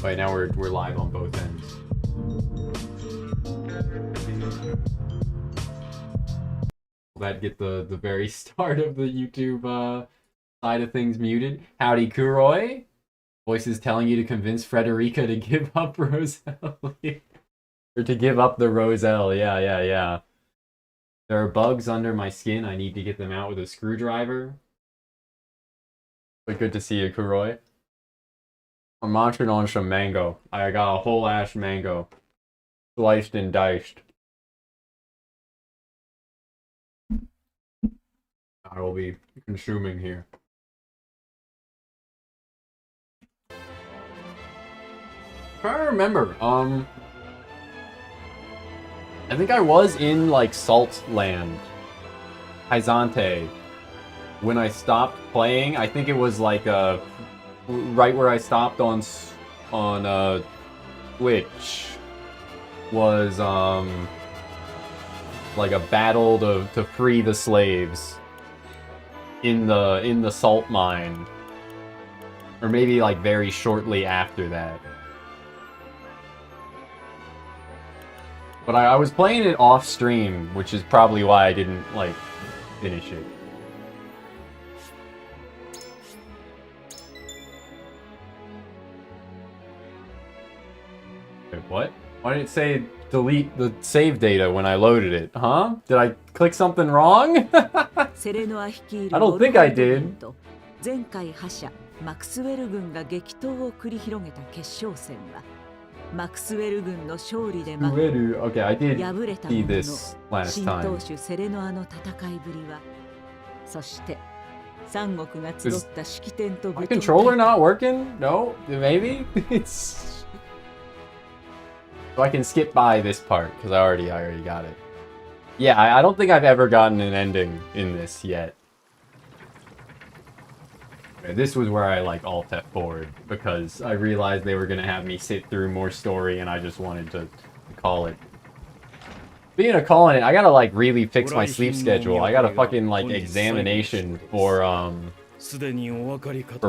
Right now we're live on both ends. That get the very start of the YouTube side of things muted. Howdy, Kuroi. Voices telling you to convince Frederica to give up Roselle. Or to give up the Roselle. Yeah. There are bugs under my skin. I need to get them out with a screwdriver. But good to see you, Kuroi. I'm munching on some mango. I got a whole ass mango. Sliced and diced. I will be consuming here. Trying to remember. I think I was in like Salt Land, Hyzante, when I stopped playing. I think it was like right where I stopped on Twitch was like a battle to free the slaves in the salt mine, or maybe like very shortly after that. But I was playing it off stream, which is probably why I didn't like finish it. Wait, what? Why did it say delete the save data when I loaded it? Huh? Did I click something wrong? I don't think I did. 前回覇者マクスウェル軍が激闘を繰り広げた決勝戦はマクスウェル軍の勝利で負け Okay, I did 敗れた see もの this の last 新党 time. 首セレノアの戦いぶりはそして三国が集った式典と My 舞踏 controller not working? No? Maybe? It's... So I can skip by this part, because I already got it. Yeah, I don't think I've ever gotten an ending in this yet. Okay, this was where I like alt F4'd, because I realized they were going to have me sit through more story, and I just wanted to call it. Speaking of calling it, I gotta like really fix my sleep schedule. I got a fucking like examination for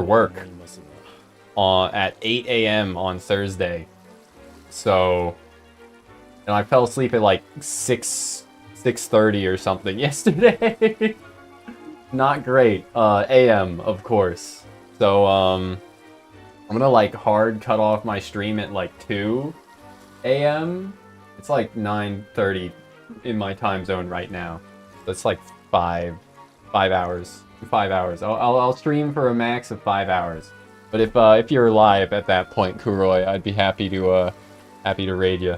work at 8 a.m. on Thursday. So, and I fell asleep at like 6:30 or something yesterday. Not great. AM, of course. So, I'm gonna like hard cut off my stream at like 2 a.m. It's like 9:30 in my time zone right now. That's like 5 hours. 5 hours. I'll stream for a max of 5 hours. But if you're live at that point, Kuroi, I'd be happy to raid you.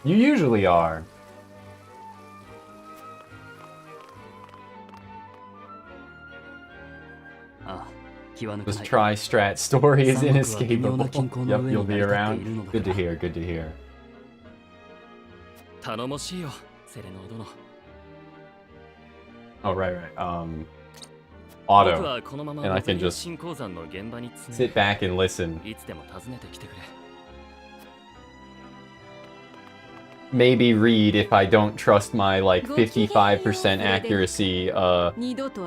You usually are. This tri-strat story is inescapable. Yep, you'll be around. Good to hear, good to hear. Oh, right. Auto. And I can just sit back and listen. Maybe read if I don't trust my like 55% accuracy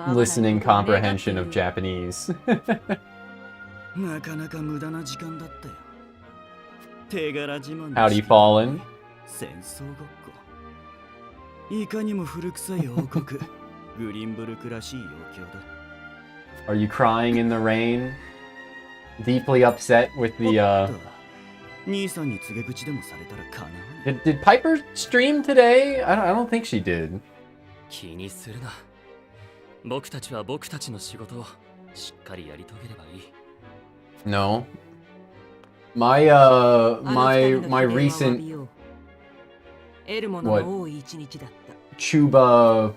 listening comprehension of Japanese. Howdy, Fallen. Are you crying in the rain? Deeply upset with the Did Piper stream today? I don't think she did. No. My recent what? Chuba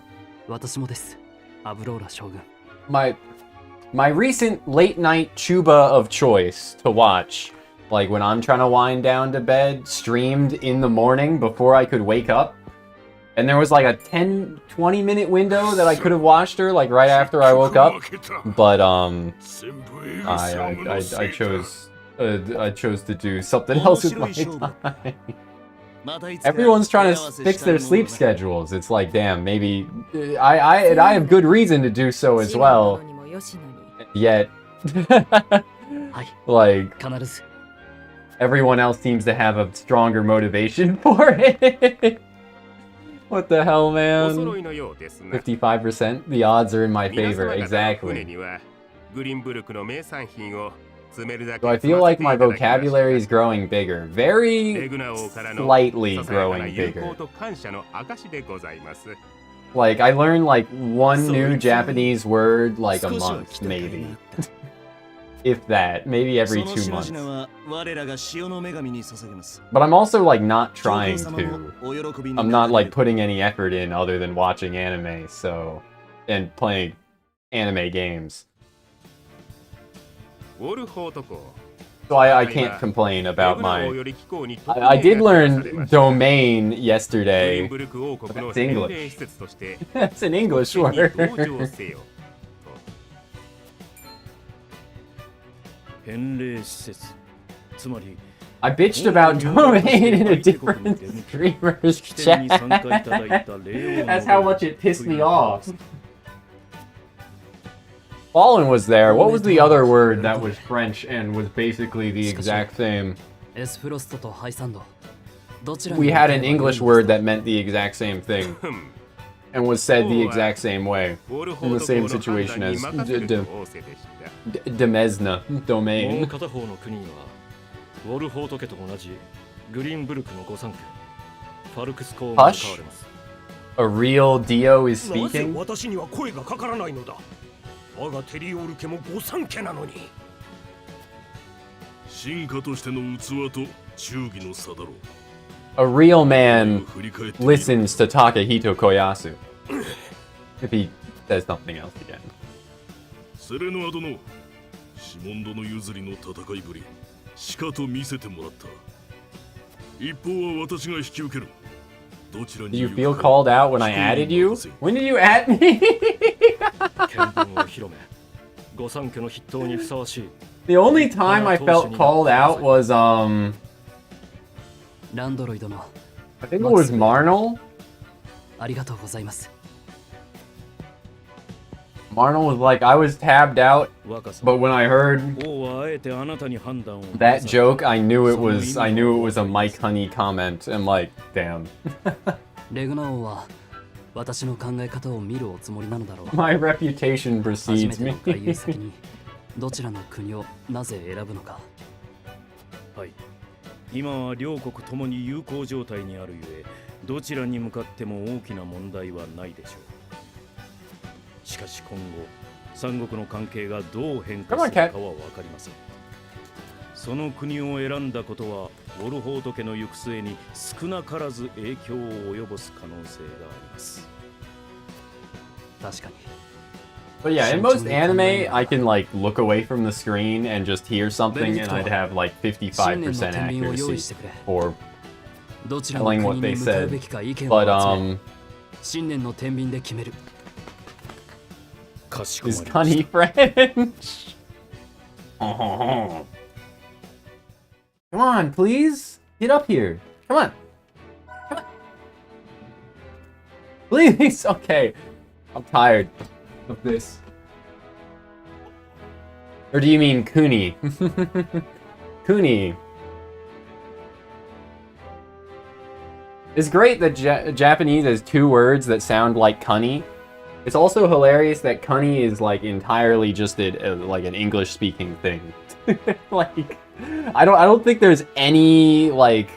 my recent late night Chuba of choice to watch, like when I'm trying to wind down to bed, streamed in the morning before I could wake up. And there was like a 10-20 minute window that I could have watched her like right after I woke up. But I chose to do something else with my time. Everyone's trying to fix their sleep schedules. It's like, damn, maybe I have good reason to do so as well. Yet はい、 Like, 必ず。 everyone else seems to have a stronger motivation for it. What the hell, お揃 man? いのようですな。 55%? The odds are in my 皆 favor, 様方の船 exactly. にはグリンブルクの名産品を詰めるだけ So I 積ま feel せ like てい my ただきました vocabulary is growing bigger. レ Very グナ王からの slightly ささやかな growing 友 bigger. 好と感謝の証でございます。 Like, I learn like one そう new いつも Japanese word like a 少しは month, 来た甲斐が maybe. あった If that. Maybe every その 2品 months. 々は我らが潮の女神に捧げます。 But I'm also like not 上 trying 皇様 to. もお喜びに I'm な not られ like る putting any effort in other than watching anime, so and playing anime games. ウォルホート公 So I can't complain レ about グナ王 my より気候に特 I 命 did が下され learn ました domain グリン yesterday. ブルク王国の That's 返 English. 礼施設として That's an English 天に word. 登場せよ。返礼施設。つまり、 I bitched about domain in a different streamer's 起点に chat. 参加いただいた礼を That's how much it pissed me off. Fallen was there. What was the other word that was French and was basically the exact same? エスフロストとハイサンド。どちらに We 向 had け an ばよいの English ですか word that meant the exact same thing ふん and was said the exact same way. ウォルホ In ー the ト same 公の判 situation 断に as 任せると仰せでした Demesna もう domain. 片方の国にはウォルフォート家と同じグリーンブルクの御三家ファルクス公が使われます。 A real Dio is なぜ speaking? 私には声がかからないのだ。我がテリオール家も御三家なのに。進化としての器と忠義の差だろう。 A real man 振り返ってみろ listens to Takahito Koyasu. If he says something else again. セレノア殿、シモンドの譲りの戦いぶり、しかと見せてもらった。一方は私が引き受ける。どちら Do に you いる feel か called out when I added you? When did you add me? 見聞を広め、御三家の筆頭にふさわしい The only time I felt called out was I ランドロイドの think it was Marnell. ありがとうございます。 Marnell was like I was tabbed out, 若さ but when I heard 王はあえてあなたに判断を that joke, I knew it was a Mike Honey comment. And like, damn, レグナ王は私の考え方を見るおつもりなのだろう。 my reputation 初め precedes て me. の外遊先にどちらの国をなぜ選ぶのか。はい。今は両国ともに友好状態にあるゆえ、どちらに向かっても大きな問題はないでしょう。しかし今後、三国の関係がどう変化するかは分かりません。その国を選んだことは、ウォルホート家の行く末に少なからず影響を及ぼす可能性があります。確かに。 But yeah, in most anime, I can like look away from the screen and just hear something, and I'd have like 55% accuracy for どちらの telling 国 what に they 向かう said. べきか意見を But 集め、新年の天秤で決める。かしこま is りまし Connie French? Come on, please get up here. Come on. Come on. Please. Okay, I'm tired of this. Or do you mean Kuni? Kuni. It's great that Japanese has two words that sound like Kuni. It's also hilarious that Kuni is like entirely just like an English speaking thing. Like I don't think there's any like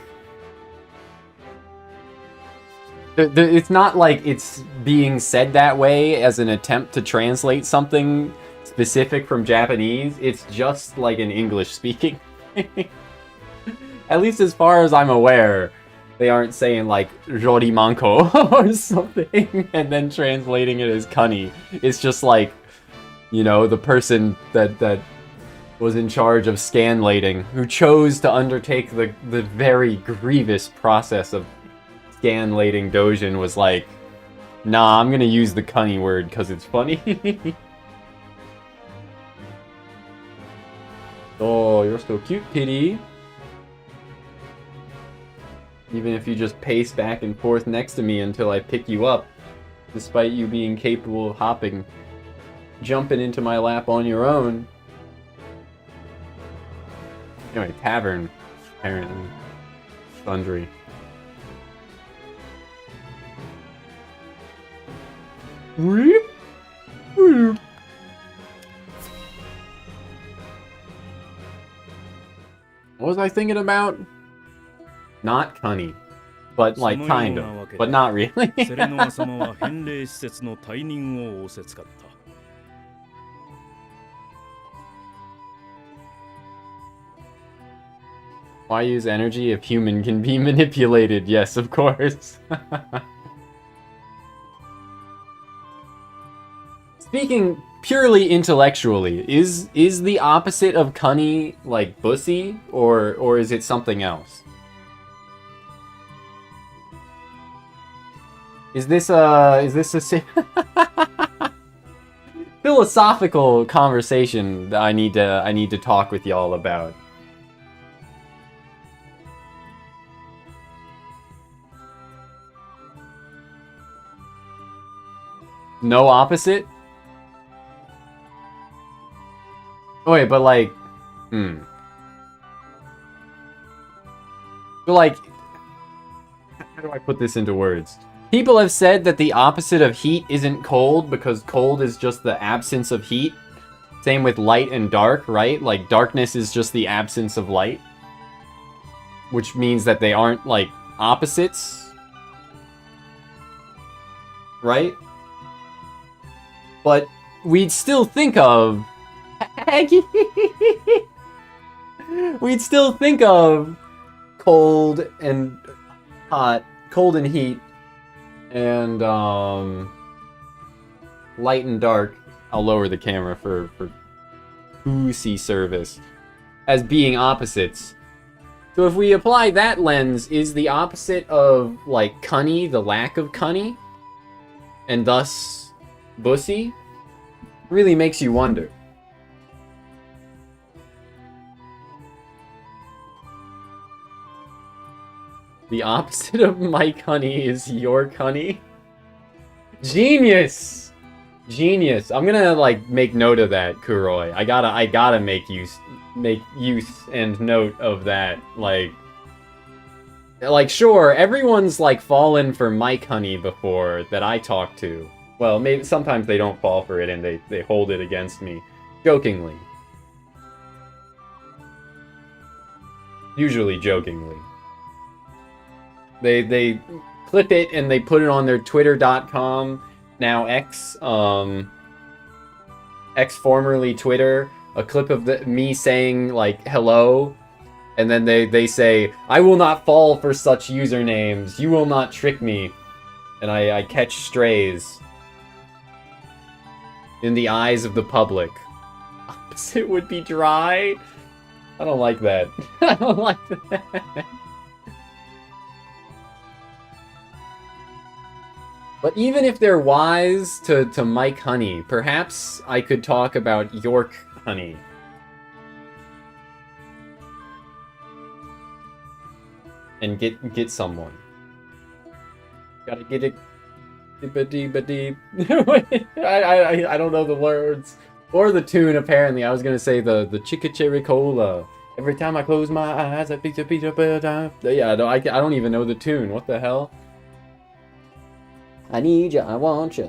it's not like it's being said that way as an attempt to translate something specific from Japanese. It's just like an English speaking thing. At least as far as I'm aware. They aren't saying like Jorimanko or something and then translating it as Kuni. It's just like, you know, the person that was in charge of scanlating, who chose to undertake the very grievous process of scanlating Dojin, was like, nah, I'm gonna use the Kuni word because it's funny. Oh, you're so cute, kitty. Even if you just pace back and forth next to me until I pick you up, despite you being capable of hopping, jumping into my lap on your own. Anyway, tavern, apparently. Sundry. Weep. Weep. What was I thinking about? Not Cunny. But like kind of. But not really. セレノア様は返礼施設の退任を仰せつかった。 Why use energy if human can be manipulated? Yes, of course. Speaking purely intellectually, is the opposite of cunny like bussy, or is it something else? Is this a philosophical conversation that I need to talk with y'all about? No opposite? Oh, wait, but like, But like, how do I put this into words? People have said that the opposite of heat isn't cold because cold is just the absence of heat. Same with light and dark, right? Like, darkness is just the absence of light. Which means that they aren't, like, opposites. Right? But we'd still think of... we'd still think of cold and hot, cold and heat, and light and dark. I'll lower the camera for pussy service as being opposites. So if we apply that lens, is the opposite of like cunny the lack of cunny, and thus bussy? Really makes you wonder. The opposite of Mike Honey is York Honey. Genius! Genius. I'm gonna like make note of that, Kuroi. I gotta make use and note of that. Like sure, everyone's like fallen for Mike Honey before that I talked to. Well, maybe sometimes they don't fall for it and they hold it against me. Jokingly. Usually jokingly. They clip it and they put it on their twitter.com, now X, X formerly Twitter, a clip of me saying like hello, and then they say, I will not fall for such usernames, you will not trick me, and I catch strays in the eyes of the public. Opposite would be dry? I don't like that. I don't like that. But even if they're wise to Mike Honey, perhaps I could talk about York Honey. And get someone. Gotta get it. I don't know the words. Or the tune, apparently. I was gonna say the Chicka Cherry Cola. Every time I close my eyes, I pizza. Yeah, I don't even know the tune. What the hell? I need ya, I want ya.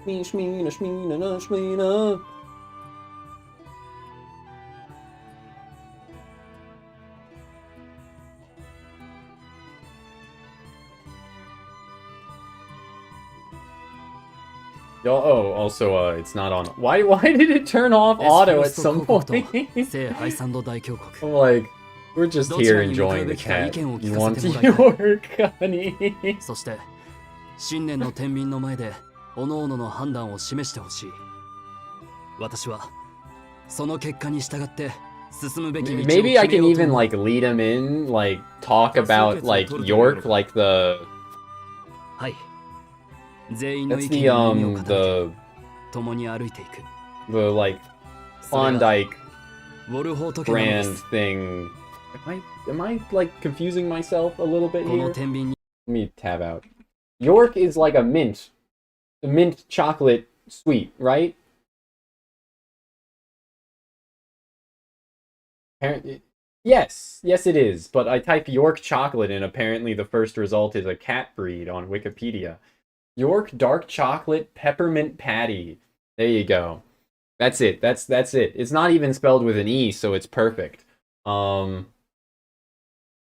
Shmeena, shmeena, na, shmeena. Yo, oh, also, it's not on. Why did it turn off auto at some point? I'm like, we're just here enjoying the cat. You want York Honey? 新年の天秤の前で各々の判断を示してほしい。私はその結果に従って進むべき道を決めようと思う。 Maybe I can even like lead him in, like talk about like York, like the. はい。全員の That's 意 the 見に耳を傾け the 共に歩いていく。 the like Klondike ウォルホート家なので brand す。 thing. Am I like confusing myself a little bit この here? 天秤に Let me tab out. York is like a mint chocolate sweet, right? Apparently, Yes, yes it is, but I type York chocolate and apparently the first result is a cat breed on Wikipedia. York dark chocolate peppermint patty. There you go. That's it. That's it. It's not even spelled with an E, so it's perfect. I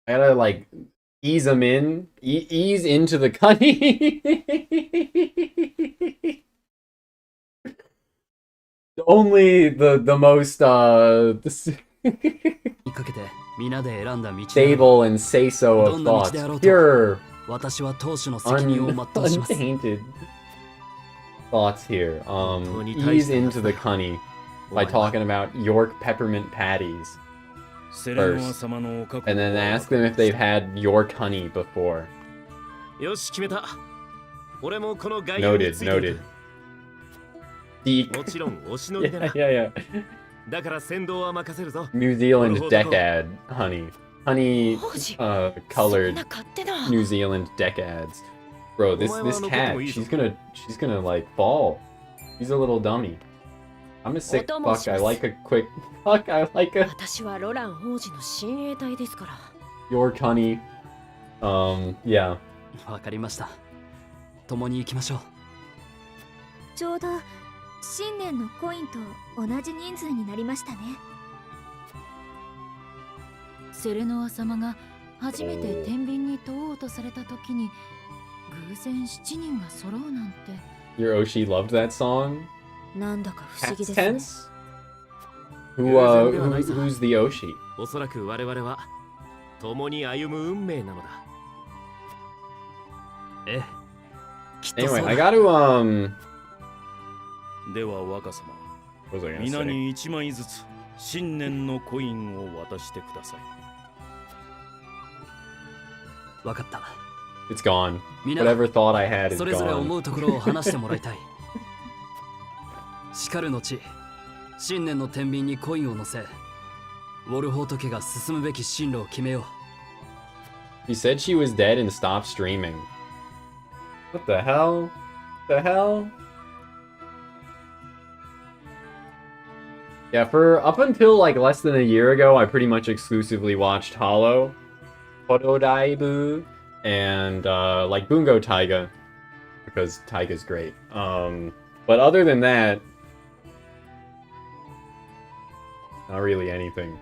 gotta like ease them in, ease into the cunny. Only the most にかけて皆で選んだ道だ。 stable and say so of どんな道 thoughts. であろうと Pure, 私は当主の責任を全うします。 untainted thoughts here. Tony Ease Tyson. into the cunny by talking about York peppermint patties. セレノア様のお覚悟 And then ask them if they've had York honey before. よし決めた。俺もこの概要に Noted, ついていく noted. Deek. もちろんお忍び Yeah, だな。 yeah, yeah. だから先導は任せるぞ。 New Zealand decad honey. Honey 王子 colored そんな勝手な New Zealand decads. Bro, this cat, she's gonna like fall. She's a little dummy. I'm a sick fuck. I like a quick fuck. I like a 私はロラン王子の親衛隊ですから York honey. Yeah. わかりました。共に行きましょう。ちょうど新年のコインと同じ人数になりましたね。セレノア様が初めて天秤に問おうとされた時に偶然7人が揃うなんて Your Oshi loved that song. なんだか不思議 Past ですね。 tense? Who's the Oshi? おそらく我々は共に歩む運命なのだ。ええ。きっとそ Anyway, う I だ。 gotta では若様、 what was I gonna 皆 say? に1枚ずつ新年のコインを渡してください。わかった。 It's gone. みんな Whatever thought I had is それぞれ gone. 思うところを話してもらいたい。しかるのち、新年の天秤にコインを乗せ、ウォルホート家が進むべき進路を決めよう。 She said she was dead and stopped streaming. What the hell? The hell? Yeah, for up until like less than a year ago, I pretty much exclusively watched Hollow, Horodaibu, and like Bungo Taiga, because Taiga's great. But other than that, not really anything.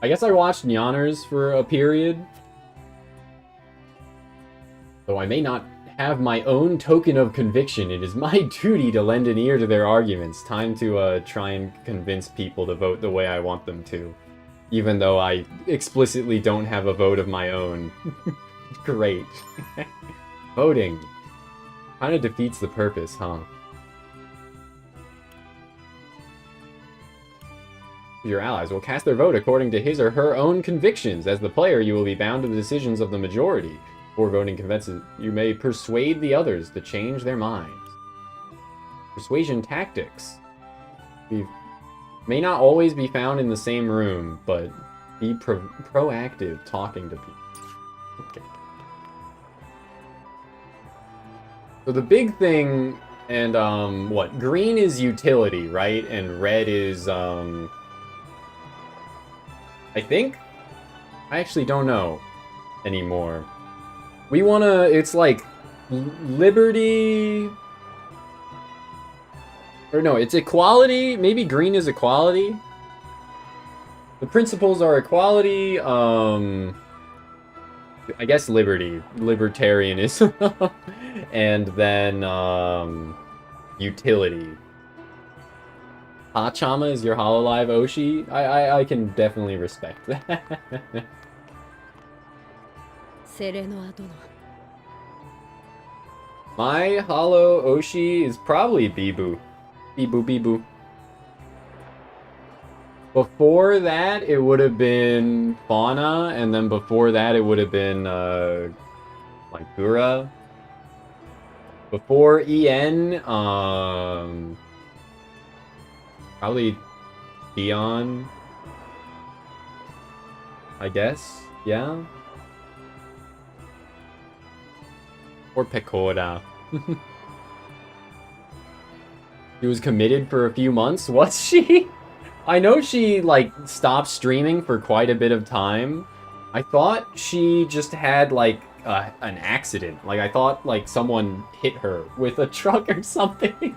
I guess I watched Nyanners for a period. Though I may not have my own token of conviction, it is my duty to lend an ear to their arguments. Time to try and convince people to vote the way I want them to. Even though I explicitly don't have a vote of my own. Great. Voting. Kind of defeats the purpose, huh? Your allies will cast their vote according to his or her own convictions. As the player, you will be bound to the decisions of the majority. Before voting convinces, you may persuade the others to change their minds. Persuasion tactics. We may not always be found in the same room, but be proactive talking to people. Okay. So the big thing, and what? Green is utility, right? And red is I think? I actually don't know anymore. We wanna, it's like liberty, or no, it's equality. Maybe green is equality. The principles are equality, I guess liberty, libertarianism, and then utility. Hachama is your Hololive Oshi. I can definitely respect that. セレノア殿 My Hollow Oshi is probably Bibu. Bibu. Before that, it would have been Fauna, and then before that, it would have been like Gura. Before EN, probably Dion. I guess, yeah. Or Pecora. She was committed for a few months. Was she? I know she, like, stopped streaming for quite a bit of time. I thought she just had, like, an accident. Like, I thought, like, someone hit her with a truck or something.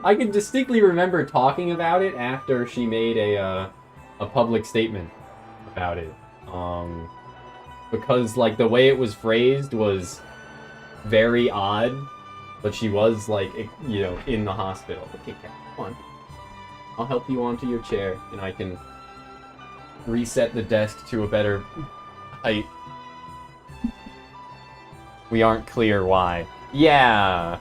I can distinctly remember talking about it after she made a public statement about it. Because, like, the way it was phrased was very odd, but she was, like, you know, in the hospital. Okay, Cat, come on. I'll help you onto your chair, and I can reset the desk to a better height. We aren't clear why. Yeah!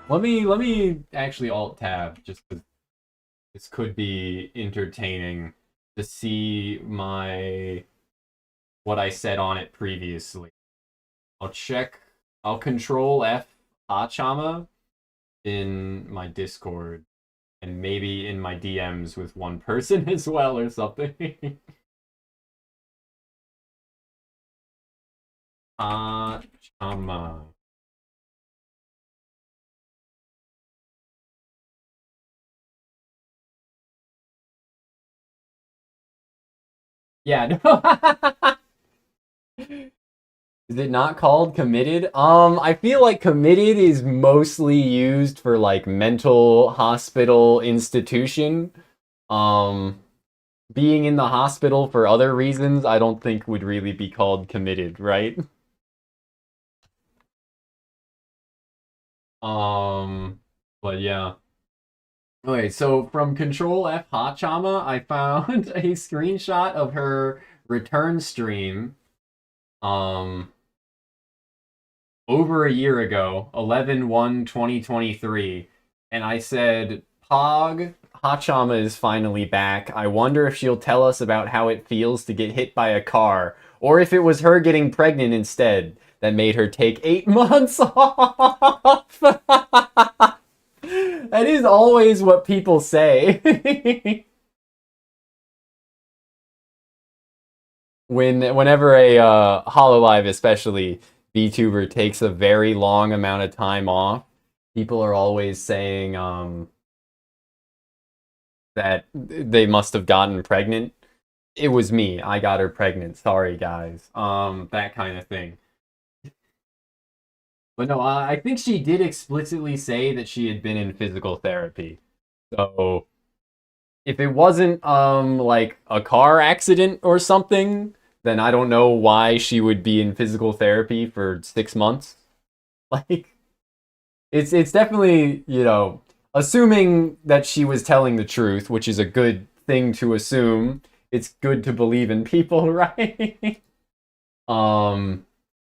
Let me actually alt-tab, just because this could be entertaining to see what I said on it previously. I'll control F Hachama in my Discord, and maybe in my DMs with one person as well or something. Hachama. Yeah, no. Is it not called committed? I feel like committed is mostly used for like mental hospital institution. Being in the hospital for other reasons, I don't think would really be called committed, right? But yeah. Okay, so from Control F Hachama, I found a screenshot of her return stream. Over a year ago, 11/1/2023, and I said, Pog, Hachama is finally back. I wonder if she'll tell us about how it feels to get hit by a car, or if it was her getting pregnant instead that made her take 8 months off. That is always what people say. Whenever a Hololive, especially VTuber, takes a very long amount of time off, people are always saying that they must have gotten pregnant. It was me. I got her pregnant. Sorry, guys. That kind of thing. But no, I think she did explicitly say that she had been in physical therapy. So if it wasn't like a car accident or something, then I don't know why she would be in physical therapy for 6 months. Like, it's definitely, you know, assuming that she was telling the truth, which is a good thing to assume. It's good to believe in people, right?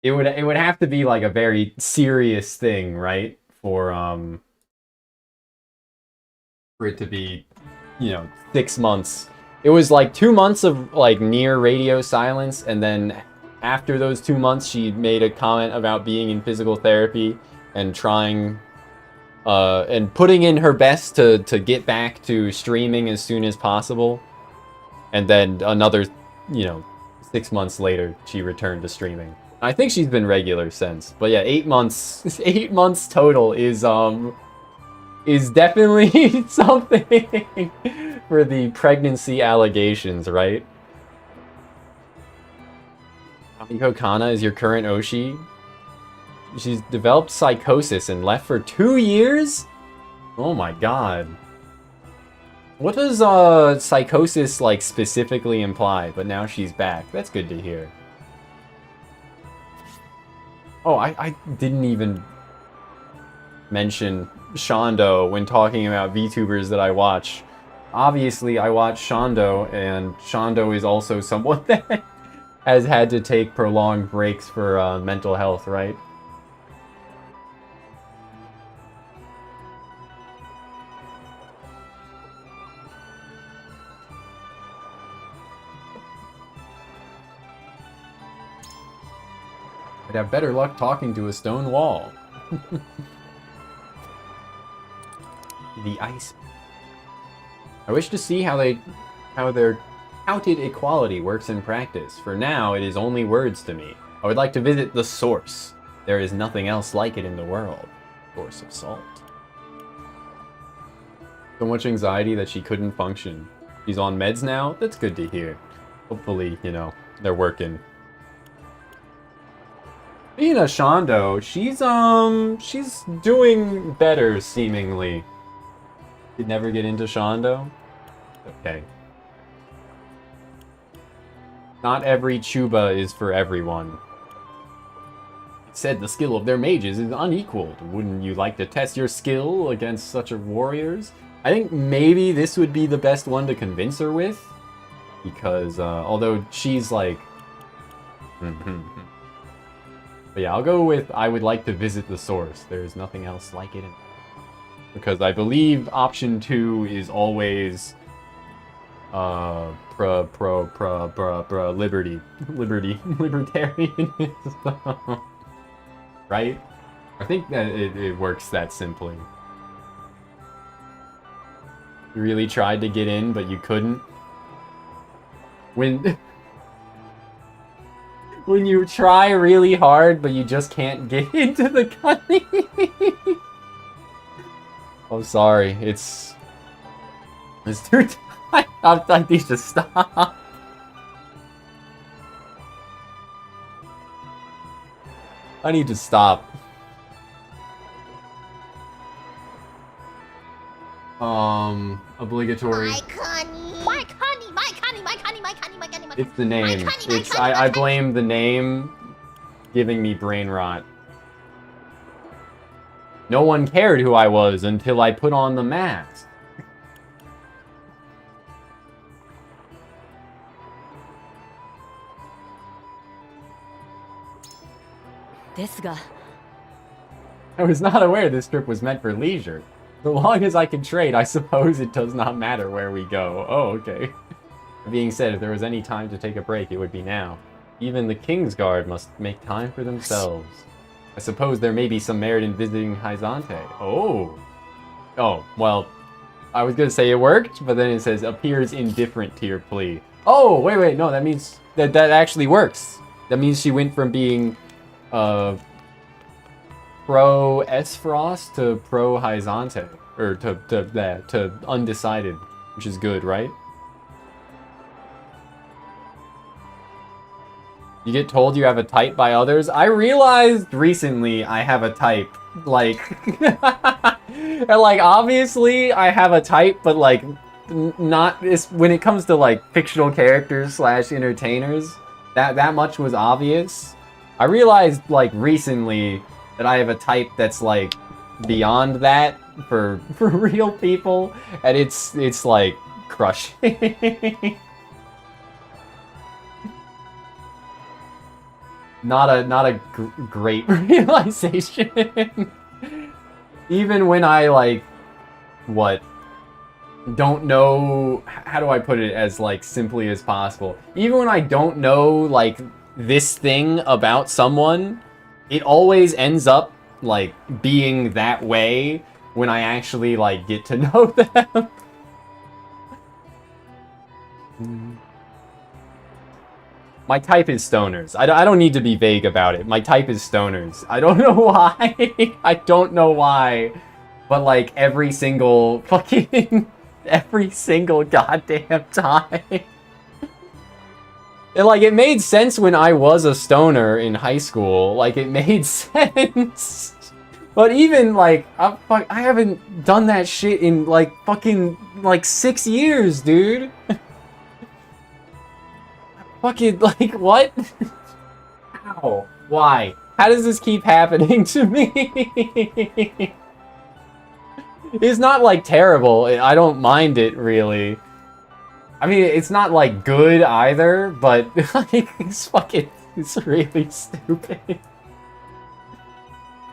It would have to be like a very serious thing, right? For it to be, you know, 6 months. It was like 2 months of like near radio silence, and then after those 2 months, she made a comment about being in physical therapy and trying, and putting in her best to get back to streaming as soon as possible. And then another, you know, 6 months later, she returned to streaming. I think she's been regular since, but yeah, 8 months, 8 months total is definitely something for the pregnancy allegations, right? Kamiko Kana is your current Oshi. She's developed psychosis and left for 2 years? Oh my god. What does psychosis like specifically imply? But now she's back. That's good to hear. Oh, I didn't even mention Shondo when talking about VTubers that I watch. Obviously, I watch Shondo, and Shondo is also someone that has had to take prolonged breaks for mental health, right? I'd have better luck talking to a stone wall. The ice. I wish to see how their touted equality works in practice. For now, it is only words to me. I would like to visit the source. There is nothing else like it in the world. Source of salt. So much anxiety that she couldn't function. She's on meds now? That's good to hear. Hopefully, you know, they're working. Speaking of Shondo, she's doing better, seemingly. Did never get into Shondo? Okay. Not every Chuba is for everyone. It said the skill of their mages is unequaled. Wouldn't you like to test your skill against such a warriors? I think maybe this would be the best one to convince her with. Because, although she's like... But yeah, I'll go with I would like to visit the source. There's nothing else like it. Because I believe option 2 is always... liberty. Libertarianism. Right? I think that it works that simply. You really tried to get in, but you couldn't. When you try really hard, but you just can't get into the country. I'm sorry, it's too tight. I need to stop. I need to stop. Obligatory. It's the name. I blame the name giving me brain rot. No one cared who I was until I put on the mask. I was not aware this trip was meant for leisure. So long as I can trade, I suppose it does not matter where we go. Oh, okay. That being said, if there was any time to take a break, it would be now. Even the Kingsguard must make time for themselves. I suppose there may be some merit in visiting Hyzante. Oh. Oh, well, I was gonna say it worked, but then it says appears indifferent to your plea. Oh, wait, no, that means that actually works. That means she went from being pro Esfrost to pro Hyzante, or to undecided, which is good, right? You get told you have a type by others. I realized recently I have a type, like, and like obviously I have a type, but like not when it comes to like fictional characters / entertainers, that much was obvious. I realized like recently that I have a type that's like beyond that for real people, and it's like crushing. Not a great realization. Even when I like don't know, how do I put it as like simply as possible? Even when I don't know like this thing about someone, it always ends up like being that way when I actually like get to know them. My type is stoners. I don't need to be vague about it. My type is stoners. I don't know why. I don't know why. But like every single goddamn time. And like it made sense when I was a stoner in high school. Like it made sense. But even like I haven't done that shit in like fucking like 6 years, dude. Fucking, like, what? How? Why? How does this keep happening to me? It's not, like, terrible. I don't mind it, really. I mean, it's not, like, good either, but, like, it's really stupid.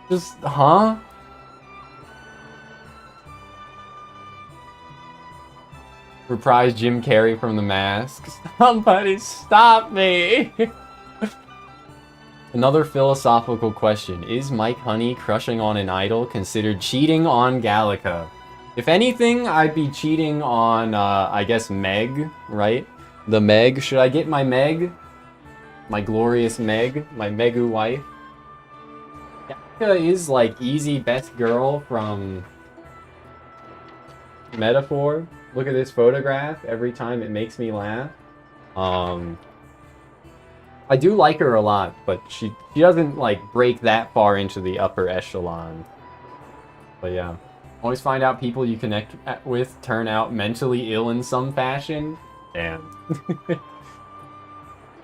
Just, huh? Reprise Jim Carrey from The Mask. Somebody stop me! Another philosophical question. Is Mike Honey crushing on an idol considered cheating on Gallica? If anything, I'd be cheating on, I guess, Meg, right? The Meg. Should I get my Meg? My glorious Meg? My Megu wife? Gallica is, like, easy best girl from metaphor. Look at this photograph. Every time it makes me laugh. I do like her a lot, but she doesn't like break that far into the upper echelon. But yeah, always find out people you connect with turn out mentally ill in some fashion. And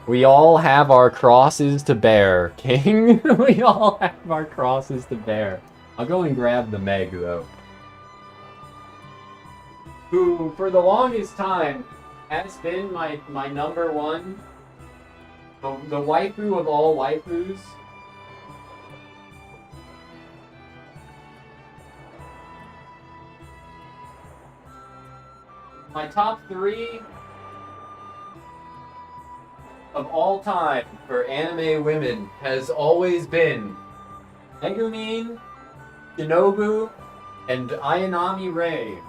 we all have our crosses to bear, King. We all have our crosses to bear. I'll go and grab the Meg though, who for the longest time has been my number one. The waifu of all waifus. My top 3 of all time for anime women has always been Megumin, Shinobu, and Ayanami Rei.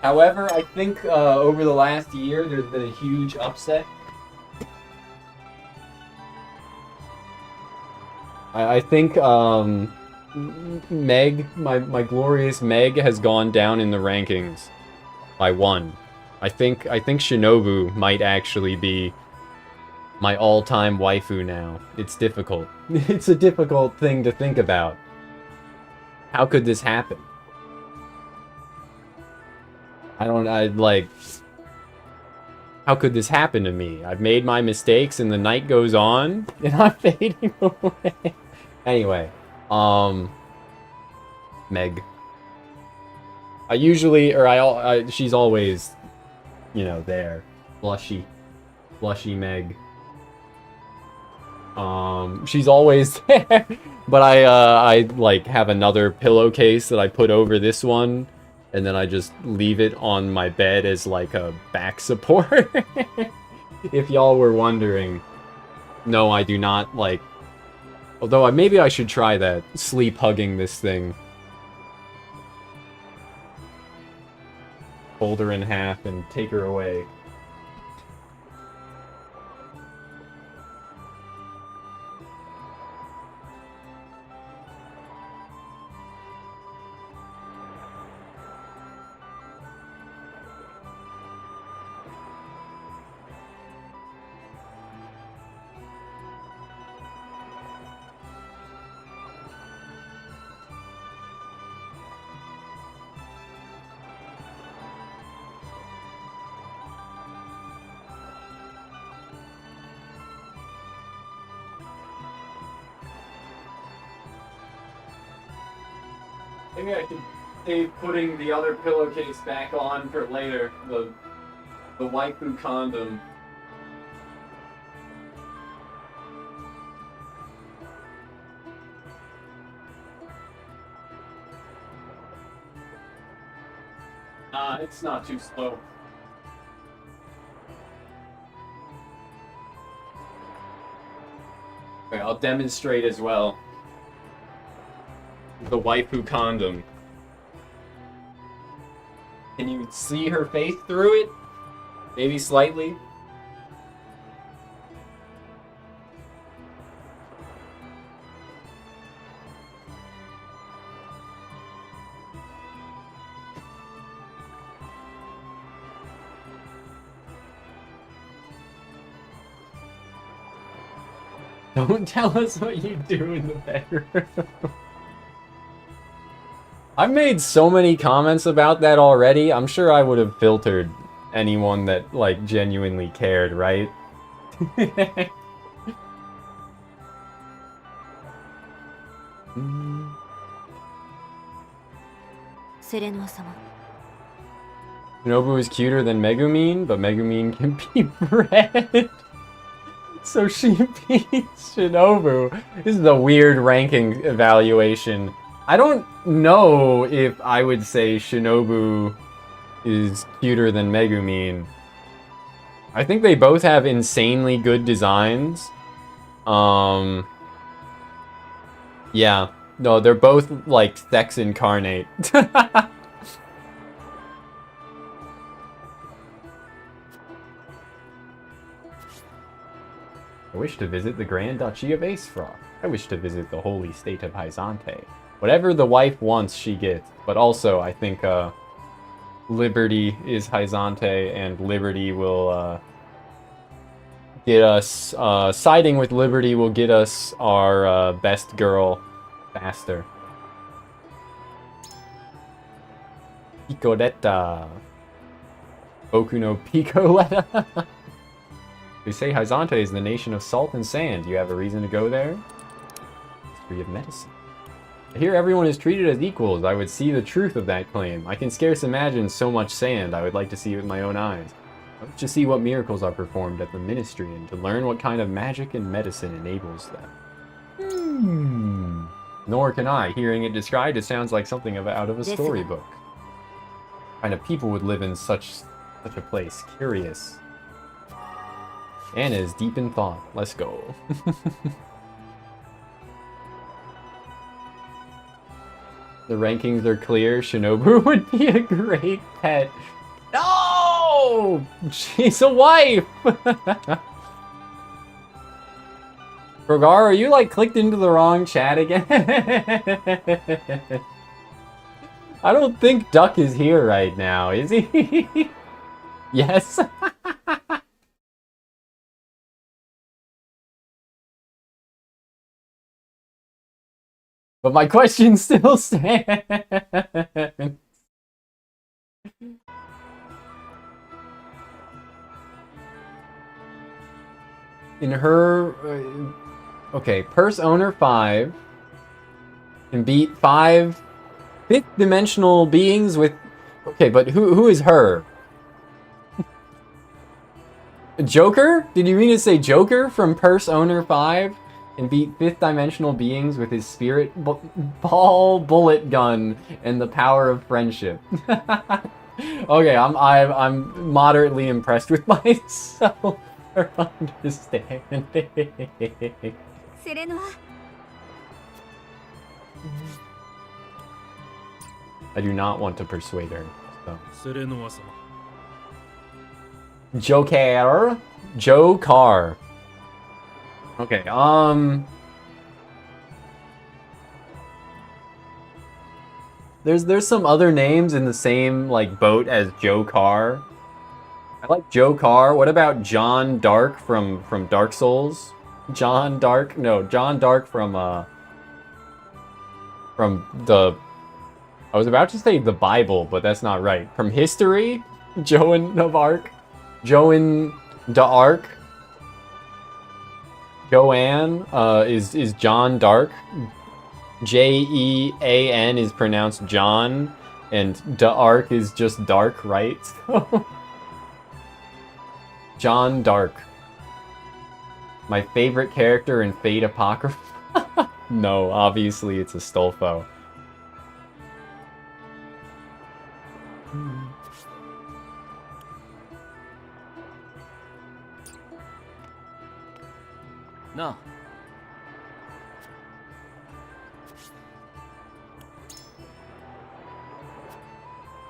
However, I think over the last year, there's been a huge upset. I think Meg, my glorious Meg, has gone down in the rankings by 1. I think Shinobu might actually be my all-time waifu now. It's difficult. It's a difficult thing to think about. How could this happen? How could this happen to me? I've made my mistakes and the night goes on and I'm fading away. Anyway, Meg. She's always, you know, there. Blushy Meg. She's always there. But I like have another pillowcase that I put over this one. And then I just leave it on my bed as like a back support. If y'all were wondering. No, I do not like... Although maybe I should try that. Sleep hugging this thing. Fold her in half and take her away. Maybe I could save putting the other pillowcase back on for later. The waifu condom. It's not too slow. Okay, I'll demonstrate as well. The waifu condom. Can you see her face through it? Maybe slightly? Don't tell us what you do in the bedroom. I've made so many comments about that already. I'm sure I would have filtered anyone that, like, genuinely cared, right? セレノア様。 Shinobu is cuter than Megumin, but Megumin can be bred. So she beats Shinobu. This is a weird ranking evaluation. I don't know if I would say Shinobu is cuter than Megumin. I think they both have insanely good designs. Yeah. No, they're both, like, sex incarnate. I wish to visit the Grand Duchy of Acefrost. I wish to visit the holy state of Hyzante. Whatever the wife wants, she gets. But also, I think Liberty is Hyzante, and Liberty will get us... siding with Liberty will get us our best girl faster. Picodetta. Boku no Picoletta. They say Hyzante is the nation of salt and sand. Do you have a reason to go there? History of medicine. I hear everyone is treated as equals. I would see the truth of that claim. I can scarce imagine so much sand. I would like to see it with my own eyes. I wish to see what miracles are performed at the ministry and to learn what kind of magic and medicine enables them. Nor can I. Hearing it described, it sounds like something out of a storybook. What kind of people would live in such a place? Curious. Anna is deep in thought. Let's go. The rankings are clear. Shinobu would be a great pet. No! She's a wife! Rogar, are you like clicked into the wrong chat again? I don't think Duck is here right now, is he? Yes. But my question still stands. In her... okay, Purse Owner 5 can beat 5 fifth-dimensional beings with... Okay, but who is her? Joker? Did you mean to say Joker from Purse Owner 5? And beat fifth-dimensional beings with his spirit ball bullet gun and the power of friendship. Okay, I'm moderately impressed with myself for understanding. I do not want to persuade her. So. Joker. Okay, There's some other names in the same, like, boat as Joe Carr. I like Joe Carr. What about John Dark from Dark Souls? John Dark from the... I was about to say the Bible, but that's not right. From history? Joan of Arc? Joan d'Arc? Joanne is John Dark. Jean is pronounced John, and d'Arc is just dark, right? John Dark. My favorite character in Fate Apocrypha? No, obviously it's Astolfo. No.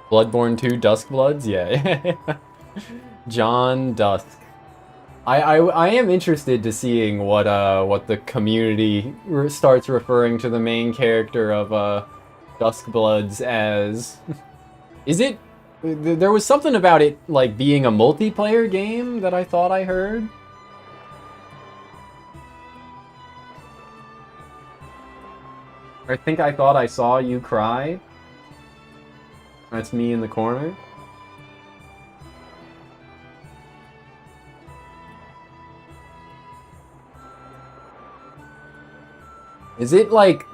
Bloodborne 2 Duskbloods? Yeah. John Dusk. I am interested to seeing what the community starts referring to the main character of Duskbloods as. Is it? There was something about it like being a multiplayer game that I thought I heard. I think I thought I saw you cry. That's me in the corner. Is it like...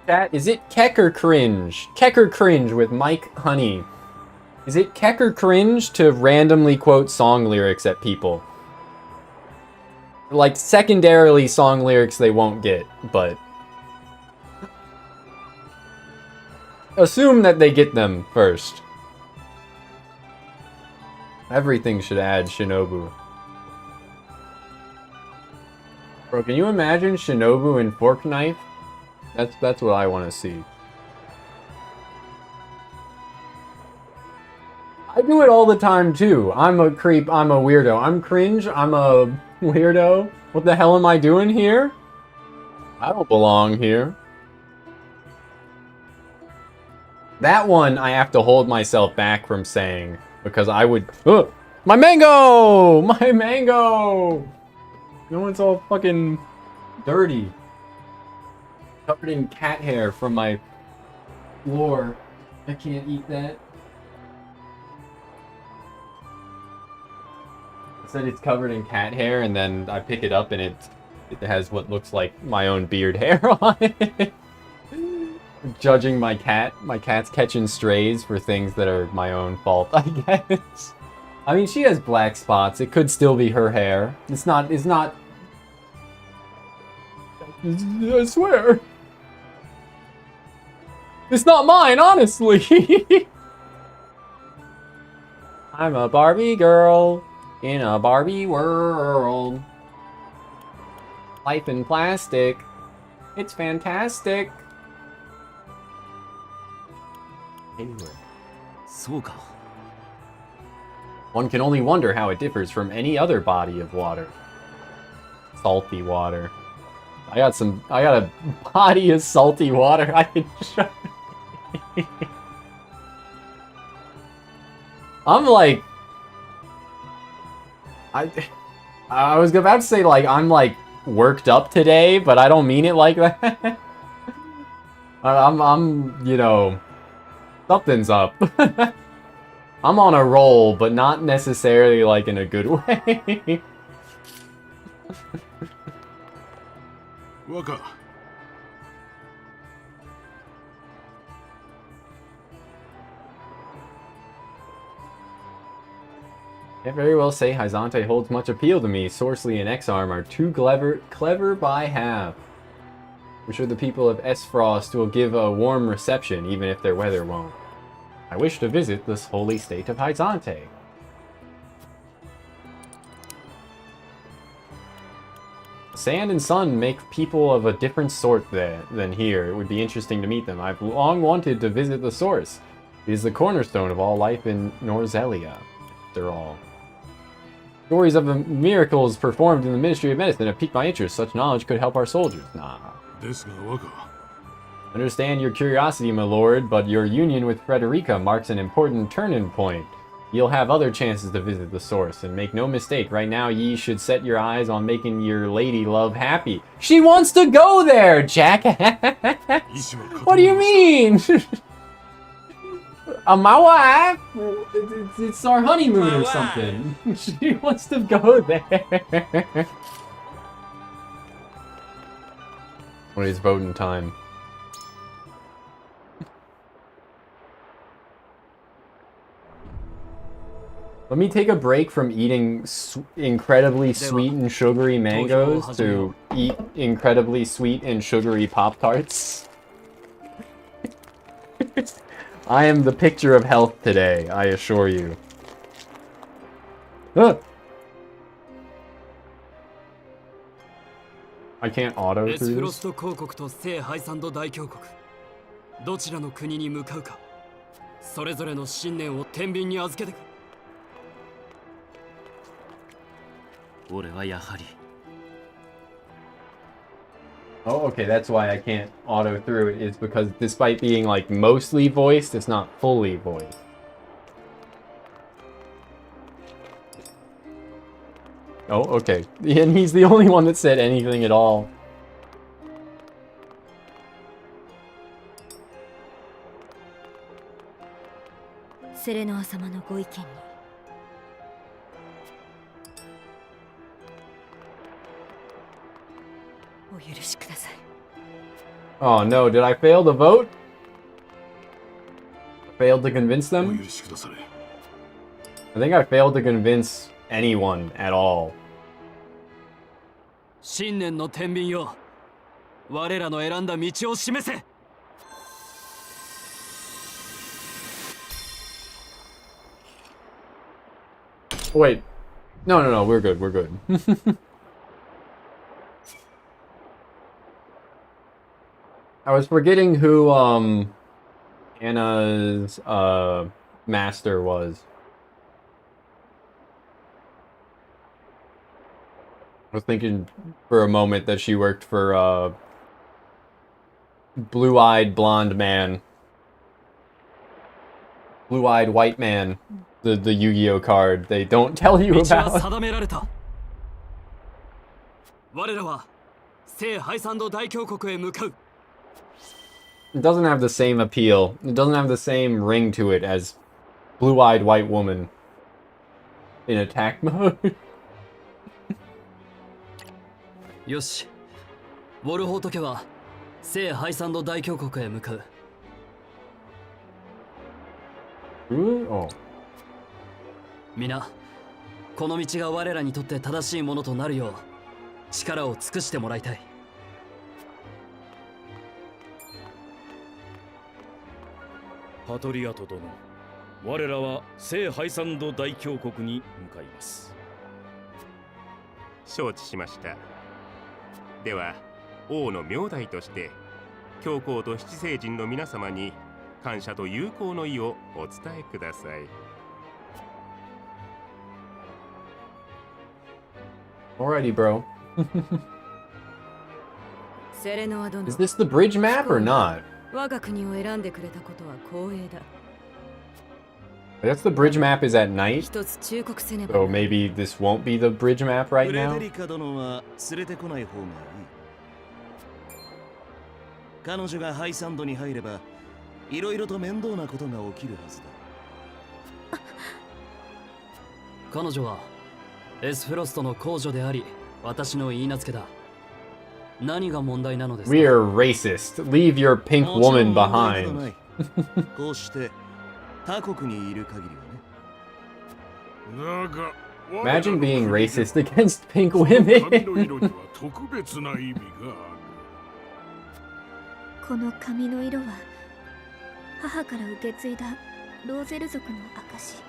Chat, is it Kecker Cringe? Kecker Cringe with Mike Honey. Is it Kecker Cringe to randomly quote song lyrics at people? Like, secondarily song lyrics they won't get, but... assume that they get them first. Everything should add Shinobu. Bro, can you imagine Shinobu and Fork Knife? That's what I want to see. I do it all the time too. I'm a creep, I'm a weirdo. I'm cringe, I'm a weirdo. What the hell am I doing here? I don't belong here. That one I have to hold myself back from saying because I would. Ugh, my mango! My mango! No one's all fucking dirty. Covered in cat hair from my floor. I can't eat that. I said it's covered in cat hair, and then I pick it up and it has what looks like my own beard hair on it. Judging my cat. My cat's catching strays for things that are my own fault, I guess. I mean, she has black spots. It could still be her hair. It's not... I swear. It's not mine, honestly. I'm a Barbie girl in a Barbie world. Life in plastic. It's fantastic. Anyway. そうか。 One can only wonder how it differs from any other body of water. Salty water. I got a body of salty water I can show. I'm like... I was about to say, like, I'm, like, worked up today, but I don't mean it like that. I'm, you know... Something's up. I'm on a roll, but not necessarily, like, in a good way. Waka. Can't very well say Hyzante holds much appeal to me. Sorcely and X-Arm are too clever by half. I'm sure the people of Esfrost will give a warm reception, even if their weather won't. I wish to visit this holy state of Hyzante. Sand and sun make people of a different sort there than here. It would be interesting to meet them. I've long wanted to visit the source. It is the cornerstone of all life in Norzelia, after all. Stories of the miracles performed in the Ministry of Medicine have piqued my interest. Such knowledge could help our soldiers. Nah. ですが若 Understand your curiosity, my lord, but your union with Frederica marks an important turning point. You'll have other chances to visit the source, and make no mistake, right now ye should set your eyes on making your lady love happy. She wants to go there, jackass! What do you mean? My wife? It's our honeymoon or something. She wants to go there. When it's voting time. Let me take a break from eating incredibly sweet and sugary mangoes to eat incredibly sweet and sugary Pop-Tarts. I am the picture of health today, I assure you. Ah! I can't auto through this. エスフロスト公国と聖ハイサンド大教国。どちらの国に向かうか。それぞれの信念を天秤に預けてく。俺はやはり。 Oh, okay, that's why I can't auto through it, is because despite being, like, mostly voiced, it's not fully voiced. Oh, okay. And he's the only one that said anything at all. Serenoa様のご意見に Oh no, did I fail to vote? Failed to convince them? I think I failed to convince anyone at all. 信念の天秤よ。我らの選んだ道を示せ。 Wait. No, we're good, we're good. I was forgetting who, Anna's, master was. was thinking for a moment that she worked for Blue-eyed blonde man. Blue-eyed white man. The Yu-Gi-Oh card they don't tell you 道は about. 定められた。我らは聖ハイサンド大峡谷へ向かう。 It doesn't have the same appeal. It doesn't have the same ring to it as Blue-eyed white woman in attack mode. よし、ウォルホート家は聖ハイサンド大峡谷へ向かう。 Really? Oh. 皆、この道が我らにとって正しいものとなるよう力を尽くしてもらいたい。パトリアト殿、我らは聖ハイサンド大峡谷に向かいます。承知しました。では王の名代として教皇と七聖人の皆様に感謝と友好の意をお伝えください。 Alrighty, bro. セレノア殿 Is this the bridge map or not? 我が国を選んでくれたことは光栄だ。 I guess the bridge map is at night, 一つ忠告せねば。 so maybe this won't be the bridge map right フレ now. デリカ殿は連れてこない方がいい。彼女がハイサンドに入ればいろいろと面倒なことが起きるはずだ。彼女はエスフロストの公女であり、私の言い名付けだ。何が問題なのですか？ We are racist. Leave your pink もちろ woman ん問題など behind. ないこうして他国にいる限りはね。だが Imagine being racist against pink 髪 women. の色には特別な意味がある。この髪の色は母から受け継いだローゼル族の証。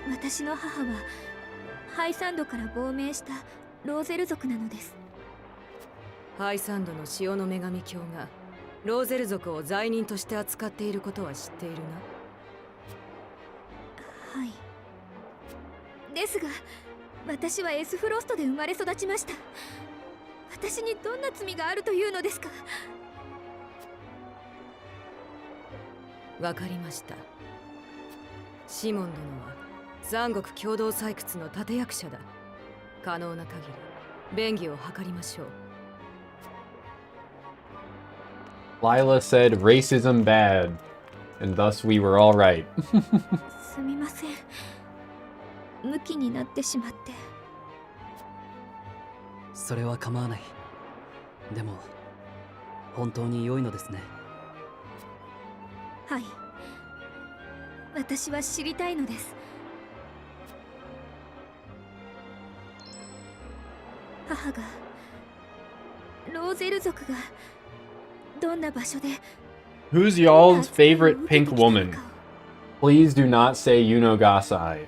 私の母はハイサンドから亡命したローゼル族なのです。ハイサンドの潮の女神教がローゼル族を罪人として扱っていることは知っているな。はい。ですが私はエスフロストで生まれ育ちました。私にどんな罪があるというのですか？わかりました。シモン殿は三国共同採掘の立役者だ。可能な限り便宜を図りましょう。 Lila said racism bad, and thus we were all right. すみません。ムキになってしまって。それは構わない。でも本当に良いのですね。はい。私は知りたいのです。母がローゼル族がどんな場所で Who's y'all's favorite pink woman? Please do not say Yuno Gasai.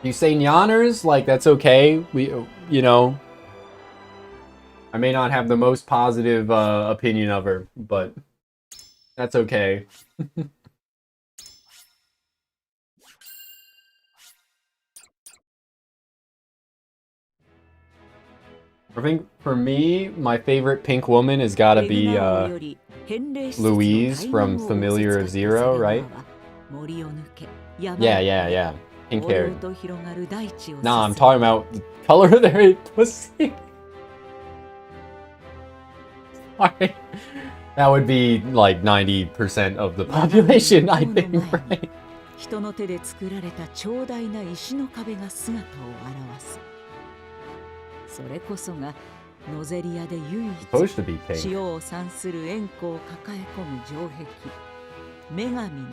You say Nyaners, like that's okay. We, you know, I may not have the most positive opinion of her, but that's okay. I think for me, my favorite pink woman has got to be Louise from Familiar of Zero, right? Yeah. Pink hair. Nah, I'm talking about the color of their pussy. Sorry. That would be like 90% of the population, I think, right? 人の手で作られた長大な石の壁が姿を現す。それこそがノゼリアで唯一 Supposed to be pink. 潮を産する円弧を抱え込む城壁、女神の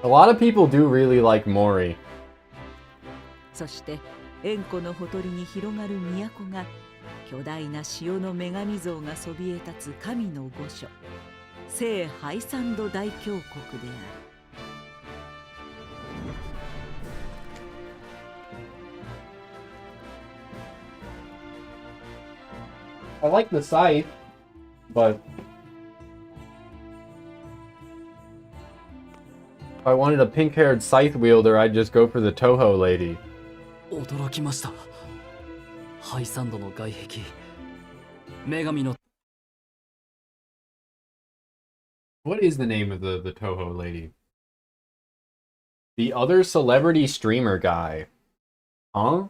A lot of people do really like Mori. そして円弧のほとりに広がる都が巨大な潮の女神像がそびえ立つ神の御所、聖ハイサンド大峡谷である。I like the scythe, but if I wanted a pink-haired scythe wielder, I'd just go for the Toho lady. 驚きました。ハイサンドの外壁、女神の What is the name of the Toho lady? The other celebrity streamer guy. Huh?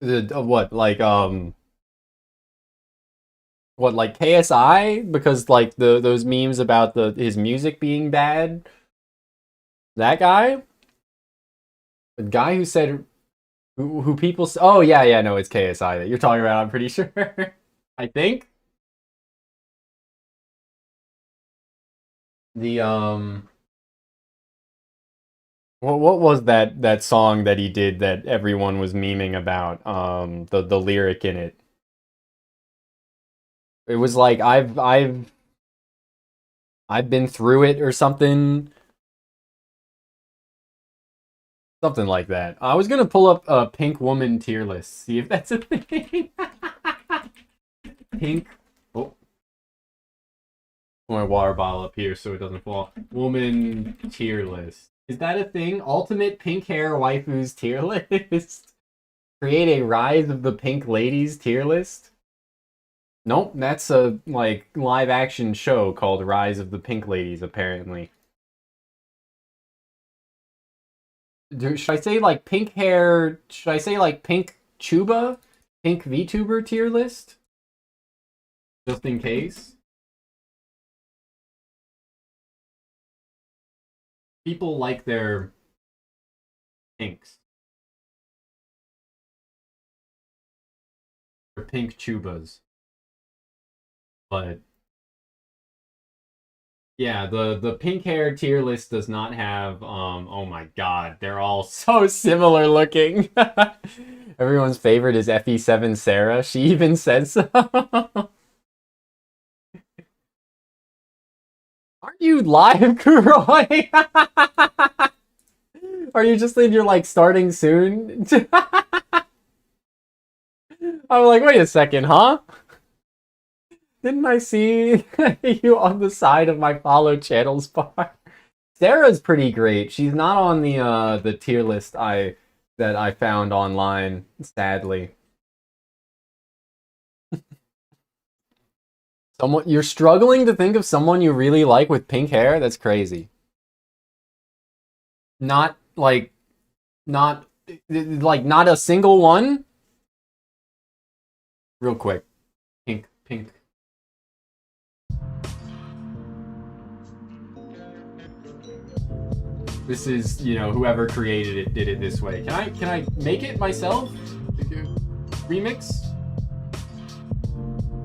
What, like, what, like KSI? Because, like, those memes about his music being bad? That guy? The guy who said... Who people... Oh, yeah, no, it's KSI that you're talking about, I'm pretty sure. I think? The, What was that song that he did that everyone was memeing about? The lyric in it. It was like I've been through it or something. Something like that. I was gonna pull up a Pink Woman tier list, see if that's a thing. Pink. Oh. Put my water bottle up here so it doesn't fall. Woman tier list. Is that a thing? Ultimate pink hair waifus tier list? Create a Rise of the Pink Ladies tier list? Nope, that's a, like, live action show called Rise of the Pink Ladies, apparently. Should I say, like, pink hair... Should I say, like, pink Chuba? Pink VTuber tier list? Just in case. People like their pinks. Their pink Chubas. But yeah, the pink hair tier list does not have oh my god, they're all so similar looking. Everyone's favorite is FE7 Sarah. She even says so. Are you live, Kuroi? Are you just in your, like, starting soon? I'm like, wait a second, huh? Didn't I see you on the side of my follow channels bar? Sarah's pretty great. She's not on the tier list that I found online, sadly. You're struggling to think of someone you really like with pink hair? That's crazy. Not a single one? Real quick. Pink. This is, you know, whoever created it did it this way. Can I make it myself? Remix?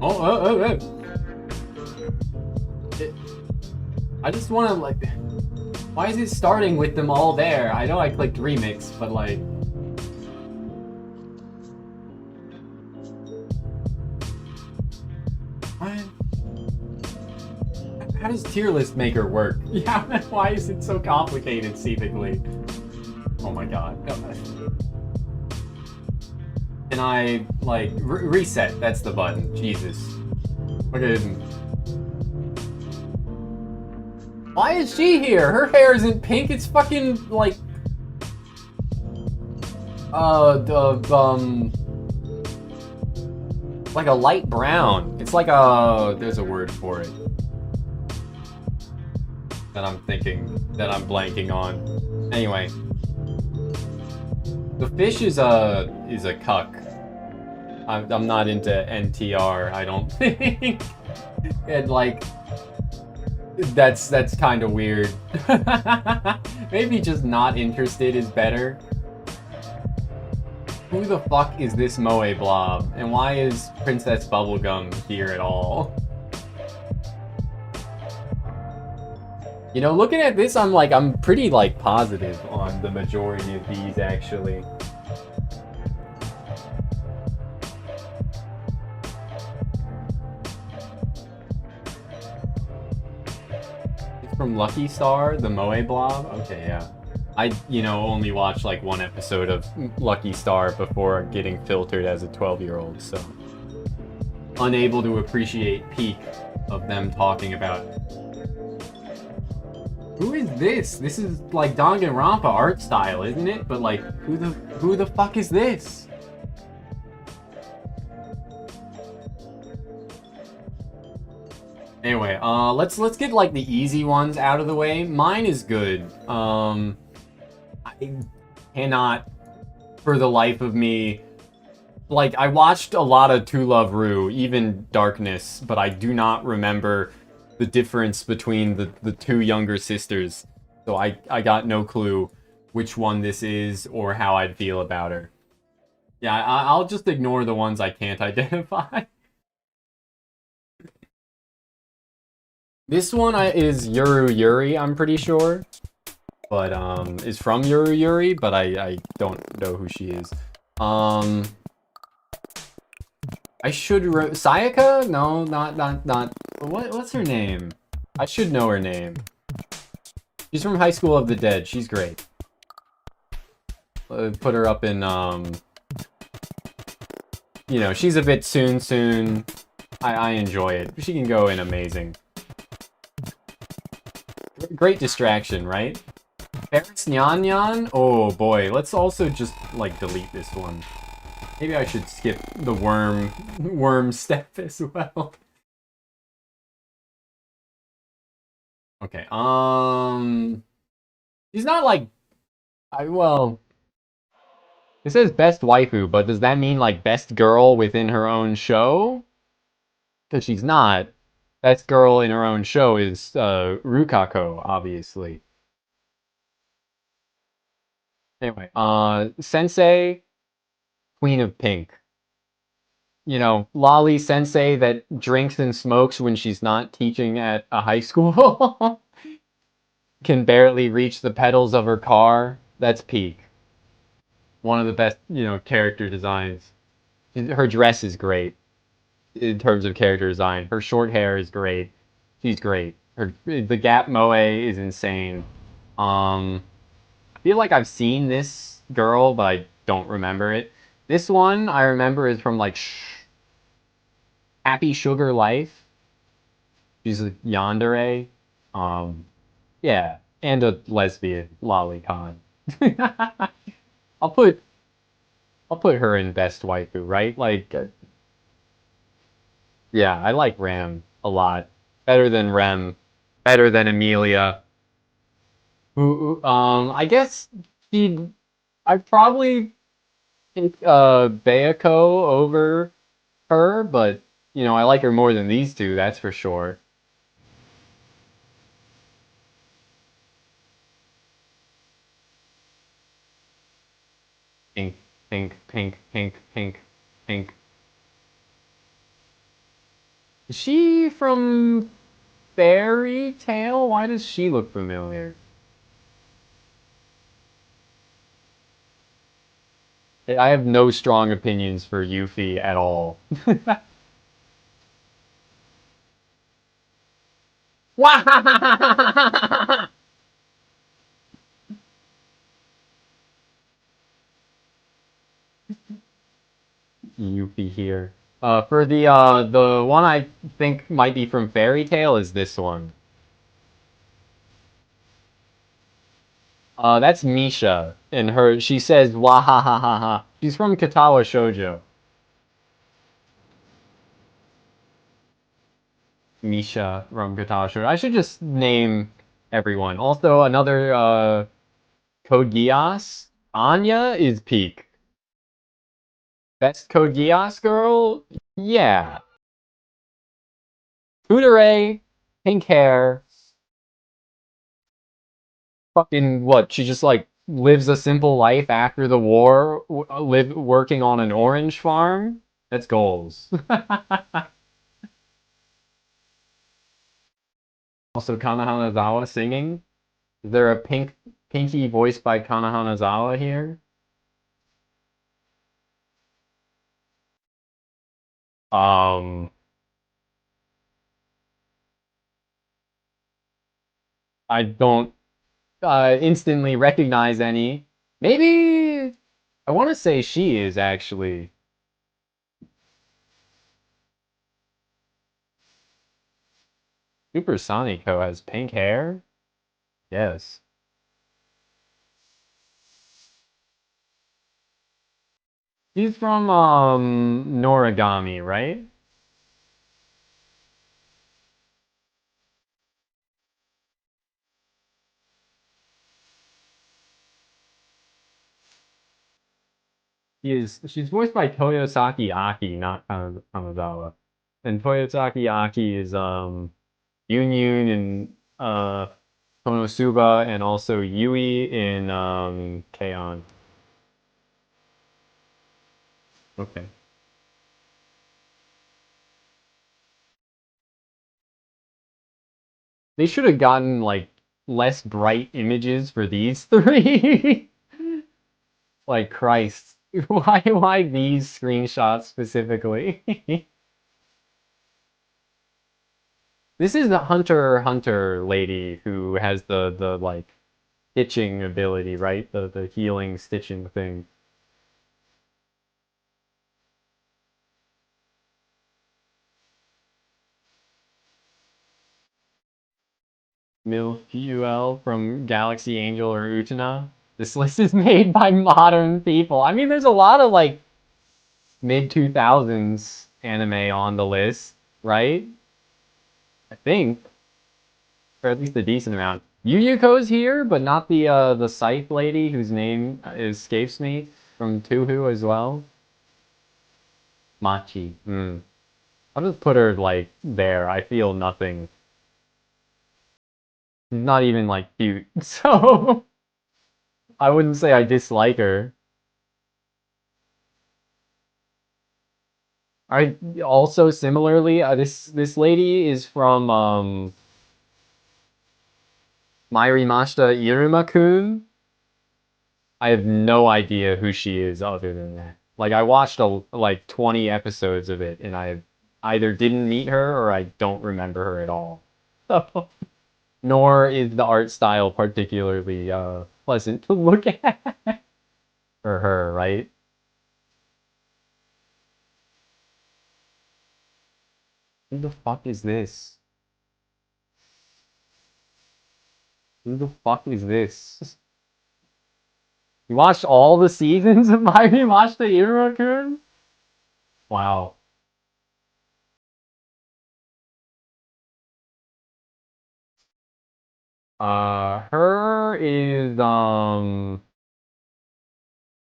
Oh. I just want to, like... Why is it starting with them all there? I know I clicked remix, but, like... What? How does tier list maker work? Yeah, why is it so complicated, seemingly? Oh my god. Can I, like, reset? That's the button. Jesus. Okay. Why is she here? Her hair isn't pink, it's fucking, like... like a light brown. It's like a... There's a word for it. That I'm blanking on. Anyway. The fish is a cuck. I'm not into NTR, I don't think. And, like... That's kind of weird. Maybe just not interested is better. Who the fuck is this Moe Blob? And why is Princess Bubblegum here at all? You know, looking at this, I'm pretty, like, positive on the majority of these, actually. From Lucky Star, the Moe Blob? Okay, yeah. I, you know, only watched like one episode of Lucky Star before getting filtered as a 12-year-old, so unable to appreciate peak of them talking about Who is this? This is like Danganronpa art style, isn't it? But like, who the fuck is this? Anyway, let's get like the easy ones out of the way. Mine is good. I cannot, for the life of me, like I watched a lot of To Love Ru, even Darkness, but I do not remember the difference between the two younger sisters. So I got no clue which one this is or how I'd feel about her. Yeah, I'll just ignore the ones I can't identify. This one is Yuru Yuri, I'm pretty sure. But, is from Yuru Yuri, but I don't know who she is. I should Sayaka? No, not. What's her name? I should know her name. She's from High School of the Dead. She's great. Put her up in, you know, she's a bit soon. I enjoy it. She can go in amazing. Great distraction, right? Paris Nyan Nyan? Oh boy, let's also just, like, delete this one. Maybe I should skip the worm step as well. Okay, she's not like, well, it says best waifu, but does that mean like best girl within her own show? Because she's not. Best girl in her own show is Rukako, obviously. Anyway, Sensei, Queen of Pink. You know, Lolly Sensei that drinks and smokes when she's not teaching at a high school. Can barely reach the pedals of her car. That's peak. One of the best, you know, character designs. Her dress is great in terms of character design. Her short hair is great. She's great. The Gap Moe is insane. I feel like I've seen this girl, but I don't remember it. This one I remember is from like Happy Sugar Life. She's a yandere. Yeah, and a lesbian, lolicon. I'll put her in best waifu, right? Like, yeah, I like Ram a lot. Better than Rem. Better than Amelia. I guess I'd probably pick Bayako over her, but you know, I like her more than these two, that's for sure. Pink, pink, pink, pink, pink, pink. Is she from Fairy Tail? Why does she look familiar? I have no strong opinions for Yuffie at all. Yuffie here. For the one I think might be from Fairy Tail is this one. That's Misha, and she says wahahaha. She's from Katawa Shoujo. Misha from Katawa Shoujo. I should just name everyone. Also, another Code Geass. Anya is peak. Best Code Geass girl? Yeah. Kudere, pink hair. Fucking what? She just like lives a simple life after the war, working on an orange farm? That's goals. Also, Kana Hanazawa singing. Is there a pinky voiced by Kana Hanazawa here? Um, I don't instantly recognize any. Maybe I want to say she is actually. Super Sonico has pink hair. Yes. He's from Noragami, right? She's voiced by Toyosaki Aki, not Kanazawa. And Toyosaki Aki is Yun Yun in Konosuba and also Yui in K-On. Okay. They should have gotten like less bright images for these three. Like Christ. Why these screenshots specifically? This is the Hunter x Hunter lady who has the like stitching ability, right? The healing stitching thing. Milfuel from Galaxy Angel or Utena. This list is made by modern people. I mean, there's a lot of like mid-2000s anime on the list, right? I think. Or at least a decent amount. Yu Yuko's here, but not the Scythe lady whose name escapes me from Tuhu as well. Machi. I'll just put her like there. I feel nothing. She's not even like cute, so I wouldn't say I dislike her. I also similarly, this lady is from Mairimashita Iruma-kun. I have no idea who she is other than that. Like I watched like 20 episodes of it, and I either didn't meet her or I don't remember her at all. Nor is the art style particularly pleasant to look at for her, right? Who the fuck is this? Who the fuck is this? You watched all the seasons of Mairimashita Iruma-kun? Wow. Her is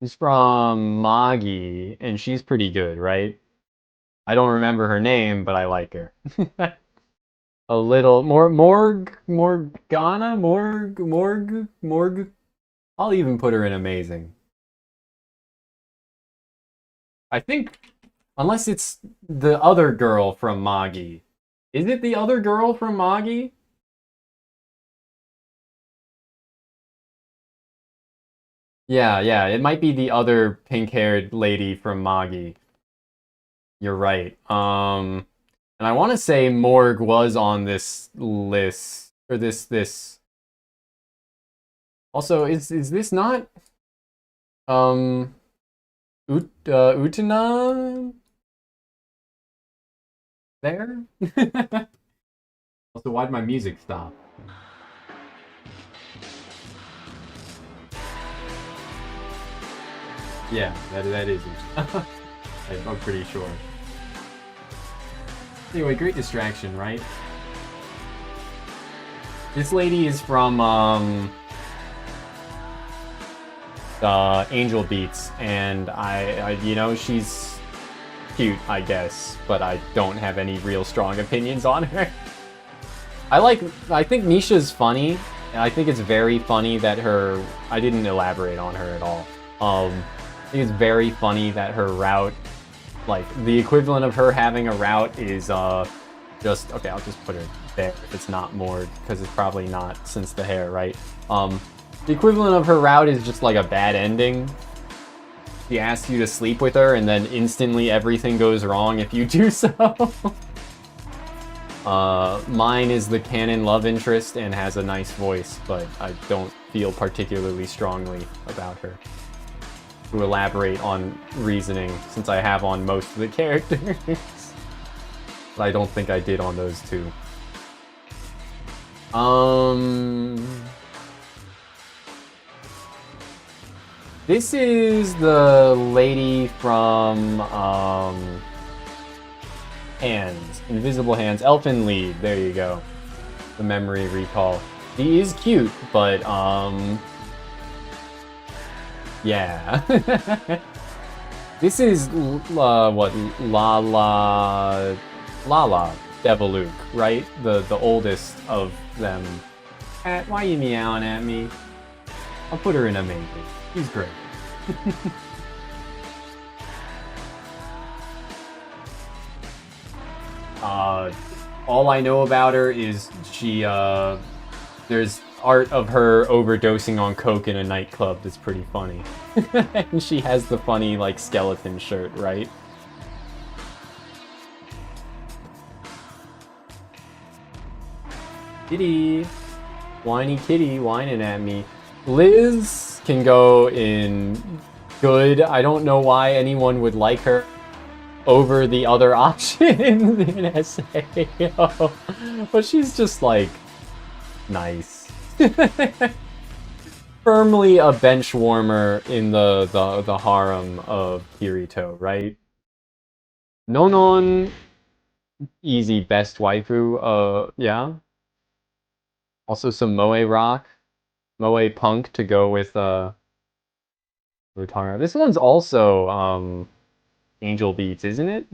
she's from Magi, and she's pretty good, right? I don't remember her name, but I like her. A little Morgana? Morg. I'll even put her in amazing. I think, unless it's the other girl from Magi. Is it the other girl from Magi? Yeah, it might be the other pink-haired lady from Magi. You're right. And I want to say Morg was on this list, or this. Also, is this not Utena there? Also, why'd my music stop? Yeah, that is it. I'm pretty sure. Anyway, great distraction, right? This lady is from Angel Beats, and I you know, she's cute, I guess, but I don't have any real strong opinions on her. I think Misha's funny, and I think it's very funny that I didn't elaborate on her at all. I think it's very funny that her route, like, the equivalent of her having a route is, just, okay, I'll just put her there if it's not more, because it's probably not since the hair, right? The equivalent of her route is just like a bad ending. She asks you to sleep with her, and then instantly everything goes wrong if you do so. Mine is the canon love interest and has a nice voice, but I don't feel particularly strongly about her. To elaborate on reasoning, since I have on most of the characters. But I don't think I did on those two. This is the lady from Hands, Invisible Hands, Elfin Lied. There you go. The memory recall. She is cute, but yeah. This is what Lala Deviluke, right? The oldest of them. Cat, why are you meowing at me? I'll put her in a maybe. She's great. All I know about her is she, there's art of her overdosing on coke in a nightclub that's pretty funny. And she has the funny, like, skeleton shirt, right? Kitty! Whiny kitty whining at me. Liz can go in good. I don't know why anyone would like her over the other option in SAO. But she's just like nice. Firmly a bench warmer in the harem of Kirito, right? Nonon, easy best waifu, yeah. Also some Moe rock, Moe punk to go with Rotara. This one's also Angel Beats, isn't it?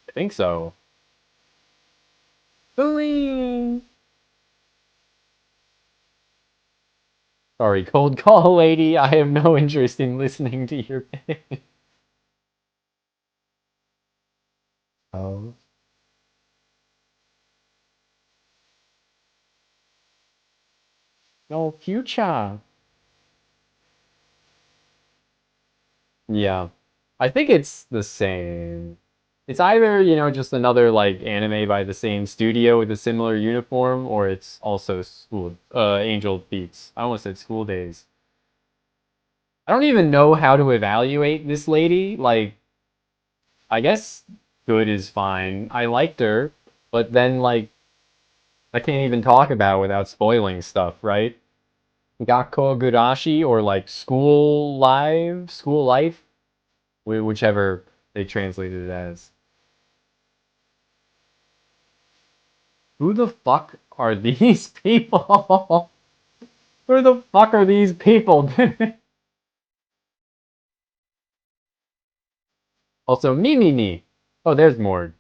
I think so. Boing! Sorry, cold call, lady. I have no interest in listening to your pitch. Oh. No future. Yeah. I think it's the same. It's either, you know, just another, like, anime by the same studio with a similar uniform, or it's also Angel Beats. I almost said School Days. I don't even know how to evaluate this lady. Like, I guess good is fine. I liked her, but then, like, I can't even talk about it without spoiling stuff, right? Gakko Gurashi, or, like, School Life? Whichever they translated it as. Who the fuck are these people? Who the fuck are these people? Also, me. Oh, there's more.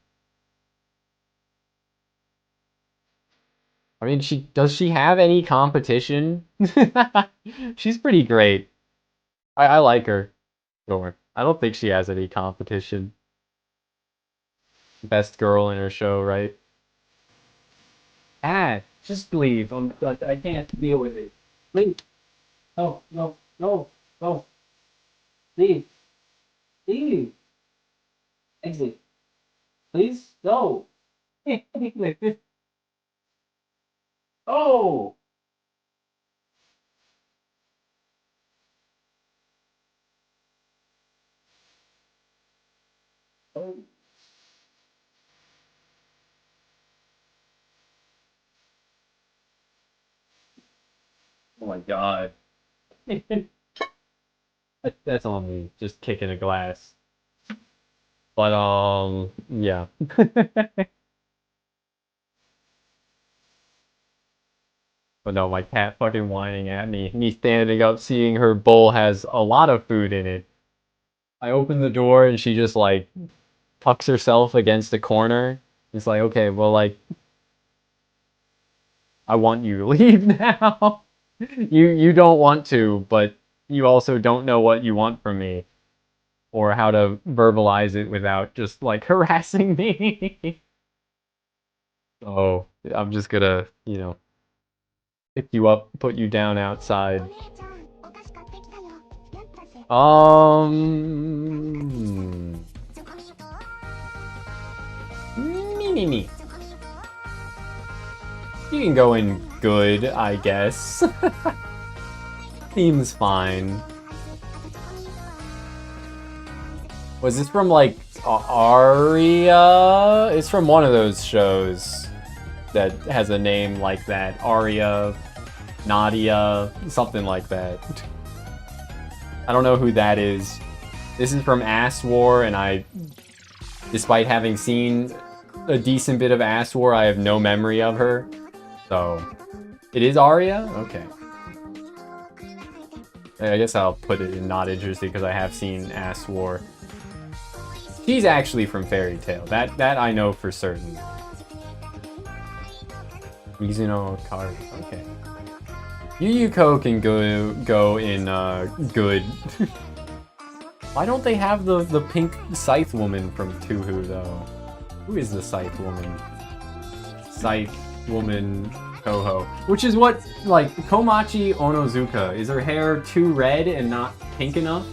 I mean, does she have any competition? She's pretty great. I like her. Sure. I don't think she has any competition. Best girl in her show, right? Ah, just leave. I can't deal with it. Leave. No. Leave. Leave. Exit. Please? No. Oh! Oh. Oh my god. That's on me, just kicking a glass. But, yeah. But no, my cat fucking whining at me. Me standing up, seeing her bowl has a lot of food in it. I open the door and she just, like, tucks herself against the corner. It's like, okay, well, like, I want you to leave now. You don't want to, but you also don't know what you want from me. Or how to verbalize it without just, like, harassing me. So, I'm just gonna, you know, pick you up, put you down outside. Me. You can go in good, I guess. Seems fine. Was this from, like, Aria? It's from one of those shows that has a name like that. Aria. Nadia, something like that. I don't know who that is. This is from Ass War, and I, despite having seen a decent bit of Ass War, I have no memory of her. So, it is Arya? Okay. I guess I'll put it in not interested because I have seen Ass War. She's actually from Fairy Tail. That I know for certain. Mizuno card. Okay. Yu Yuko can go in good. Why don't they have the pink Scythe woman from Touhou though? Who is the Scythe woman? Scythe woman Toho. Which is what, like, Komachi Onozuka. Is her hair too red and not pink enough?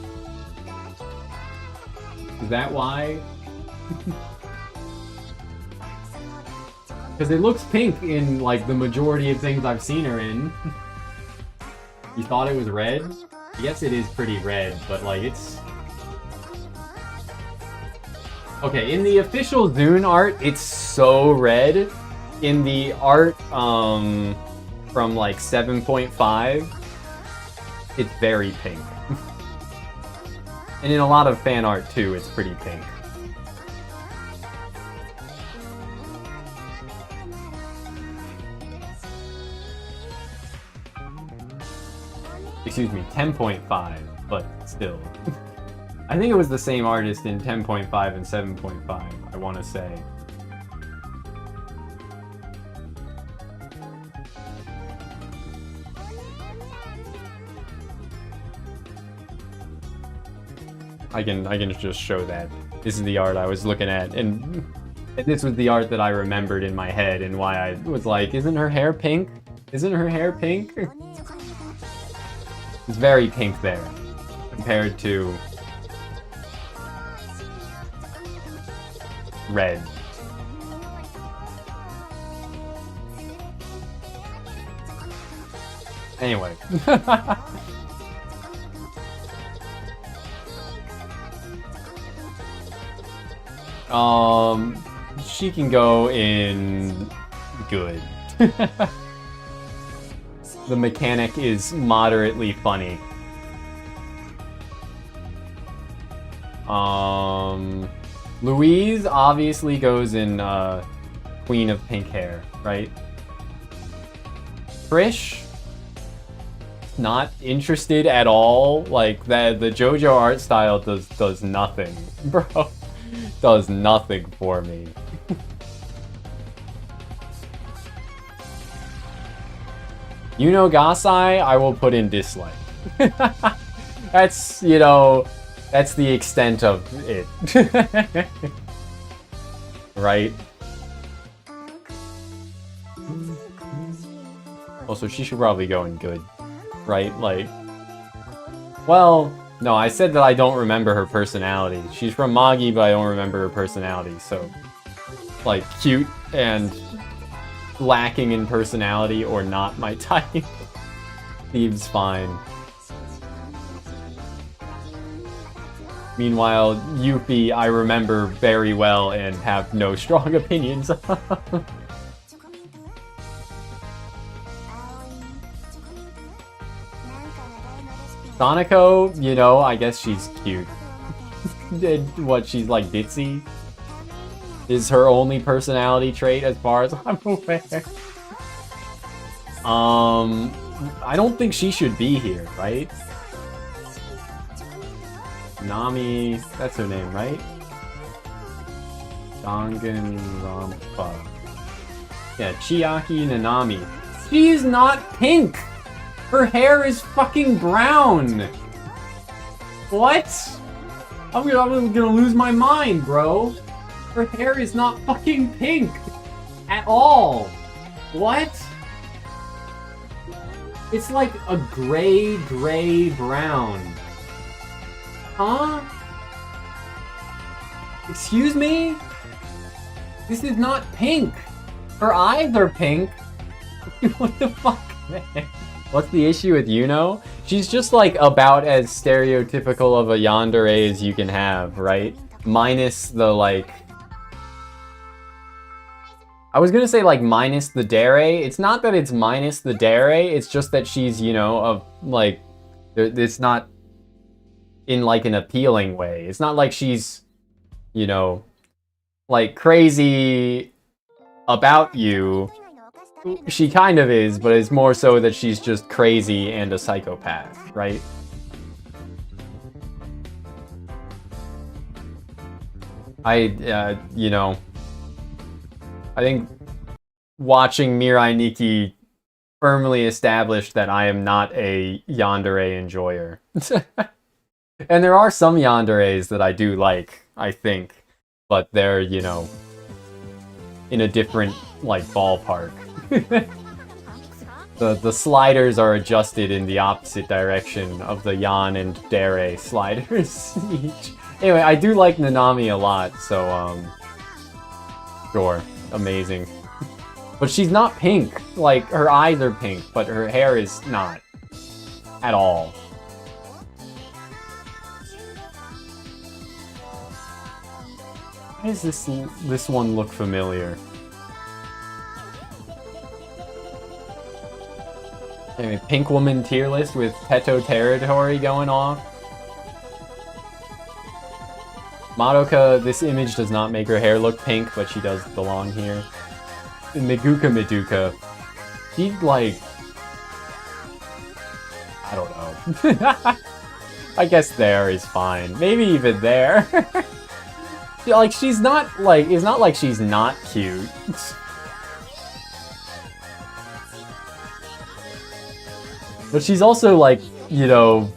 Is that why? Because it looks pink in, like, the majority of things I've seen her in. You thought it was red? Yes, it is pretty red, but, like, it's... Okay, in the official Zune art, it's so red. In the art, from, like, 7.5, it's very pink. And in a lot of fan art, too, it's pretty pink. Excuse me, 10.5, but still. I think it was the same artist in 10.5 and 7.5, I want to say. I can just show that. This is the art I was looking at, and this was the art that I remembered in my head, and why I was like, isn't her hair pink? Isn't her hair pink? It's very pink there, compared to red. Anyway. She can go in good. The mechanic is moderately funny. Louise obviously goes in Queen of Pink Hair, right? Trish, not interested at all. Like the JoJo art style does nothing, bro. Does nothing for me. Gasai, I will put in dislike. That's, you know, that's the extent of it. Right? Also, she should probably go in good. Right? Like, well, no, I said that I don't remember her personality. She's from Magi, but I don't remember her personality, so... Like, cute and lacking in personality or not my type. Seems fine. Meanwhile, Yuffie I remember very well and have no strong opinions of. Sonoko, you know, I guess she's cute. What, she's like ditzy? Is her only personality trait as far as I'm aware. I don't think she should be here, right? Nami, that's her name, right? Danganronpa. Yeah, Chiaki Nanami. She's not pink! Her hair is fucking brown! What? I'm gonna lose my mind, bro. Her hair is not fucking pink! At all! What? It's like a gray brown. Huh? Excuse me? This is not pink! Her eyes are pink! What the fuck, man? What's the issue with Yuno? She's just like about as stereotypical of a yandere as you can have, right? Minus the like... I was gonna say like minus the dere. It's not that it's minus the dere. It's just that she's, you know, of like, it's not in like an appealing way. It's not like she's, you know, like crazy about you. She kind of is, but it's more so that she's just crazy and a psychopath, right? You know, I think watching Mirai Nikki firmly established that I am not a yandere enjoyer. And there are some yanderes that I do like, I think, but they're, you know, in a different, like, ballpark. The sliders are adjusted in the opposite direction of the yan and dere sliders each. Anyway, I do like Nanami a lot, so, sure, amazing. But she's not pink. Like, her eyes are pink, but her hair is not. At all. Why does this one look familiar? Anyway, Pink Woman tier list with Peto Territory going off. Madoka, this image does not make her hair look pink, but she does belong here. Madoka, she like... I don't know. I guess there is fine. Maybe even there. Like, she's not, like, it's not like she's not cute. But she's also, like, you know...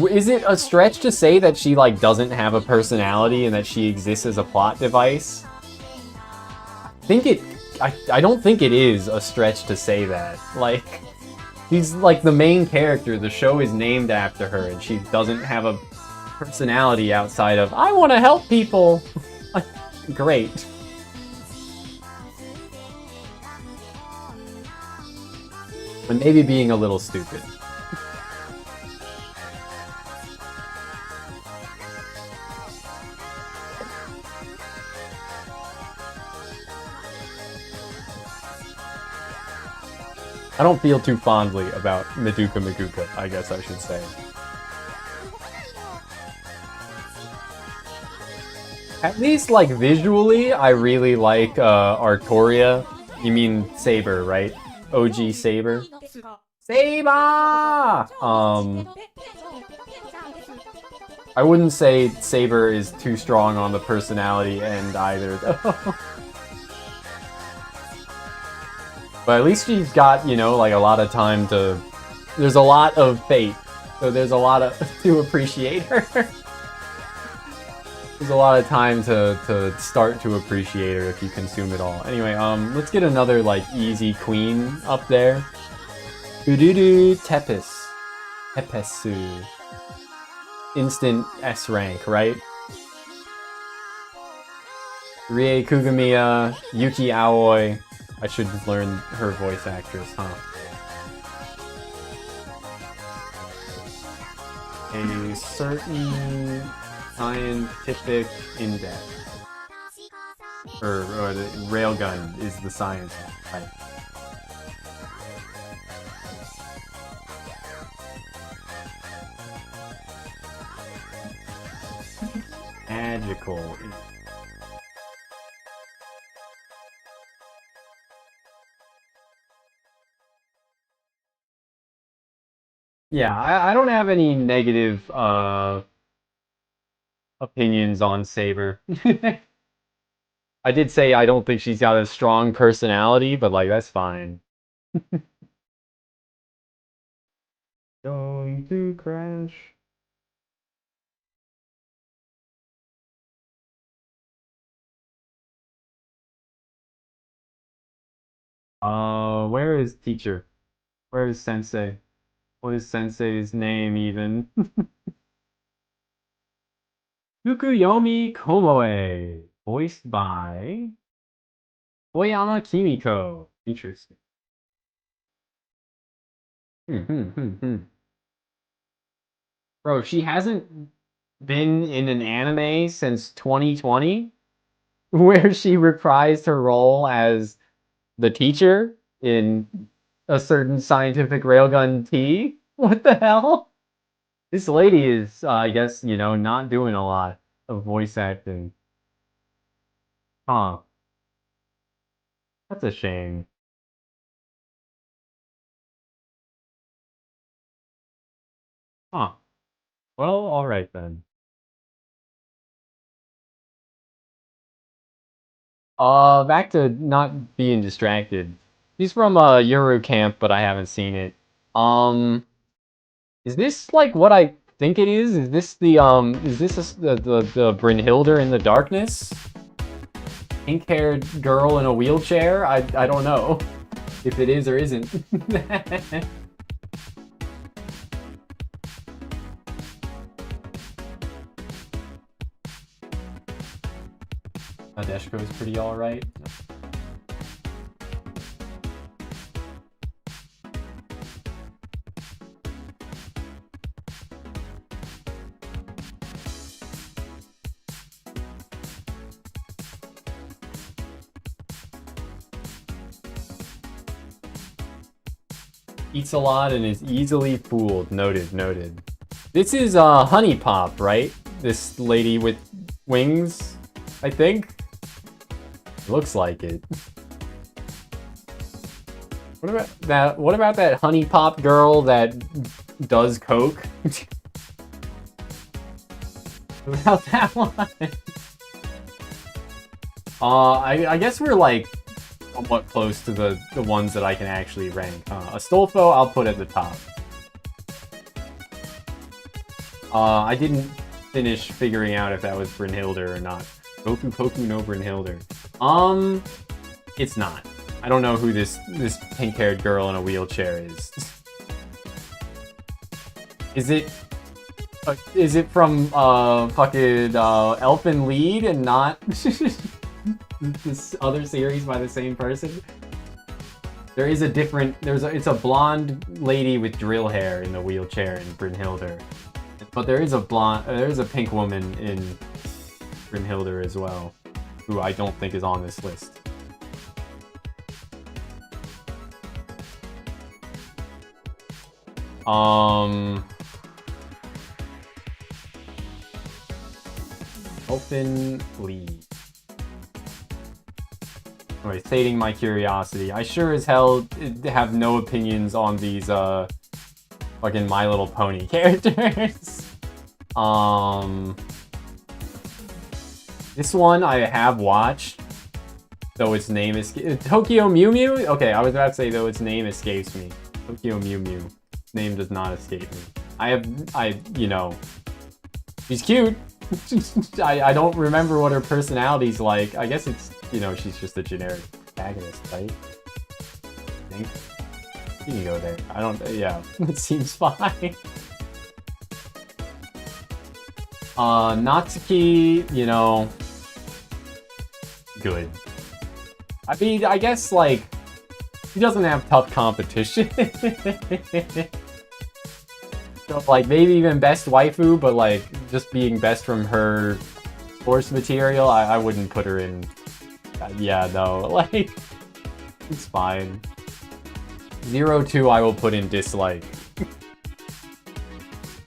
Is it a stretch to say that she, like, doesn't have a personality and that she exists as a plot device? I don't think it is a stretch to say that. Like... She's like the main character, the show is named after her, and she doesn't have a personality outside of, I want to help people! Great. And maybe being a little stupid. I don't feel too fondly about Madoka, I guess I should say. At least, like, visually, I really like, Artoria. You mean Saber, right? OG Saber. Saber! I wouldn't say Saber is too strong on the personality end either, though. But at least she's got, you know, like a lot of time to... There's a lot of fate, so there's a lot of to appreciate her. There's a lot of time to start to appreciate her if you consume it all. Anyway, let's get another, like, easy queen up there. Ududu Tepes. Tepesu. Instant S rank, right? Rie Kugamiya, Yuki Aoi. I should learn her voice actress, huh? A certain scientific index. Or the railgun is the science type. Magical. Yeah, I don't have any negative opinions on Saber. I did say I don't think she's got a strong personality, but like that's fine. Going to crash. Where is teacher? Where is sensei? What is sensei's name even? Fukuyomi Komoe, voiced by Oyama Kimiko. Interesting. Bro, she hasn't been in an anime since 2020, where she reprised her role as the teacher in a certain scientific railgun T. What the hell? This lady is, I guess, you know, not doing a lot of voice acting. Huh. That's a shame. Huh. Well, alright then. Back to not being distracted. He's from Euro Camp, but I haven't seen it. Is this like what I think it is? Is this the the Brynhildr in the darkness? Pink-haired girl in a wheelchair? I don't know if it is or isn't. Nadeshko is pretty alright. Eats a lot and is easily fooled. Noted, noted. This is Honey Pop, right? This lady with wings, I think. Looks like it. What about that? What about that Honey Pop girl that does coke? What about that one? I guess we're like somewhat close to the ones that I can actually rank. Astolfo, I'll put at the top. I didn't finish figuring out if that was Brynhildr or not. Goku Poku no Brynhildr. It's not. I don't know who this pink-haired girl in a wheelchair is. Is it from fucking Elfen Lied and not this other series by the same person? There is a different. It's a blonde lady with drill hair in the wheelchair in Brynhildr, but there is a pink woman in Brynhildr as well, who I don't think is on this list. Elfen Lied. Anyway, sating my curiosity. I sure as hell have no opinions on these fucking My Little Pony characters. This one I have watched, though its name is Tokyo Mew Mew. Okay, I was about to say though its name escapes me. Tokyo Mew Mew. Name does not escape me. You know, she's cute. I don't remember what her personality's like. I guess it's, you know, she's just a generic protagonist, right? I think. You can go there. I don't, yeah, it seems fine. Natsuki, you know, good. I mean, I guess, like, she doesn't have tough competition. So, like, maybe even best waifu, but, like, just being best from her source material, I wouldn't put her in. Yeah, no, like, it's fine. 02 I will put in dislike.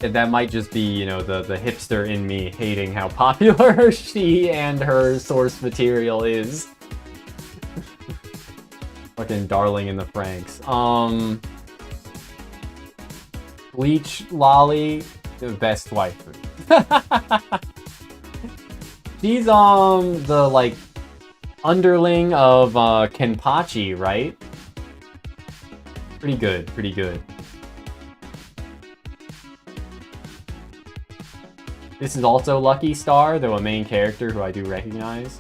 And that might just be, you know, the hipster in me hating how popular she and her source material is. Fucking darling in the Franxx. Bleach Lolly, the best waifu. She's the like underling of Kenpachi, right? Pretty good, pretty good. This is also Lucky Star, though a main character who I do recognize.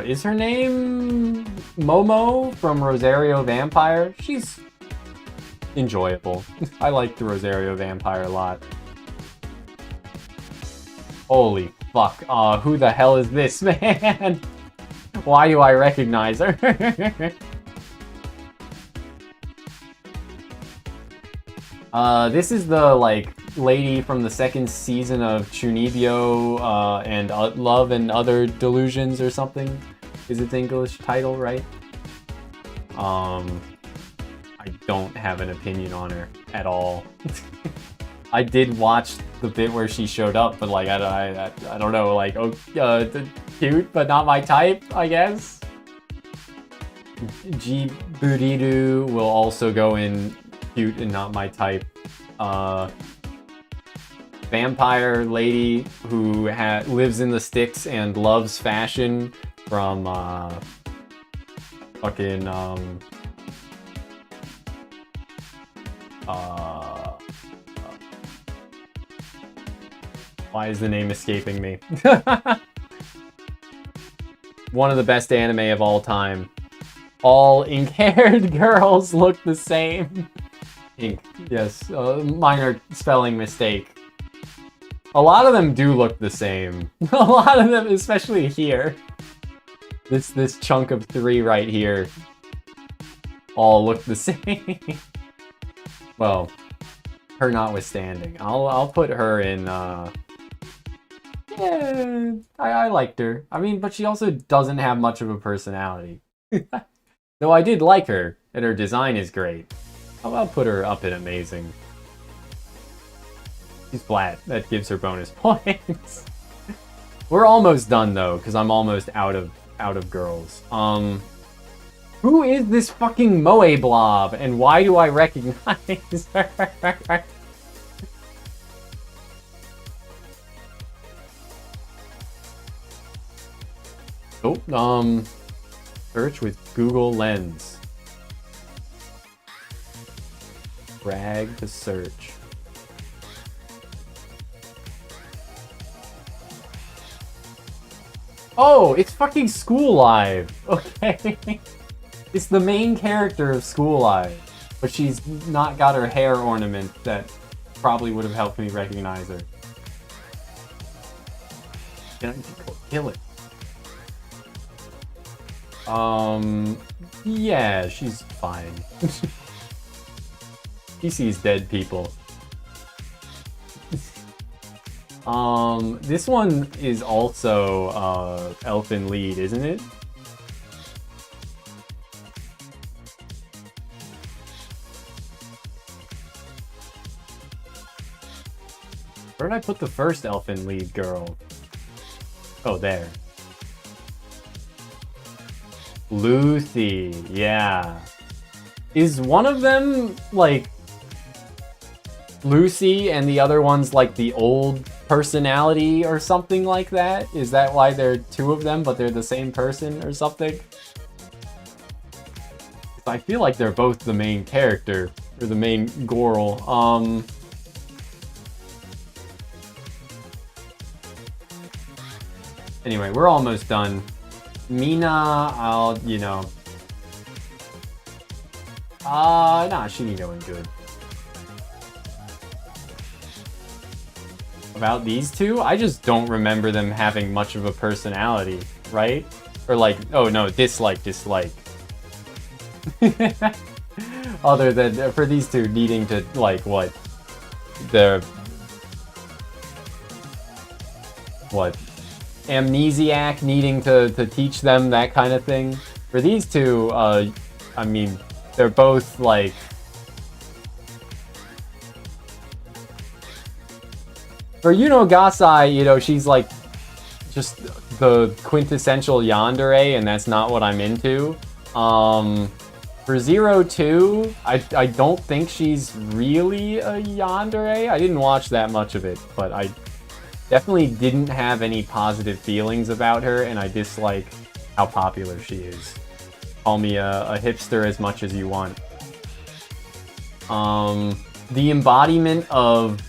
Is her name Momo from Rosario Vampire? She's enjoyable. I like the Rosario Vampire a lot. Holy fuck. Who the hell is this, man? Why do I recognize her? This is the, like, lady from the second season of Chunibyo, and Love and Other Delusions or something. Is its English title, right? I don't have an opinion on her at all. I did watch the bit where she showed up, but, like, I don't know, like, cute, but not my type, I guess. Jiburiru will also go in cute and not my type. Vampire lady who lives in the sticks and loves fashion from fucking why is the name escaping me? One of the best anime of all time. All ink-haired girls look the same. Ink, yes, minor spelling mistake. A lot of them do look the same. A lot of them, especially here. This chunk of 3 right here, all look the same. Well, her notwithstanding, I'll put her in. Yeah, I liked her. I mean, but she also doesn't have much of a personality. Though I did like her, and her design is great. I'll put her up in amazing. She's flat. That gives her bonus points. We're almost done though, because I'm almost out of girls. Who is this fucking Moe blob, and why do I recognize her? Oh, search with Google Lens. Drag to search. Oh, it's fucking School Live. Okay. It's the main character of School Live, but she's not got her hair ornament that probably would have helped me recognize her. Kill it. Yeah, she's fine. She sees dead people. This one is also, Elfen Lied, isn't it? Where did I put the first Elfen Lied girl? Oh, there. Lucy, yeah. Is one of them, like, Lucy and the other one's, like, the old personality or something like that? Is that why there are 2 of them, but they're the same person or something? I feel like they're both the main character, or the main girl. Anyway, we're almost done. Mina, I'll, you know... nah, she ain't going good. About these 2? I just don't remember them having much of a personality, right? Or like, oh no, dislike. Other than, for these 2 needing to, like, what? Amnesiac needing to teach them that kind of thing. For these 2, I mean, they're both like... For Yuno Gasai, you know, she's like just the quintessential yandere, and that's not what I'm into. For 02, I don't think she's really a yandere. I didn't watch that much of it, but I definitely didn't have any positive feelings about her, and I dislike how popular she is. Call me a hipster as much as you want. The embodiment of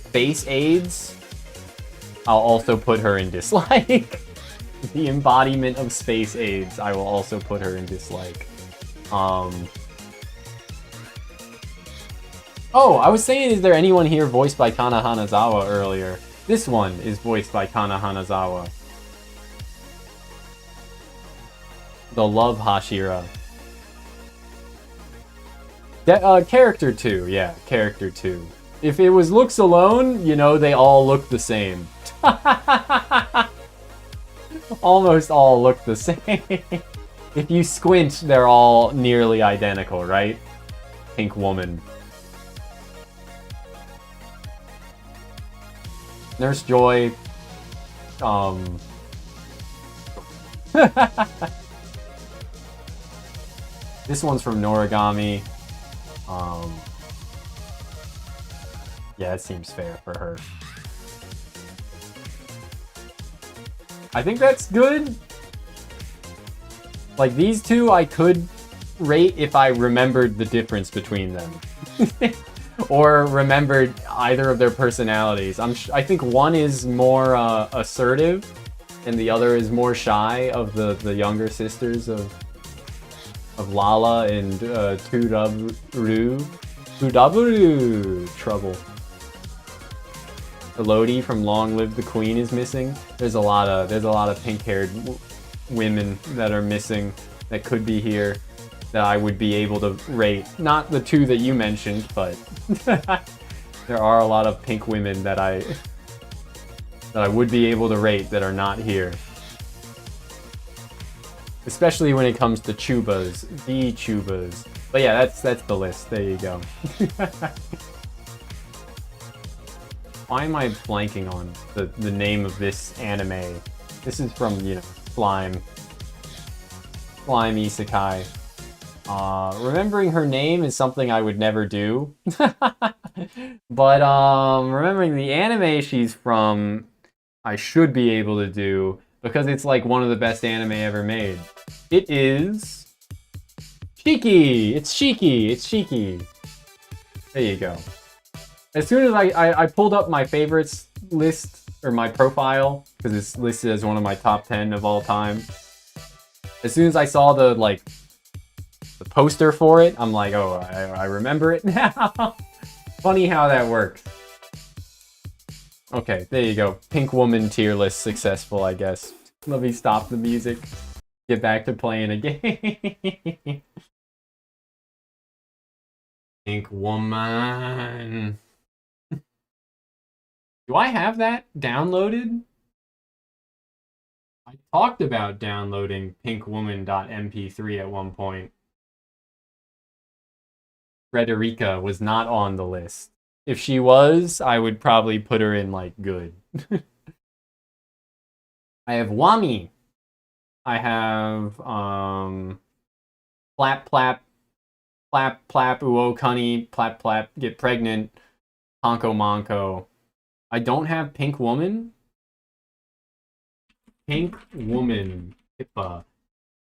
Space AIDS, I'll also put her in dislike. The embodiment of Space AIDS, I will also put her in dislike. Oh, I was saying, is there anyone here voiced by Kana Hanazawa earlier? This one is voiced by Kana Hanazawa. The Love Hashira. Character 2, yeah, character 2. If it was looks alone, you know, they all look the same. Almost all look the same. If you squint, they're all nearly identical, right? Pink Woman. Nurse Joy. This one's from Noragami. Yeah, it seems fair for her. I think that's good. Like, these two I could rate if I remembered the difference between them. Or remembered either of their personalities. I think one is more assertive, and the other is more shy, of the younger sisters of Lala and Tudaru. Trouble. Elodie from Long Live the Queen is missing. There's a lot of pink-haired women that are missing that could be here that I would be able to rate. Not the two that you mentioned, but there are a lot of pink women that I would be able to rate that are not here. Especially when it comes to Chubas, the Chubas. But yeah, that's the list. There you go. Why am I blanking on the name of this anime? This is from, you know, Slime Isekai. Remembering her name is something I would never do. But remembering the anime she's from, I should be able to do, because it's like one of the best anime ever made. It is Shiki! It's Shiki! It's Shiki! There you go. As soon as I pulled up my favorites list, or my profile, because it's listed as one of my top 10 of all time. As soon as I saw the poster for it, I'm like, oh, I remember it now. Funny how that works. Okay, there you go. Pink Woman tier list successful, I guess. Let me stop the music. Get back to playing a game. Pink Woman. Do I have that downloaded? I talked about downloading pinkwoman.mp3 at one point. Frederica was not on the list. If she was, I would probably put her in, like, good. I have Wami. I have, Plap Plap, Plap Plap, Uo Cunny, Plap Plap, Get Pregnant, Honko Monko. I don't have Pink Woman. Pink Woman, Pippa.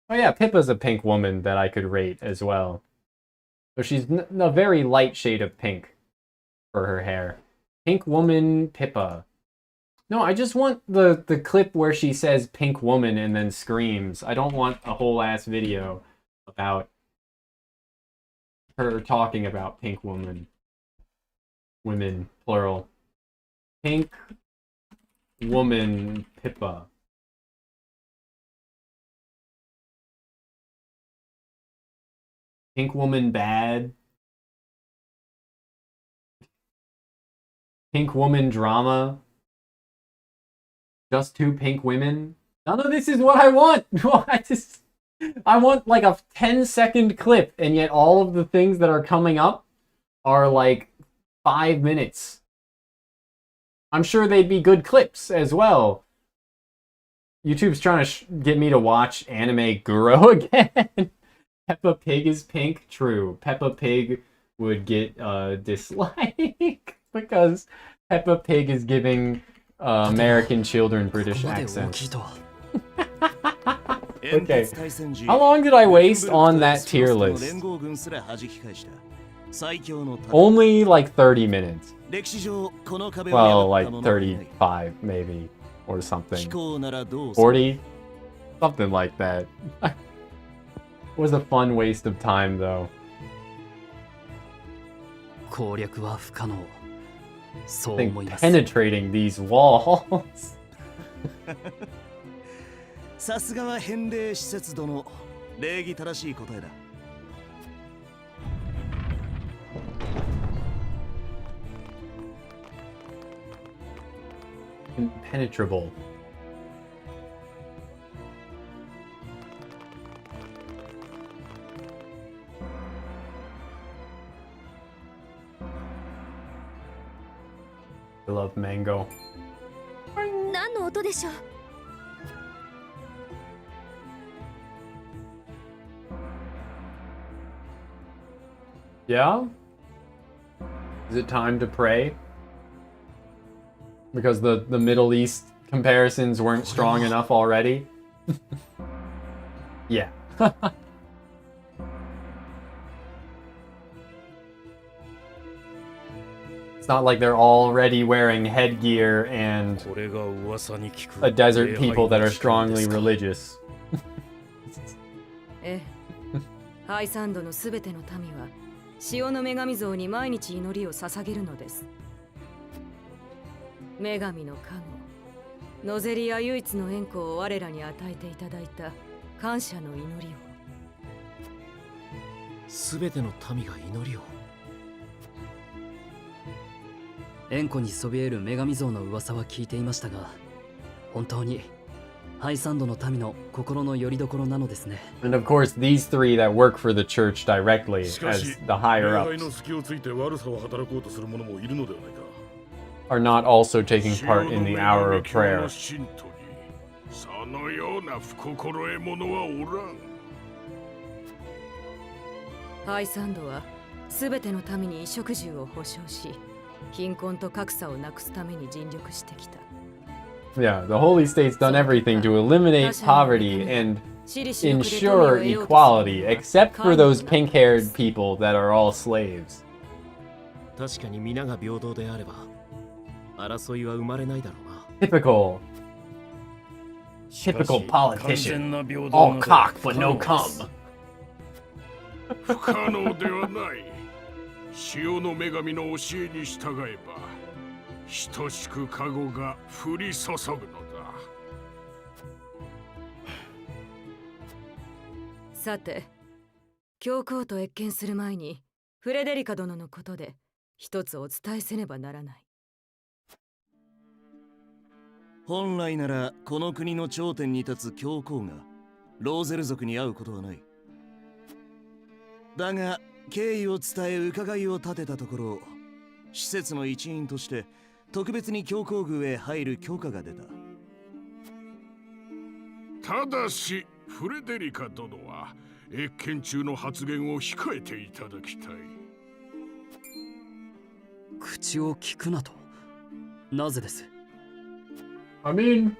Oh yeah, Pippa's a pink woman that I could rate as well. So she's a very light shade of pink for her hair. Pink Woman, Pippa. No, I just want the clip where she says Pink Woman and then screams. I don't want a whole ass video about her talking about Pink Woman. Women, plural. Pink Woman, Pippa. Pink Woman bad. Pink Woman drama. Just two pink women. None of this is what I want. I want like a 10-second clip, and yet all of the things that are coming up are like 5 minutes. I'm sure they'd be good clips as well. YouTube's trying to get me to watch anime Guro again. Peppa Pig is pink. True. Peppa Pig would get dislike because Peppa Pig is giving American children British accents. Okay. How long did I waste on that tier list? Only like 30 minutes. Well, like 35 maybe, or something. 40? Something like that. It was a fun waste of time though. I think penetrating these walls. さすがは返礼施設殿、礼儀正しい答えだ。impenetrable. I love mango. 何の音でしょう。 Yeah? Is it time to pray? Because the Middle East comparisons weren't strong enough already? Yeah. It's not like they're already wearing headgear and これが噂に聞く a desert people that are 礼拝の時間 strongly ですか religious. ええ、ハイサンドのすべての民は潮の女神像に毎日祈りを捧げるのです。女神の加護、ノゼリア唯一の縁故を我らに与えていただいた感謝の祈りを。すべての民が祈りを。円湖にそびえる女神像の噂は聞いていましたが、本当にハイサンドの民の心の拠り所なのですね。 And of course, these three that work for the church directly しか as し the higher 礼拝の ups 隙をついて悪さを働こうとする者もいるのではないか。 are not also taking part in the hour of 潮の prayer. 女神教の信徒にそのような不心得者はおらん。ハイサンドはすべての民に衣食住を保障し、貧困と格差をなくすために尽力してきた。 Yeah, the Holy State's done everything to eliminate poverty and ensure equality, except for those pink-haired people that are all slaves. 確かに皆が平等であれば争いは生まれないだろうな。 Typical しかし Typical 完 politician. 全な平等 All など cock 不 but 可 no 能です cum. 不可能ではない。潮の女神の教えに従えば等しく加護が降り注ぐのだ。さて、教皇と謁見する前にフレデリカ殿のことで一つお伝えせねばならない。本来ならこの国の頂点に立つ教皇がローゼル族に会うことはない。だが敬意を伝え伺いを立てたところ、施設の一員として特別に教皇宮へ入る許可が出た。ただしフレデリカ殿は謁見中の発言を控えていただきたい。口を聞くなと。なぜです I mean,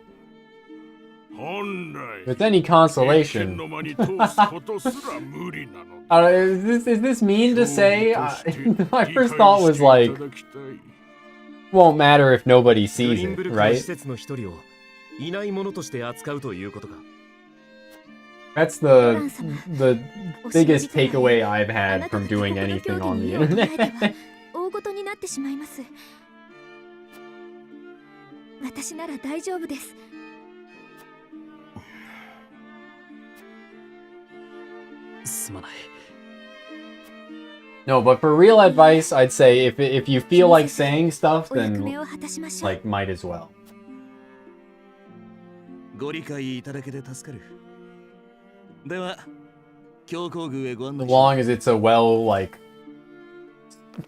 本来 with any 謁見 consolation, の間に通すことすら無理なのだ。 is this mean to say? 教義として My 理 first 解 thought was してい like, ただきたい。 won't matter if nobody グ sees リン it, ブルクの施 right? 設の一人をいないものとして扱うということか。 That's the biggest takeaway I've had from doing anything on the internet. 大ごとになってしまいます。私なら大丈夫です。 すまない。 No, but for real advice, I'd say if you feel like saying stuff, お役 then 目を果たしましょう。 like might as well. ご理解いただけて助かる。では、教皇宮へご案 As 内しよう。 long as it's a well like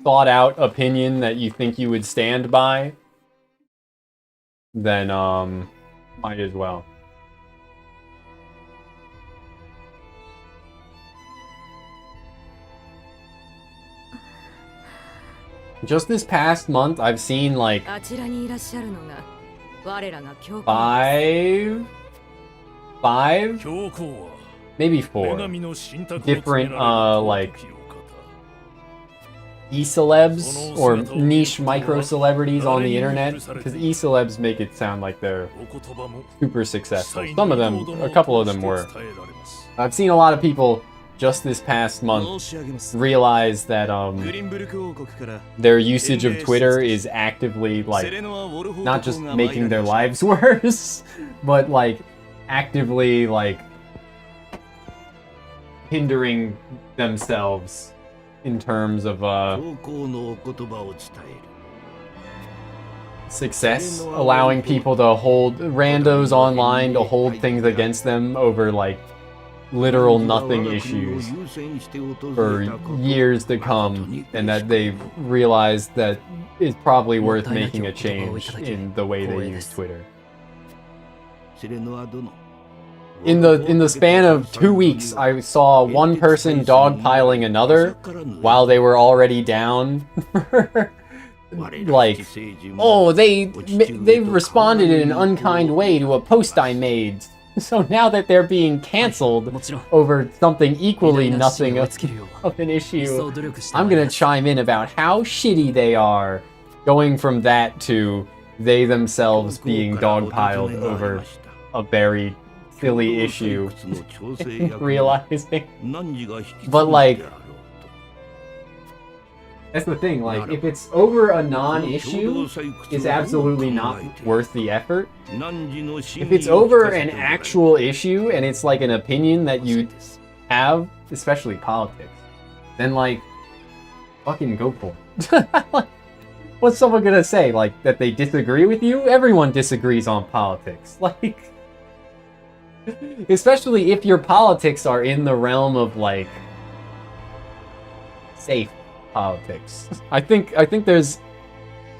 thought out opinion that you think you would stand by, then might as well. Just this past month, I've seen like あちらにいらっしゃるのが我らが教皇です。 five, 教皇は maybe 女 four 神の信託を different 告げられる like 尊きお方。 e-celebs or niche micro celebrities on the internet, because e-celebs make it sound like they're お言葉も super successful. 祭 Some of の them, 領土の a couple of them と were. して伝えられます。 I've seen a lot of people just this past month 申し上げます。 realize that グリンブルク王国から their usage of Twitter is actively セ like レノア・ウォルホー not ト just 公が making 舞い their 上がり lives worse, but like actively like hindering themselves in terms of 教皇のお言葉を伝える。success allowing people to hold randos online to hold things against them over like literal nothing issues for years to come, and that they've realized that it's probably worth making a change in the way they use Twitter. In the span of 2 weeks, I saw one person dogpiling another while they were already down. Like, oh, they responded in an unkind way to a post I made. So now that they're being cancelled over something equally nothing of an issue, I'm gonna chime in about how shitty they are, going from that to they themselves being dogpiled over a very silly issue, realizing. But like, that's the thing, like, if it's over a non-issue, it's absolutely not worth the effort. If it's over an actual issue and it's like an opinion that you have, especially politics, then like, fucking go for it. What's someone gonna say? Like, that they disagree with you? Everyone disagrees on politics. Like, especially if your politics are in the realm of like safe politics. I think there's,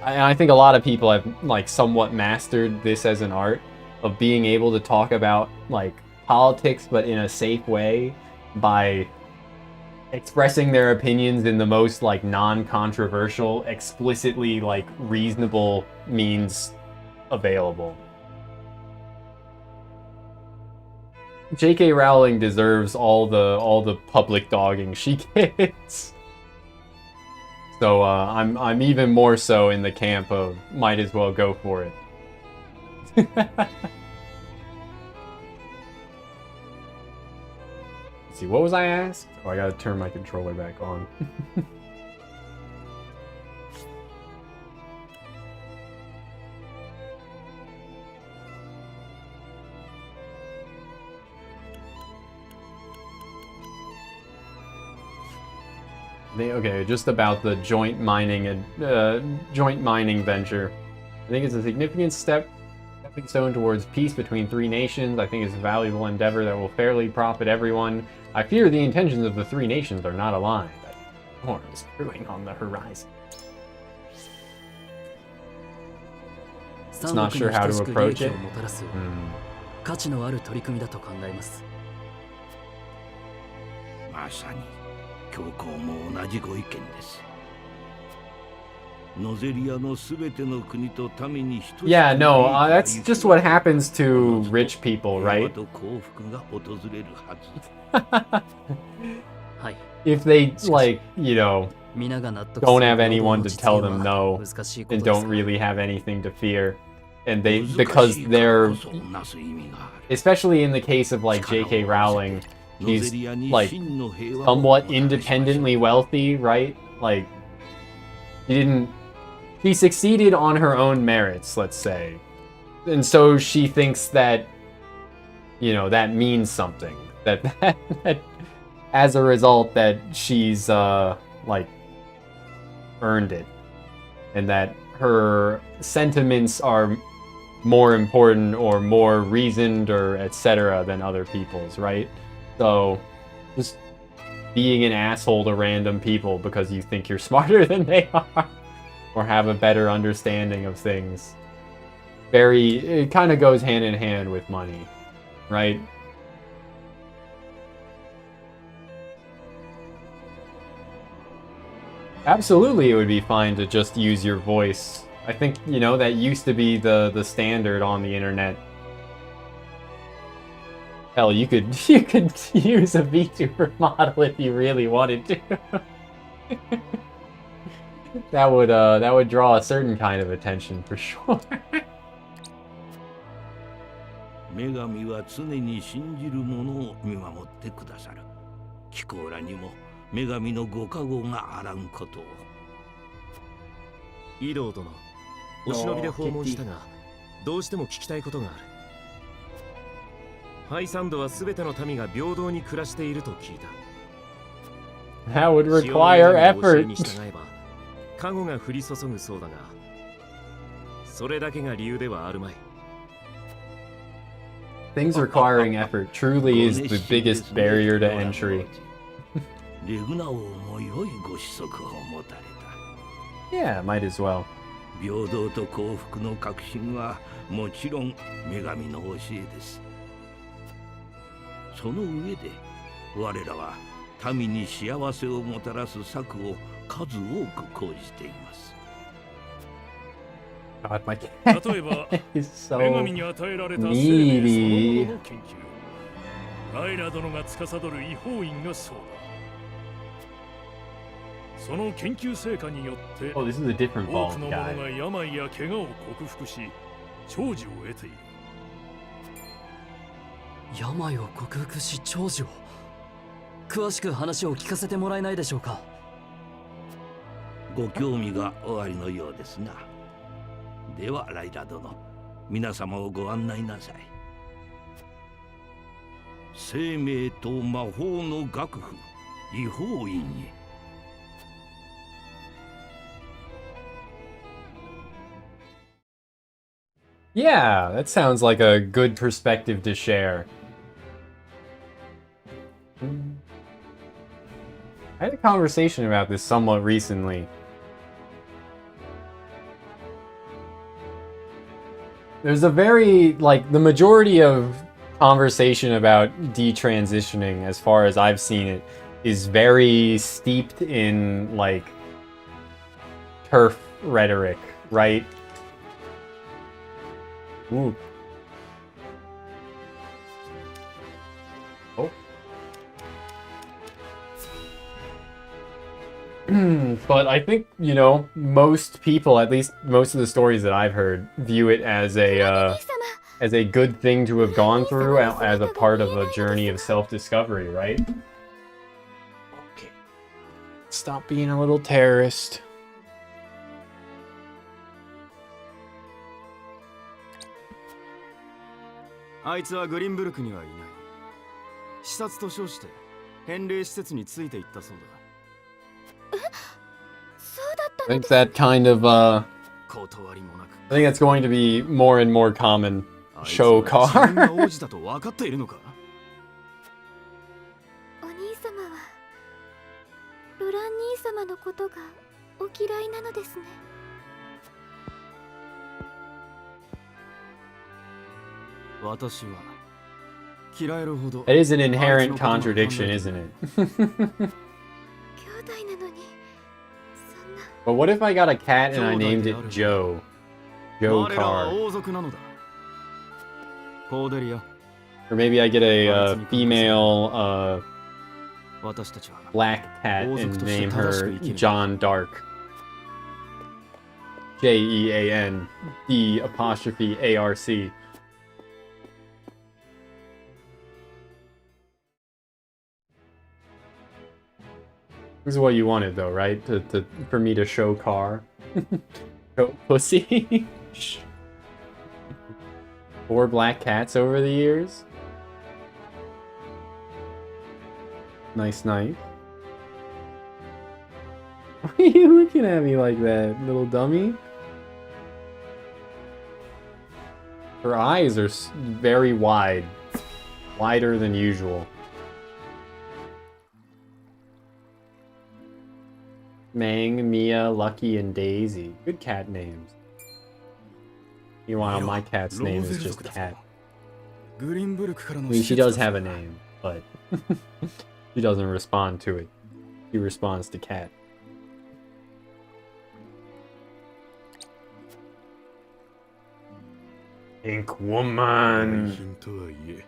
I think a lot of people have like somewhat mastered this as an art of being able to talk about like politics but in a safe way by expressing their opinions in the most like non-controversial, explicitly like reasonable means available. J.K. Rowling deserves all the public dogging she gets. So I'm even more so in the camp of might as well go for it. Let's see, what was I asked? Oh, I gotta turn my controller back on. Okay, just about the joint mining venture. I think it's a significant stepping stone towards peace between three nations. I think it's a valuable endeavor that will fairly profit everyone. I fear the intentions of the three nations are not aligned. Storms brewing on the horizon. It's not sure how to approach it. 価値のある取り組みだと考えます。まさに教皇も同じご意見です。ノゼリアのすべての国と民に一つ。Yeah, no, that's just what happens to rich people, right? 幸福が訪れるはず。If they, like, you know, don't have anyone to tell them no, and don't really have anything to fear, and they, because they're, especially in the case of, like, J.K. Rowling, she's, like, somewhat independently wealthy, right? Like, she succeeded on her own merits, let's say. And so she thinks that, you know, that means something. That as a result, that she's, like, earned it. And that her sentiments are more important or more reasoned or etc. than other people's, right? So, just being an asshole to random people because you think you're smarter than they are or have a better understanding of things. It kind of goes hand in hand with money, right? Absolutely, it would be fine to just use your voice. I think, you know, that used to be the standard on the internet. Hell, you could use a VTuber model if you really wanted to. That would draw a certain kind of attention for sure. 女神は常に信じる者を見守ってくださる。貴公らにも女神のご加護があらんことを。イドウ殿、お忍びで訪問したが、どうしても聞きたいことがある。ハイサンドはすべての民が平等に暮らしていると聞いた。That would require effort. に従えば、加護が降り注ぐそうだが、それだけが理由ではあるまい。 Things requiring effort truly is the biggest barrier to entry. レグナ王も良いご子息を持たれた。 Yeah, might as well. 平等と幸福の確信はもちろん女神の教えです。その上で我らは民に幸せをもたらす策を数多く講じています。 God, my 例えば cat is 女 so 神に与えられた生命 needy. そのものの研究。ライラ殿が司る異邦院がそうだ。その研究成果によって Oh, this is a different 多 bald くの者 guy. が病や怪我を克服し長寿を得ている。病を克服し長寿を。詳しく話を聞かせてもらえないでしょうか。ご興味がおありのようですな。ではライラ殿、皆様をご案内なさい。生命と魔法の楽譜異邦院へ。 Yeah, that sounds like a good perspective to share. I had a conversation about this somewhat recently. There's a very, like, the majority of conversation about detransitioning, as far as I've seen it, is very steeped in, like, turf rhetoric, right? Ooh. Oh. But I think, you know, most people, at least most of the stories that I've heard, view it as a good thing to have gone through as a part of a journey of self-discovery, right? Okay. Stop being a little terrorist. あいつはグリンブルクにはいない。視察と称して返礼施設についていったそうだ。そうだった I の think です。 that kind of, 断りもなく。 I think that's going to be more and more common. あいつ Show は自分が car. 王子だと分かっているのか。お兄様はロラン兄様のことがお嫌いなのですね。私は嫌えるほど。 That is an inherent contradiction, isn't it? 兄弟なのにそんな。 But what if I got a cat and I named it Joe? Joe 我らは Car. 王族なのだ。コーデリア、 Or maybe I get a female 私たちは black cat and name her John Dark. Jean D''ARC. This is what you wanted, though, right? For me to show car, show pussy. 4 black cats over the years. Nice knife. Why are you looking at me like that, little dummy? Her eyes are very wide. Wider than usual. Mang, Mia, Lucky, and Daisy. Good cat names. Meanwhile, my cat's name is just Cat. グリンブルクからの I mean, she does have a name, but she doesn't respond to it. She responds to Cat. Pink 大 Woman. 品とはいえ、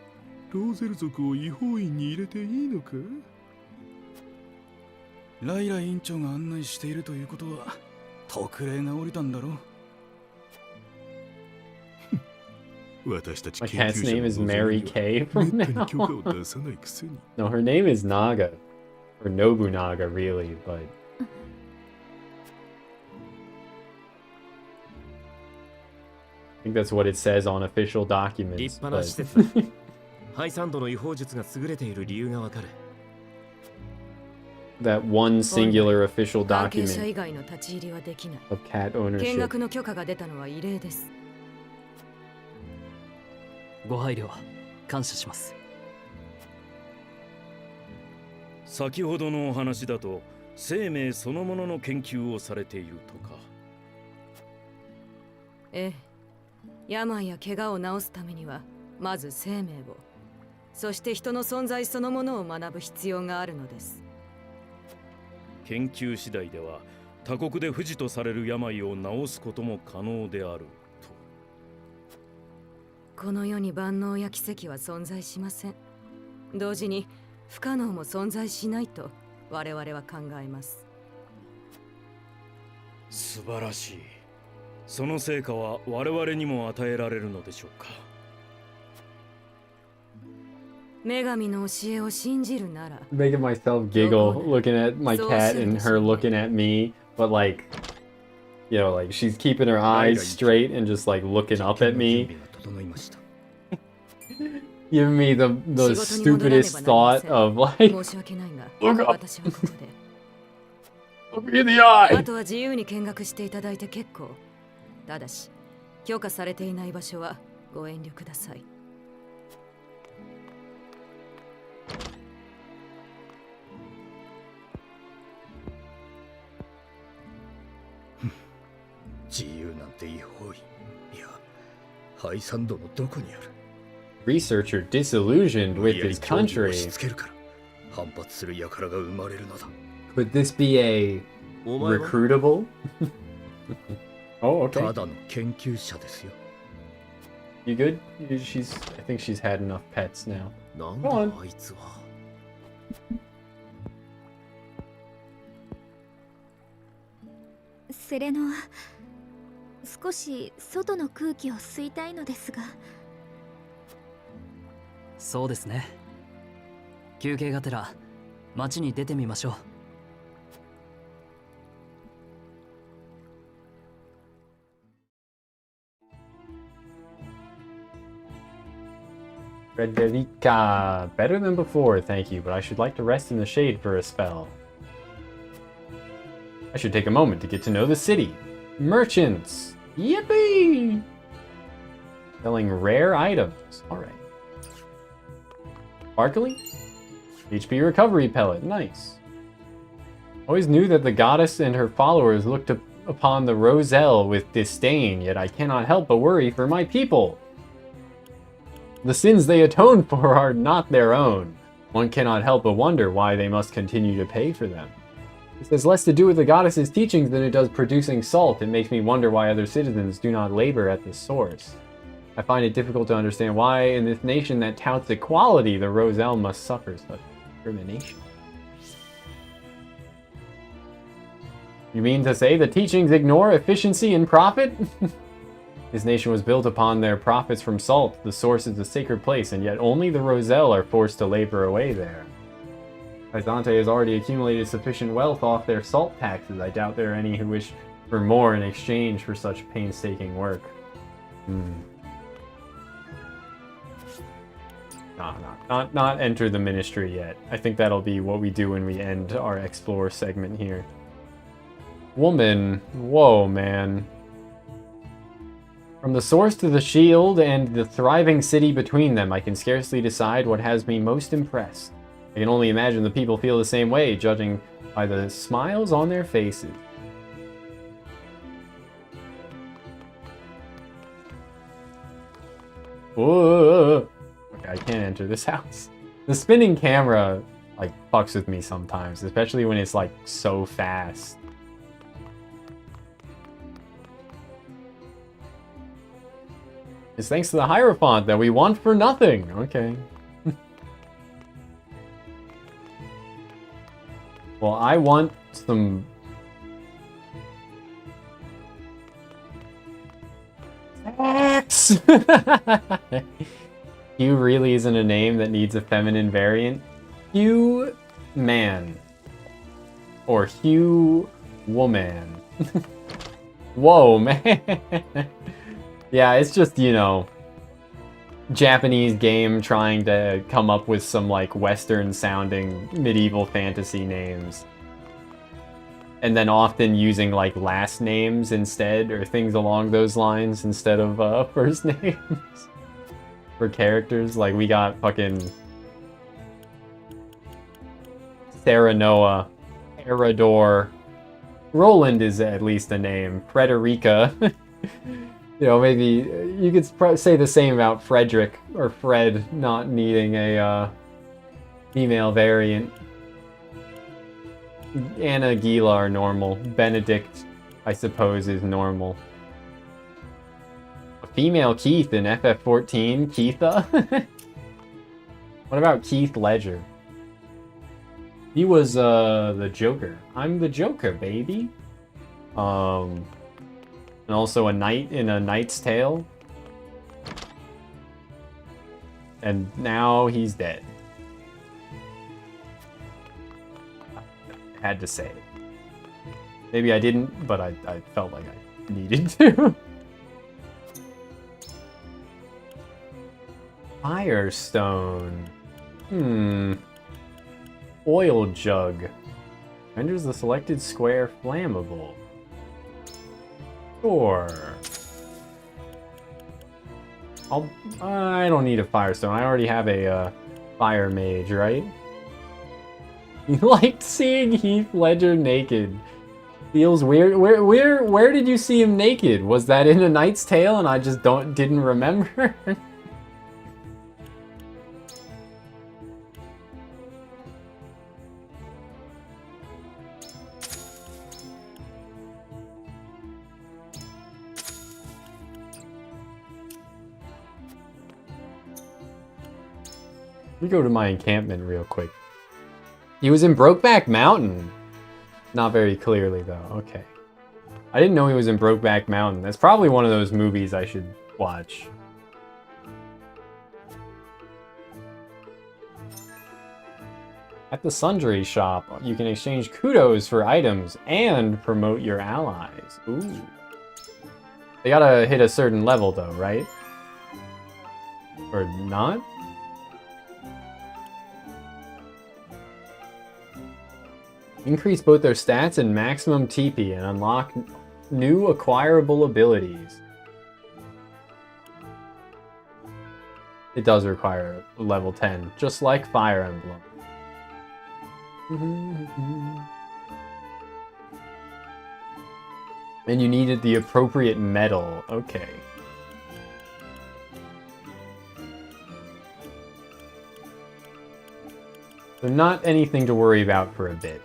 ローゼル族を違法院に入れていいのか？ライラ院長が案内しているということは特例が降りたんだろう。私たち My 研 cat's 究者 name の is 望み Mary には Kay め from ったに now 許可を on. 出さないくせに。 No, her name is Naga. Or Nobunaga, really, but... I think that's what it says on official 立 documents. 派な But... 施設だ。ハイサンドの違法術が優れている理由がわかる。that one singular official 関係者 document 以外の立ち入りはできない。 of cat 見 ownership. 学の許可が出たのは異例です。ご配慮感謝します。先ほどのお話だと生命そのものの研究をされているとか。ええ、病や怪我を治すためにはまず生命を、そして人の存在そのものを学ぶ必要があるのです。研究次第では他国で不治とされる病を治すことも可能であると。この世に万能や奇跡は存在しません。同時に不可能も存在しないと我々は考えます。素晴らしい。その成果は我々にも与えられるのでしょうか。女神の教えを信じるなら。 Making myself giggle looking at my cat and her looking at me, but like, you know, like she's keeping her eyes straight and just like looking up at me. Giving me the stupidest thought of like, 申し訳ないが、 look up, 私はここで。 look me in the eye. あとは自由に見学していただいて結構。ただし、許可されていない場所はご遠慮ください。自由なんて違法いや、ハイサンドのどこにある？ Researcher disillusioned with his country. しつけるから反発する輩が生まれるのだ。 Could this be a recruitable? Oh, okay. ただの研究者ですよ。 You good? I think she's had enough pets now. なん Go on. だあいつは。セレノは少し外の空気を吸いたいのですが。そうですね。休憩がてら街に出てみましょう。Frederica, better than before, thank you, but I should like to rest in the shade for a spell. I should take a moment to get to know the city. Merchants! Yippee! Selling rare items. Alright. Sparkling? HP recovery pellet. Nice. Always knew that the goddess and her followers looked upon the Roselle with disdain, yet I cannot help but worry for my people. The sins they atone for are not their own. One cannot help but wonder why they must continue to pay for them. This has less to do with the goddess's teachings than it does producing salt. It makes me wonder why other citizens do not labor at the source. I find it difficult to understand why, in this nation that touts equality, the Roselle must suffer such discrimination. You mean to say the teachings ignore efficiency and profit? This nation was built upon their profits from salt. The source is a sacred place, and yet only the Roselle are forced to labor away there. Byzante has already accumulated sufficient wealth off their salt taxes. I doubt there are any who wish for more in exchange for such painstaking work. Not enter the ministry yet. I think that'll be what we do when we end our explore segment here. Woman. Whoa, man. From the source to the shield and the thriving city between them, I can scarcely decide what has me most impressed. I can only imagine the people feel the same way, judging by the smiles on their faces. Whoa. Okay, I can't enter this house. The spinning camera, like, fucks with me sometimes, especially when it's, like, so fast. It's thanks to the Hierophant that we want for nothing. Okay. Well, I want some... X! Hugh really isn't a name that needs a feminine variant. Hugh Man. Or Hugh Woman. Whoa, man. Yeah, it's just, you know, Japanese game trying to come up with some like Western sounding medieval fantasy names. And then often using like last names instead, or things along those lines instead of first names for characters. Like we got fucking Serenoa, Erador, Roland is at least a name, Frederica. You know, maybe you could say the same about Frederick or Fred not needing a female variant. Anna, Gila are normal. Benedict, I suppose, is normal. A female Keith in FF14, Keitha? What about Keith Ledger? He was the Joker. I'm the Joker, baby. And also a knight in A Knight's Tale. And now he's dead. I had to say it. Maybe I didn't, but I felt like I needed to. Firestone. Oil jug. Renders the selected square flammable. Sure. I don't need a firestone. I already have a fire mage, right? You liked seeing Heath Ledger naked. Feels weird. Where did you see him naked? Was that in A Knight's Tale and I just didn't remember? Let me go to my encampment real quick. He was in Brokeback Mountain. Not very clearly, though. Okay. I didn't know he was in Brokeback Mountain. That's probably one of those movies I should watch. At the Sundry Shop, you can exchange kudos for items and promote your allies. Ooh. They gotta hit a certain level, though, right? Or not? Increase both their stats and maximum TP and unlock new acquirable abilities. It does require level 10, just like Fire Emblem. And you needed the appropriate medal. Okay. So not anything to worry about for a bit.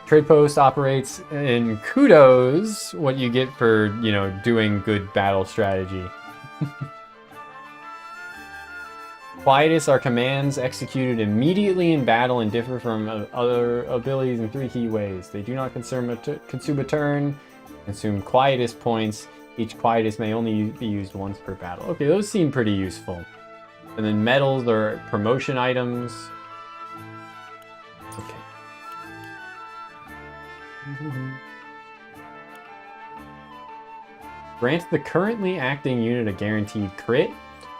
Trade post operates in kudos, what you get for, you know, doing good battle strategy. Quietus are commands executed immediately in battle and differ from other abilities in 3 key ways. They do not consume a turn, consume quietus points. Each quietus may only be used once per battle. Okay, those seem pretty useful. And then medals are promotion items. Okay. Grant the currently acting unit a guaranteed crit.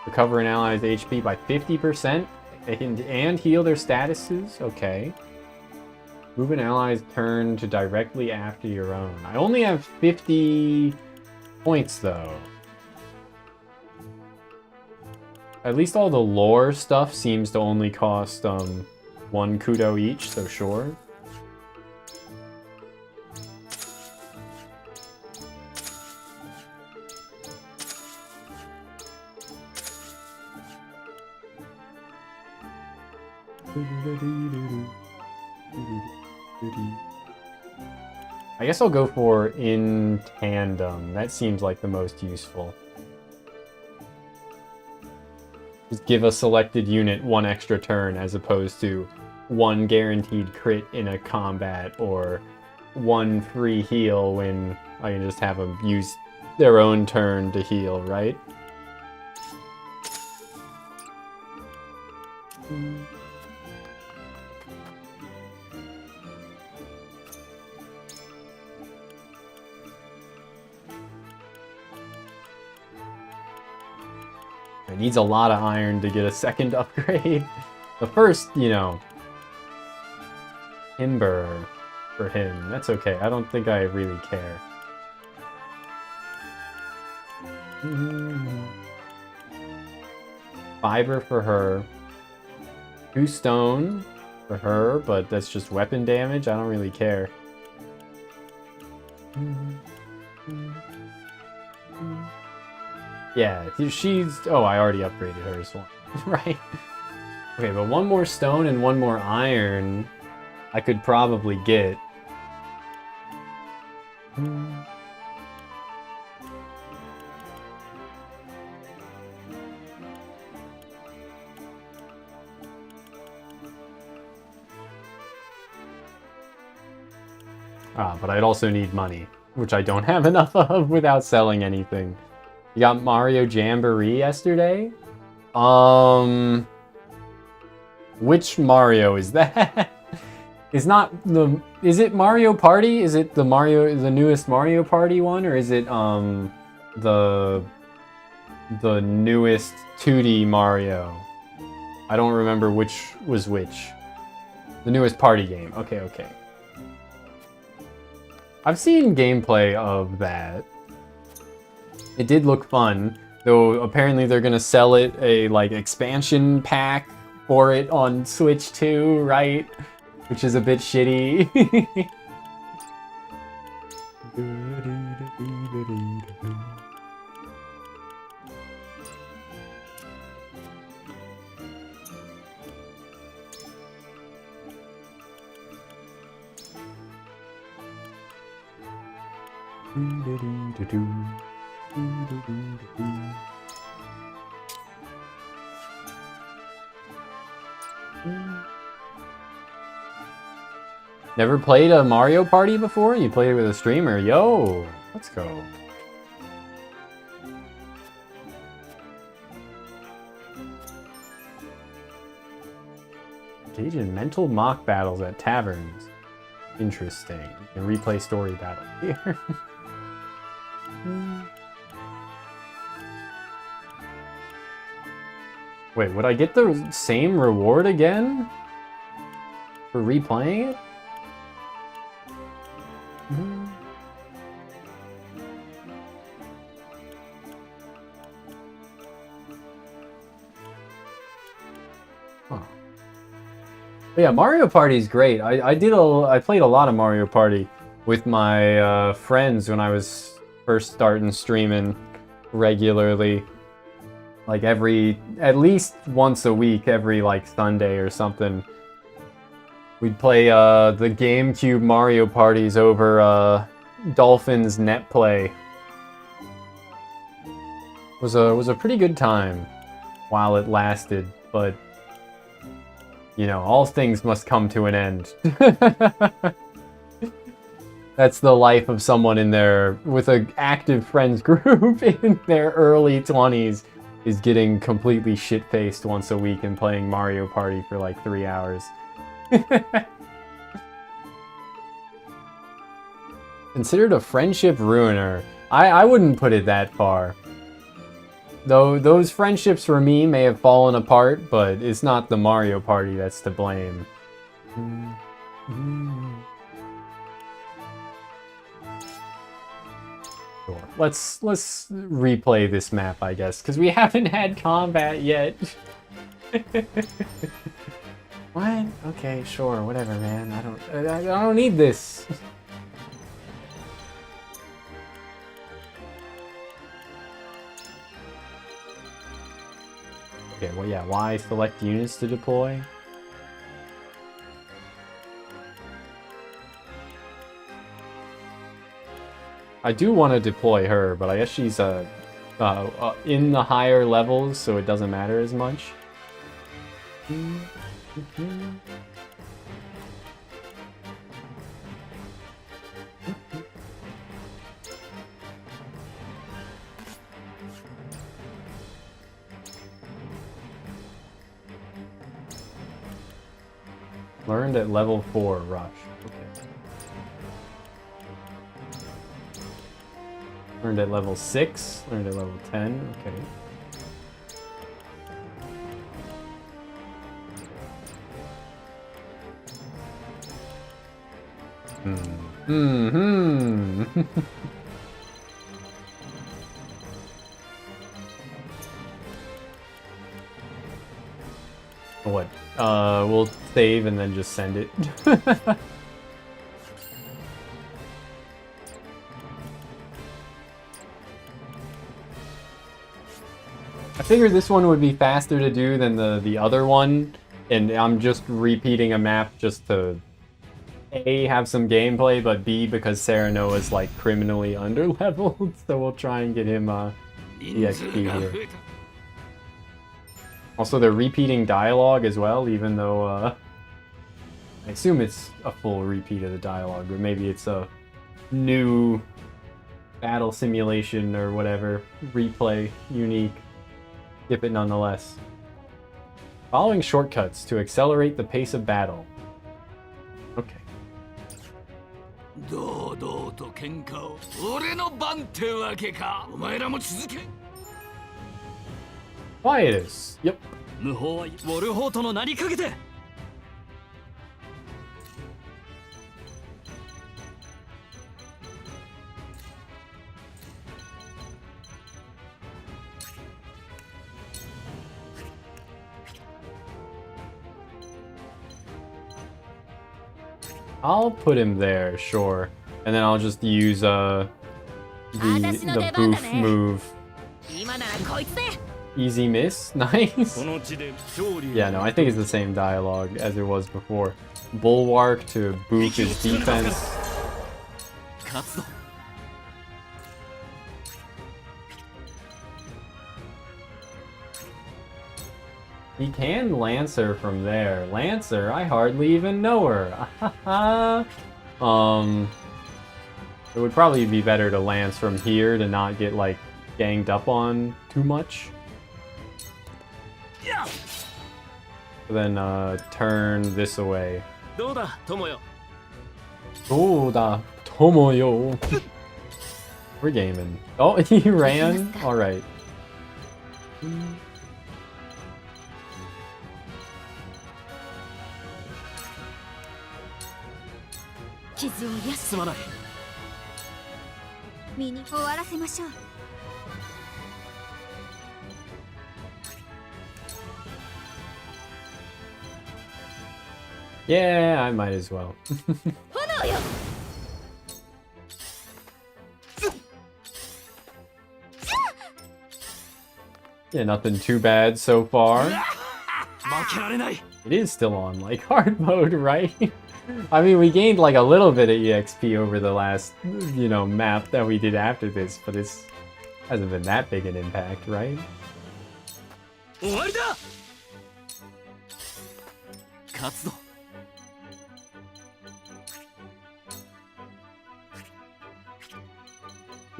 Recover an ally's HP by 50% and heal their statuses. Okay. Move an ally's turn to directly after your own. I only have 50 points though. At least all the lore stuff seems to only cost 1 kudo each, so sure. I guess I'll go for in tandem. That seems like the most useful. Just give a selected unit 1 extra turn as opposed to 1 guaranteed crit in a combat or 1 free heal when I can just have them use their own turn to heal, right? It needs a lot of iron to get a second upgrade. The first, you know, timber for him. That's okay. I don't think I really care. Fiber for her. 2 stone for her, but that's just weapon damage. I don't really care. Yeah, she's... Oh, I already upgraded hers one. Right. Okay, but 1 more stone and 1 more iron I could probably get. But I'd also need money, which I don't have enough of without selling anything. You got Mario Jamboree yesterday? Which Mario is that? Is it Mario Party? Is it the newest Mario Party one, or is it the newest 2D Mario? I don't remember which was which. The newest party game. Okay. I've seen gameplay of that. It did look fun, though apparently they're gonna sell it a like expansion pack for it on Switch too, right? Which is a bit shitty. Never played a Mario Party before? You played it with a streamer? Yo, let's go. Engage in mental mock battles at taverns. Interesting. You can replay story battles here. Wait, would I get the same reward again? For replaying it? Huh. But yeah, Mario Party is great. I played a lot of Mario Party with my friends when I was first starting streaming regularly. Like at least once a week, every like Sunday or something. We'd play the GameCube Mario parties over Dolphin's NetPlay. Was a pretty good time while it lasted, but you know, all things must come to an end. That's the life of someone with an active friends group in their early 20s, is getting completely shit-faced once a week and playing Mario Party for like 3 hours. Considered a friendship ruiner. I wouldn't put it that far. Though those friendships for me may have fallen apart, but it's not the Mario Party that's to blame. Sure. Let's replay this map, I guess, because we haven't had combat yet. What? Okay, sure, whatever, man. I don't need this. Okay, well, yeah, why select units to deploy? I do want to deploy her, but I guess she's in the higher levels, so it doesn't matter as much. Learned at level 4, Rush. Okay. Learned at level 6. Learned at level 10. Okay. Hmm. What? We'll save and then just send it. I figured this one would be faster to do than the other one, and I'm just repeating a map just to A, have some gameplay, but B, because Sereno is like criminally underleveled, so we'll try and get him EXP here. Also, they're repeating dialogue as well, even though I assume it's a full repeat of the dialogue, but maybe it's a new battle simulation or whatever, replay, unique. Skip it nonetheless. Following shortcuts to accelerate the pace of battle. Okay. Quietus. Yep. 無法はウォルホートの名にかけて I'll put him there, sure. And then I'll just use the boof move. Easy miss, nice. Yeah, no, I think it's the same dialogue as it was before. Bulwark to boof his defense. He can Lancer from there. Lancer? I hardly even know her. It would probably be better to Lance from here to not get, like, ganged up on too much. So then, turn this away. Doda, Tomoyo. Doda, Tomoyo. We're gaming. Oh, he ran? Alright. Yeah, I might as well. Yeah, nothing too bad so far. It is still on, like, hard mode, right? I mean, we gained, like, a little bit of EXP over the last, you know, map that we did after this, but it's hasn't been that big an impact, right? Did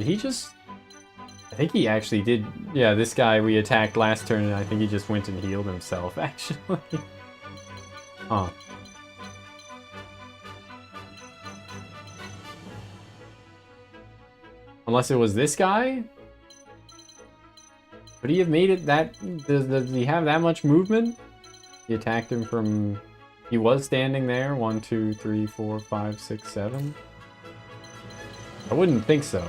he just... I think he actually did... Yeah, this guy we attacked last turn, and I think he just went and healed himself, actually. Huh. Unless it was this guy? Would he have made it that... Does he have that much movement? He attacked him from... He was standing there. 1, 2, 3, 4, 5, 6, 7. I wouldn't think so.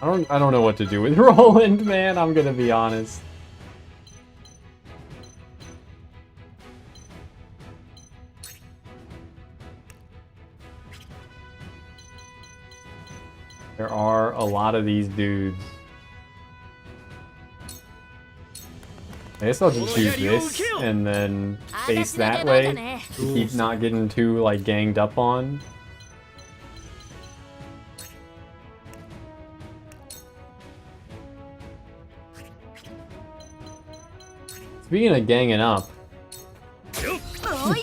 I don't know what to do with Roland, man. I'm gonna be honest. There are a lot of these dudes. I guess I'll just use this and then face that way to keep not getting too, like, ganged up on. Speaking of ganging up,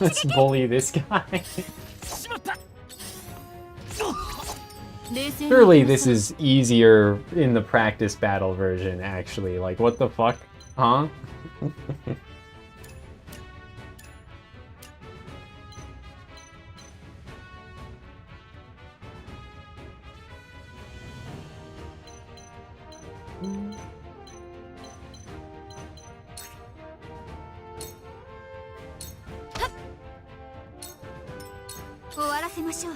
let's bully this guy. Surely this is easier in the practice battle version, actually. Like, what the fuck? Huh? せましょう。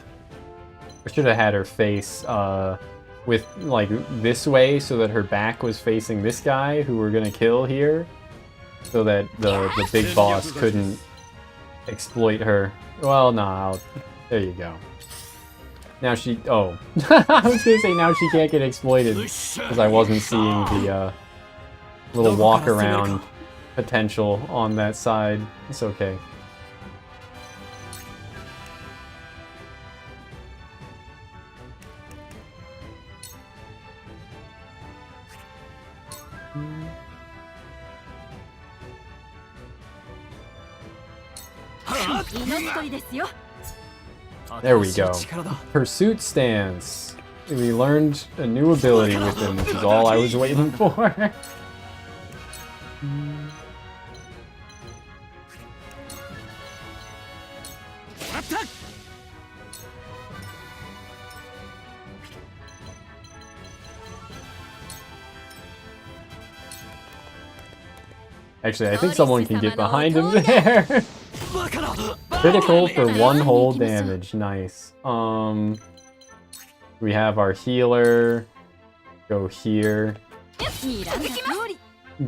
I should have had her face with like this way so that her back was facing this guy who we're gonna kill here, so that the big boss couldn't exploit her. Well, nah, there you go. Now she, oh, I was gonna say now she can't get exploited because I wasn't seeing the little walk around potential on that side. It's okay. There we go. Pursuit stance. We learned a new ability with him, which is all I was waiting for. Actually, I think someone can get behind him there. Critical for 1 whole damage. Nice. We have our healer. Go here.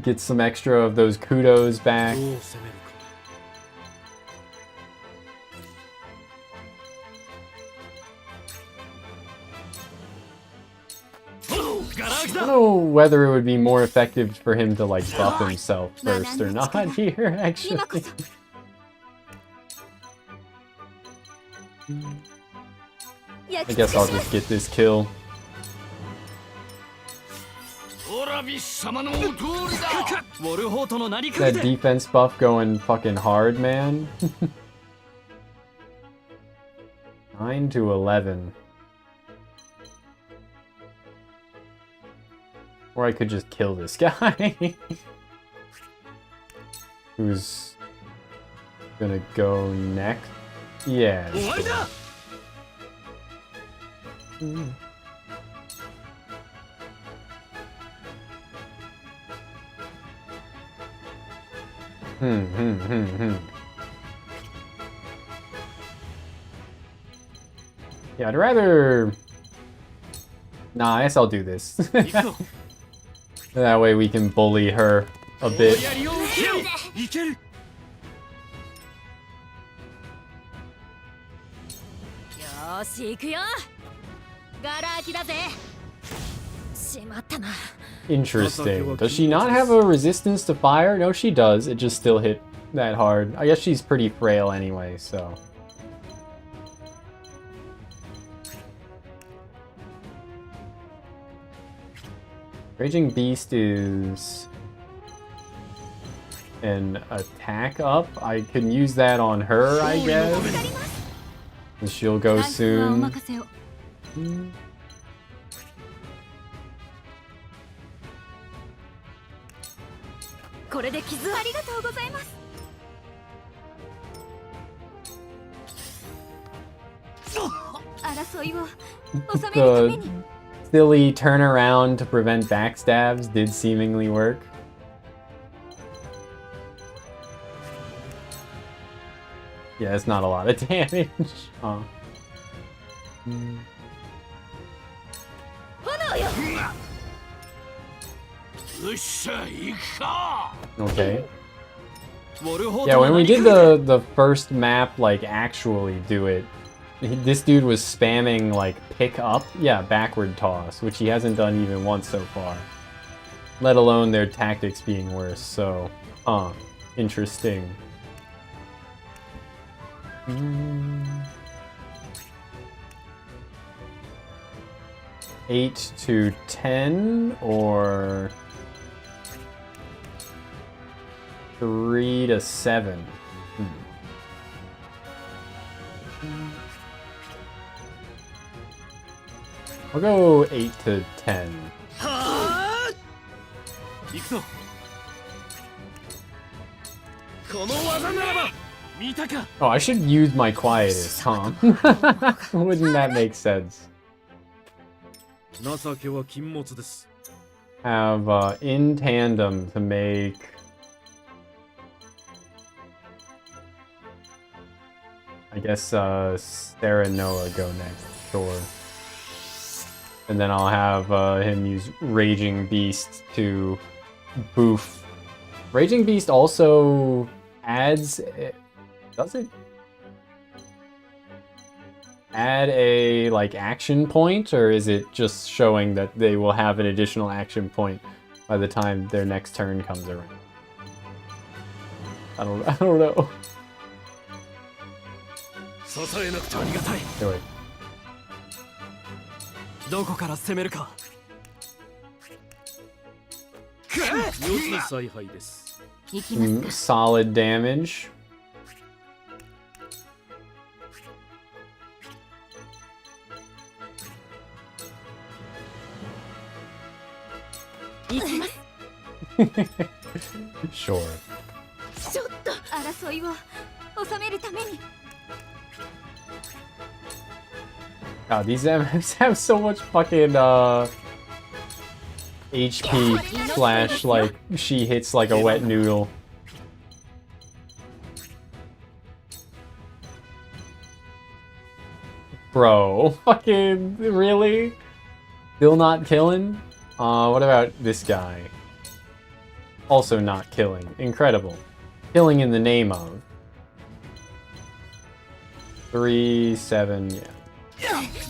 Get some extra of those kudos back. I don't know whether it would be more effective for him to like buff himself first or not here, actually. I guess I'll just get this kill. That defense buff going fucking hard, man. 9 to 11. Or I could just kill this guy. Who's gonna go next? Yeah. Sure. Yeah, I'd rather... Nah, I guess I'll do this. That way we can bully her a bit. Interesting. Does she not have a resistance to fire? No, she does. It just still hit that hard. I guess she's pretty frail anyway, so... Raging Beast is an attack up. I can use that on her, I guess. And she'll go soon. The silly turnaround to prevent backstabs did seemingly work. Yeah, it's not a lot of damage. Okay. Yeah, when we did the first map, like, actually do it, this dude was spamming, like, pick up? Yeah, backward toss, which he hasn't done even once so far. Let alone their tactics being worse, so... interesting. 8 to 10, or... 3 to 7. I'll go 8 to 10. Oh, I should use my quietest, huh? Wouldn't that make sense? Have in tandem to make... I guess Sarah and Noah go next. Sure. And then I'll have him use Raging Beast to boof. Raging Beast also adds... Does it? Add a, like, action point? Or is it just showing that they will have an additional action point by the time their next turn comes around? I don't know. Anyway. どこから攻めるか。4つ采配です。行きますか。 Solid damage. 行きます。 Sure. ちょっと争いを収めるために。 God, these MFs have so much fucking HP slash like she hits like a wet noodle. Bro, fucking really? Still not killing? What about this guy? Also not killing. Incredible. Killing in the name of. 3, 7, yeah.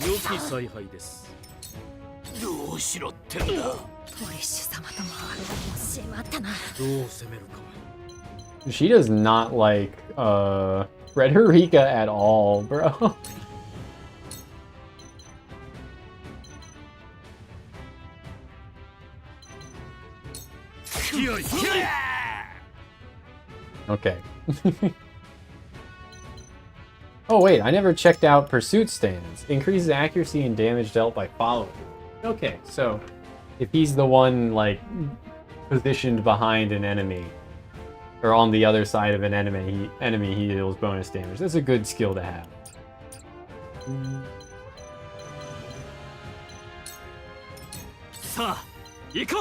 良き采配です。どうしろってんだ。ポリッシュ様ともしまったな。どう攻めるか。 She does not like Frederica at all, bro. Okay. Oh wait, I never checked out Pursuit Stance. Increases accuracy and damage dealt by following. Okay, so if he's the one like positioned behind an enemy or on the other side of an enemy, he deals bonus damage. That's a good skill to have.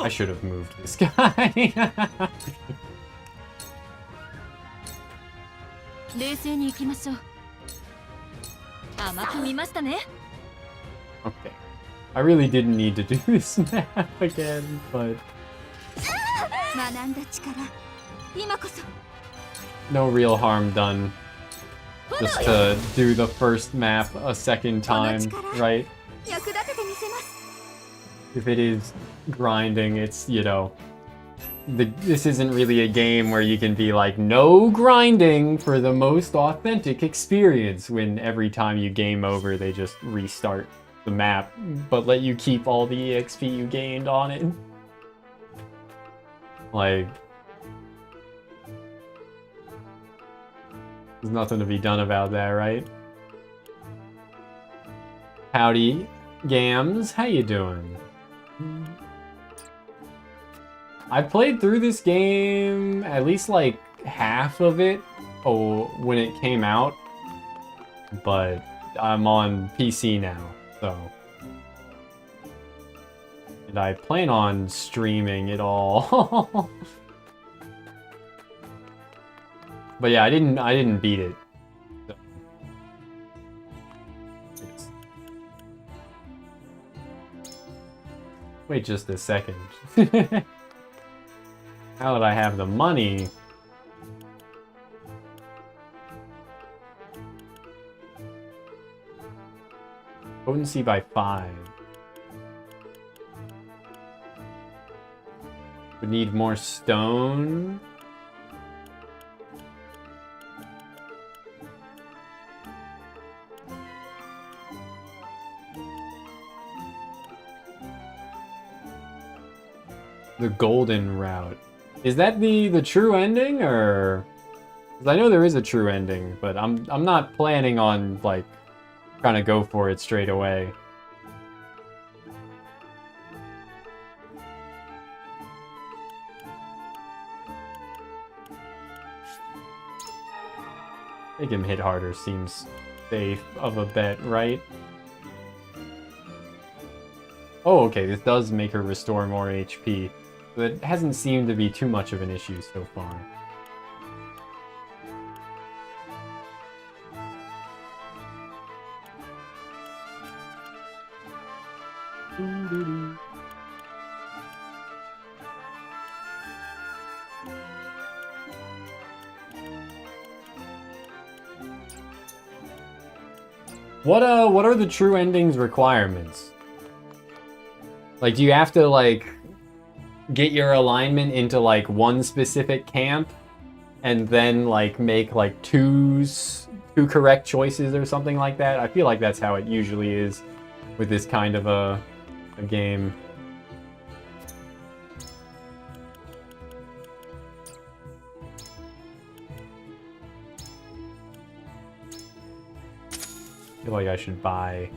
I should have moved this guy. 冷静に行きましょう。甘く見ましたね。 Okay. I really didn't need to do this map again, but 学んだ力、今こそ。 no real harm done. Just to do the first map a second time, right? 役立ててみせます。 If it is grinding, it's, you know, this isn't really a game where you can be like, no grinding for the most authentic experience, when every time you game over, they just restart the map, but let you keep all the EXP you gained on it. Like, there's nothing to be done about that, right? Howdy, Gams, how you doing? I played through this game, at least like half of it, when it came out, but I'm on PC now, so. And I plan on streaming it all. But yeah, I didn't beat it. So. Wait just a second. Now that I have the money... Potency by 5. Would need more stone. The golden route. Is that the true ending, or? 'Cause I know there is a true ending, but I'm not planning on like trying to go for it straight away. Make him hit harder seems safe of a bet, right? Oh, okay, this does make her restore more HP. But it hasn't seemed to be too much of an issue so far. What are the true endings requirements? Like, do you have to, like, get your alignment into, like, one specific camp and then, like, make, like, two correct choices or something like that? I feel like that's how it usually is with this kind of a game. I feel like I should buy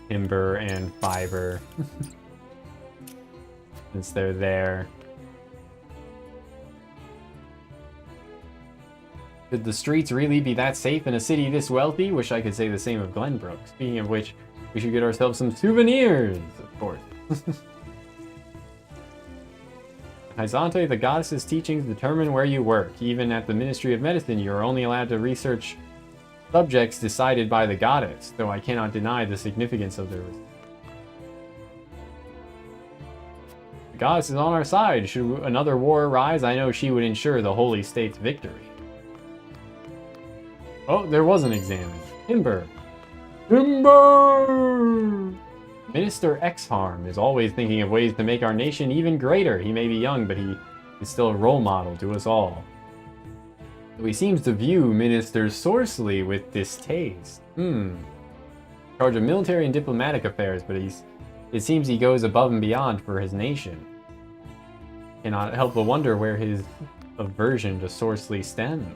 timber and fiber since they're there. Could the streets really be that safe in a city this wealthy? Wish I could say the same of Glenbrook. Speaking of which, we should get ourselves some souvenirs, of course. Hyzante, the goddess's teachings determine where you work. Even at the Ministry of Medicine, you are only allowed to research subjects decided by the goddess, though I cannot deny the significance of their research. The goddess is on our side. Should another war arise, I know she would ensure the Holy State's victory. Oh, there was an exam. Timber! Timber! Minister Exharm is always thinking of ways to make our nation even greater. He may be young, but he is still a role model to us all. He seems to view Minister Sorceley with distaste. In charge of military and diplomatic affairs, but it seems he goes above and beyond for his nation. Cannot help but wonder where his aversion to Sorceley stems.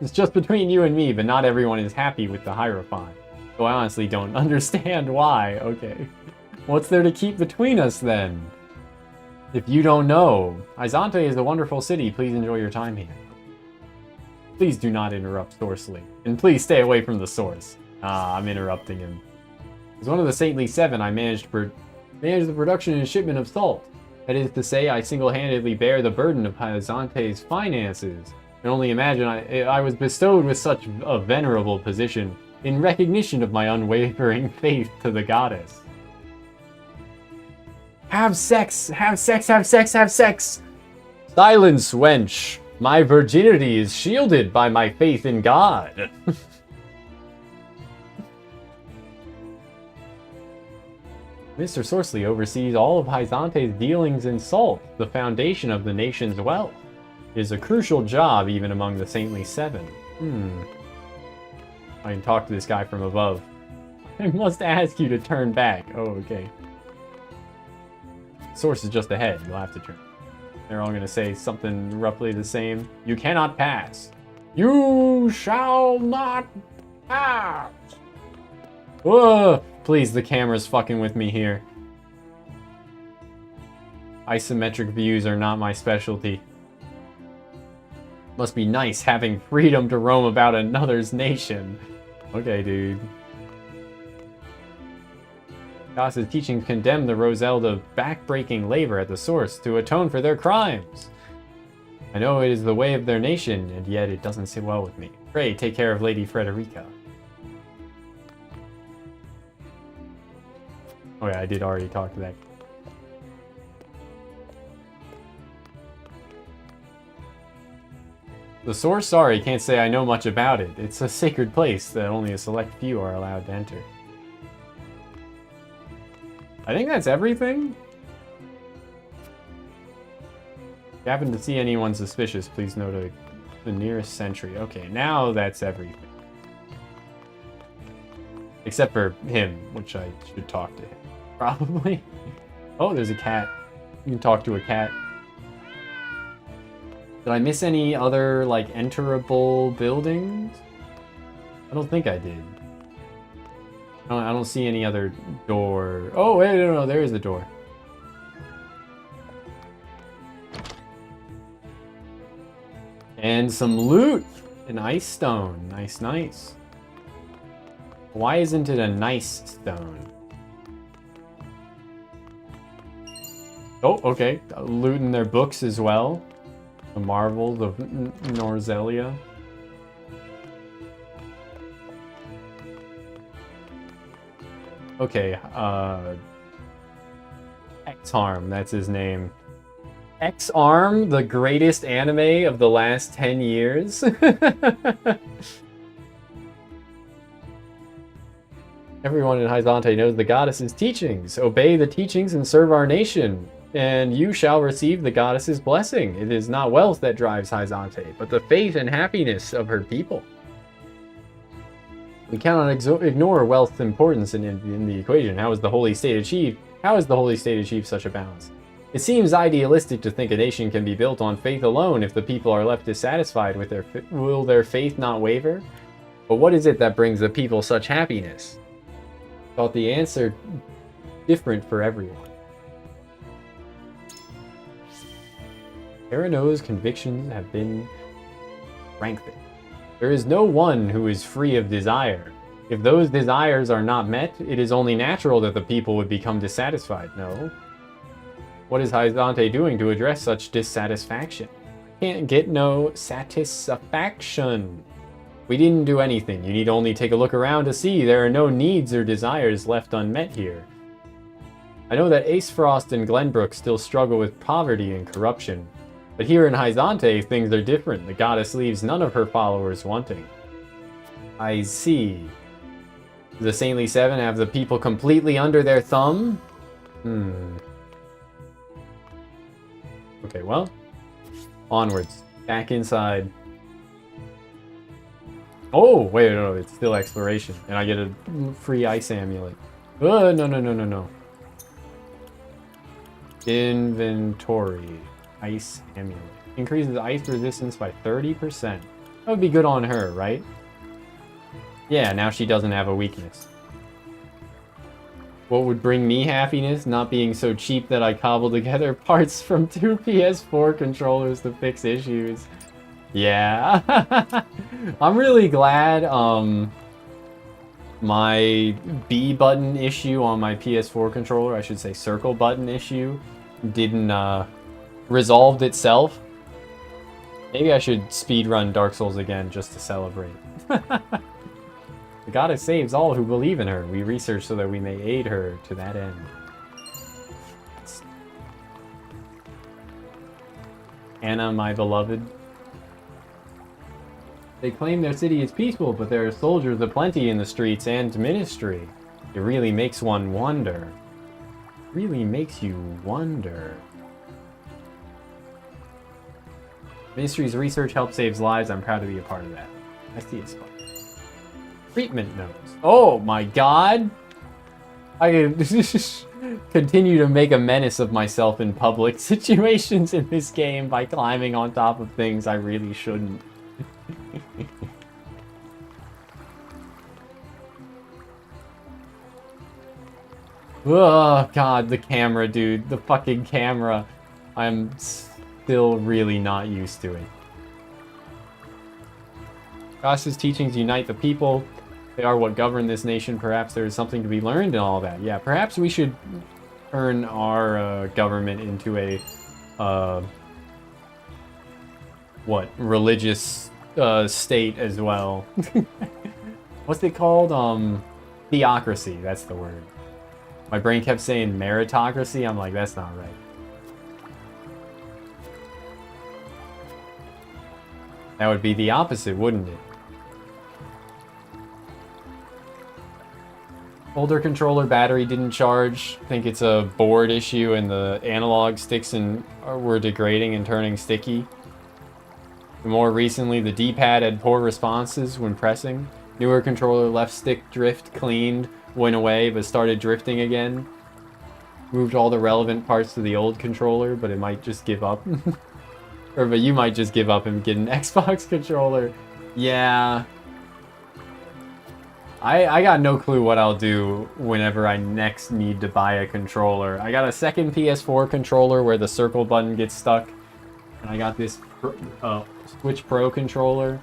It's just between you and me, but not everyone is happy with the Hierophant. So I honestly don't understand why. Okay. What's there to keep between us then? If you don't know, Hyzante is a wonderful city. Please enjoy your time here. Please do not interrupt Sorceley. And please stay away from the source. I'm interrupting him. As one of the Saintly Seven, I managed the production and shipment of salt. That is to say, I single-handedly bear the burden of Hyzante's finances. And only imagine I was bestowed with such a venerable position in recognition of my unwavering faith to the goddess. Have sex! Have sex! Have sex! Have sex! Silence, wench! My virginity is shielded by my faith in God. Mr. Sorceley oversees all of Hyzante's dealings in salt, the foundation of the nation's wealth. It is a crucial job even among the Saintly Seven. I can talk to this guy from above. I must ask you to turn back. Oh, okay. Source is just ahead. You'll have to turn. They're all going to say something roughly the same. You cannot pass. You shall not pass. Whoa! Please, the camera's fucking with me here. Isometric views are not my specialty. Must be nice having freedom to roam about another's nation. Okay, dude. Goss's teachings condemn the Roselle to back-breaking labor at the source to atone for their crimes. I know it is the way of their nation, and yet it doesn't sit well with me. Pray, take care of Lady Frederica. Oh yeah, I did already talk to that. The source? Sorry, can't say I know much about it. It's a sacred place that only a select few are allowed to enter. I think that's everything. If you happen to see anyone suspicious, please note the nearest sentry. Okay, now that's everything. Except for him, which I should talk to him. Probably. Oh, there's a cat. You can talk to a cat. Did I miss any other, like, enterable buildings? I don't think I did. I don't see any other door. Oh, wait, no, there is a door. And some loot! An ice stone. Nice, nice. Why isn't it a nice stone? Oh, okay. Looting their books as well. The Marvels of Norzelia. Okay, X-Harm, that's his name. X-Arm, the greatest anime of the last 10 years. Everyone in Hyzante knows the goddess's teachings. Obey the teachings and serve our nation, and you shall receive the goddess's blessing. It is not wealth that drives Hyzante, but the faith and happiness of her people. We cannot ignore wealth's importance in the equation. How is the holy state achieved? How has the holy state achieved such a balance? It seems idealistic to think a nation can be built on faith alone. If the people are left dissatisfied with will their faith not waver? But what is it that brings the people such happiness? Thought the answer different for everyone. Arano's convictions have been strengthened. There is no one who is free of desire. If those desires are not met, it is only natural that the people would become dissatisfied, no? What is Hyzante doing to address such dissatisfaction? Can't get no satisfaction. We didn't do anything. You need only take a look around to see there are no needs or desires left unmet here. I know that Ace Frost and Glenbrook still struggle with poverty and corruption. But here in Hyzante, things are different. The goddess leaves none of her followers wanting. I see. The Saintly Seven have the people completely under their thumb? Okay, well. Onwards. Back inside. Oh, wait, no, it's still exploration. And I get a free ice amulet. No. Inventory. Ice amulet. Increases ice resistance by 30%. That would be good on her, right? Yeah, now she doesn't have a weakness. What would bring me happiness? Not being so cheap that I cobble together parts from 2 PS4 controllers to fix issues. Yeah. I'm really glad my B button issue on my PS4 controller, I should say circle button issue, didn't resolved itself. Maybe I should speedrun Dark Souls again just to celebrate. The goddess saves all who believe in her. We research so that we may aid her to that end. Anna, my beloved. They claim their city is peaceful, but there are soldiers aplenty in the streets and ministry. It really makes one wonder. Really makes you wonder. Ministry's research helps save lives. I'm proud to be a part of that. I see it's fun. Treatment notes. Oh my god! I can continue to make a menace of myself in public situations in this game by climbing on top of things I really shouldn't. Oh god, the camera, dude. The fucking camera. I'm still really not used to it. Goddess's teachings unite the people. They are what govern this nation. Perhaps there is something to be learned in all that. Yeah, perhaps we should turn our government into a religious state as well. What's it called? Theocracy, that's the word. My brain kept saying meritocracy. I'm like, that's not right. That would be the opposite, wouldn't it? Older controller battery didn't charge. I think it's a board issue and the analog sticks were degrading and turning sticky. More recently, the D-pad had poor responses when pressing. Newer controller left stick drift cleaned, went away, but started drifting again. Moved all the relevant parts to the old controller, but it might just give up. But you might just give up and get an Xbox controller. Yeah. I got no clue what I'll do whenever I next need to buy a controller. I got a second PS4 controller where the circle button gets stuck. And I got this Switch Pro controller.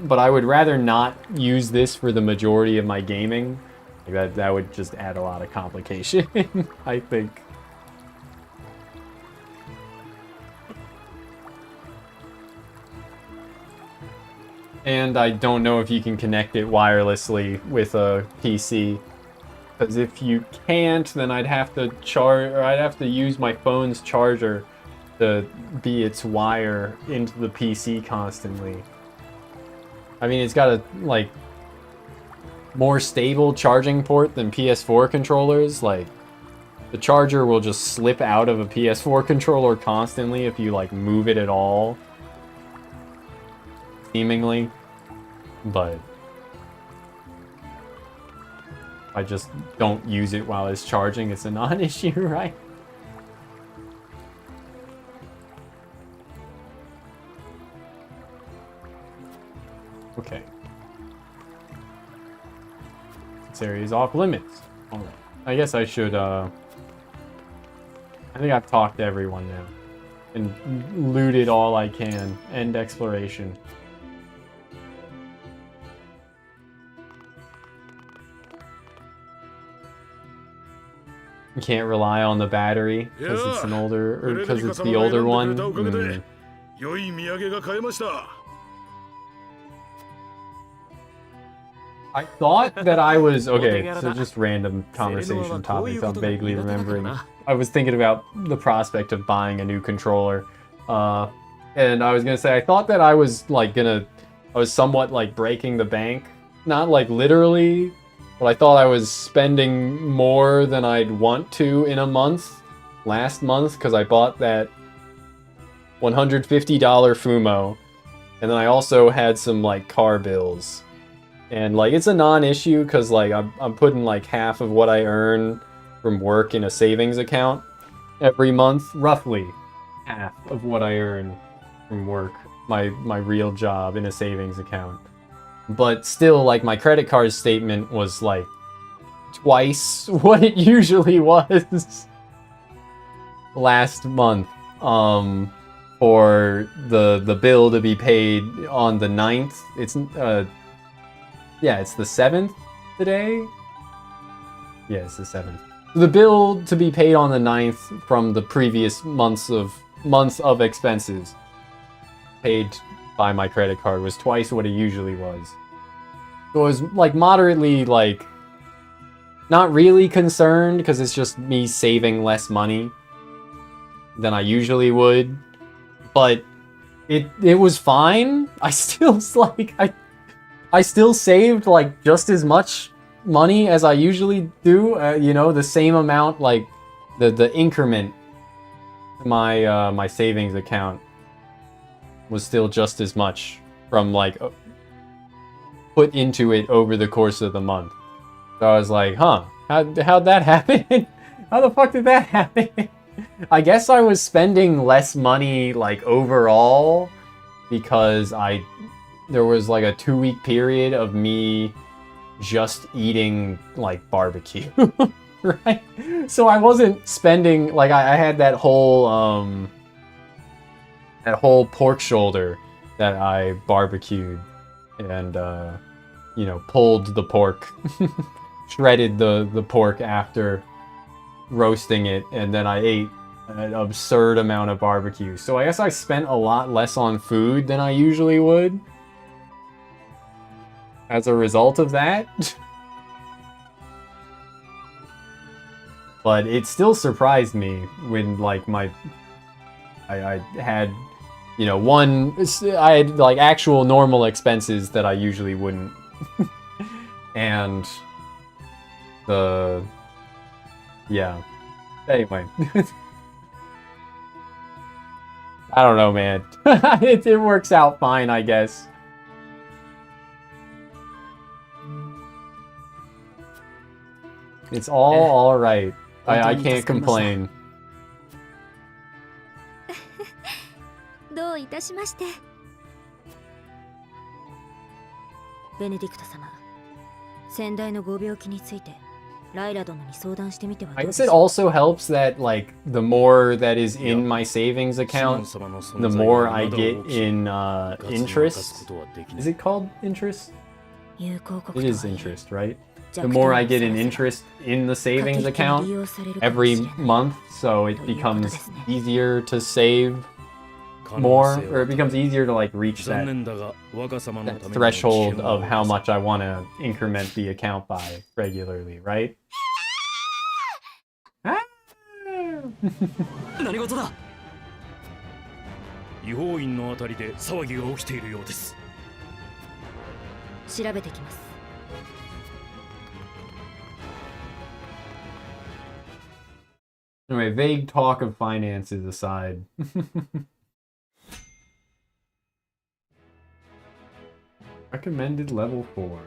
But I would rather not use this for the majority of my gaming. That would just add a lot of complication, I think. And I don't know if you can connect it wirelessly with a PC. Because if you can't, then I'd have to use my phone's charger to be its wire into the PC constantly. I mean, it's got a, like, more stable charging port than PS4 controllers. Like, the charger will just slip out of a PS4 controller constantly if you, like, move it at all. Seemingly. But I just don't use it while it's charging. It's a non-issue, right? Okay. This area is off limits. Alright. I guess I should, I think I've talked to everyone now. And looted all I can. End exploration. You can't rely on the battery because it's an older, or because it's the older one. I thought that I was okay. So just random conversation topics. I'm vaguely remembering. I was thinking about the prospect of buying a new controller, and I was gonna say I thought that I was like I was somewhat like breaking the bank, not like literally. But I thought I was spending more than I'd want to in a month, last month, because I bought that $150 Fumo, and then I also had some like car bills, and like it's a non-issue because like I'm putting like half of what I earn from work in a savings account every month, roughly half of what I earn from work, my real job in a savings account. But still, like, my credit card statement was, like, twice what it usually was last month, for the bill to be paid on the 9th. It's, yeah, it's the 7th today? Yeah, it's the 7th. The bill to be paid on the 9th from the previous month of expenses paid by my credit card was twice what it usually was. So I was like moderately like not really concerned because it's just me saving less money than I usually would, but it was fine. I still like I still saved like just as much money as I usually do, you know, the same amount, like the increment my my savings account was still just as much from like put into it over the course of the month. So I was like, huh, how'd that happen? How the fuck did that happen? I guess I was spending less money like overall because there was like a 2-week period of me just eating like barbecue, right? So I wasn't spending like I had that whole pork shoulder that I barbecued and you know, pulled the pork, shredded the pork after roasting it, and then I ate an absurd amount of barbecue. So I guess I spent a lot less on food than I usually would as a result of that. But it still surprised me when like I had, you know, I had like actual normal expenses that I usually wouldn't. And yeah. Anyway. I don't know, man. It works out fine, I guess. It's all right. I can't complain. どういたしまして。ベネディクト様、先代のご病気についてライラ殿に相談してみてはどうでしょう。 I guess it also helps that like the more that is in my savings account, the more I get in interest. Is it called interest? It is interest, right? The more I get in interest in the savings account every month, so it becomes easier to save more, or it becomes easier to like reach that threshold of how much I want to increment the account by regularly, right? 何事だ。違法院のあたりで騒ぎが起きているようです。調べてきます。Anyway, vague talk of finances aside. Recommended level 4.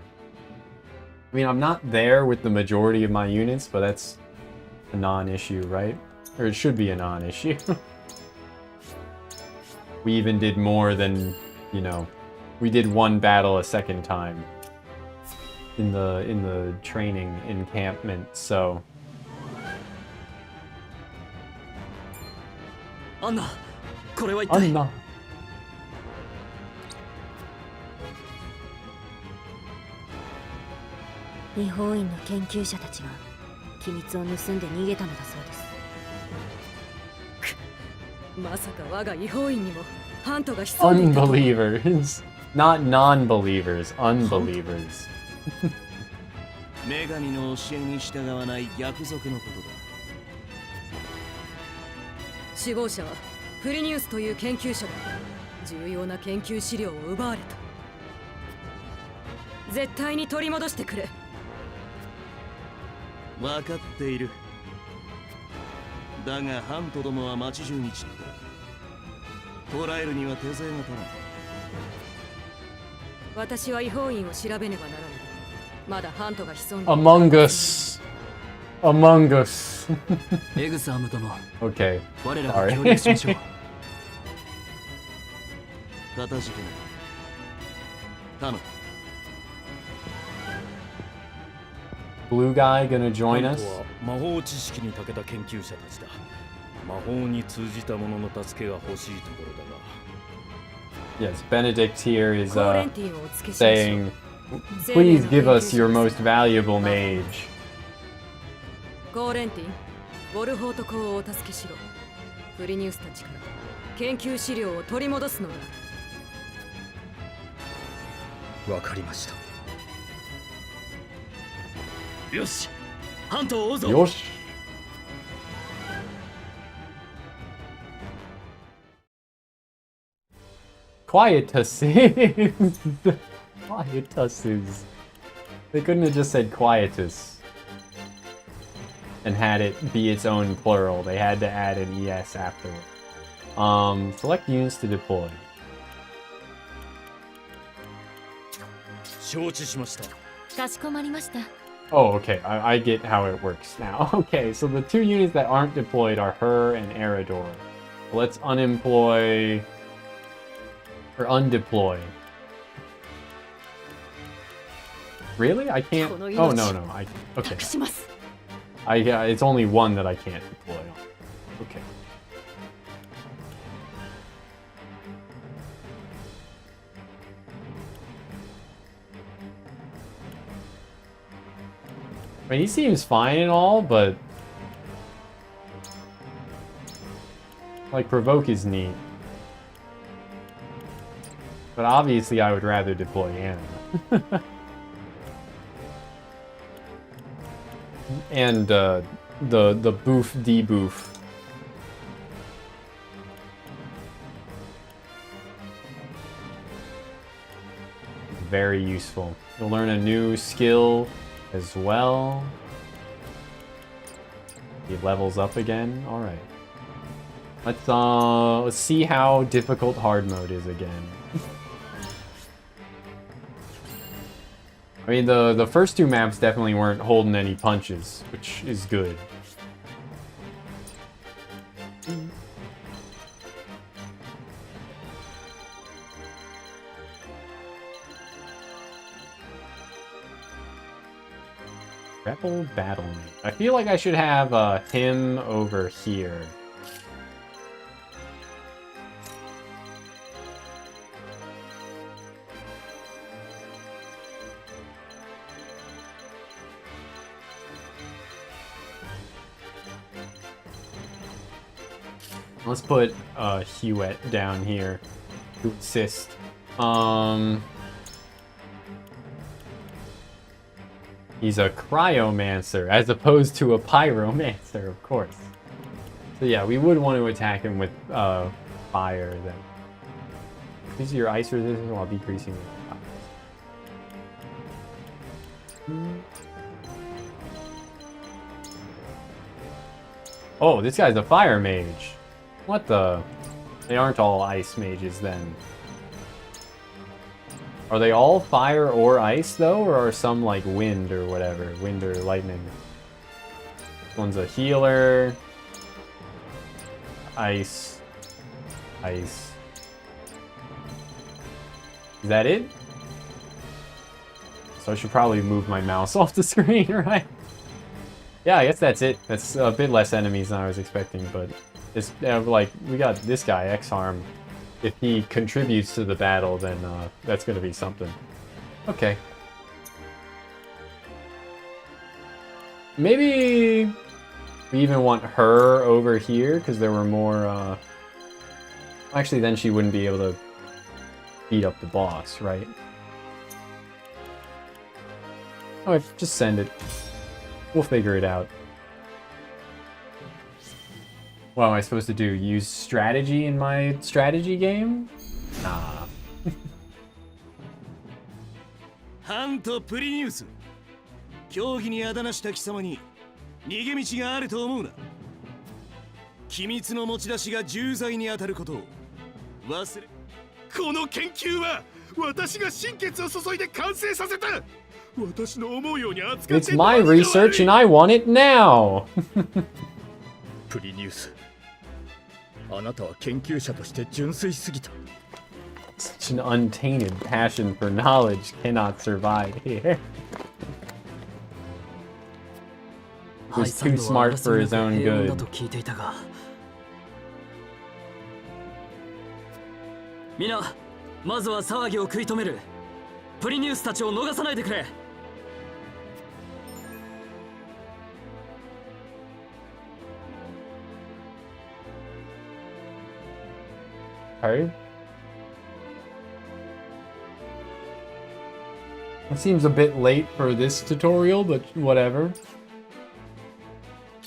I mean, I'm not there with the majority of my units, but that's a non-issue, right? Or it should be a non-issue. We even did more than, you know, we did one battle a second time in the training encampment, so. アンナ、これは一体。 Anna. 違法院の研究者たちが機密を盗んで逃げたのだそうです。まさか我が違法院にもハントが潜んでいたとは。 Unbelievers. Not non-believers. Unbelievers. 女神の教えに従わない逆賊のことだ。首謀者はプリニウスという研究者だ。重要な研究資料を奪われた。絶対に取り戻してくれ。分かっている。だがハントどもは町中に散った。捕らえるには手勢が足らん。私は違法院を調べねばならない。まだハントが潜んでいる。 Among Us. Among Us. エグサム殿、 Okay. 我らが協力しましょう。かたじけない。頼む。 Blue guy gonna ハ join ン us? トは魔法知識に長けた研究者たちだ。魔法に通じた者の助けが欲しいところだが。 Yes, Benedict here is コーレンティンをお付けしましょう。 saying, please give us your most valuable mage. コーレンティン、ウォルホート公をお助けしろ。プリニウスたちから研究資料を取り戻すのだ。わかりました。よし、ハントを追うぞ。 Yosh. Quietuses. Quietuses. They couldn't have just said quietus and had it be its own plural. They had to add an es afterward. Select units to deploy. 承知しました。かしこまりました。 Oh, okay. I get how it works now. Okay, so the two units that aren't deployed are her and Eridor. Let's unemploy or undeploy. Really? I can't. Oh no. Okay. It's only one that I can't deploy on. Okay. I mean, he seems fine and all, but like provoke is neat. But obviously, I would rather deploy Anna. And the boof deboof. Very useful. You'll learn a new skill as well. He levels up again. All right. Let's see how difficult hard mode is again. I mean, the first two maps definitely weren't holding any punches, which is good. Rebel Battle Mate. I feel like I should have him over here. Let's put Hewitt down here to assist. He's a cryomancer as opposed to a pyromancer, of course. So yeah, we would want to attack him with fire then. Increase your ice resistance while decreasing your Oh, this guy's a fire mage. What the? They aren't all ice mages then. Are they all fire or ice though, or are some like wind or whatever? Wind or lightning? This one's a healer. Ice. Ice. Is that it? So I should probably move my mouse off the screen, right? Yeah, I guess that's it. That's a bit less enemies than I was expecting, but it's like, we got this guy, X-Harm. If he contributes to the battle, then that's gonna be something. Okay. Maybe we even want her over here, because there were more, Actually, then she wouldn't be able to beat up the boss, right? Oh, just send it. We'll figure it out. What am I supposed to do? Use strategy in my strategy game? Nah. ハント・プリニウス、競技にあだなした貴様に逃げ道があると思うな。機密の持ち出しが重罪に当たることを忘れ。この研究は私が心血を注いで完成させた。私の思うように扱って It's my research and I want it now. プリニウス、あなたは研究者として純粋すぎた。 Such an untainted passion for knowledge cannot survive here. He's too smart for his own good. みな、まずは騒ぎを食い止める。プリニウスたちを逃さないでくれ。Alright. It seems a bit late for this tutorial, but whatever.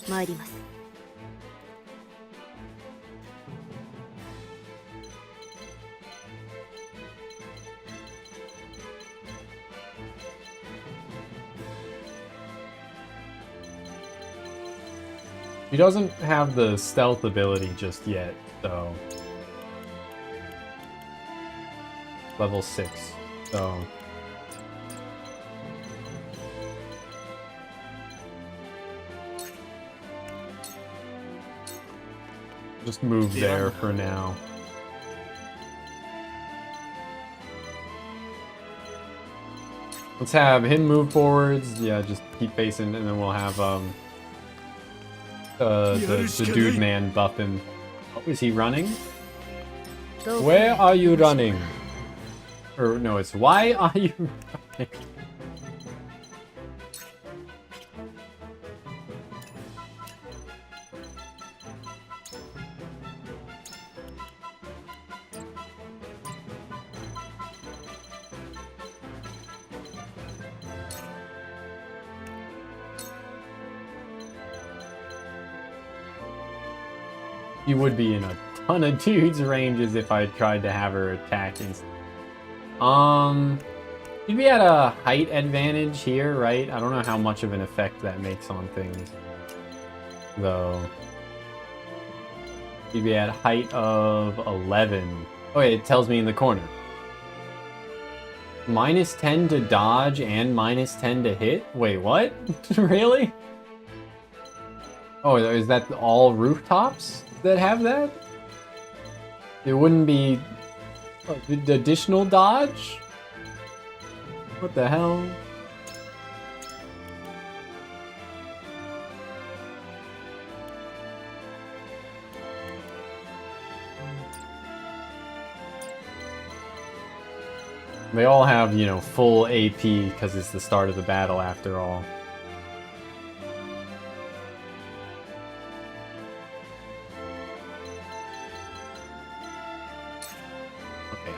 参ります。 He doesn't have the stealth ability just yet, so... Level 6, so... Just move there for now. Let's have him move forwards. Yeah, just keep facing, and then we'll have the dude man buff him. Oh, is he running? Where are you running? Or no, it's why are you running? You would be in a ton of dudes' ranges if I tried to have her attack instantly. You'd be at a height advantage here, right? I don't know how much of an effect that makes on things, though. You'd be at height of 11. Oh, wait, it tells me in the corner. Minus 10 to dodge and minus 10 to hit? Wait, what? Really? Oh, is that all rooftops that have that? It wouldn't be additional dodge? What the hell? They all have, you know, full AP because it's the start of the battle after all.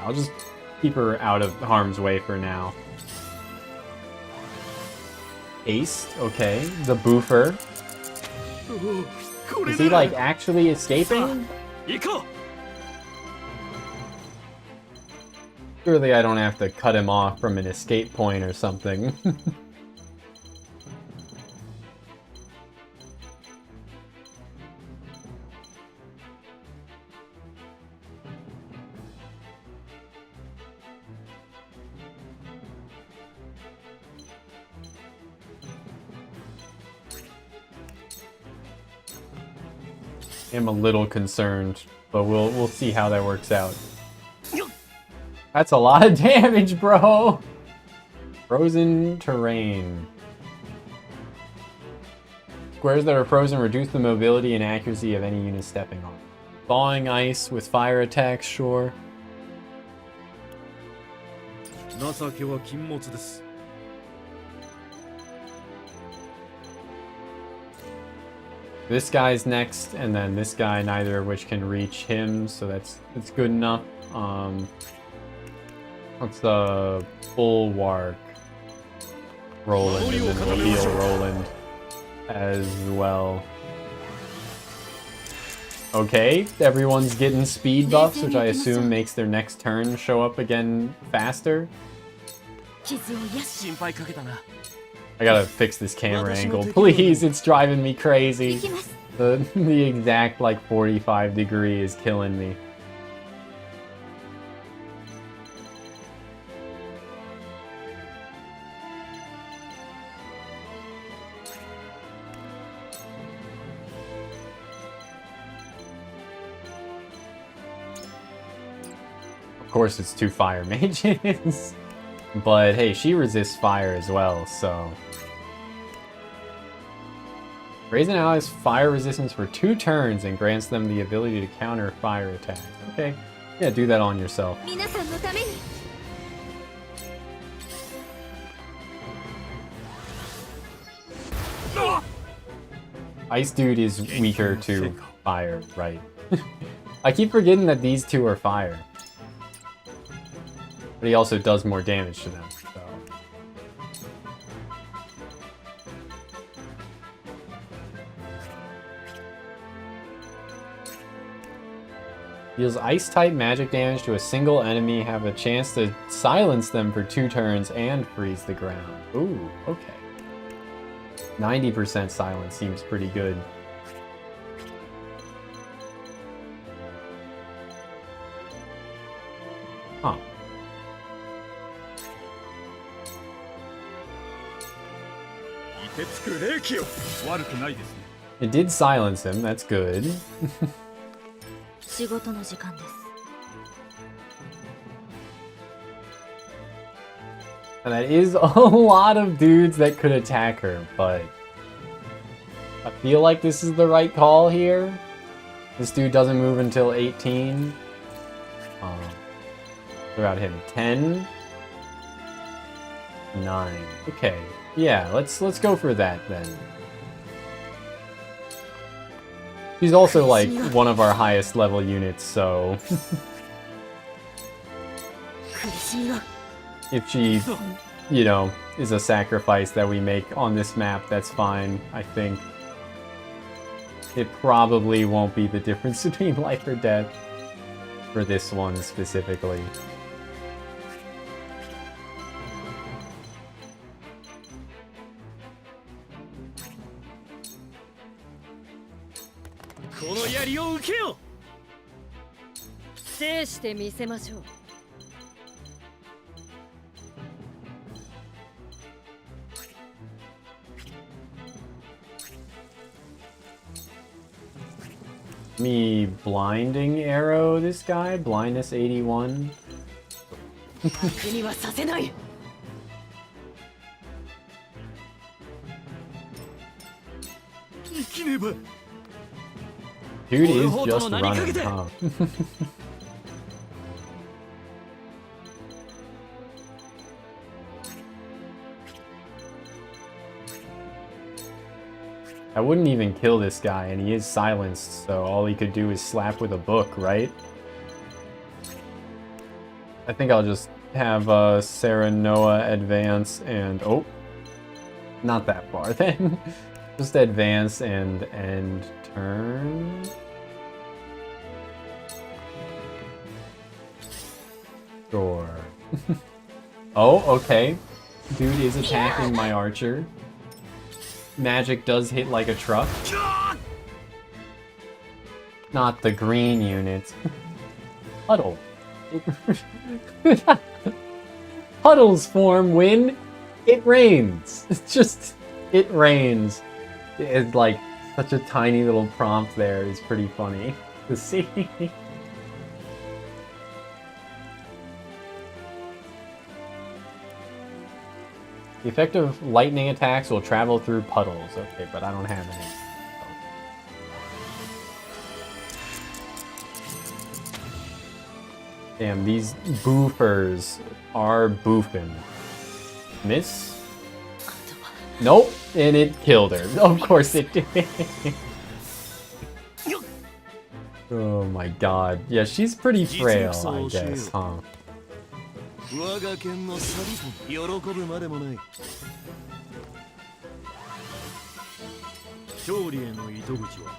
I'll just keep her out of harm's way for now. Aced, okay. The boofer. Is he like actually escaping? 行こう Surely I don't have to cut him off from an escape point or something. I'm a little concerned, but we'll see how that works out. That's a lot of damage, bro! Frozen terrain. Squares that are frozen reduce the mobility and accuracy of any unit stepping on. Thawing ice with fire attacks, sure. 情けは禁物です This guy's next, and then this guy, neither of which can reach him, so that's good enough. What's the Bulwark? Roland, and then we'll heal Roland as well. Okay, everyone's getting speed buffs, which I assume makes their next turn show up again faster. 心配かけたな I gotta fix this camera angle, please. It's driving me crazy. The exact like 45 degree is killing me. Of course, it's 2 fire mages. But hey, she resists fire as well, so... Raise an ally's fire resistance for 2 turns and grants them the ability to counter fire attacks. Okay, yeah, do that on yourself. Ice Dude is weaker to fire, right? I keep forgetting that these 2 are fire. But he also does more damage to them, so... Deals ice-type magic damage to a single enemy, have a chance to silence them for 2 turns and freeze the ground. Ooh, okay. 90% silence seems pretty good. Huh. It did silence him, that's good. And that is a lot of dudes that could attack her, but I feel like this is the right call here. This dude doesn't move until 18. About him, 10, 9. Okay, yeah, let's go for that then. She's also like one of our highest level units, so if she, you know, is a sacrifice that we make on this map, that's fine. I think it probably won't be the difference between life or death for this one specifically. Me blinding arrow this guy, blindness 81. Dude is just running, huh? I wouldn't even kill this guy, and he is silenced, so all he could do is slap with a book, right? I think I'll just have Sarah Noah advance and... Oh! Not that far, then. Just advance and end turn. Sure. Oh, okay. Dude is attacking my archer. Magic does hit like a truck. Not the green units. Huddle. Huddles form when it rains. It's just, it rains. It's like such a tiny little prompt there is pretty funny to see. The effect of lightning attacks will travel through puddles. Okay, but I don't have any. Damn, these boofers are boofing. Miss? Nope, and it killed her. Of course it did. Oh my god. Yeah, she's pretty frail, I guess, huh? 我が剣の錆喜ぶまでもない。勝利への糸口は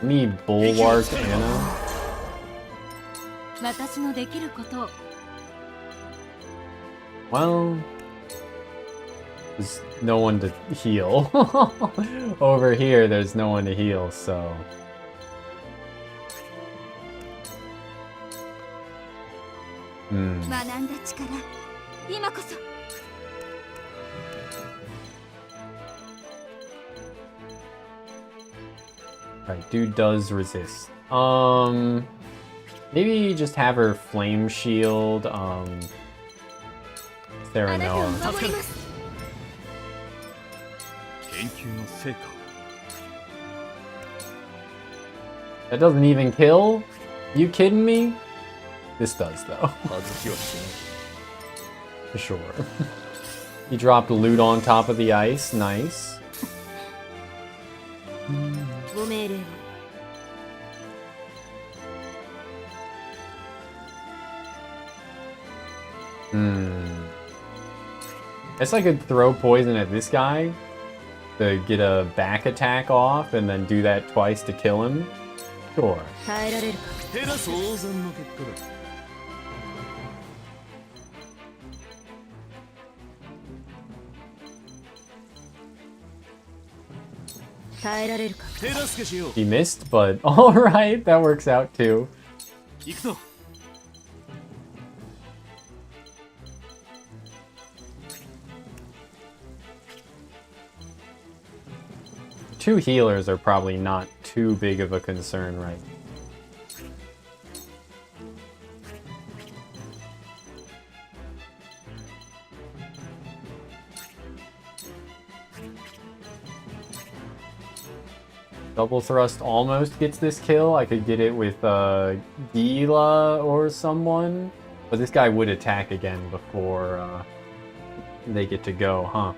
Need Bulwark Anna. 私のできることを Well, there's no one to heal. Over here, there's no one to heal, so... Hmm. 学んだ力今こそ Right, dude does resist. Maybe just have her flame shield, Serenella. 守ります 研究の成果 That doesn't even kill? You kidding me? This does, though. 外しはしない For sure. He dropped loot on top of the ice. Nice. ご命令を Guess I could throw poison at this guy to get a back attack off and then do that twice to kill him. Sure. 耐えられるか 当然の結果だ 耐えられるか 手助けしよう He missed, but alright, that works out too. 行くぞ Two healers are probably not too big of a concern, right? Double thrust almost gets this kill. I could get it with Gila or someone. But this guy would attack again before they get to go, huh?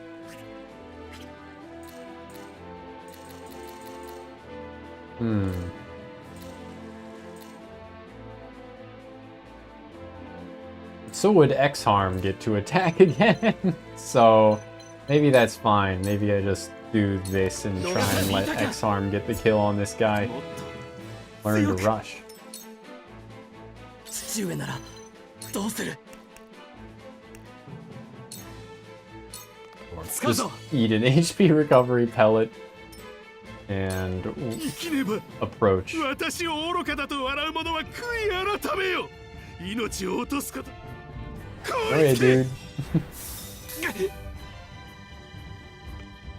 So would X-Harm get to attack again? So maybe that's fine. Maybe I just do this and try and let X-Harm get the kill on this guy. Learn to rush. 父上ならどうする Or just eat an HP recovery pellet and 生きねば approach. 私を愚かだと笑う者は悔い改めよ命を落とすことこう Okay, して dude.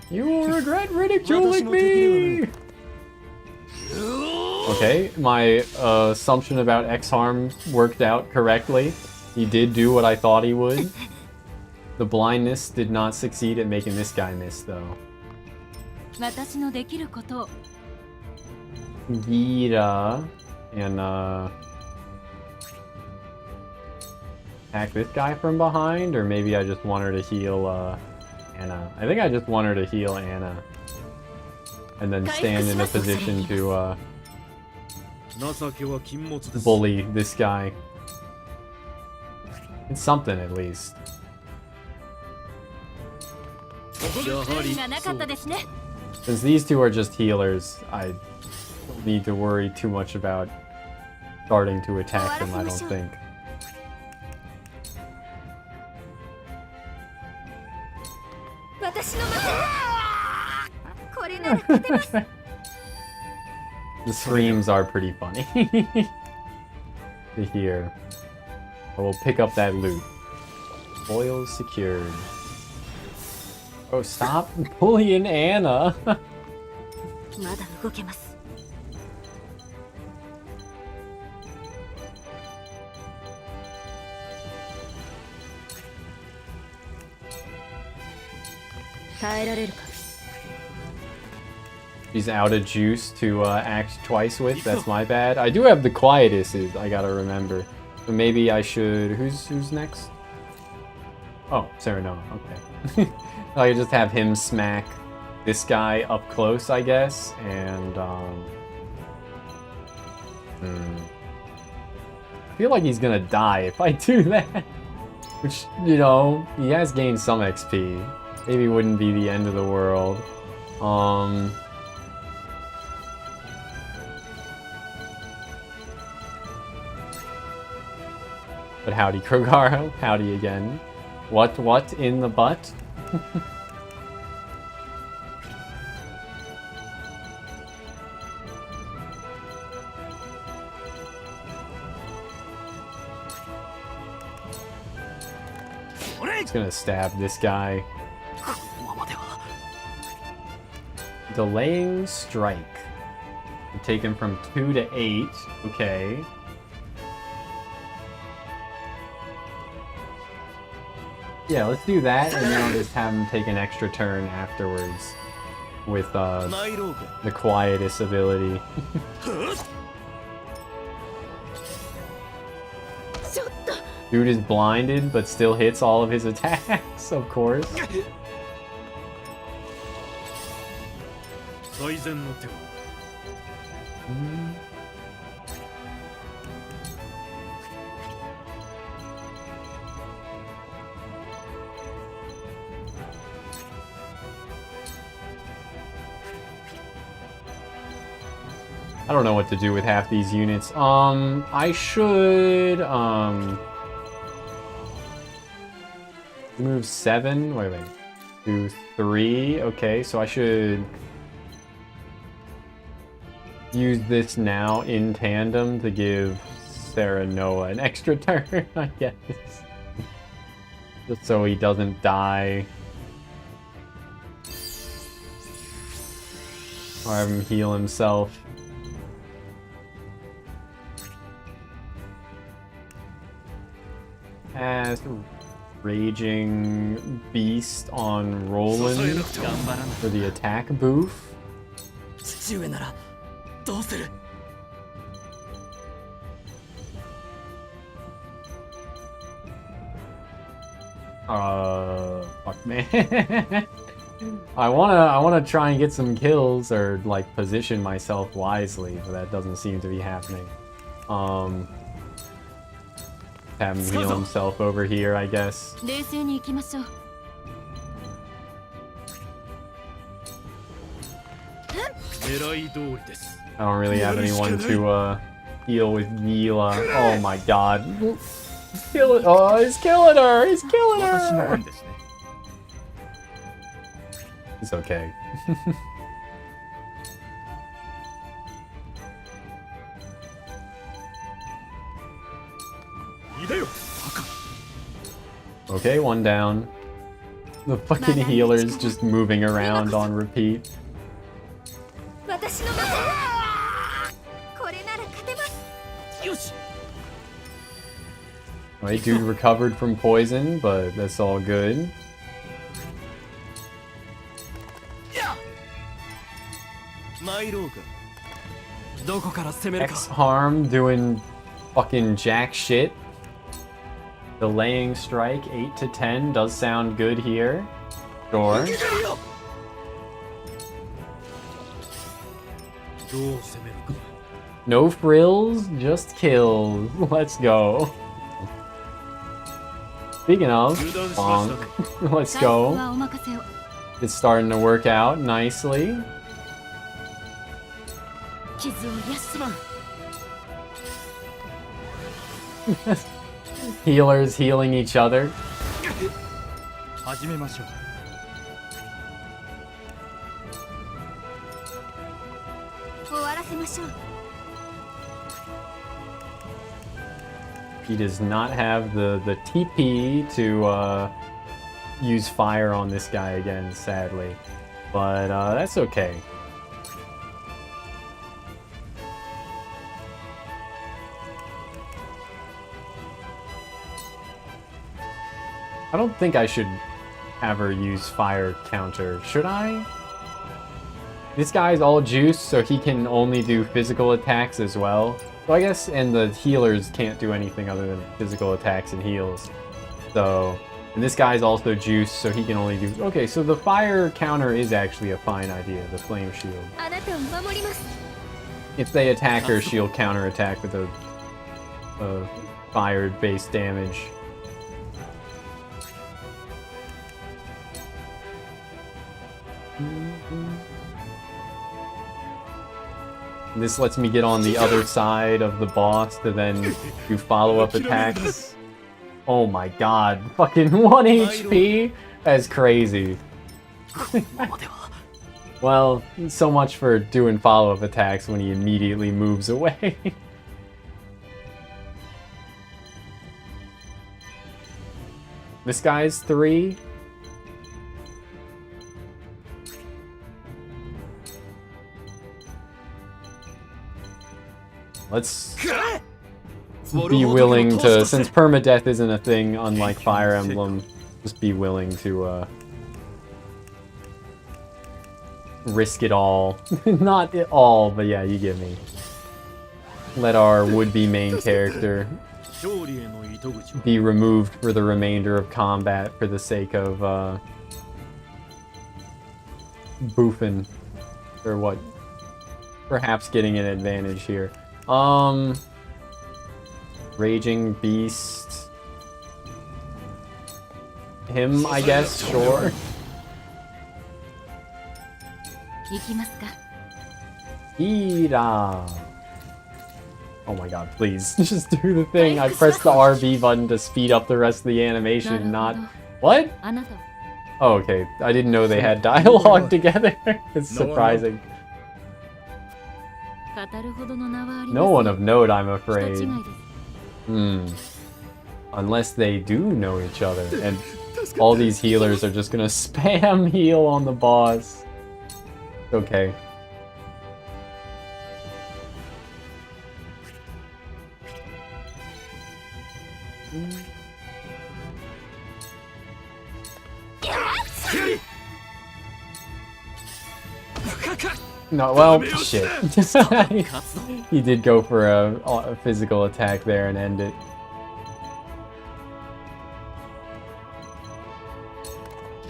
You will regret ridiculing me! Okay, my assumption about X-Harm worked out correctly. He did do what I thought he would. The blindness did not succeed at making this guy miss, though. 私のできることを Gita and attack this guy from behind, or maybe I just want her to heal Anna. I think I just want her to heal Anna and then stand in a position to 情けは禁物です bully this guy. It's something at least. 無理がなかったですね。 Since these two are just healers, I don't need to worry too much about starting to attack them, I don't think. 私の負け。これなら勝てます。 The screams are pretty funny to hear. I will pick up that loot. Foils secured. Oh, stop bullying Anna. まだ動けます。耐えられるか。 She's out of juice to act twice with. That's my bad. I do have the quietest. I gotta remember. So maybe I should. Who's next? Oh, Serenoma. Okay. I could just have him smack this guy up close, I guess, and I feel like he's gonna die if I do that. Which, you know, he has gained some XP. Maybe wouldn't be the end of the world. But howdy, Krogaro. Howdy again. What in the butt? It's gonna stab this guy. Delaying strike. Take him from 2 to 8. Okay. Yeah, let's do that, and then I'll just have him take an extra turn afterwards with the quietest ability. Dude is blinded, but still hits all of his attacks, of course. I don't know what to do with half these units. I should, move 7, wait, 2, 3, okay, so I should use this now in tandem to give Serenoma an extra turn, I guess. Just so he doesn't die. Or have him heal himself. As Raging Beast on Roland for the attack boof. Fuck man. I wanna try and get some kills or like position myself wisely, but that doesn't seem to be happening. Have him heal himself over here, I guess. I don't really have anyone to heal with Gila. Oh my god. Kill it. Oh, he's killing her! He's killing her! It's okay. Okay, one down. The fucking healer's just moving around on repeat. Right, dude recovered from poison, but that's all good. X-Harm doing fucking jack shit. Delaying strike, 8 to 10 does sound good here. Sure. No frills, just kills. Let's go. Speaking of, bonk. Let's go. It's starting to work out nicely. Healers healing each other. 始めましょう。終わらせましょう。 He does not have the TP to use fire on this guy again, sadly. But that's okay. I don't think I should have her use fire counter. Should I? This guy's all juice, so he can only do physical attacks as well. So I guess, and the healers can't do anything other than physical attacks and heals. So, and this guy's also juice, so he can only do... Okay, so the fire counter is actually a fine idea, the flame shield. If they attack her, she'll counterattack with a fire-based damage. This lets me get on the other side of the boss to then do follow-up attacks. Oh my god, fucking 1 HP? That's crazy. Well, so much for doing follow-up attacks when he immediately moves away. This guy's 3. Let's be willing to, since permadeath isn't a thing unlike Fire Emblem, just be willing to risk it all. Not it all, but yeah, you get me. Let our would-be main character be removed for the remainder of combat for the sake of boofing, or what, perhaps getting an advantage here. Raging Beast. Him, I guess, sure. Ira. Oh my god, please. Just do the thing. I pressed the RB button to speed up the rest of the animation, not... What? Oh, okay. I didn't know they had dialogue together. It's surprising. No one of note, I'm afraid. Unless they do know each other, and all these healers are just gonna spam heal on the boss. Okay. No, well, shit. He did go for a physical attack there and end it.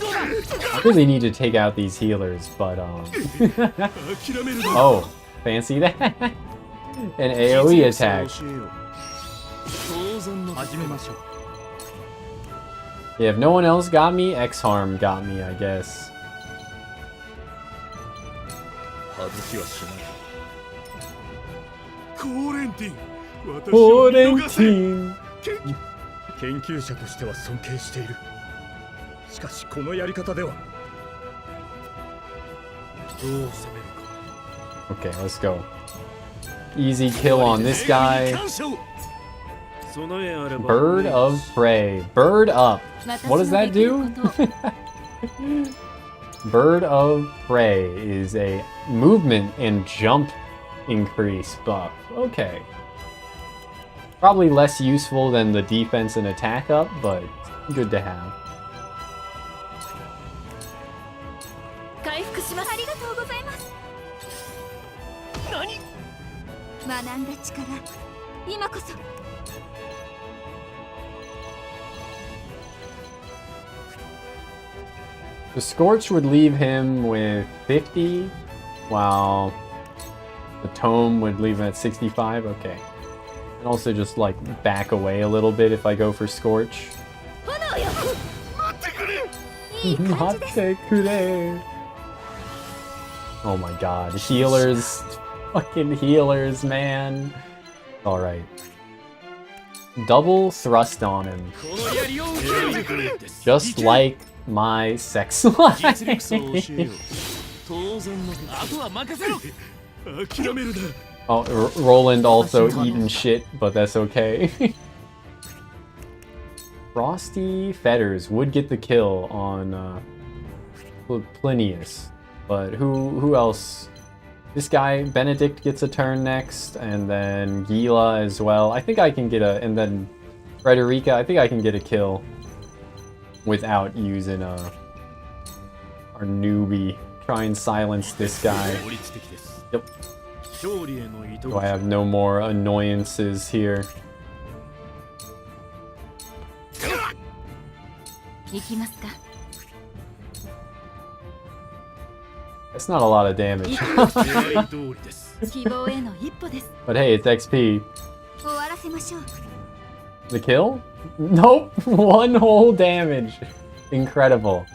I really need to take out these healers, but oh, fancy that? An AoE attack. Yeah, if no one else got me, X-Harm got me, I guess. Quarantine. 研究者としては尊敬している。しかしこのやり方ではどう攻めるか。 Okay, let's go. Easy kill on this guy. Bird of Prey. Bird up. What does that do? Bird of Prey is a movement and jump increase buff. Okay. Probably less useful than the defense and attack up, but good to have. The Scorch would leave him with 50, while the Tome would leave him at 65. Okay. And also just like back away a little bit if I go for Scorch. いい感じです。Oh my god, healers. Fucking healers, man. Alright. Double thrust on him. Just like my sex life. Oh, Roland also eating shit, but that's okay. Frosty Fetters would get the kill on Plinius, but who else? This guy, Benedict, gets a turn next, and then Gila as well. I think I can get a, and then Frederica, I think I can get a kill without using our newbie. Try and silence this guy. Yep. So I have no more annoyances here. That's not a lot of damage. But hey, it's XP. The kill? Nope! 1 whole damage. Incredible.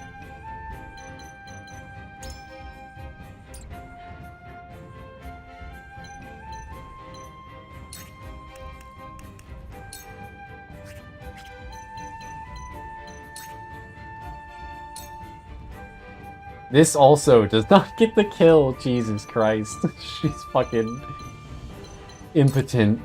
This also does not get the kill, Jesus Christ. She's fucking impotent.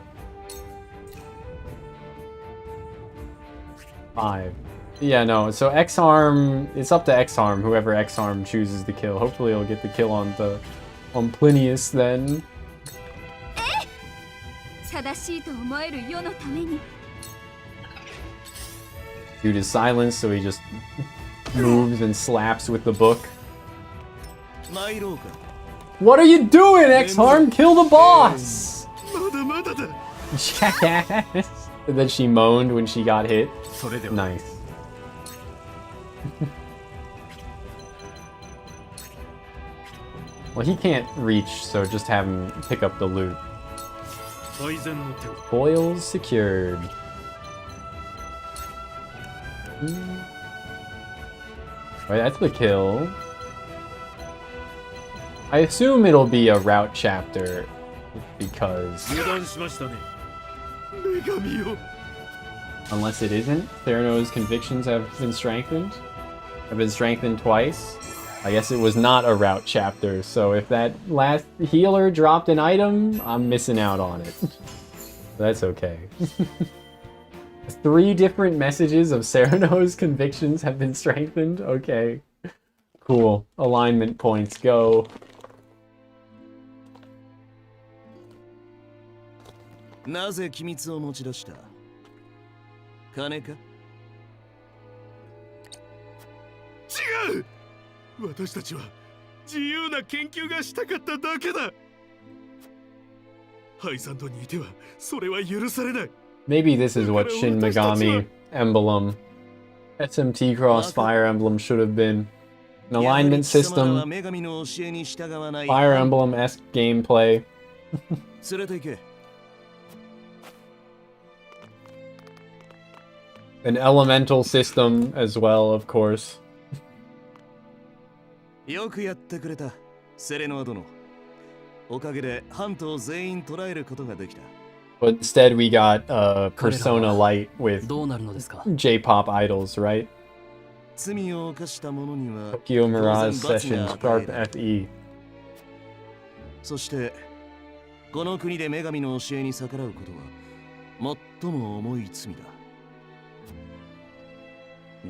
5. Yeah, no, so X-Arm, it's up to X-Arm, whoever X-Arm chooses to kill. Hopefully he'll get the kill on Plinius then. Dude is silenced, so he just moves and slaps with the book. What are you doing, X-Arm? Kill the boss! Jackass! And then she moaned when she got hit. Nice. Well, he can't reach, so just have him pick up the loot. Foils secured. Right, that's the kill. I assume it'll be a route chapter because unless it isn't, Theranos' convictions have been strengthened. Have been strengthened twice. I guess it was not a route chapter, so if that last healer dropped an item, I'm missing out on it. That's okay. 3 different messages of Cyrano's convictions have been strengthened? Okay. Cool. Alignment points, go.違う！私たちは自由な研究がしたかっただけだ。ハイサンドにいてはそれは許されない。Maybe this is what Shin Megami Emblem, SMT Cross Fire Emblem should have been. An alignment system, Fire Emblem-esque gameplay. An elemental system as well, of course. よくやってくれた、セレノア殿。おかげでハントを全員捕らえることができた。But instead we got Persona Lite with J-pop idols, right? Tokyo Mirage Sessions, Sharp FE. そしてこの国で女神の教えに逆らうことは最も重い罪だ。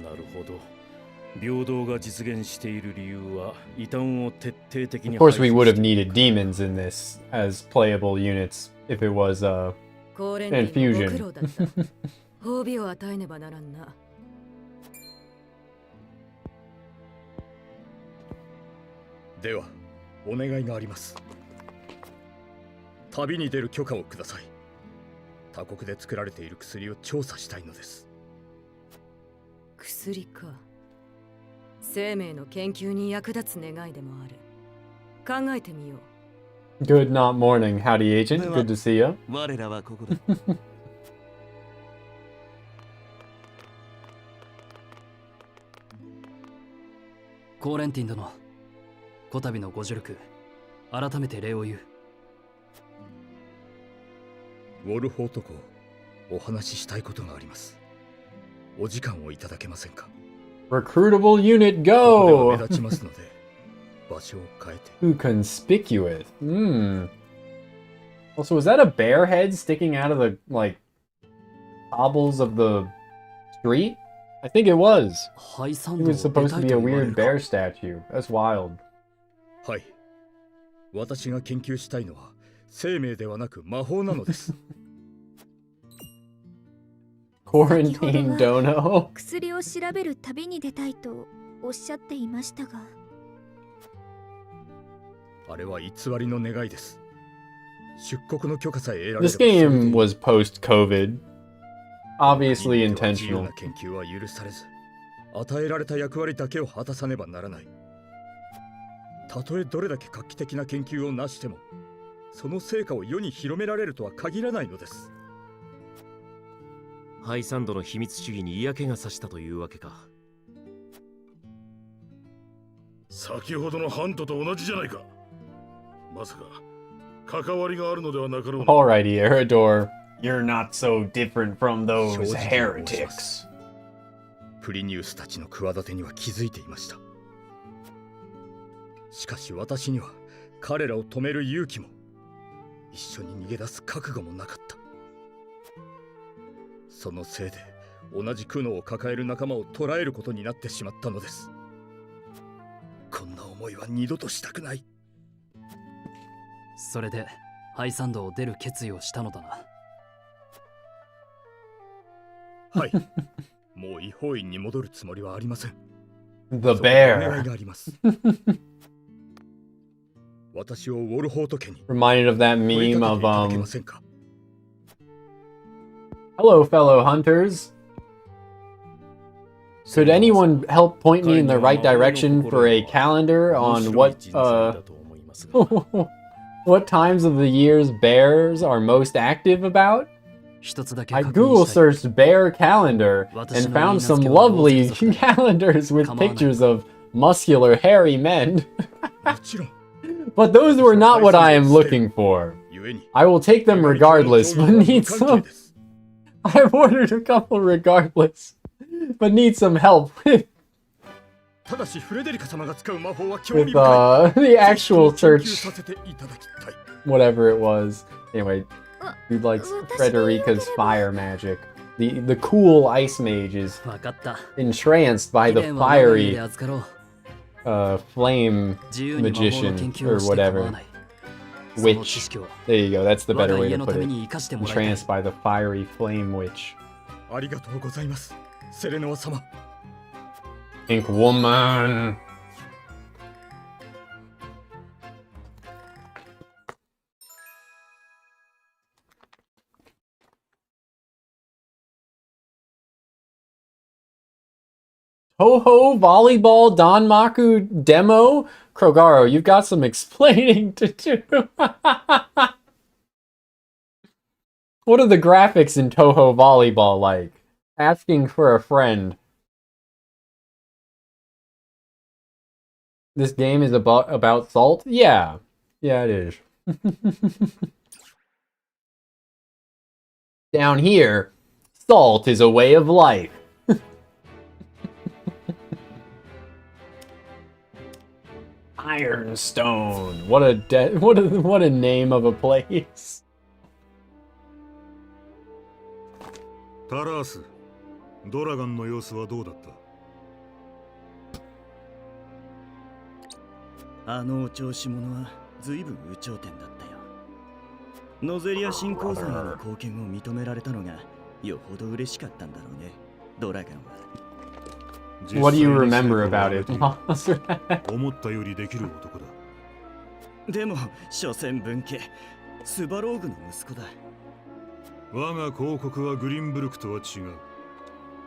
なるほど。平等が実現している理由は異端を徹底的に。Of course, we would have needed demons in this as playable units if it was an infusion. 褒美を与えねばならんな。では、お願いがあります。旅に出る許可をください。他国で作られている薬を調査したいのです。薬か。生命の研究に役立つ願いでもある。考えてみよう。Good not morning, howdy agent. Good to see you. 我らはここだ。コーレンティン殿、こたびのご助力、改めて礼を言う。ウォルフォート公、お話ししたいことがあります。お時間をいただけませんか？ Recruitable unit ここでは目 go! 立ちますので、場所を変えて。 Ooh, conspicuous. Also, was that a bear head sticking out of the, like, cobbles of the street? I think it was. ハイサン It ドを was 出 supposed た to い be と a 言われ weird るか。 bear statue. That's wild. はい。私が研究したいのは生命ではなく魔法なのです。Quarantine dono. 薬を調べる旅に出たいとおっしゃっていましたが。あれは偽りの願いです。出国の許可さえ得られれば。 This game was post-COVID. Obviously 自由 intentional. な研究は許されず、与えられた役割だけを果たさねばならない。たとえどれだけ画期的な研究をなしても、その成果を世に広められるとは限らないのです。ハイサンドの秘密主義に嫌気がさしたというわけか。先ほどのハントと同じじゃないか。まさか関わりがあるのではなかろうな。 Alrighty, Erador. You're not so different from those 正直に申しま heretics. す。プリニウスたちの企てには気づいていました。しかし私には彼らを止める勇気も一緒に逃げ出す覚悟もなかった。そのせいで同じ苦悩を抱える仲間を捕らえることになってしまったのです。こんな思いは二度としたくない。それでハイサンドを出る決意をしたのだな。はい。もう違法院に戻るつもりはありません。 The そこでお願 bear. いがあります。私をウォルホート家に Reminded of that 取り meme 立て of, ていただけませんか？ Hello, fellow hunters. Could anyone help point me in the right direction for a calendar on what times of the years bears are most active about? 一つだけ I 確認 Google したい。 searched bear calendar and found some lovely calendars with pictures of muscular, hairy men. もちろん。 But those were not what I am looking for. 故に I will take them regardless, but need some. I've ordered a couple regardless, but need some help with ただしフレデリカ様が使う魔法は興味 with 深い。 the actual 研究 search, させていただきたい。 whatever it was. Anyway, あ、 who likes 私が言う Frederica's fire magic? The cool ice mage is わかった。 entranced by 貴 the 殿は我が家 fiery で預かろう。 flame 自由に魔法の magician 研究 or をして構わ whatever. ない。その知 Witch. 識を There you go. That's the 我 better が way 家 to の put ため it. に生かしてもらいたい。 Entranced by the fiery flame witch. ありがとうございます。セレノア様。 Ink woman. Toho volleyball Danmaku demo? Krogaro, you've got some explaining to do. What are the graphics in Toho volleyball like? Asking for a friend. This game is about salt? Yeah. Yeah, it is. Down here, salt is a way of life. Ironstone. What a name of a place. タラース、ドラガンの様子はどうだった？あのお調子者は随分有頂天だったよ。ノゼリア新鉱山への貢献を認められたのがよほど嬉しかったんだろうね、ドラガンは。What do you remember about it? 思ったよりできる男だ。でも、所詮文系、スバローグの息子だ。我が公国はグリンブルクとは違う。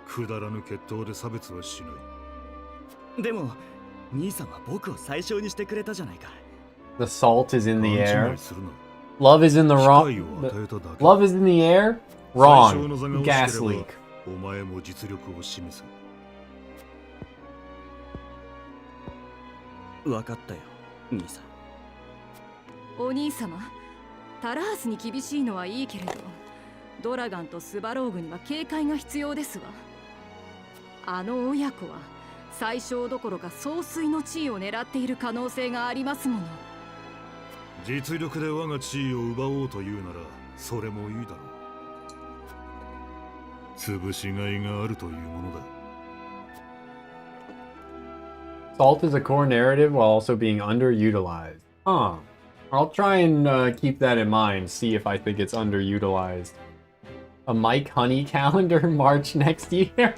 くだらぬ決闘で差別はしない。でも、兄さんは僕を最小にしてくれたじゃないか。The salt is in the 勘 air. 違いするな。 Love is in the 機 wrong. 会を与えただけ。 Love is in the air? 最小の Wrong. 座が Gas 惜しければ leak. お前も実力を示せ。わかったよ、兄さん。お兄様、タラースに厳しいのはいいけれど、ドラガンとスバローグには警戒が必要ですわ。あの親子は最小どころか総帥の地位を狙っている可能性がありますもの。実力で我が地位を奪おうというならそれもいいだろう。潰しがいがあるというものだ。 Salt is a core narrative while also being underutilized. Huh. I'll try and keep that in mind, see if I think it's underutilized. A Mike Honey calendar March next year?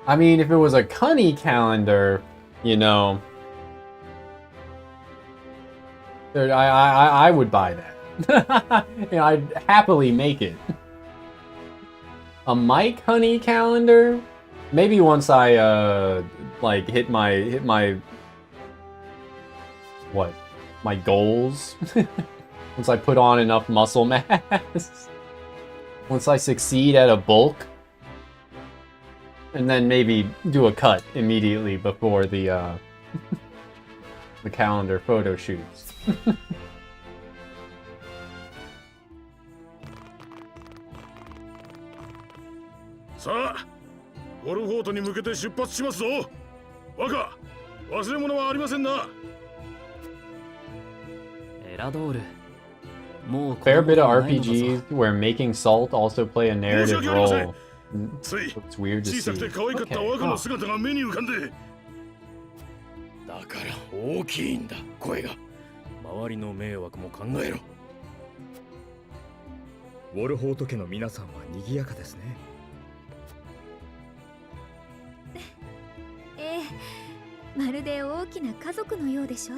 I mean, if it was a Cunny calendar, you know, I would buy that. You know, I'd happily make it. A Mike Honey calendar? Maybe once I like hit my what? My goals. Once I put on enough muscle mass. Once I succeed at a bulk. And then maybe do a cut immediately before the the calendar photo shoots. さあ、ウォルフォートに向けて出発しますぞ。若、忘れ物はありませんな。エラドール。もう Fair bit of RPGs where making salt also play a narrative role. つい It's weird to 小さくて see. 可愛かった若の姿が目に浮かんで。だから大きいんだ、声が。周りの迷惑も考えろ。ウォルフォート家の皆さんは賑やかですね。ええ、まるで大きな家族のようでしょ。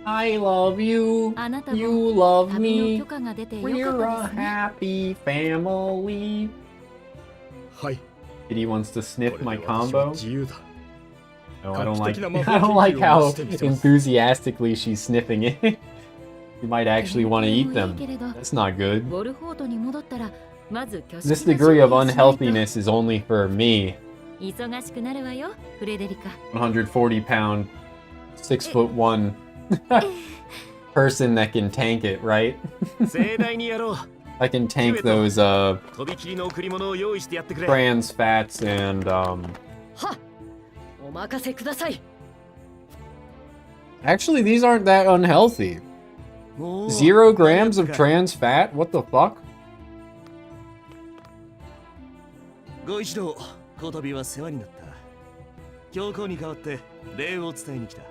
I love you. あなた You も love 旅の me. 許可が出てよか We're った a ですね。 happy family. はい。 Did he wants to sniff my これで私は combo? 自由だ。 No, I don't like. 画期的な魔法 I don't like 研究を how してみせます enthusiastically she's sniffing it. You might actually want to eat でも them. いいけれど、 That's not good. ウォルフォートに戻ったらまず挙式 This の degree of 準備をしないと unhealthiness is only for me. 忙しくなるわよ、フレデリカ。 140 pound, 6'1" person that can tank it, right? 盛大にやろう。 I can tank those とびきりの贈り物を用意してやってくれ。 trans fats and はっ、お任せください。 actually these aren't that unhealthy. 0 grams of trans fat? What the fuck? ご一同、こたびは世話になった。教皇に代わって礼を伝えに来た。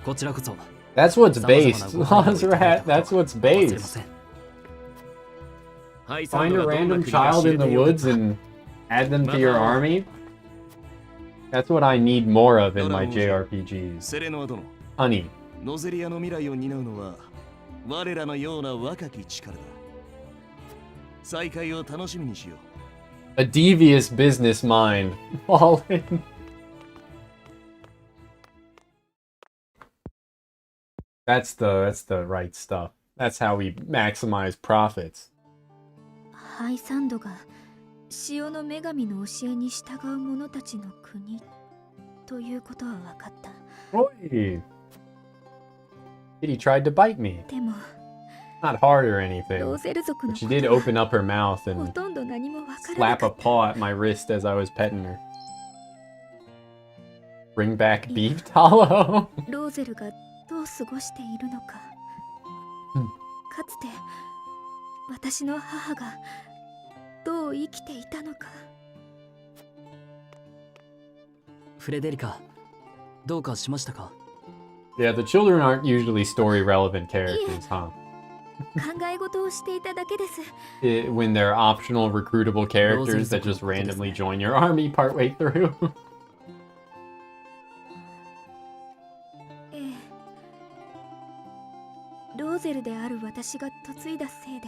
こちらこそ。 That's what's based. Lazrat, that's what's based. Find a random child in the woods and add them to your army? That's what I need more of in my JRPGs. セレノア殿、 Honey. ノゼリアの未来を担うのは我らのような若き力だ。再会を楽しみにしよう。 A devious business mind. All in. That's the right stuff. That's how we maximize profits. ハイサンドが潮の女神の教えに従う者たちの国ということは分かった。 Oi. Kitty tried to bite me. でも Not hard or ロ anything. ーゼル族の But こ she と did は open up her mouth ほ and とんど何も分からな slap か a った。 paw at my wrist as I was petting her. Bring back beef tallow. ローゼルがどう過ごしているのか。うんかつて私の母がどう生きていたのか。フレデリカ、どうかしましたか？ Yeah, the children aren't usually story relevant characters, huh? 考え事をしていただけです。 When they're optional recruitable characters that just randomly join your army partway through. ええ。ローゼルである私が嫁いだせいで、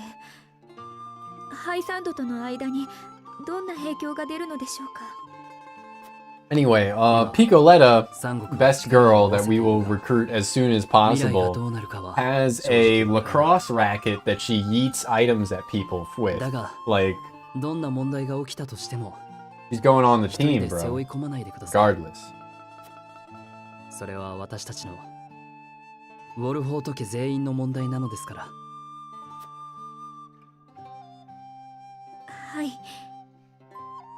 ハイサンドとの間にどんな影響が出るのでしょうか。 Anyway, Picoletta, best girl that we will recruit as soon as possible, has a lacrosse racket that she yeets items at people with. だが、 Like, どんな問題が起きたとしても、She's going on the 一人 team, で背負 bro. い込まないでください。 Regardless. それは私たちのウォルフォート家全員の問題なのですから。はい、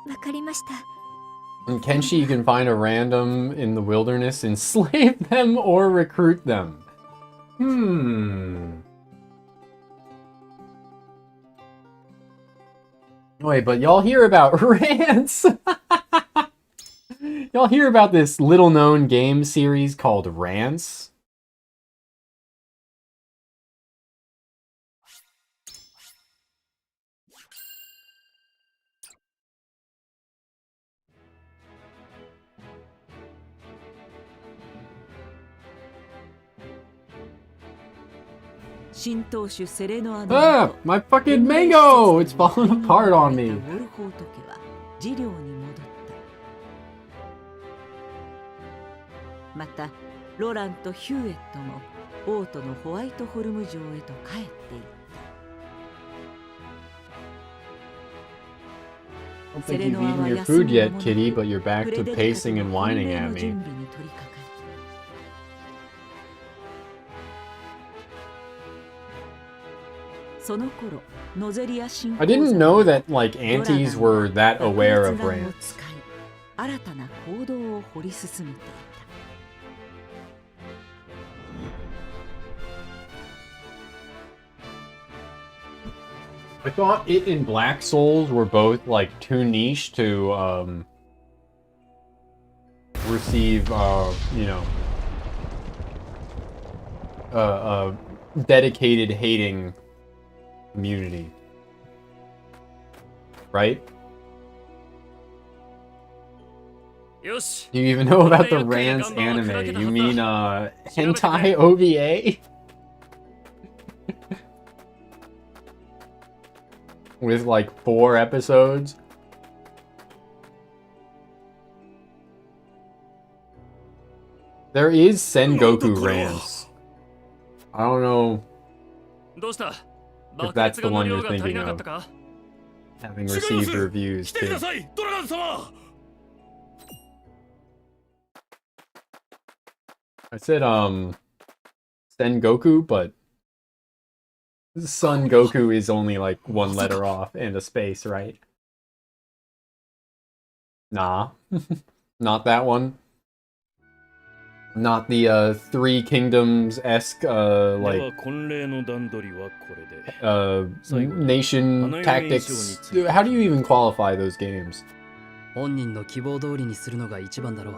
わかりました。 And Kenshi can find a random in the wilderness, enslave them, or recruit them. Wait, but y'all hear about Rants? Y'all hear about this little-known game series called Rants? Ah, my fucking mango! It's falling apart on me. ウォルホート家は治療に戻った。またロランとヒューエットも王都のホワイトホルム城へと帰っていった。 I don't think you've eaten your food yet, Kitty, but you're back to pacing and whining at me. I didn't know that, like, aunties were that aware of Rants. I thought it and Black Souls were both, like, too niche to, receive, you know, dedicated hating community. Right? You even know about the Rants anime? You mean, hentai OVA? With like 4 episodes? There is Sengoku Rants. I don't know if that's the one you're thinking of. Having received reviews too. I said Sengoku, but Son Goku is only like 1 letter off and a space, right? Nah. Not that one. Not the 3 Kingdoms-esque, like, nation tactics. How do you even qualify those games? 本人の希望通りにするのが一番だろう。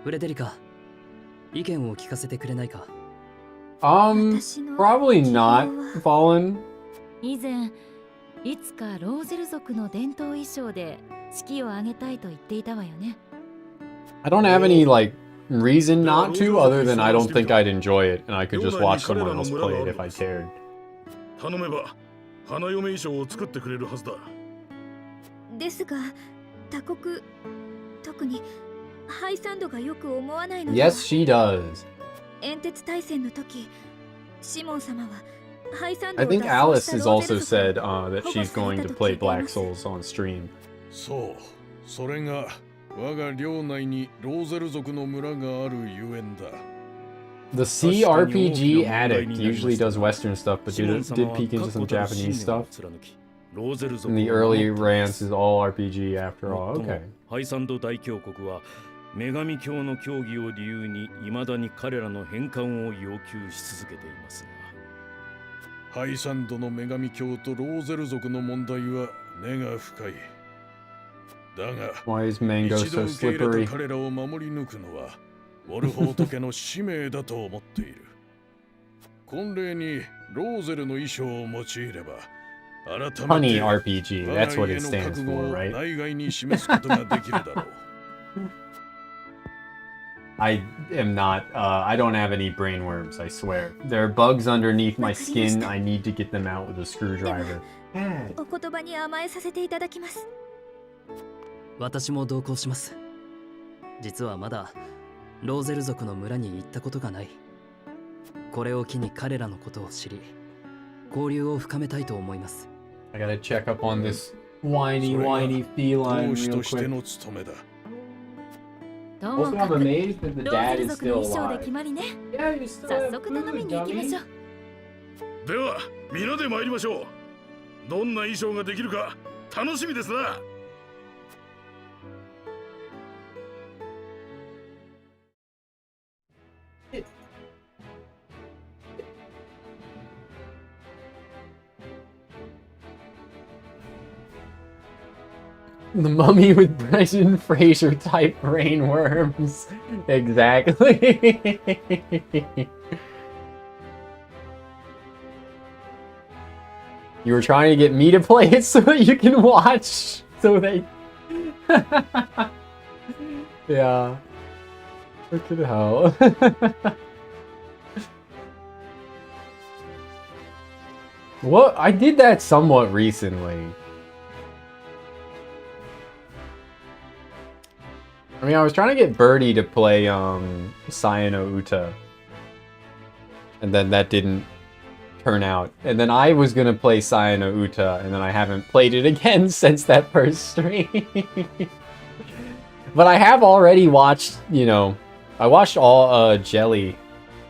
フレデリカ、意見を聞かせてくれないか？ Probably not, Fallen. 以前、いつかローゼル族の伝統衣装で式を挙げたいと言っていたわよね。 I don't have any, like, reason not to, other than I don't think I'd enjoy it, and I could just watch someone else play it if I cared. 頼めば花嫁衣装を作ってくれるはずだ。ですが、他国、特にハイサンドがよく思わないので。 Yes, she does. 煙鉄大戦の時、シモン様はハイサンド I を think 脱走 Alice した has ローゼ also ル族 said を that 保護 she's され going た to と play 聞いていま Black す。 Souls on stream. そう、それが我が領内にローゼル族の村があるゆえんだ。 The CRPG Addict usually does Western stuff, but did peek into some Japanese stuff. And the early Rants is all RPG after all. Okay. ハイサンド大教国は女神教の教義を理由に未だに彼らの返還を要求し続けていますが。ハイサンドの女神教とローゼル族の問題は根が深い。だが、 Why is Mango 一度 so 受け入れ slippery? た彼らを守り抜くのはウォルフォート家の使命だと思っている。婚礼にローゼルの衣装を用いれば、改め Honey て RPG, 我 that's が what 家 it の stands 覚悟 for, を right? 内外に示すことができるだろう。I am not, I don't have any brainworms, I swear. There are bugs underneath my skin, I need to get them out with a screwdriver. お言葉に甘えさせていただきます。私も同行します。実はまだローゼル族の村に行ったことがない。これを機に彼らのことを知り、交流を深めたいと思います。I gotta check up on this Whiny, whiny feline 同志 real として quick. の務めだ。とも Also, か I'm く amazed that the ロー dad ゼル is 族の still 衣装で alive. 決まりね。 Yeah, you still 早 have 速頼み food, に行きましょ dummy. う。では皆で参りましょう。どんな衣装ができるか楽しみですな。The mummy with Brendan Fraser type brain worms. Exactly. You were trying to get me to play it so that you can watch. So they. Yeah. Look at how. What? I did that somewhat recently. I mean, I was trying to get Birdie to play Sayano Uta. And then that didn't turn out. And then I was gonna play Sayano Uta, and then I haven't played it again since that first stream. But I have already watched, you know, I watched all Jelly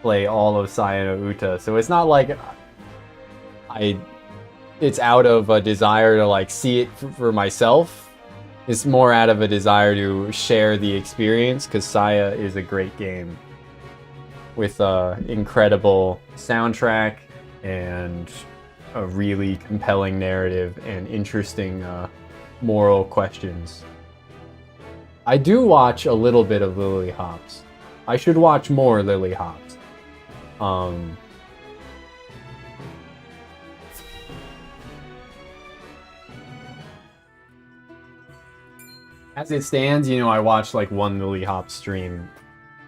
play all of Sayano Uta, so it's not like it's out of a desire to like see it for myself. It's more out of a desire to share the experience, because Saya is a great game with an incredible soundtrack and a really compelling narrative and interesting moral questions. I do watch a little bit of Lily Hops. I should watch more Lily Hops. As it stands, you know, I watch like one Lily Hop stream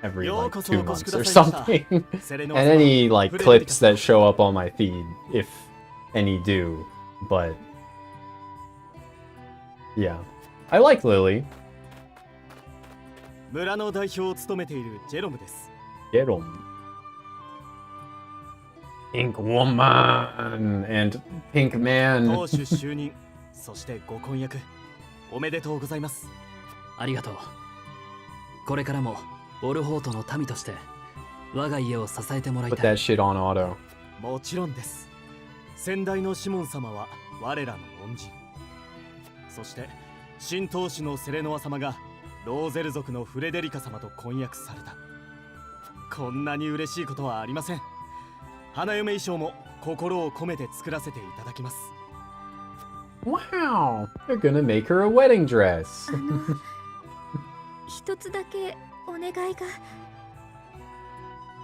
every like 2 months or something. And any like clips that show up on my feed, if any do. But yeah, I like Lily. 村の代表を務めているジェロムです。 Jerome. Pink Woman and Pink Man. 当主就任、そしてご婚約、おめでとうございます。ありがとう。これからもウォルホートの民として我が家を支えてもらい Put たい。 that shit on auto. もちろんです。先代のシモン様は我らの恩人。そして新当主のセレノア様がローゼル族のフレデリカ様と婚約された。こんなに嬉しいことはありません。花嫁衣装も心を込めて作らせていただきます。 Wow, they're gonna make her a wedding dress. 一つだけお願いが。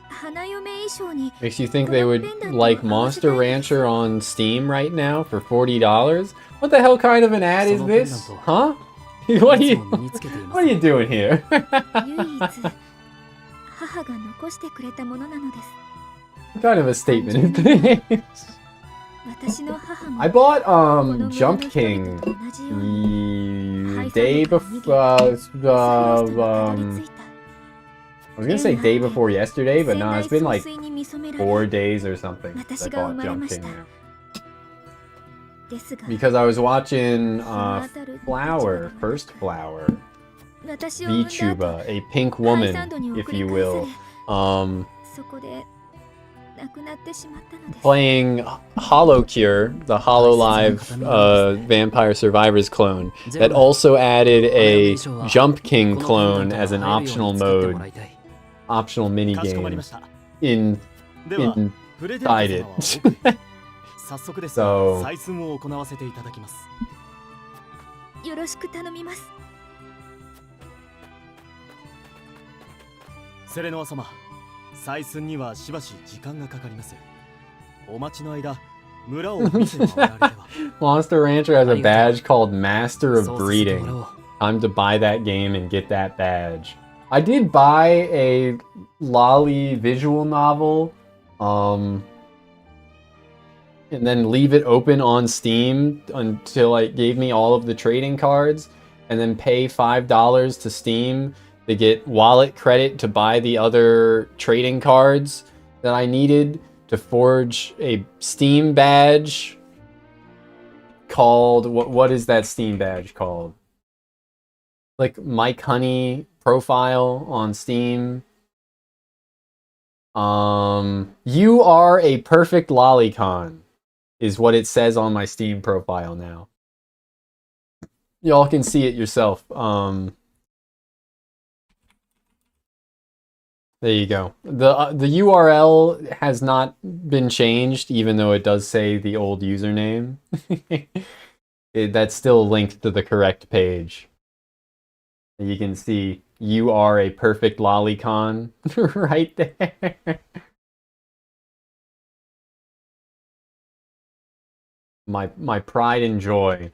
花嫁衣装に Makes you think they would like Monster Rancher on Steam right now for $40? What the hell kind of an ad is this? Huh? What are you doing here? 唯一母が残してくれたものなのです。 What kind of a statement is this? 私の母も I bought Jump King the day before I was gonna say day before yesterday, but no, it's been like 4 days or something since I bought Jump King now. ですが Because I was watching Flower, First Flower, 私を産んだ後 VTuber, a pink woman, if you will, そこで亡くなってしまったのです。 playing HoloCure, the HoloLive Vampire Survivors clone, that also added a Jump King clone as an optional mode, optional minigame inside it. 早速です So が、採寸を行わせていただきます。よろしく頼みます。セレノア様、採寸にはしばし時間がかかります。お待ちの間、村を見せてもらえれば。 Monster Rancher has a badge called Master of Breeding. Time to buy that game and get that badge. I did buy a Lolly visual novel, and then leave it open on Steam until it gave me all of the trading cards, and then pay $5 to Steam to get wallet credit to buy the other trading cards that I needed to forge a Steam badge called, what is that Steam badge called? Like Mike Honey profile on Steam. You are a perfect lolicon is what it says on my Steam profile now. Y'all can see it yourself. There you go. The URL has not been changed, even though it does say the old username. That's still linked to the correct page. You can see you are a perfect lolicon right there. My pride and joy.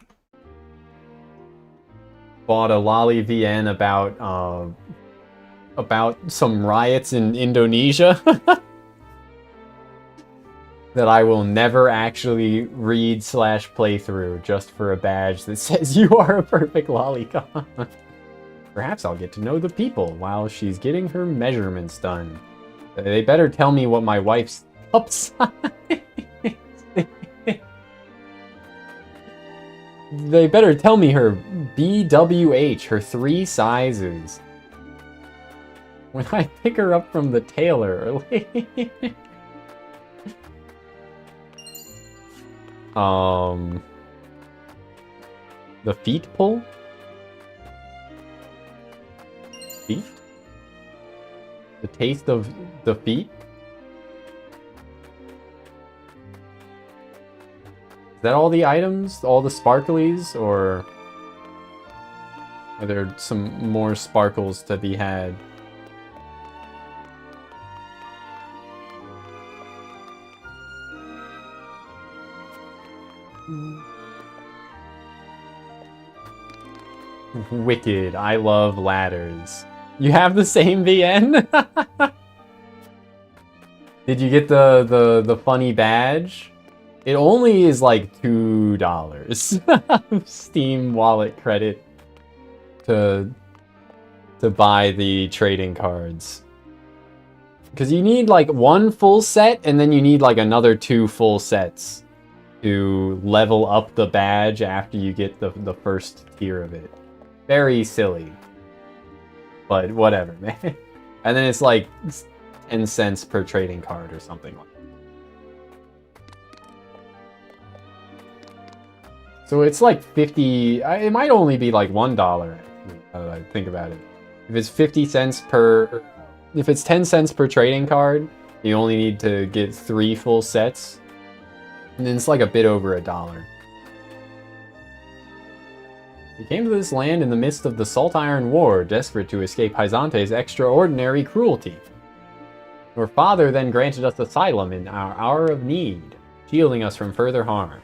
Bought a lolly VN about some riots in Indonesia that I will never actually read / play through just for a badge that says you are a perfect lolicon. Perhaps I'll get to know the people while she's getting her measurements done. They better tell me what my wife's up size is. They better tell me her BWH, her 3 sizes. When I pick her up from the tailor. The feet pull? Feet? The taste of the feet? Is that all the items? All the sparklies? Or are there some more sparkles to be had? Wicked. I love ladders. You have the same VN? Did you get the funny badge? It only is like $2 Steam wallet credit to buy the trading cards. Because you need like 1 full set and then you need like another 2 full sets to level up the badge after you get the first tier of it. Very silly. But whatever, man. And then it's like 10 cents per trading card or something like that. So it's like 50... It might only be like $1, actually, now that I think about it. If it's 50 cents per... If it's 10 cents per trading card, you only need to get 3 full sets. And then it's like a bit over $1. We came to this land in the midst of the Salt Iron War, desperate to escape Hyzante's extraordinary cruelty. Your father then granted us asylum in our hour of need, shielding us from further harm.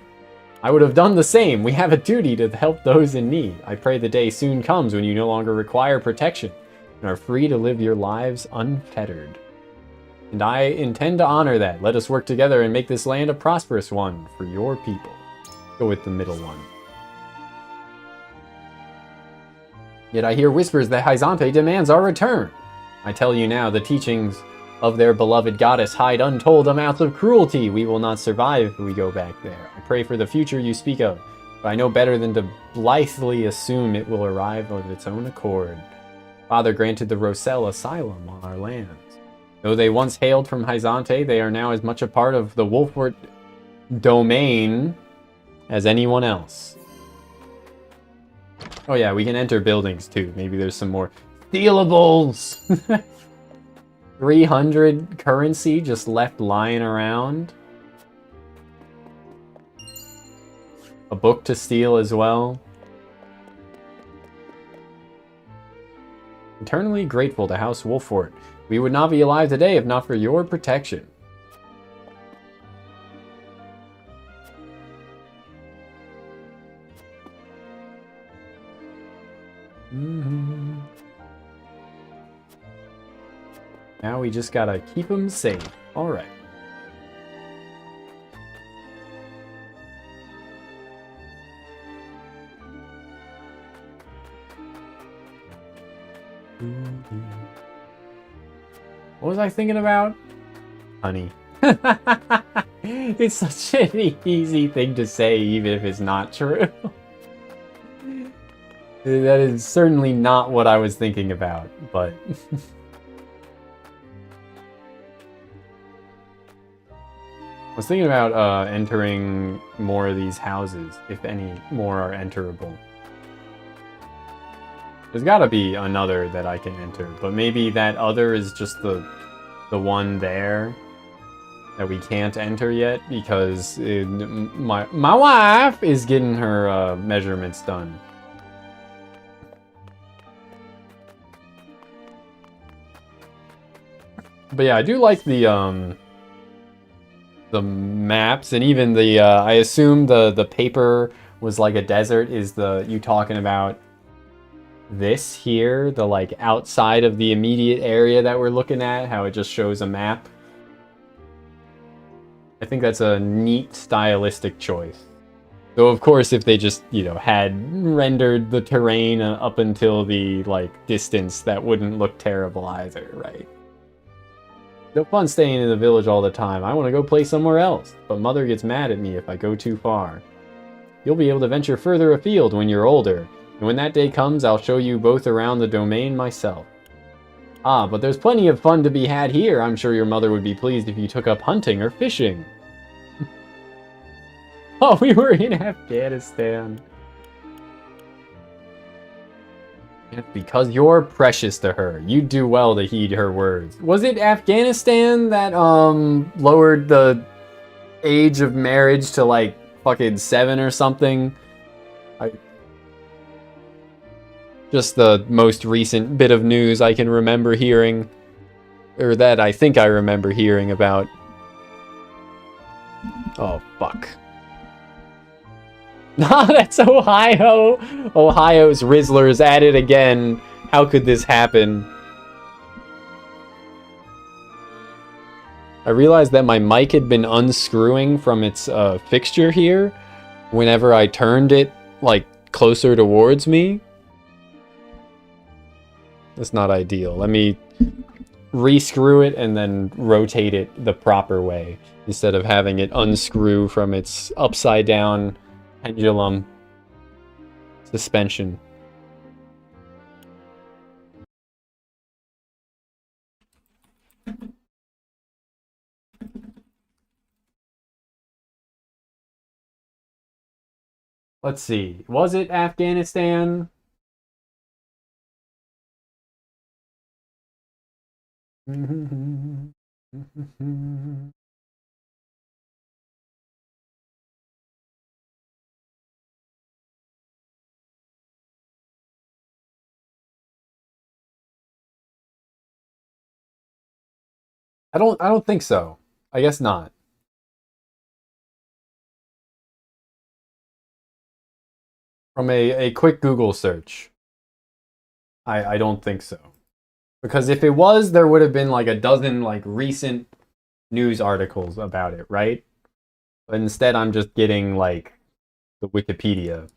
I would have done the same. We have a duty to help those in need. I pray the day soon comes when you no longer require protection and are free to live your lives unfettered. And I intend to honor that. Let us work together and make this land a prosperous one for your people. Go with the middle one. Yet I hear whispers that Hyzante demands our return. I tell you now, the teachings of their beloved goddess hide untold amounts of cruelty. We will not survive if we go back there. I pray for the future you speak of, but I know better than to blithely assume it will arrive of its own accord. Father granted the Roselle asylum on our lands. Though they once hailed from Hyzante, they are now as much a part of the Wolfort domain as anyone else. Oh yeah, we can enter buildings too. Maybe there's some more stealables. 300 currency just left lying around. A book to steal as well. Eternally grateful to House Wolfort. We would not be alive today if not for your protection. Now we just gotta keep them safe. Alright. What was I thinking about? Honey. It's such an easy thing to say, even if it's not true. That is certainly not what I was thinking about, but... I was thinking about entering more of these houses, if any more are enterable. There's gotta be another that I can enter, but maybe that other is just the one there that we can't enter yet because my wife is getting her measurements done. But yeah, I do like the maps, and even the I assume the paper was like a desert. Is you talking about this here, the like outside of the immediate area that we're looking at, how it just shows a map? I think that's a neat stylistic choice. Though of course if they just, you know, had rendered the terrain up until the like distance, that wouldn't look terrible either, right? No fun staying in the village all the time. I want to go play somewhere else, but Mother gets mad at me if I go too far. You'll be able to venture further afield when you're older, and when that day comes, I'll show you both around the domain myself. Ah, but there's plenty of fun to be had here. I'm sure your mother would be pleased if you took up hunting or fishing. Oh, we were in Afghanistan. It's because you're precious to her. You do well to heed her words. Was it Afghanistan that lowered the age of marriage to like fucking 7 or something? Just the most recent bit of news I can remember hearing, or that I think I remember hearing about. Oh fuck. Nah, that's Ohio! Ohio's Rizzlers at it again. How could this happen? I realized that my mic had been unscrewing from its fixture here whenever I turned it, like, closer towards me. That's not ideal. Let me rescrew it and then rotate it the proper way instead of having it unscrew from its upside down pendulum suspension. Let's see. Was it Afghanistan? I don't think so. I guess not. From a quick Google search, I don't think so. Because if it was, there would have been like a dozen like recent news articles about it, right? But instead I'm just getting like the Wikipedia.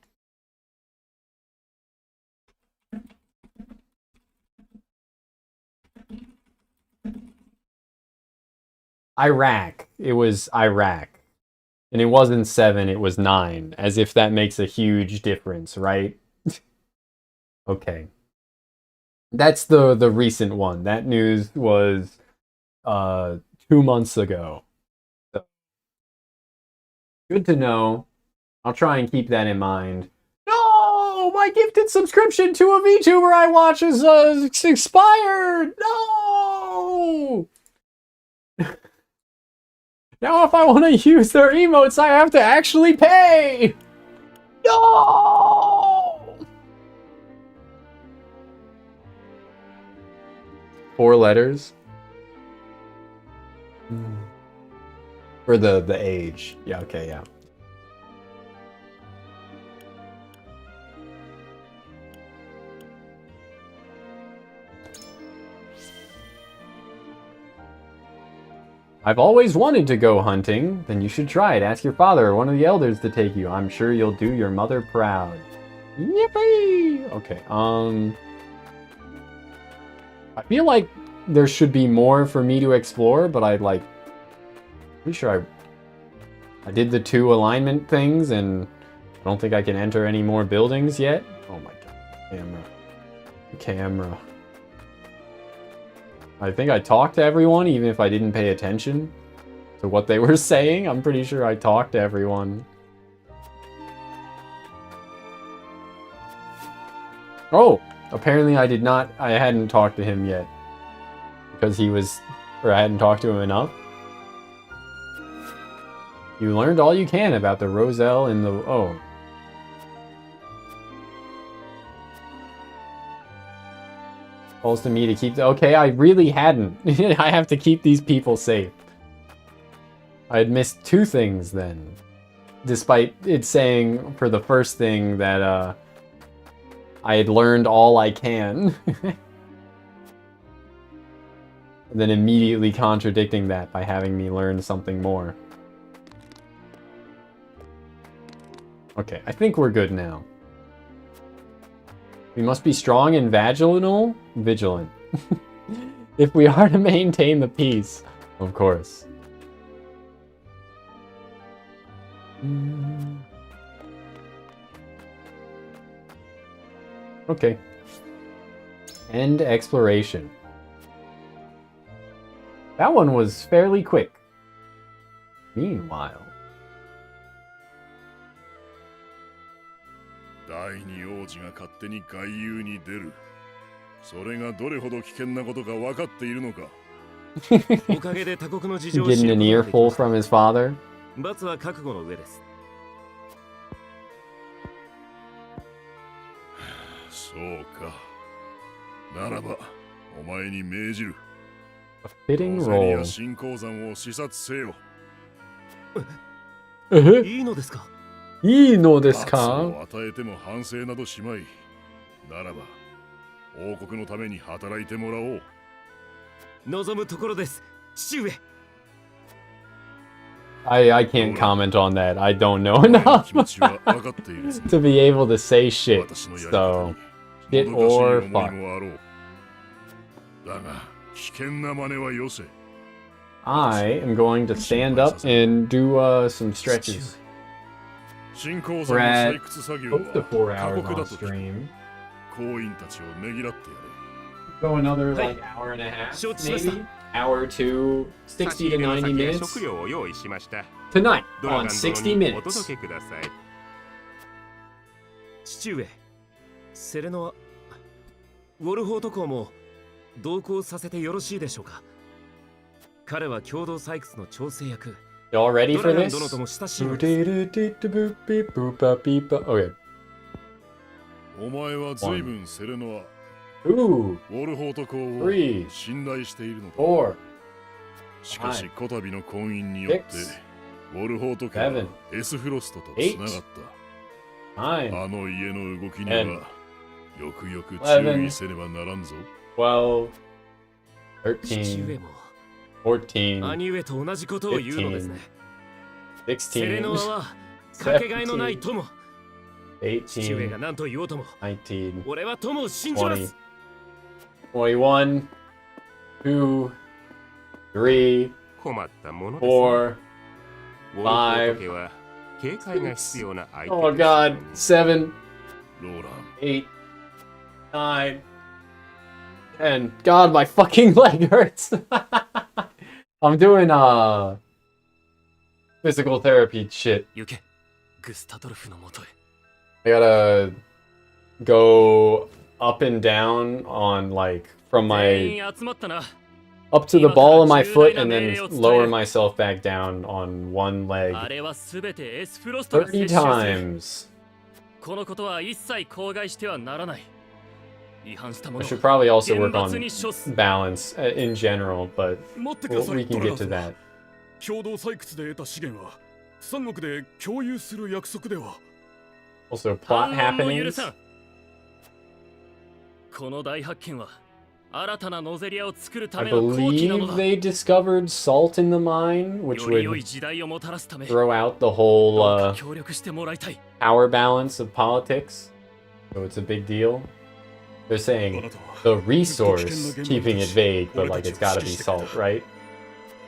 Iraq. It was Iraq. And it wasn't 7, it was 9. As if that makes a huge difference, right? Okay. That's the recent one. That news was 2 months ago. So, good to know. I'll try and keep that in mind. No! My gifted subscription to a VTuber I watch is expired! No! Now if I want to use their emotes, I have to actually pay! No! 4 letters? For the age. Yeah, okay, yeah. I've always wanted to go hunting. Then you should try it. Ask your father or one of the elders to take you. I'm sure you'll do your mother proud. Yippee! Okay, I feel like there should be more for me to explore, but I'd like... Pretty sure I did the 2 alignment things, and I don't think I can enter any more buildings yet. Oh my god. Camera. I think I talked to everyone, even if I didn't pay attention to what they were saying. I'm pretty sure I talked to everyone. Oh! Apparently I hadn't talked to him yet. Because I hadn't talked to him enough. You learned all you can about the Roselle and the... Oh. Calls to me to keep... Okay, I really hadn't. I have to keep these people safe. I had missed 2 things then. Despite it saying for the first thing that I had learned all I can. And then immediately contradicting that by having me learn something more. Okay, I think we're good now. We must be strong and vigilant. If we are to maintain the peace, of course. Okay. End exploration. That one was fairly quick. Meanwhile. 第二王子が勝手に外遊に出る。それがどれほど危険なことか分かっているのか。おかげで他国の事情を Getting an earful from his father. 罰は覚悟の上です。そうか。ならば、お前に命じる。A fitting ロゼリア role. 新鉱山を視察せよ。いいのですか？いいのですか？罰を与えても反省などしまい。ならば、王国のために働いてもらおう。望むところです、父上。I can't comment on that. I don't know enough to be able to say shit. So, shit or fuck. だが、危険な真似はよせ。I am going to stand up and do some stretches. 新鉱 We're 山の at 採掘作業 close to 4は過 hours 酷だ on と聞く。 stream. 工員たちをねぎらってやれ。 Go another like hour and a half, maybe? Hour to 60 to 90 minutes. 食料を用意しました。 Tonight ドラガ on ン殿60にお minutes. 届けください。父上、セレノはウォルフォート公も同行させてよろしいでしょうか。彼は共同採掘の調整役。 Y'all ready ド for ラガン this? 殿とも親しいのです。 Okay. お前は随分セレノア、 Ooh, ウォルフォート公を Three 信頼しているのか。 4, しかし、 five, こたびの婚姻によって、 six, ウォルフォート家は seven, エスフロストとつながっ 9, た。あの家の動きに ten, は、よくよく注 eleven, 意せねばならんぞ。 12, 父上13, も 14, 兄上と同じことを言うのですね。セレノア16, はかけがえのない友。父上が 18, 何と言おうとも、 19, 俺は友を信じま20, す。 21, 2, 3, 困ったものです、ね。 4, ウォルフォート家は警戒が必要な相手 oh です。 god, 7, ローラン、 8, 9, 10. God, my fucking leg hurts. I'm doing physical therapy shit. 行け、グスタドルフのもとへ。 I gotta go up and down on like from 全 my 員集まったな。 up to the ball of my foot and then lower myself back down on one leg あれはすべてエスフロストが30接収する。 times. このことは一切口外してはならない。違反したも I の should probably also 厳 work 罰 on に処す。 balance in general, but 待ってください。 we can get to that. 共同採掘で得た資源は三国で共有する約束では。 Also, plot 反論も許 happenings. さん。この大発見は新たなノゼリアを作るた I めの好機なの believe だ。 they discovered salt in the mine, which より良い would 時代をもたらすため、 throw out the whole どうか協力してもらいたい。 power balance of politics. So it's a big deal. They're saying the resource, keeping it vague, but like it's gotta be salt, right?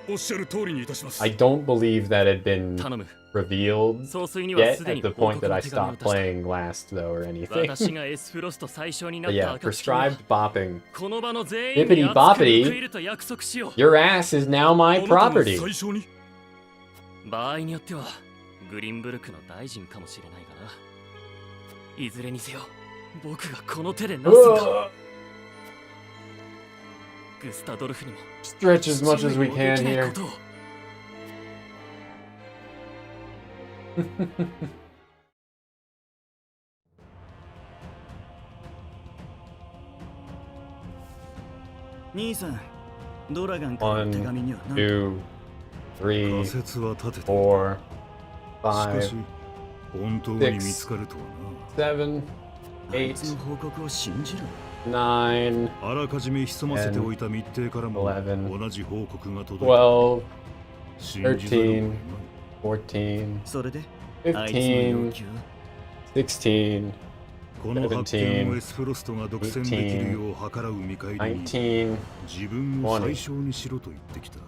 おっしゃる通りにいたします。 I don't believe that had been 頼む。 revealed 総帥には yet すで at に the 報 point 告 that の I 手紙を stopped 出した。 playing last though or 私 anything. がエスフロスト最初にな But った yeah, 暁には prescribed bopping. この場の全員に Bippity 熱く報い boppity, ると約束しよう。 your ass is now my あなたが property. 最初に場合によってはグリンブルクの大臣かもしれないがな。いずれにせよ僕がこの手でなすんだ。 Ugh. グスタドルフにも Stretch as much as we 父上 can にもできない here. ことを。兄さん、ドラガンからの手紙には One, two, 仮 three, 説は立てた。 four, しかし five, 本当に見つかるとは seven, あい eight, つの報告を信じる。 nine, な。あらかじめ潜ませておいた密偵からも 11同じ報告が届いた。 12, 信じざるを得ない。 14, それで、あいつの要15, 求は16, この発見をエスフロストが独占できるよう計らう見返りに19, 自分を最小にしろと言ってきた。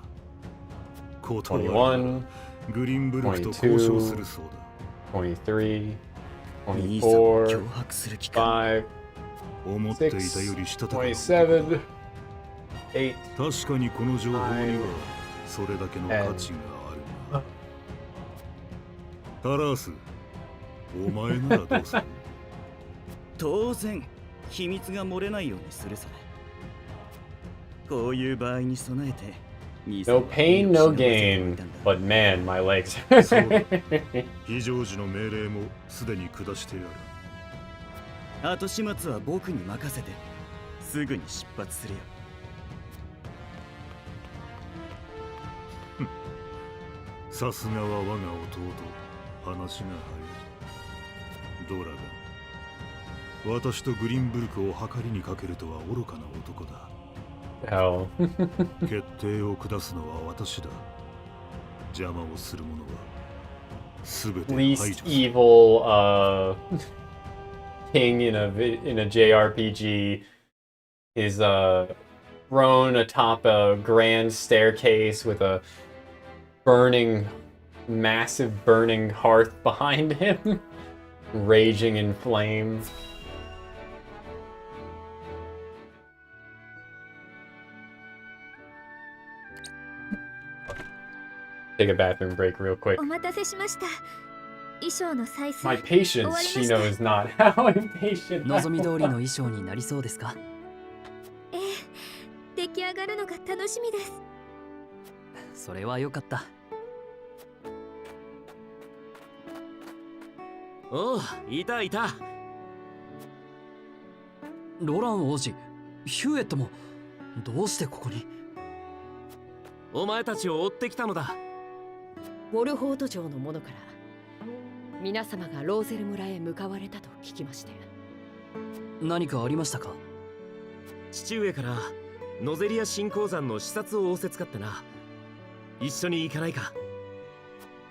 断るな21, らグリンブルクと交渉するそうだ。 23, 兄さんを 24, 脅迫する気か。 5, 思っていたよ 6, りしたたかな男27, だ。 8, 確かにこの情報にはそれだけの価値があるな。タラース、お前ならどうする？当然、秘密が漏れないようにするさ。こういう場合に備えて、兄さん no は pain, 身 no を忍ばせておい gain. たんだ。 But man, my legs. そうだ。非常時の命令もすでに下してある。後始末は僕に任せて、すぐに出発するよ。さすがは我が弟、話が早い。ドラガン、私とグリンブルクを計りにかけるとは愚かな男だ。Hell. 決定を下すのは私だ。邪魔をする者はすべて排除 Least する。 evil king in a JRPG is thrown atop a grand staircase with a massive burning hearth behind him, raging in flames. Take a bathroom break real quick. お待たせしました。衣装の採寸 My patience, Shino, is not how impatient. 望み通りの衣装になりそうですか？ええ、出来上がるのが楽しみです。それは良かった。おう、いたいた。ロラン王子、ヒューエットもどうしてここに？お前たちを追ってきたのだ。ウォルホート城の者から皆様がローゼル村へ向かわれたと聞きまして。何かありましたか？父上からノゼリア新鉱山の視察を仰せつかってな。一緒に行かないか？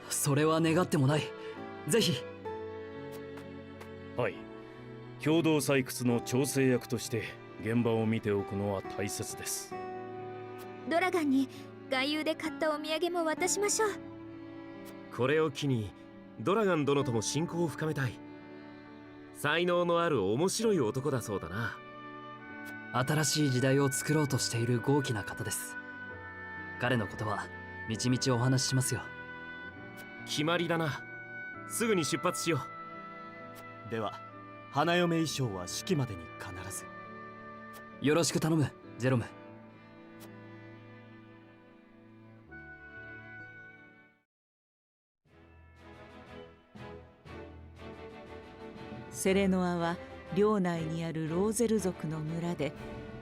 それは願ってもない。ぜひ。はい。共同採掘の調整役として現場を見ておくのは大切です。ドラガンに外遊で買ったお土産も渡しましょう。これを機にドラガン殿とも親交を深めたい。才能のある面白い男だそうだな。新しい時代を作ろうとしている豪気な方です。彼のことはみちみちお話ししますよ。決まりだな。すぐに出発しよう。では、花嫁衣装は式までに必ず。よろしく頼む、ジェロム。セレノアは領内にあるローゼル族の村で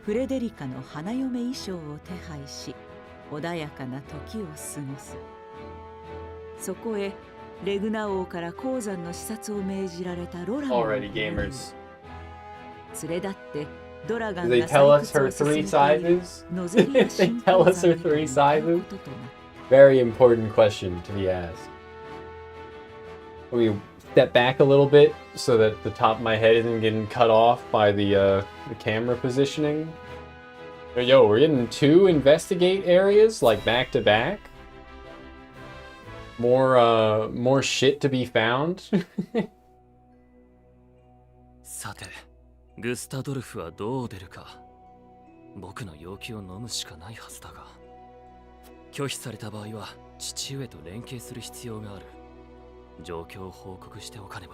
フレデリカの花嫁衣装を手配し、穏やかな時を過ごす。そこへレグナ王から鉱山の視察を命じられたロランを連れ立ってドラガンが They tell us her 3 sizes? They tell us her 3 sizes? Very important question to be asked. Let me step back a little bit so that the top of my head isn't getting cut off by the camera positioning. Yo, we're getting 2 investigate areas, like, back to back. More shit to be found. さて、グスタドルフはどう出るか。僕の要求を飲むしかないはずだが、拒否された場合は父上と連携する必要がある。状況を報告しておかねば。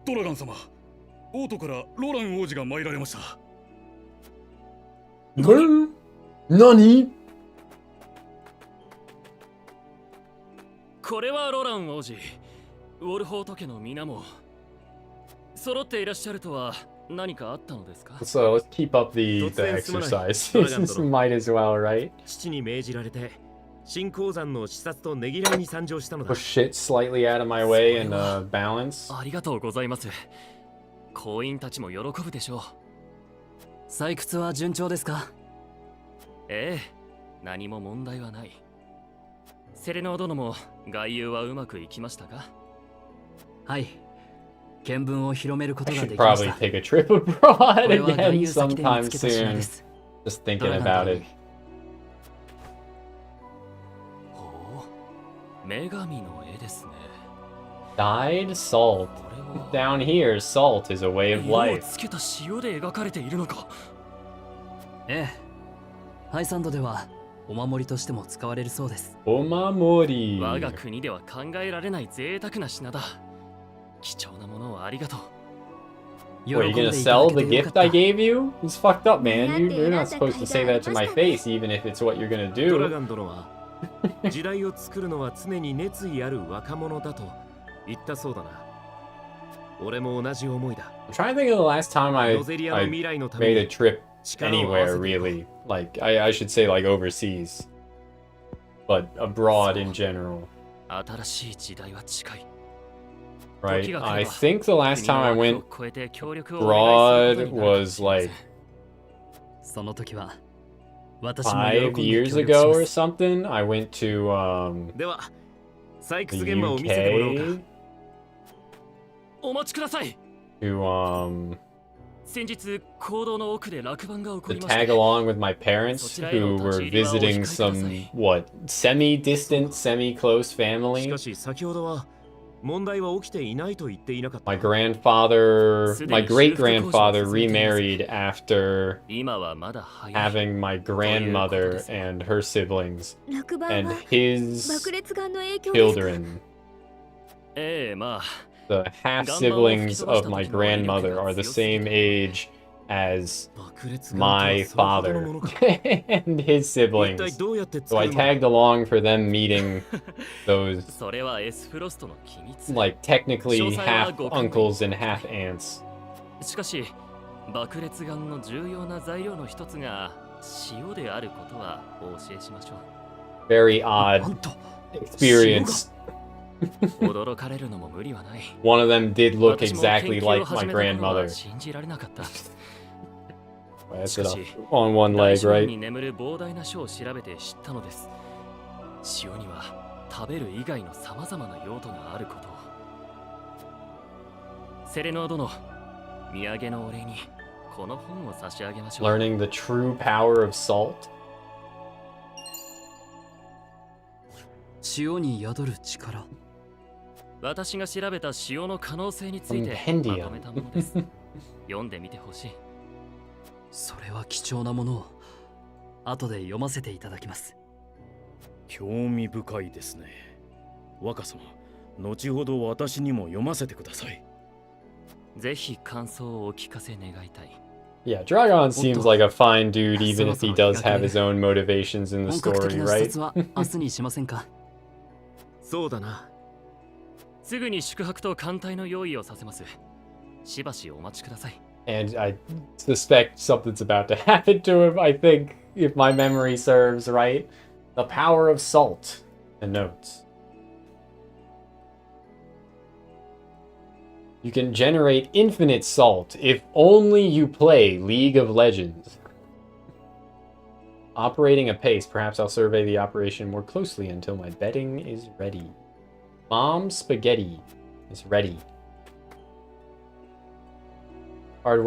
ドラガン様、王都からロラン王子が参られました。何？これはロラン王子、ウォルホート家の皆も揃っていらっしゃるとは何かあったのですか？ So let's keep up the exercise. Might as well, right? 父に命じられて新鉱山の視察とねぎらいに参上したのだ。 Push shit slightly out of my way and balance. ありがとうございます。行員たちも喜ぶでしょう。採掘は順調ですか？ええ、何も問題はない。セレノー殿も外遊はうまくいきましたか？はい。見聞を広めることが I で should きました。 probably take a trip abroad again sometime soon. Just thinking about it. ほう、女神の絵ですね。Dyed salt. Down here, salt is a way of 色を life. つけた塩で描かれているのか？ええ。ハイサンドではお守りとしても使われるそうです。Omamori. 我が国では考えられない贅沢な品だ。貴重なものをありがとう。 What, are you gonna sell the gift I gave you? It's fucked up, man. You're not supposed to say that to my face, even if it's what you're gonna ドラ do. ガン殿は時代を作るのは常に熱意ある若者だと言ったそうだな。俺も同じ思いだ。 I'm trying to think of the last time I ロゼリアの未来のため made に a trip 力を合わせ anywhere, ていこう。 really. Like, I should say, like, overseas. But abroad in general, 新しい時代は近い。 right? I think the last time I went 国を越えて協力を abroad was like その時は私も喜 5んで years 協力し ago ま or す。 something. I went to では採 the 掘現場を見せてもらおうか。 UK お待ちください。 to 先日坑道の奥で落盤が起こ to りました。 tag along with my parents who were visiting some what semi-distant, semi-close し family. かし先ほどは問題は起きていないと言っていなかった。 My grandfather, my great grandfather remarried after 今はまだ早い。 having my grandmother and her siblings 落盤 and は his 爆裂眼の影響ですか？ children. ええ、まあ。 The half siblings of my grandmother are the same age as my father and his siblings. So I tagged along for them meeting those それはエスフロストの機密。 like technically half uncles and half aunts. しかし爆裂眼の重要な材料の一つが塩であることはお教えしましょう。 Very odd experience. 驚かれるのも無理はない。 One of them did look 私も exactly 研究を like 始 my めた頃は grandmother. 信じられなかった。 That's it up on one leg, 大小 right? に眠る膨大な書を調べて知ったのです。塩には食べる以外の様々な用途があることを。セレノー殿、土産のお礼にこの本を差し上げましょう。 Learning the true power of salt. 塩に宿る力。私が調べた塩の可能性について Compendium まとめたものです。読んでみてほしい。それは貴重なものを後で読ませていただきます。興味深いですね。若様、後ほど私にも読ませてください。ぜひ感想をお聞かせ願いたい。 Yeah, Dragon seems like a fine dude, even if he does have his own motivations in the 本格的 story, な視 right? 察は明日にしませんか？そうだな。すぐに宿泊と艦隊の用意をさせます。しばしお待ちください。 And I suspect something's about to happen to him, I think, if my memory serves, right? The power of salt. The notes. You can generate infinite salt if only you play League of Legends. Operating apace. Perhaps I'll survey the operation more closely until my bedding is ready. Mom spaghetti is ready. Hard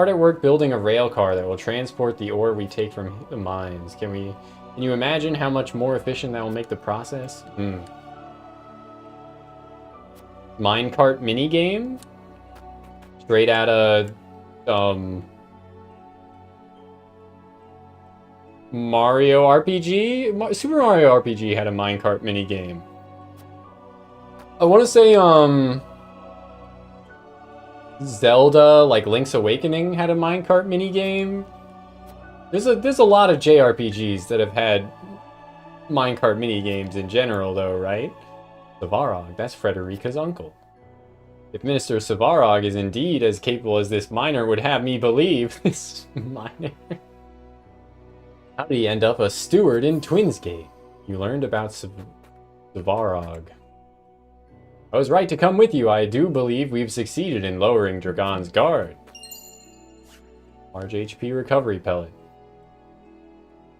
at work building a rail car that will transport the ore we take from the mines. Can you imagine how much more efficient that will make the process? Minecart minigame? Straight out of Mario RPG? Super Mario RPG had a minecart minigame. I want to say Zelda, like Link's Awakening, had a minecart minigame. There's a lot of JRPGs that have had minecart minigames in general, though, right? Svarog, that's Frederica's uncle. If Minister Svarog is indeed as capable as this miner would have me believe, this miner... How did he end up a steward in Twinsgate? You learned about Svarog. I was right to come with you. I do believe we've succeeded in lowering Dragon's guard. Large HP recovery pellet.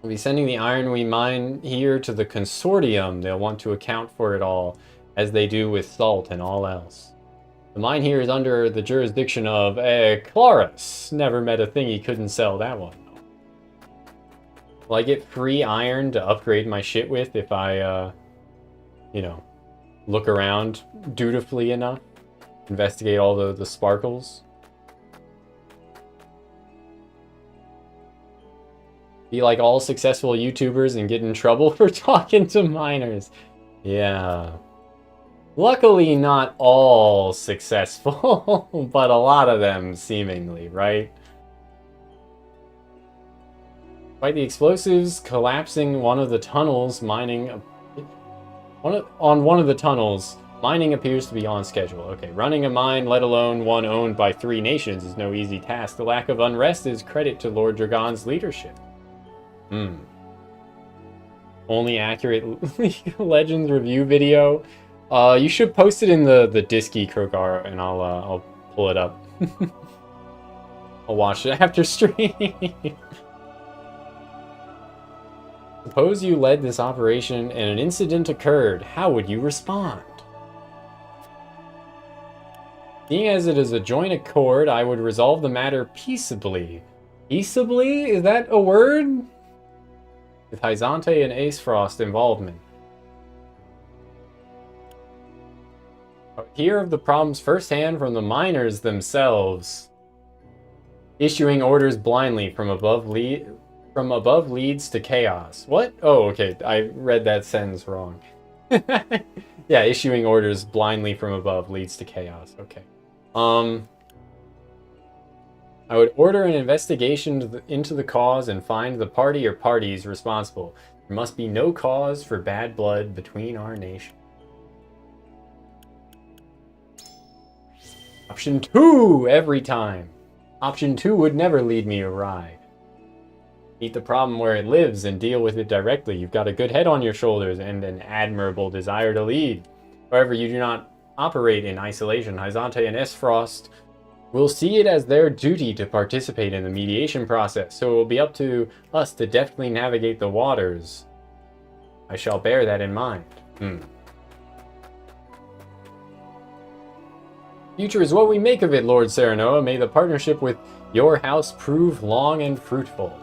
We'll be sending the iron we mine here to the consortium. They'll want to account for it all, as they do with salt and all else. The mine here is under the jurisdiction of Clarus. Never met a thing he couldn't sell that one. Will I get free iron to upgrade my shit with if I, you know, look around dutifully enough? Investigate all the sparkles? Be like all successful YouTubers and get in trouble for talking to miners. Yeah. Luckily, not all successful, but a lot of them seemingly, right? Despite the explosives collapsing one of the tunnels, mining appears to be on schedule. Okay, running a mine, let alone one owned by 3 nations, is no easy task. The lack of unrest is credit to Lord Dragon's leadership. Only accurate League of Legends review video. You should post it in the Disky, Krogar, and I'll pull it up. I'll watch it after stream. Suppose you led this operation and an incident occurred. How would you respond? Seeing as it is a joint accord, I would resolve the matter peaceably. Peaceably? Is that a word? With Hyzante and Aesfrost involvement. Hear of the problems firsthand from the miners themselves. Issuing orders blindly from above leads to chaos. What? Oh, okay. I read that sentence wrong. Yeah, issuing orders blindly from above leads to chaos. Okay. I would order an investigation into the cause and find the party or parties responsible. There must be no cause for bad blood between our nations. Option 2 every time. Option 2 would never lead me awry. Meet the problem where it lives and deal with it directly. You've got a good head on your shoulders and an admirable desire to lead. However, you do not operate in isolation. Hyzante and Aesfrost will see it as their duty to participate in the mediation process, so it will be up to us to deftly navigate the waters. I shall bear that in mind. Future is what we make of it, Lord Serenoa. May the partnership with your house prove long and fruitful.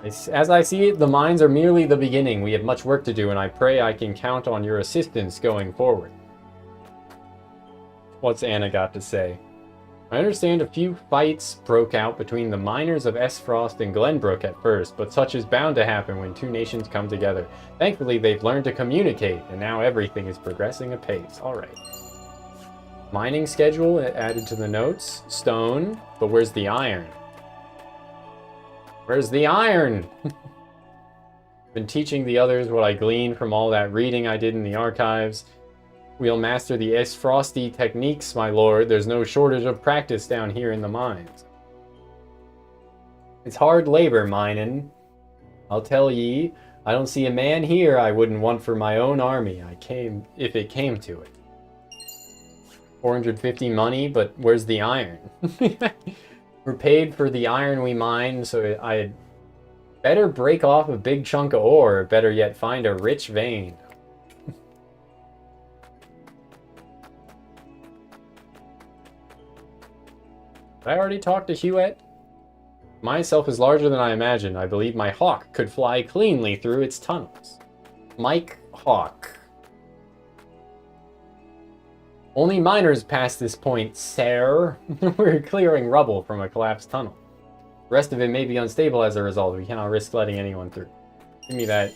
As I see it, the mines are merely the beginning. We have much work to do, and I pray I can count on your assistance going forward. What's Anna got to say? I understand a few fights broke out between the miners of Aesfrost and Glenbrook at first, but such is bound to happen when 2 nations come together. Thankfully, they've learned to communicate, and now everything is progressing apace. Alright. Mining schedule added to the notes. Stone, but where's the iron? Where's the iron? Been teaching the others what I gleaned from all that reading I did in the archives. We'll master the Aesfrosty techniques, my lord. There's no shortage of practice down here in the mines. It's hard labor, minin'. I'll tell ye, I don't see a man here I wouldn't want for my own army. If it came to it. 450 money, but where's the iron? We're paid for the iron we mine, so I'd better break off a big chunk of ore, or better yet find a rich vein. Did I already talk to Huet? Myself is larger than I imagined. I believe my hawk could fly cleanly through its tunnels. Mike Hawk. Only miners pass this point, sir. We're clearing rubble from a collapsed tunnel. The rest of it may be unstable as a result. We cannot risk letting anyone through. Give me that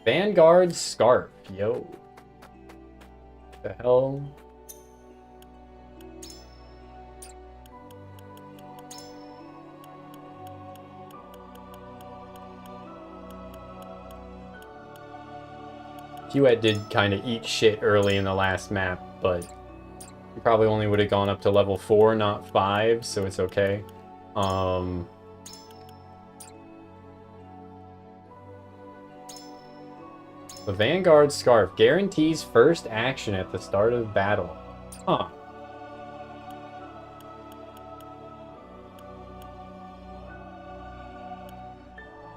Vanguard Scarf, yo. What the hell? Hewitt did kind of eat shit early in the last map, but he probably only would have gone up to level 4, not 5, so it's okay. The Vanguard Scarf guarantees first action at the start of battle. Huh.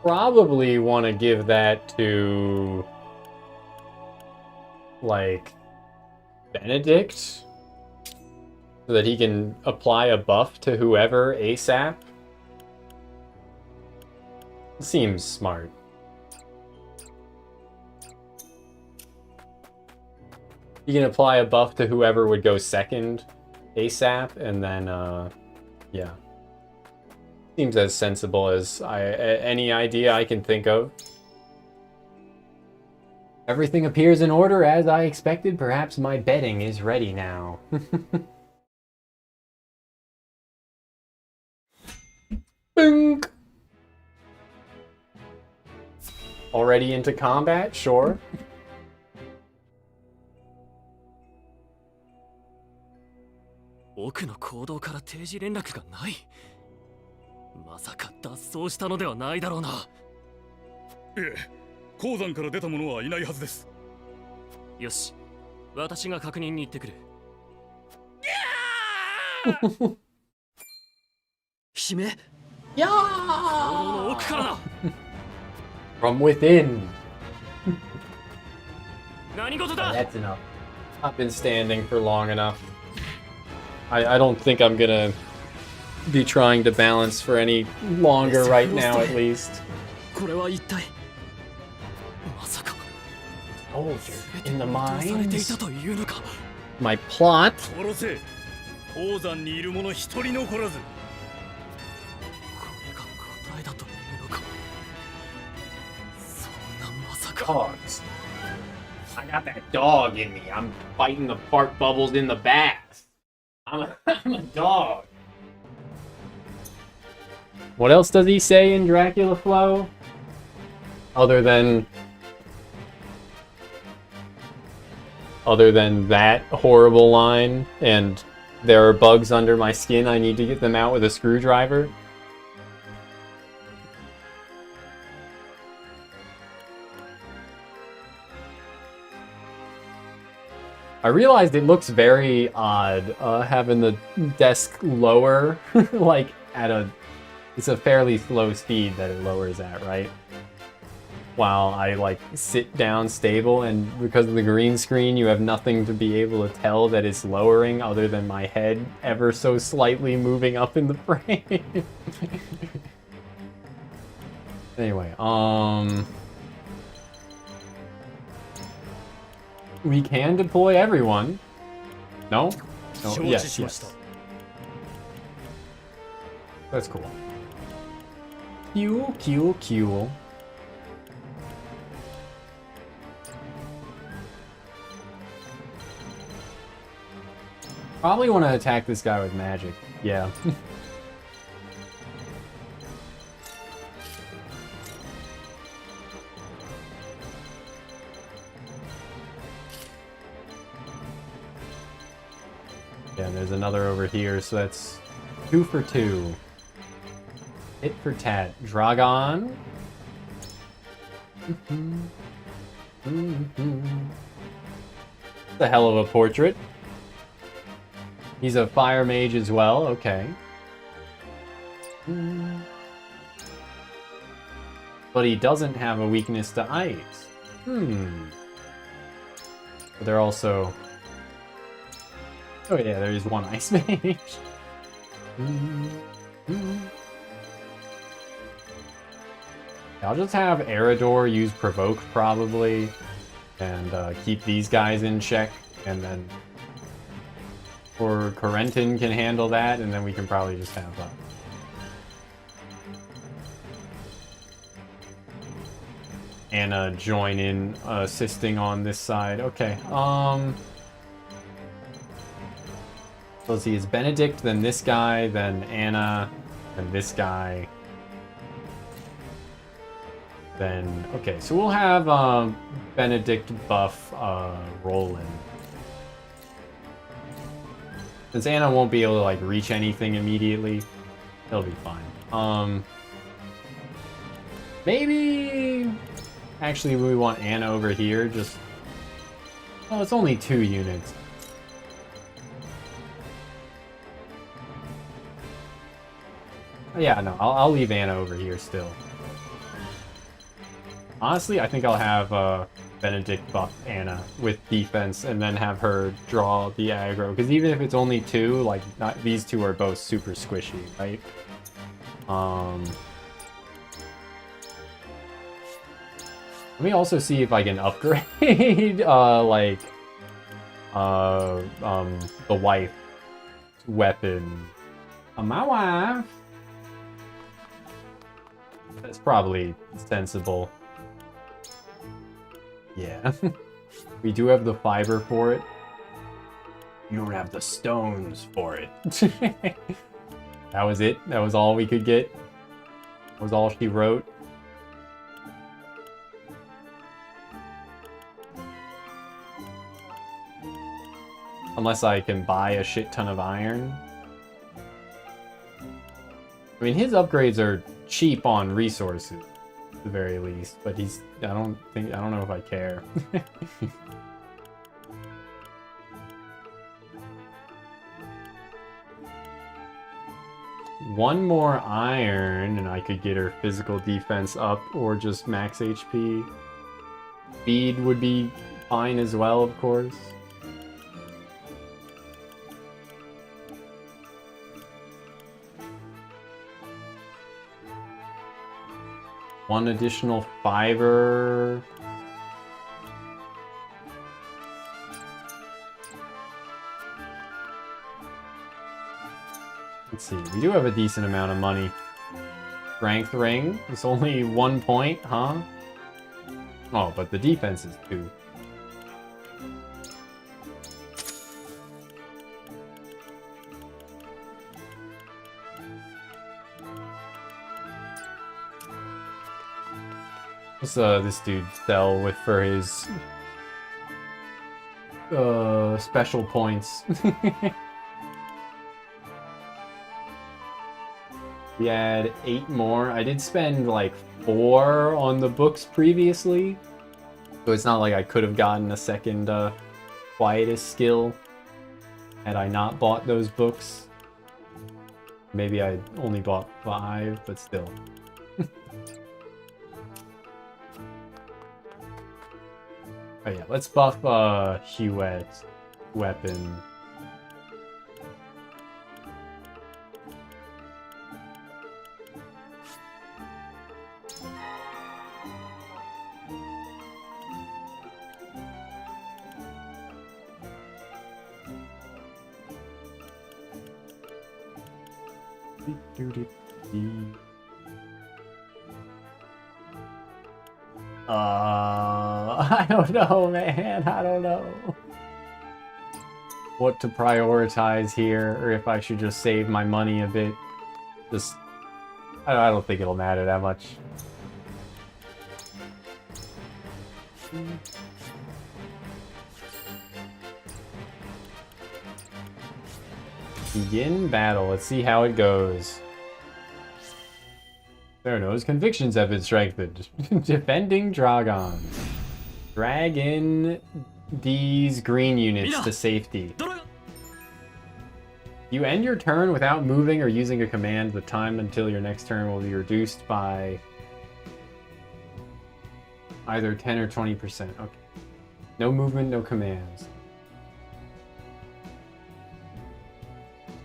Probably want to give that to, like, Benedict, so that he can apply a buff to whoever ASAP. Seems smart. You can apply a buff to whoever would go second ASAP, and then, yeah. Seems as sensible as any idea I can think of. Everything appears in order as I expected. Perhaps my bedding is ready now. Boonk! Already into combat? Sure. Eh, 鉱山から出た者はいないはずです。よし、私が確認に行ってくる。姫？やー！ の奥からだ。 From within. 何事だ? That's enough. I've been standing for long enough. I don't think I'm gonna be trying to balance for any longer right now, at least. これは一体 Soldier in the mines. My plot. 殺せ。鉱山にいる者一人残らず。 Dogs. I got that dog in me. I'm fighting the fart bubbles in the bath. I'm a dog. What else does he say in Dracula Flow? Other than that horrible line, and there are bugs under my skin, I need to get them out with a screwdriver. I realized it looks very odd, having the desk lower, like it's a fairly slow speed that it lowers at, right? While I like sit down stable, and because of the green screen, you have nothing to be able to tell that it's lowering other than my head ever so slightly moving up in the frame. Anyway, we can deploy everyone. No? No. Yes, yes. That's cool. Cool. Probably want to attack this guy with magic. Yeah. Yeah, there's another over here, so that's 2 for 2. Hit for tat. Dragon. The hell of a portrait. He's a fire mage as well, okay. But he doesn't have a weakness to ice. But they're also... Oh yeah, there is one ice mage. I'll just have Eridor use Provoke probably, and keep these guys in check, and then or Corentin can handle that, and then we can probably just have Anna join in assisting on this side. Okay. Let's see, it's Benedict, then this guy, then Anna, then this guy. Then, okay, so we'll have Benedict buff Roland. Since Anna won't be able to like reach anything immediately, he'll be fine. Maybe actually we want Anna over here, just well, it's only 2 units. Yeah, no, I'll leave Anna over here still. Honestly, I think I'll have Benedict buff Anna with defense and then have her draw the aggro. Because even if it's only 2, like, these 2 are both super squishy, right? Let me also see if I can upgrade, the wife weapon. My wife. That's probably sensible. Yeah. We do have the fiber for it. You don't have the stones for it. That was it. That was all we could get. That was all she wrote. Unless I can buy a shit ton of iron. I mean, his upgrades are cheap on resources, at the very least, but I don't know if I care. One more iron, and I could get her physical defense up, or just max HP. Speed would be fine as well, of course. One additional fiber. Let's see, we do have a decent amount of money. Strength ring, it's only 1 point, huh? Oh, but the defense is 2. What's this dude sell with for his special points? We had 8 more. I did spend like 4 on the books previously, so it's not like I could have gotten a second quietest skill had I not bought those books. Maybe I only bought 5, but still. Oh yeah, let's buff Huet's weapon. I don't know, man. I don't know what to prioritize here, or if I should just save my money a bit. Just, I don't think it'll matter that much. Begin battle. Let's see how it goes. Theranos' convictions have been strengthened. Defending Dragon. Drag in these green units to safety. You end your turn without moving or using a command. The time until your next turn will be reduced by either 10 or 20%. Okay. No movement, no commands.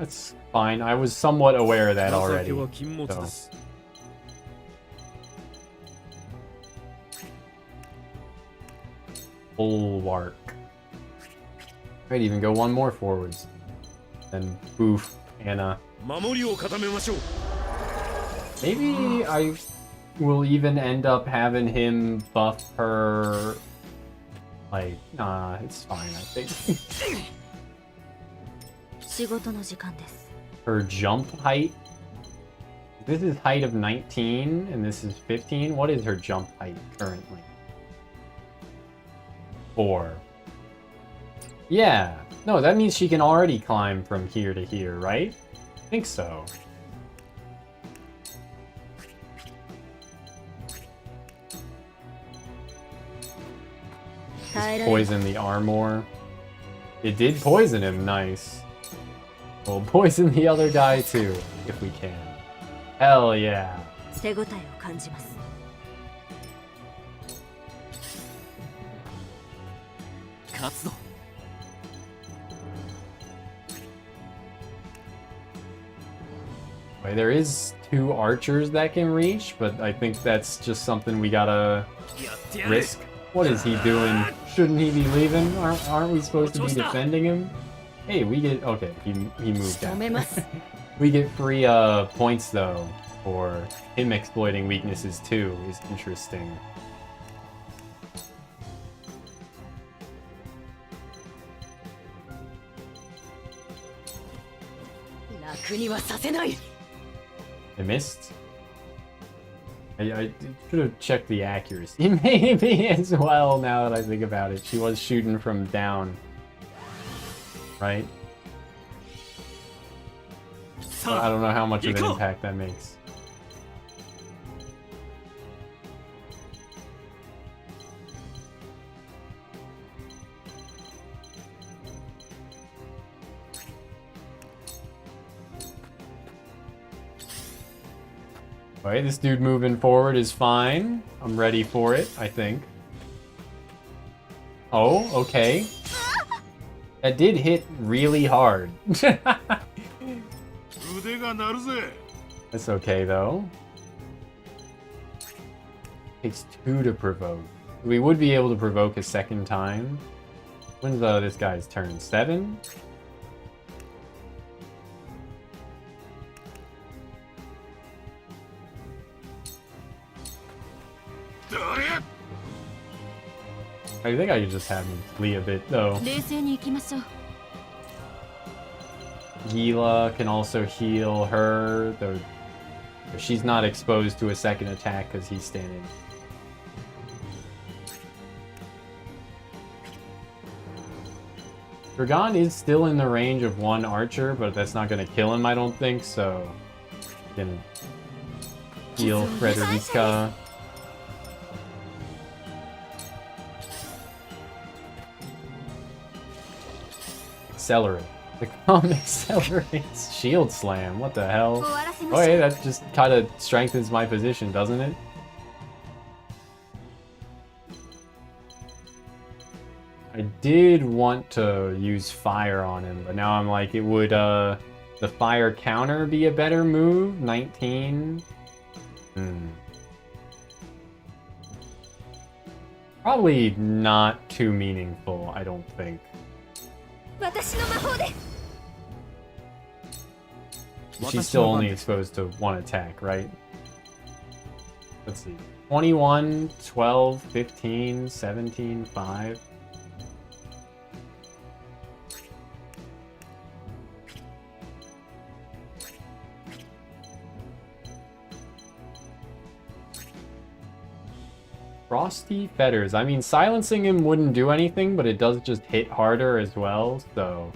That's fine. I was somewhat aware of that already. 情けは禁物で So. す。 Bulwark. Might even go one more forwards. Then boof, Anna. 守りを固めましょう。 Maybe I will even end up having him buff her. Like, nah, it's fine, I think. 仕事の時間です。 Her jump height. This is height of 19, and this is 15. What is her jump height currently? 4. Yeah. No, that means she can already climb from here to here, right? I think so. Just poison the armor. It did poison him, nice. We'll poison the other guy too, if we can. Hell yeah. 手応えを感じます。 勝つぞ。 Wait, there is 2 archers that can reach, but I think that's just something we gotta risk. What is he doing? Shouldn't he be leaving? Aren't we supposed to be defending him? Hey, we get... Okay, he moved down. We get free points, though, for him exploiting weaknesses, too, is interesting. I missed? I should have checked the accuracy maybe as well, now that I think about it. She was shooting from down. Right? But I don't know how much of an impact that makes. Alright, this dude moving forward is fine. I'm ready for it, I think. Oh, okay. That did hit really hard. That's okay, though. Takes 2 to provoke. We would be able to provoke a second time. When's this guy's turn? 7? I think I could just have him flee a bit, though. 冷静に行きましょう。 Gila can also heal her, though she's not exposed to a second attack because he's standing. Dragon is still in the range of 1 archer, but that's not going to kill him, I don't think, so... Gonna heal Frederica. Accelerate. The calm accelerates. Shield slam. What the hell? Oh, hey, that just kind of strengthens my position, doesn't it? I did want to use fire on him, but now I'm like, it would, the fire counter be a better move? 19? Probably not too meaningful, I don't think. She's still only exposed to 1 attack, right? Let's see. 21, 12, 15, 17, 5. Frosty Fetters. I mean, silencing him wouldn't do anything, but it does just hit harder as well, so...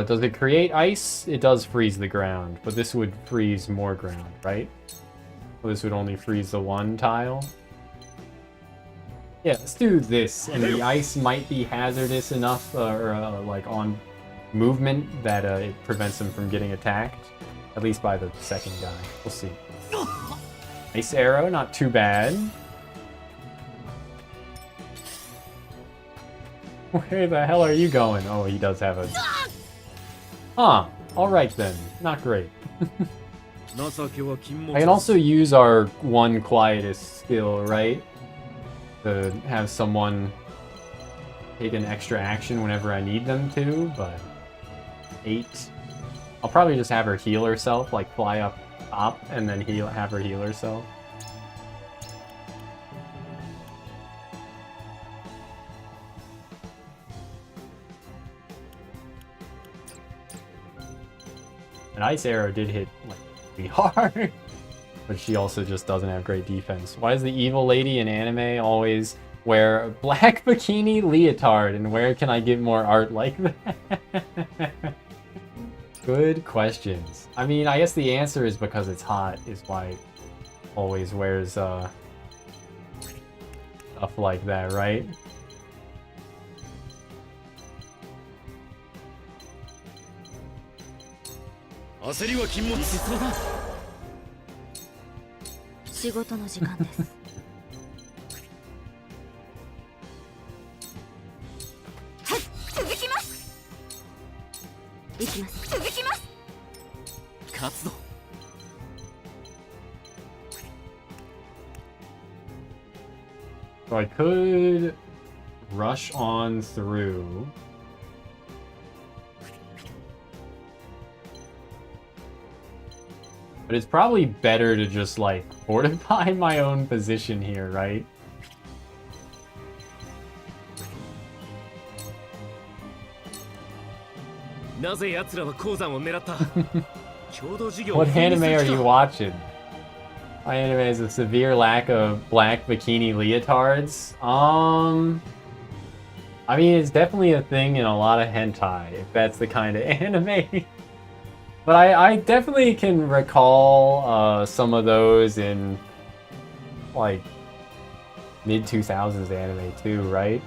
Does it create ice? It does freeze the ground, but this would freeze more ground, right? Well, this would only freeze the 1 tile. Yeah, let's do this, and the ice might be hazardous enough, like on movement, that it prevents him from getting attacked. At least by the second guy. We'll see. Ice Arrow, not too bad. Where the hell are you going? Oh, he does have a... Huh. Alright then. Not great. I can also use our one Quietus skill, right? To have someone take an extra action whenever I need them to, but... 8. I'll probably just have her heal herself, like fly up top, and then have her heal herself. An Ice Arrow did hit like pretty hard, but she also just doesn't have great defense. Why does the evil lady in anime always wear a black bikini leotard, and where can I get more art like that? Good questions. I mean, I guess the answer is because it's hot is why it always wears stuff like that, right? So I could rush on through. But it's probably better to just, like, fortify my own position here, right? What anime are you watching? My anime has a severe lack of black bikini leotards. I mean, it's definitely a thing in a lot of hentai, if that's the kind of anime. But I definitely can recall some of those in, like, mid-2000s anime too, right?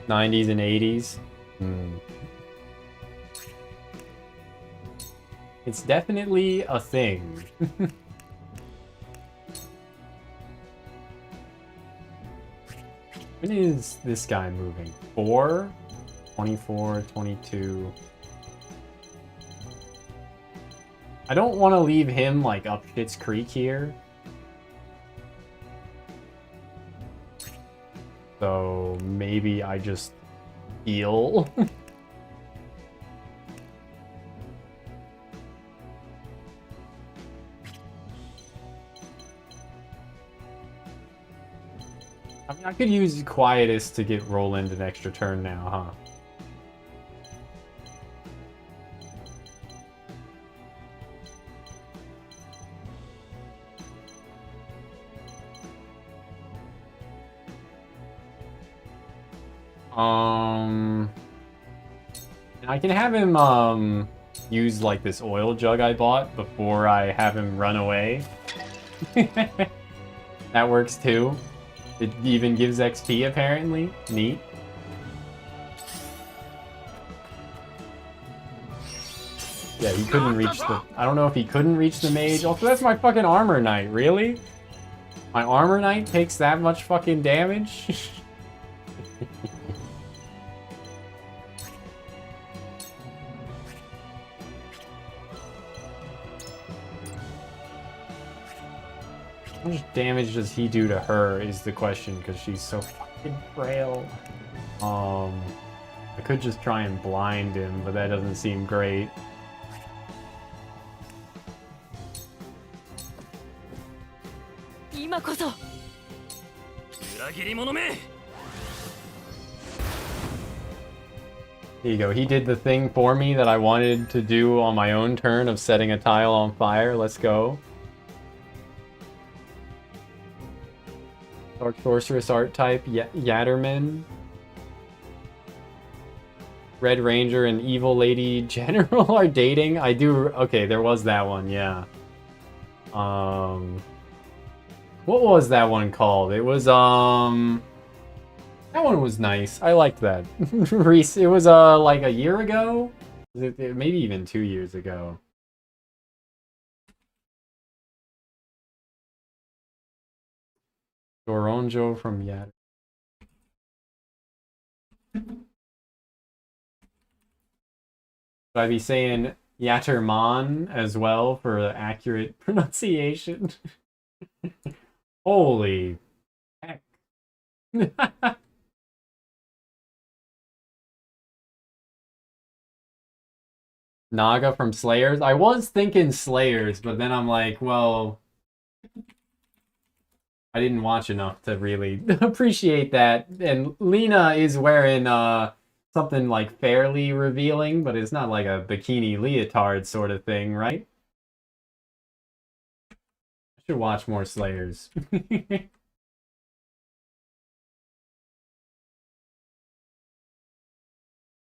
'90s and '80s. It's definitely a thing. When is this guy moving? 4? 24, 22. I don't want to leave him, like, up Schitt's Creek here. So maybe I just heal. I mean, I could use Quietus to get Roland an extra turn now, huh? I can have him use like this oil jug I bought before I have him run away. That works too. It even gives XP apparently. Neat. Yeah, he couldn't reach the... I don't know if he couldn't reach the mage. Also, that's my fucking armor knight. Really? My armor knight takes that much fucking damage? How much damage does he do to her is the question, because she's so fucking frail. I could just try and blind him, but that doesn't seem great. There you go, he did the thing for me that I wanted to do on my own turn of setting a tile on fire. Let's go. Dark Sorceress art type, Yatterman. Red Ranger and Evil Lady General are dating. I do. Okay, there was that one. Yeah. What was that one called? It was that one was nice. I liked that. Reese, it was like a year ago, maybe even 2 years ago. Goronjo from Yat. Should I be saying Yatterman as well for the accurate pronunciation? Holy heck. Naga from Slayers? I was thinking Slayers, but then I'm like, well, I didn't watch enough to really appreciate that. And Lena is wearing something like fairly revealing, but it's not like a bikini leotard sort of thing, right? I should watch more Slayers.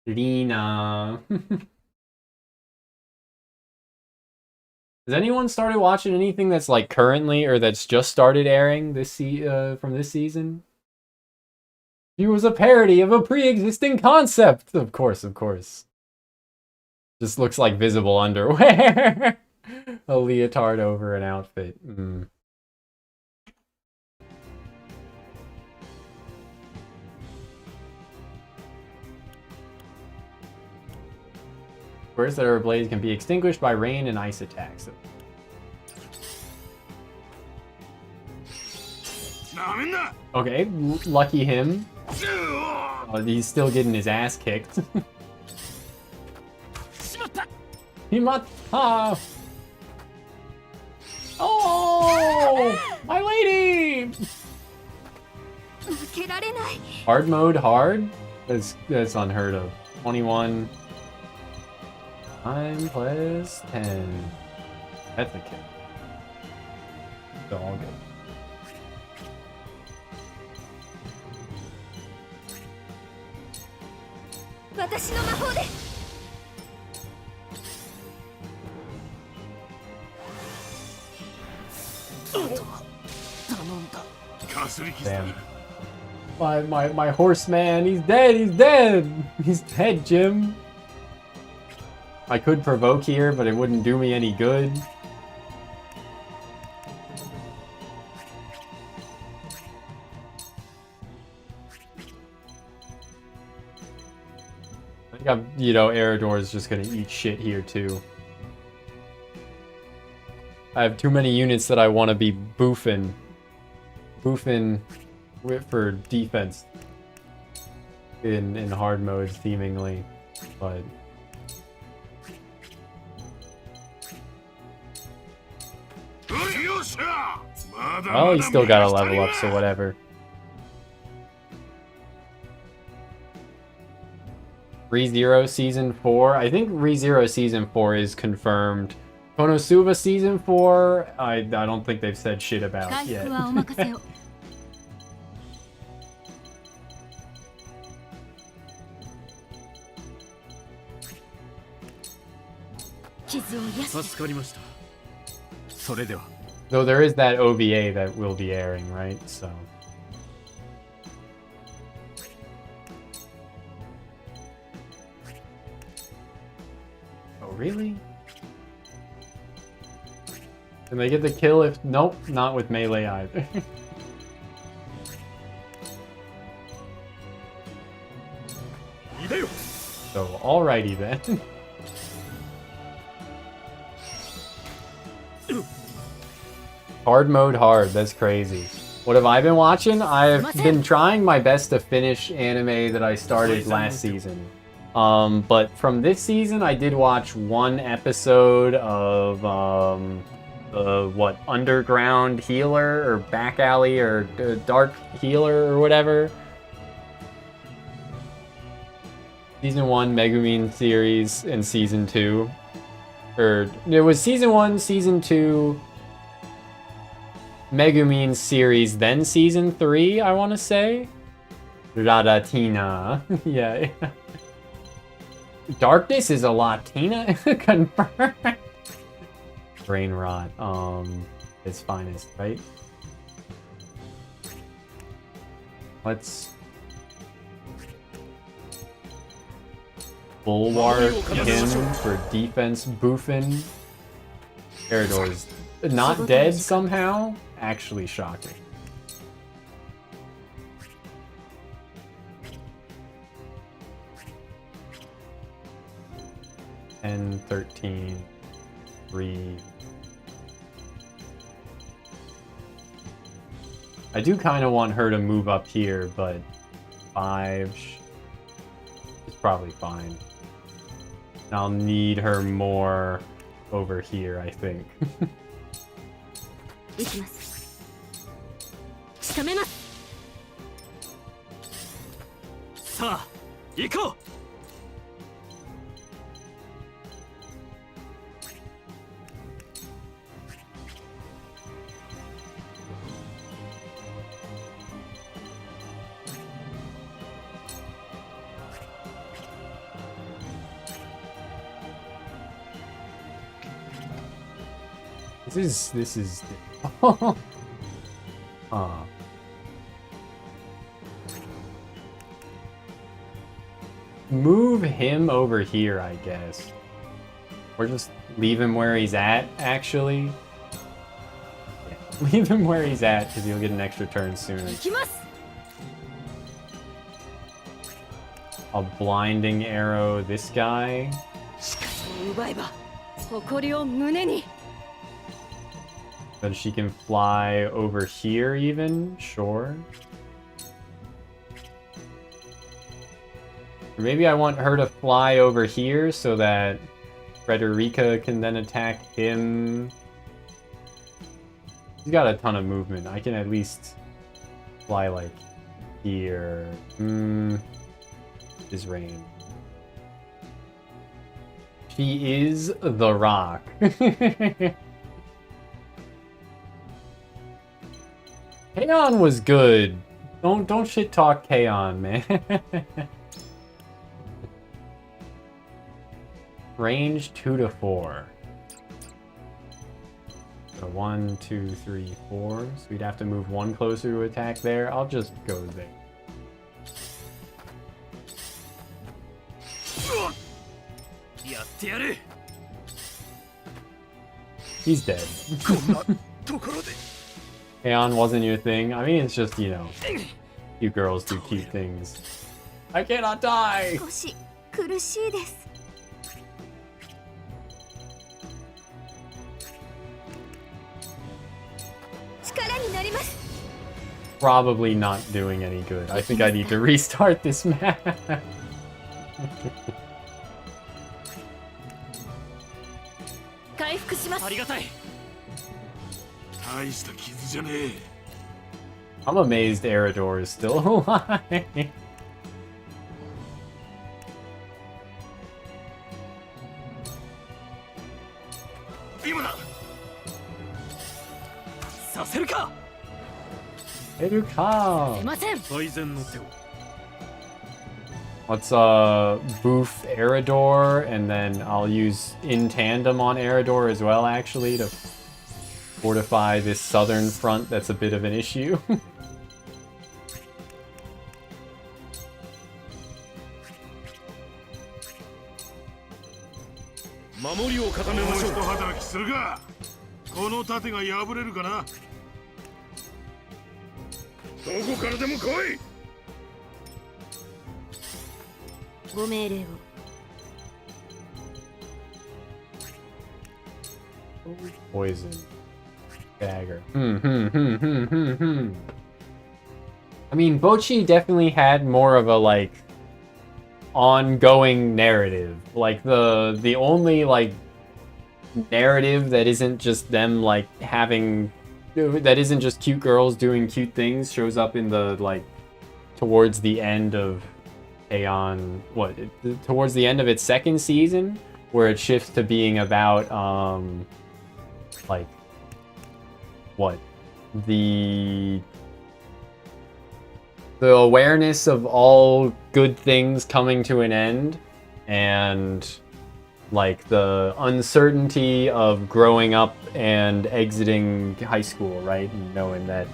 Lena. Has anyone started watching anything that's like currently or that's just started airing this from this season? He was a parody of a pre-existing concept. Of course, of course. Just looks like visible underwear. A leotard over an outfit. Bursts that are ablaze can be extinguished by rain and ice attacks. Okay, lucky him. He's still getting his ass kicked. Himata! Oh! My lady! Hard mode hard? That's unheard of. 21... 9 plus 10. That's a kill. Dog. Damn. My horseman, he's dead, he's dead! He's dead, Jim. I could provoke here, but it wouldn't do me any good. I think Eridor is just gonna eat shit here too. I have too many units that I want to be boofing for defense in hard mode, seemingly, but. Oh, he's still got a level up, so whatever. ReZero Season 4. I think ReZero Season 4 is confirmed. Konosuba Season 4, I don't think they've said shit about yet. Though there is that OVA that will be airing, right? So. Oh, really? Can they get the kill if... Nope, not with melee either. So, alrighty then. Hard mode hard, that's crazy. What have I been watching? I've been trying my best to finish anime that I started last season. But from this season, I did watch one episode of, Underground Healer, or Back Alley, or Dark Healer, or whatever. Season 1 Megumin series, and Season 2. Or, it was Season 1, Season 2... Megumin series, then Season 3, I want to say? Radatina. Yeah. Darkness is a Latina? Confirmed. Brain rot. Its finest, right? Let's bulwark him for defense boofing. Eredor's not dead somehow? Actually shocking. And 13, 3. I do kind of want her to move up here, but 5 is probably fine. And I'll need her more over here, I think. 行きます。仕留めます。さあ、行こう。This is Move him over here, I guess. Or just leave him where he's at, actually. Yeah. Leave him where he's at, because he'll get an extra turn sooner. I'll blinding arrow this guy. But she can fly over here even? Sure. Or maybe I want her to fly over here so that Frederica can then attack him. He's got a ton of movement. I can at least fly like here. His range. She is the Rock. Kaon was good. Don't shit talk Kaon, man. Range 2 to 4. So 1, 2, 3, 4. So we'd have to move one closer to attack there. I'll just go there. He's dead. Kaon wasn't your thing. I mean, it's just, you know, you girls do cute things. I cannot die! Probably not doing any good. I think I need to restart this map. I'm amazed Eredor is still alive. Let's boof Eredor, and then I'll use in tandem on Eredor as well, actually, to fortify this southern front that's a bit of an issue. Poison. Dagger. I mean, Bocchi definitely had more of a, like, ongoing narrative. Like, the only, like, narrative that isn't just them, like, having... that isn't just cute girls doing cute things shows up in the, like, towards the end of Aeon... towards the end of its second season, where it shifts to being about, like... the awareness of all good things coming to an end, and like the uncertainty of growing up and exiting high school, right? And knowing that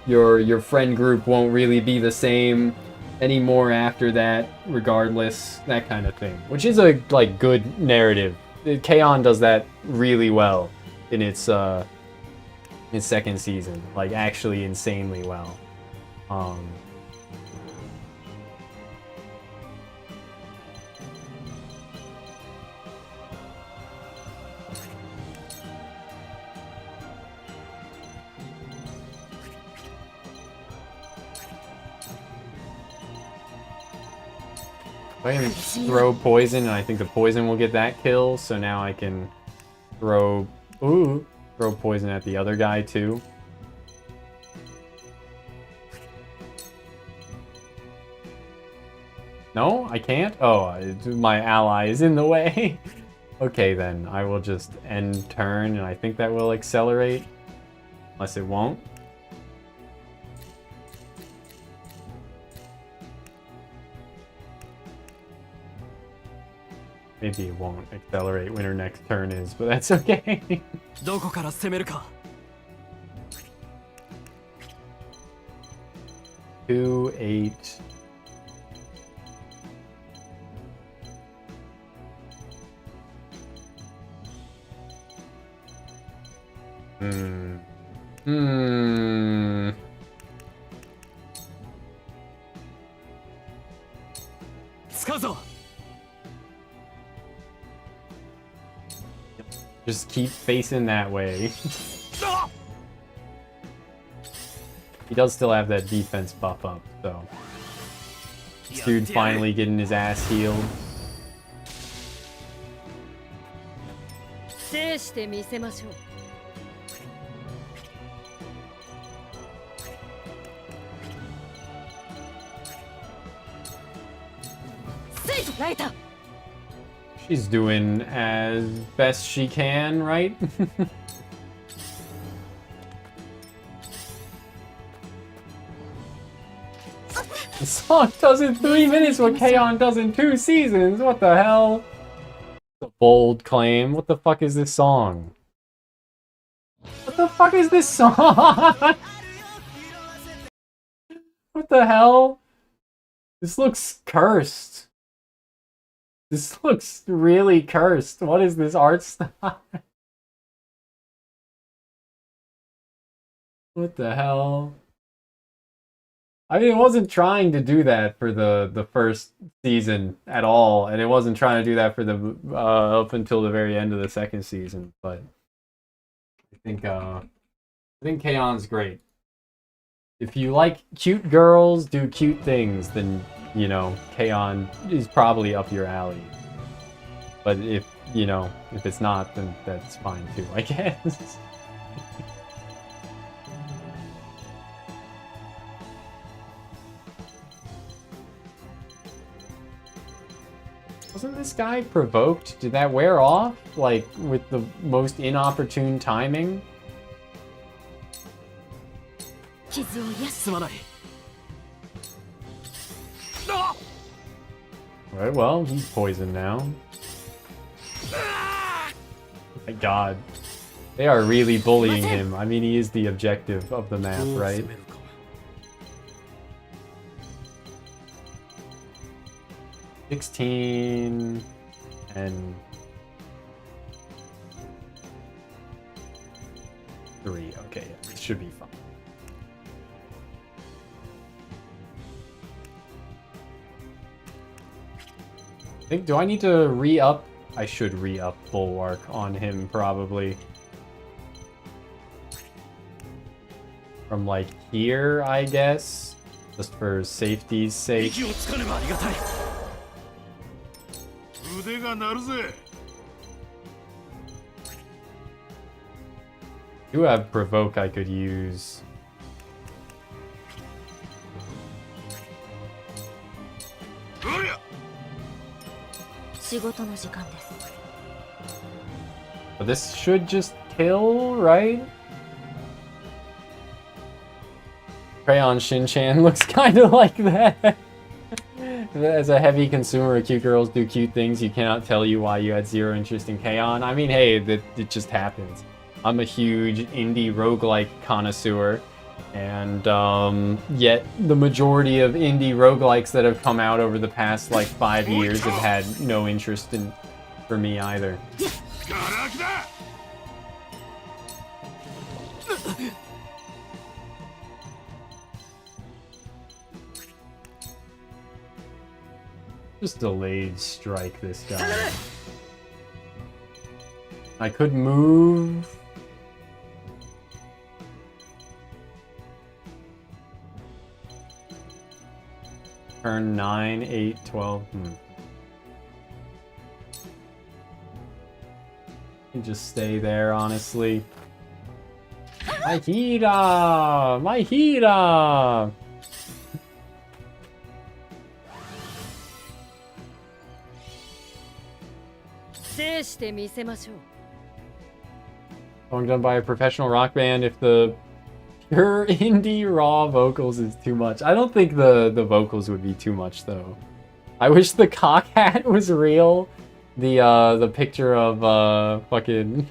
your friend group won't really be the same anymore after that, regardless, that kind of thing. Which is a like good narrative. K-On! Does that really well in its second season, like actually insanely well. I can throw poison, and I think the poison will get that kill, so now I can throw poison at the other guy too. No, I can't? Oh, my ally is in the way. Okay then, I will just end turn, and I think that will accelerate. Unless it won't. Maybe it won't accelerate when her next turn is, but that's okay. どこから攻めるか 2, 8. Just keep facing that way. He does still have that defense buff up, so. This dude finally getting his ass healed. 制してみせましょう。ライター She's doing as best she can, right? The song does in 3 minutes what K-On! Does in 2 seasons. What the hell? A bold claim. What the fuck is this song? What the fuck is this song? What the hell? This looks cursed. This looks really cursed. What is this art style? What the hell? I mean, it wasn't trying to do that for the first season at all, and it wasn't trying to do that for the up until the very end of the second season. But I think K-On!'s great. If you like cute girls do cute things, then you know K-On! Is probably up your alley. But if it's not, then that's fine too, I guess. Wasn't this guy provoked? Did that wear off? Like, with the most inopportune timing? Alright, well, he's poisoned now. Oh my god. They are really bullying him. I mean, he is the objective of the map, right? $16 and 3. Okay, yeah, it should be fine. Do I need to re-up? I should re-up Bulwark on him, probably. From, like, here, I guess? Just for safety's sake. Do have Provoke I could use. But this should just kill, right? Crayon Shin-chan looks kind of like that. as a heavy consumer of cute girls do cute things, you cannot tell you why you had zero interest in K-On! I mean, hey, it just happens. I'm a huge indie roguelike connoisseur, and yet the majority of indie roguelikes that have come out over the past, like, 5 years have had no interest in for me either. Just delayed strike this guy. I could move. Turn 9, 8, 12. Can just stay there, honestly. My Hira! My Hira! Song done by a professional rock band. If the pure indie raw vocals is too much, I don't think the vocals would be too much though. I wish the cock hat was real. The picture of fucking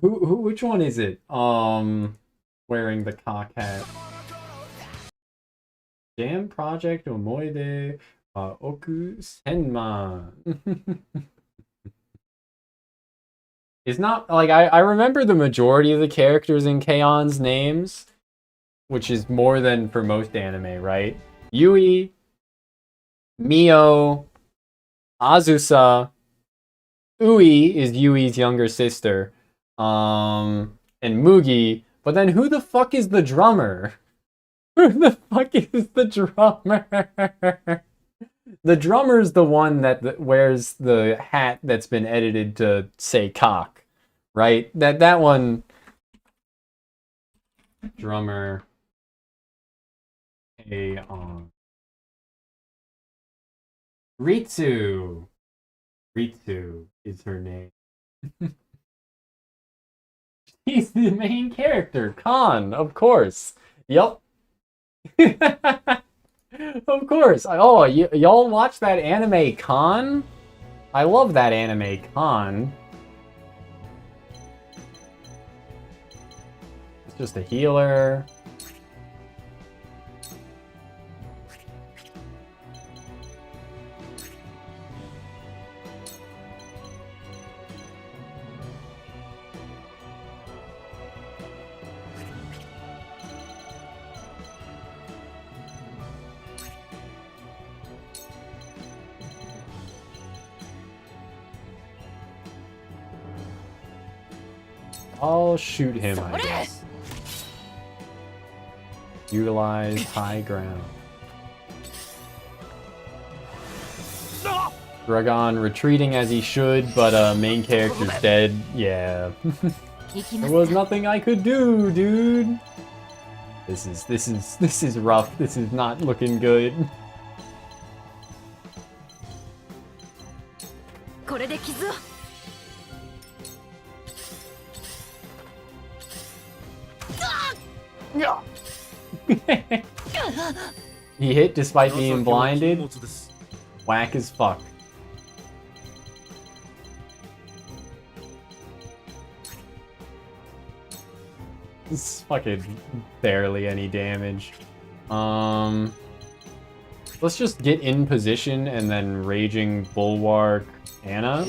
which one is it? Wearing the cock hat. Jam Project Omoide Oku Senman. It's not like I remember the majority of the characters in K-On's names, which is more than for most anime, right? Yui, Mio, Azusa, Ui is Yui's younger sister, and Mugi. But then who the fuck is the drummer? Who the fuck is the drummer? The drummer's the one that wears the hat that's been edited to say cock, right? That one. Drummer. Ritsu. Ritsu is her name. He's the main character, Khan, of course. Yup. Of course. Oh, y'all watch that anime Khan? I love that anime Khan. It's just a healer. I'll shoot him, I guess. Utilize high ground. Dragon retreating as he should, but main character's dead. Yeah. There was nothing I could do, dude. This is rough. This is not looking good. He hit despite being blinded. Whack as fuck. This is fucking barely any damage. Let's just get in position and then Raging Bulwark Anna.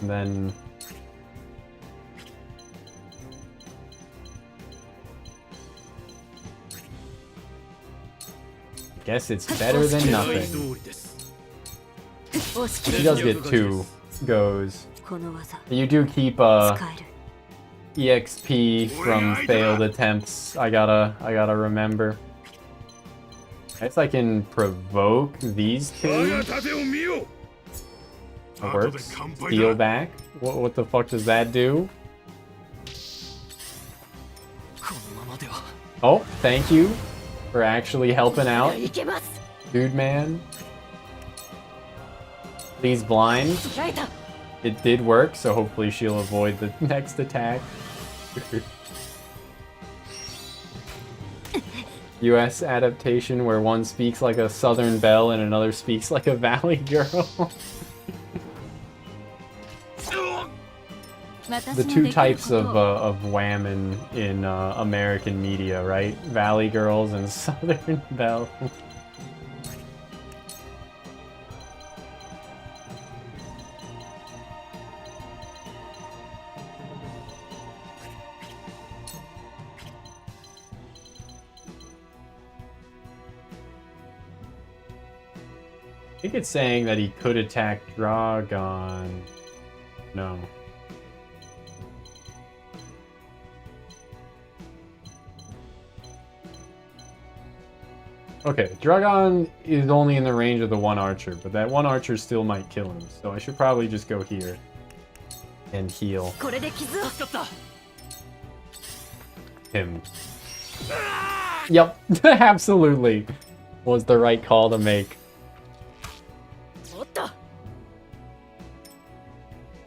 And then I guess it's better than nothing. He does get 2 goes. You do keep EXP from failed attempts. I gotta remember. I guess I can provoke these 2. That works. Steal back. What the fuck does that do? Oh, thank you for actually helping out, dude man. Please blind. It did work, so hopefully she'll avoid the next attack. US adaptation where one speaks like a Southern Belle and another speaks like a Valley Girl. The two types of women in American media, right? Valley Girls and Southern Belle. I think it's saying that he could attack Dragon. No. Okay, Dragon is only in the range of the one archer, but that one archer still might kill him, so I should probably just go here and heal him. Yep, absolutely was the right call to make.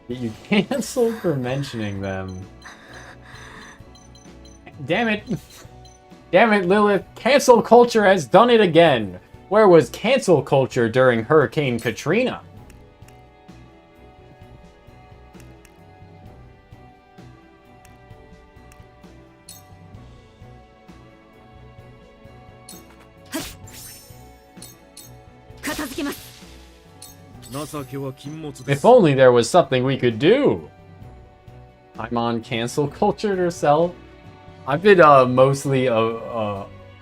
You canceled for mentioning them. Damn it! Damn it, Lilith! Cancel culture has done it again! Where was cancel culture during Hurricane Katrina? If only there was something we could do! Paimon cancel cultured herself? I've been mostly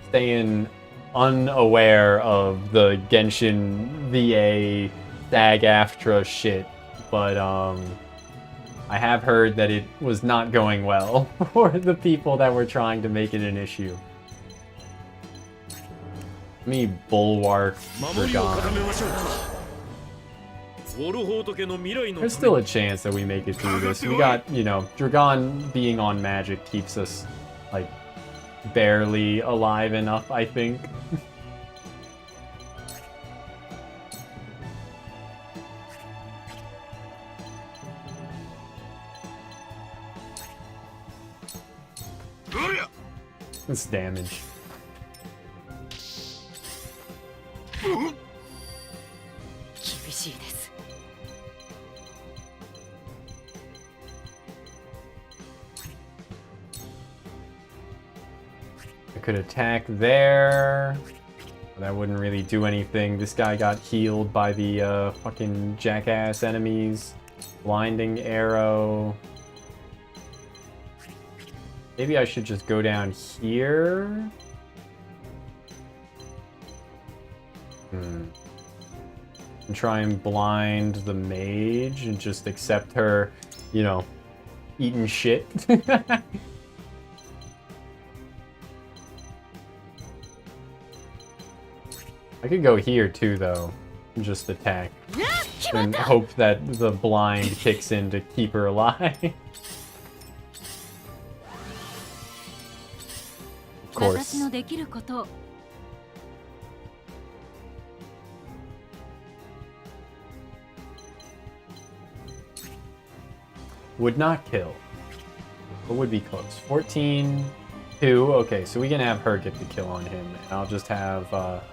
staying unaware of the Genshin VA SAG-AFTRA shit, but I have heard that it was not going well for the people that were trying to make it an issue. Let me bulwark Dragon. There's still a chance that we make it through this. We got, you know, Dragon being on magic keeps us, like, barely alive enough, I think. This damage. I could attack there. That wouldn't really do anything. This guy got healed by the fucking jackass enemies. Blinding arrow. Maybe I should just go down here. And try and blind the mage and just accept her, you know, eating shit. I could go here too, though, and just attack. And hope that the blind kicks in to keep her alive. Of course. Would not kill. But would be close. 14, 2. Okay, so we can have her get the kill on him. And I'll just have...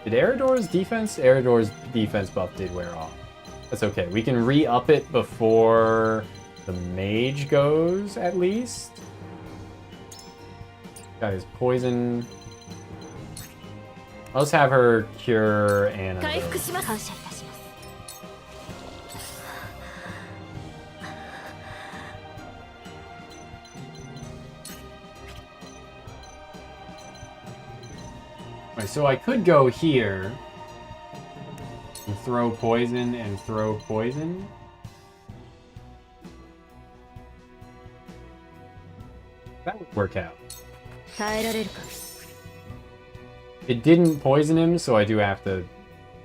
Did Eridor's defense? Eridor's defense buff did wear off. That's okay. We can re-up it before the mage goes, at least. Got his poison. Let's have her cure Anna. So I could go here and throw poison and throw poison. That would work out. It didn't poison him, so I do have to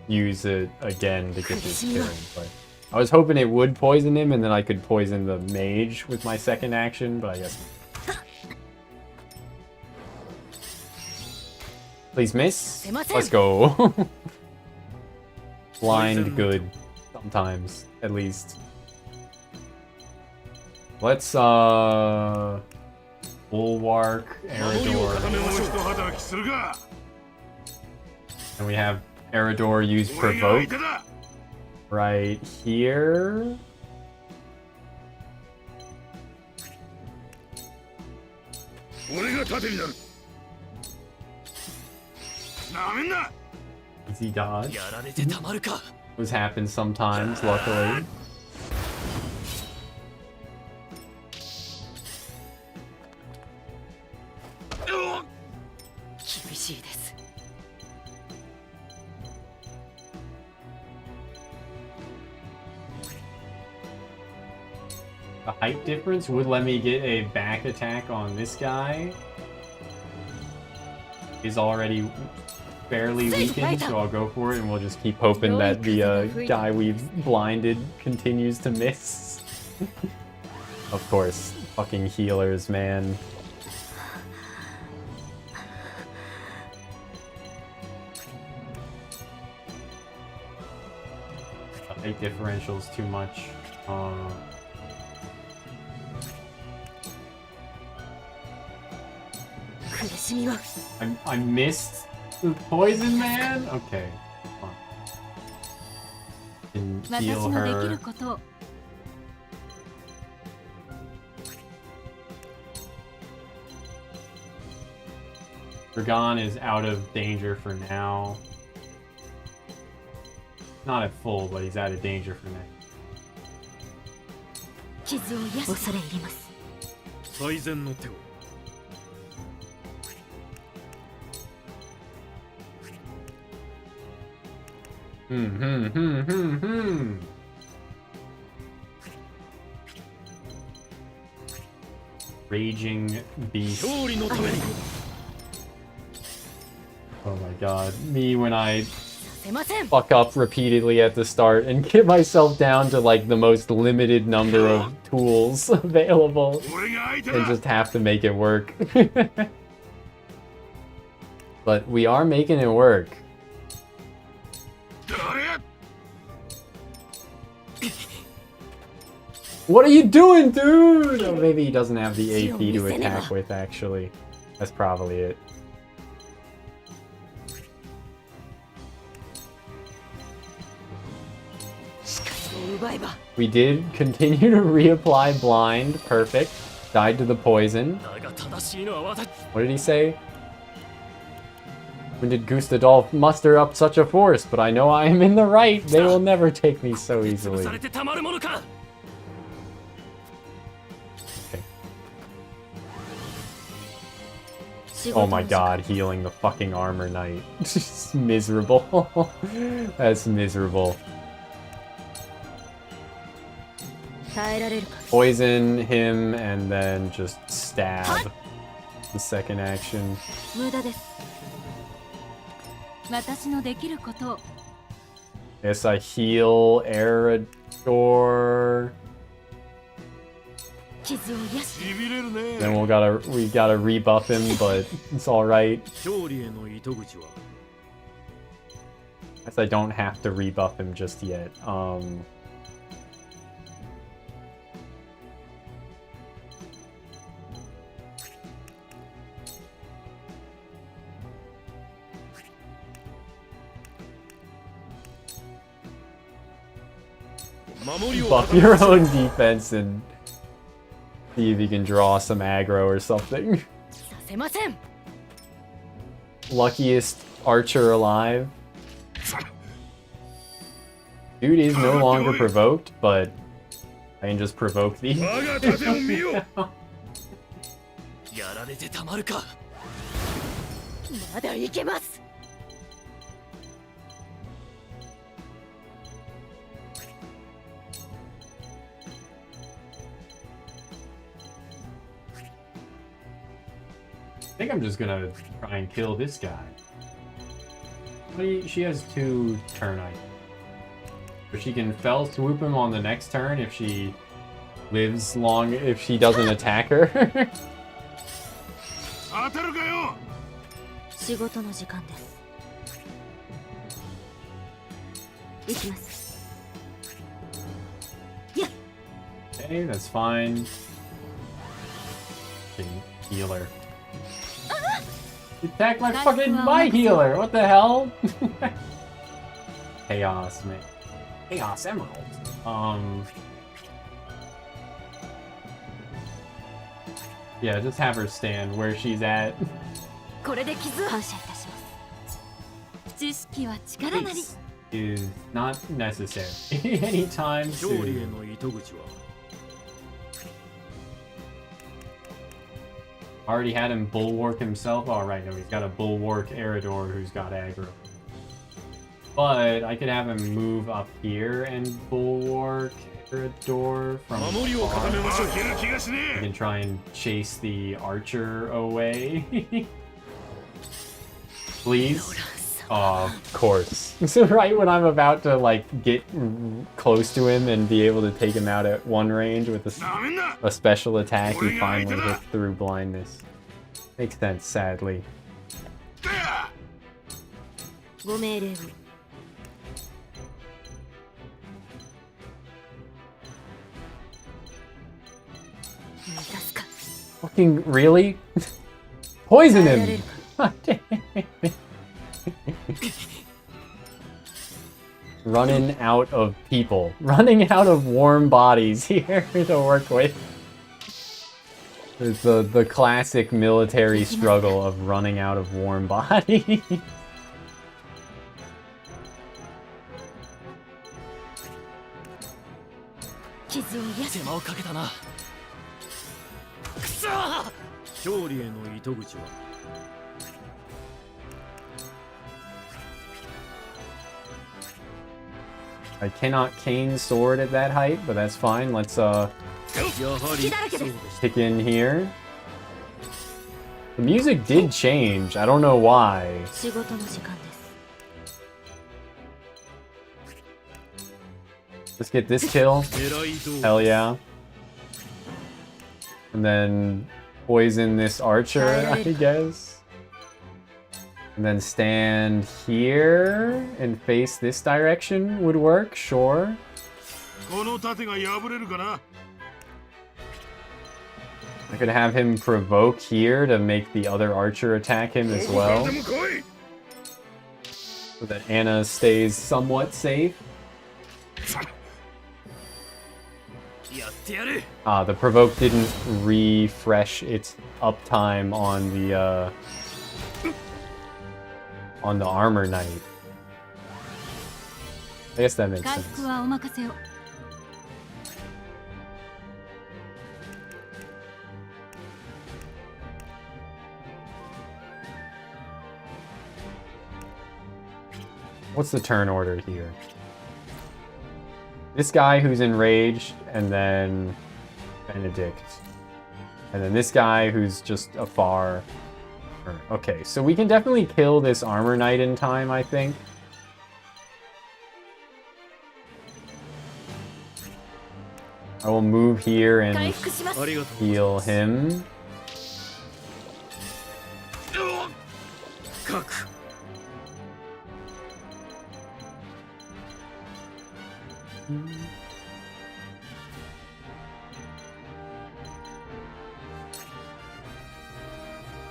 use it again to get this kill. But I was hoping it would poison him and then I could poison the mage with my second action, but I guess... Please miss. Let's go. Blind good. Sometimes, at least. Let's blind Bulwark, Eridor. And we have Eridor use Provoke right here. Easy dodge. Those happen sometimes, luckily. The height difference would let me get a back attack on this guy. He's already fairly weakened, so I'll go for it, and we'll just keep hoping that the guy we've blinded continues to miss. Of course, fucking healers, man. The height differential's too much. I missed the poison, man? Okay. Can heal her. Dragon is out of danger for now. Not at full, but he's out of danger for now. Raging Beast. Oh my god. Me when I fuck up repeatedly at the start and get myself down to like the most limited number of tools available and just have to make it work. But we are making it work. What are you doing, dude? Oh, maybe he doesn't have the AP to attack with, actually. That's probably it. We did continue to reapply blind. Perfect. Died to the poison. What did he say? When did Gustadolf muster up such a force? But I know I am in the right. They will never take me so easily. Oh my god, healing the fucking armor knight. Just miserable. That's miserable. Poison him and then just stab. The second action. Yes, I heal Eridor. Then we gotta rebuff him, but it's alright. Guess I don't have to rebuff him just yet. Buff your own defense and see if you can draw some aggro or something. Luckiest archer alive. Dude is no longer provoked, but I can just provoke these. I think I'm just gonna try and kill this guy. She has 2 turn items. But she can fell swoop him on the next turn if she lives long, if she doesn't attack her. Okay, that's fine. Okay. Healer. Attack my healer! What the hell? Chaos, man. Chaos Emerald. Yeah, just have her stand where she's at. これで傷感謝いたします。知識は力なり。 Is not necessary anytime 勝利へ soon. の糸口は Already had him bulwark himself. Alright, no, he's got a bulwark Eridor who's got aggro. But I could have him move up here and bulwark Eridor from far. I can try and chase the archer away. Please? Oh, of course. So right when I'm about to like get close to him and be able to take him out at one range with a special attack, he finally hits through blindness. Makes sense, sadly. ご命令を。 Fucking really? Poison him! God damn it. Running out of people. Running out of warm bodies here to work with. It's the classic military struggle of running out of warm bodies. 傷を癒す。手間をかけたな。くそー！ 勝利への糸口は I cannot cane sword at that height, but that's fine. Let's kick in here. The music did change. I don't know why. 仕事の時間です。 Let's get this kill. Hell yeah. And then poison this archer, I guess. And then stand here and face this direction would work, sure. この盾が破れるかな I could have him provoke here to make the other archer attack him as well. So that Anna stays somewhat safe. The provoke didn't refresh its uptime on the armor knight. I guess that makes 回 sense. 復はお任せを。 What's the turn order here? This guy who's enraged, and then Benedict. And then this guy who's just afar. Okay, so we can definitely kill this armor knight in time, I think. I will move here and heal him.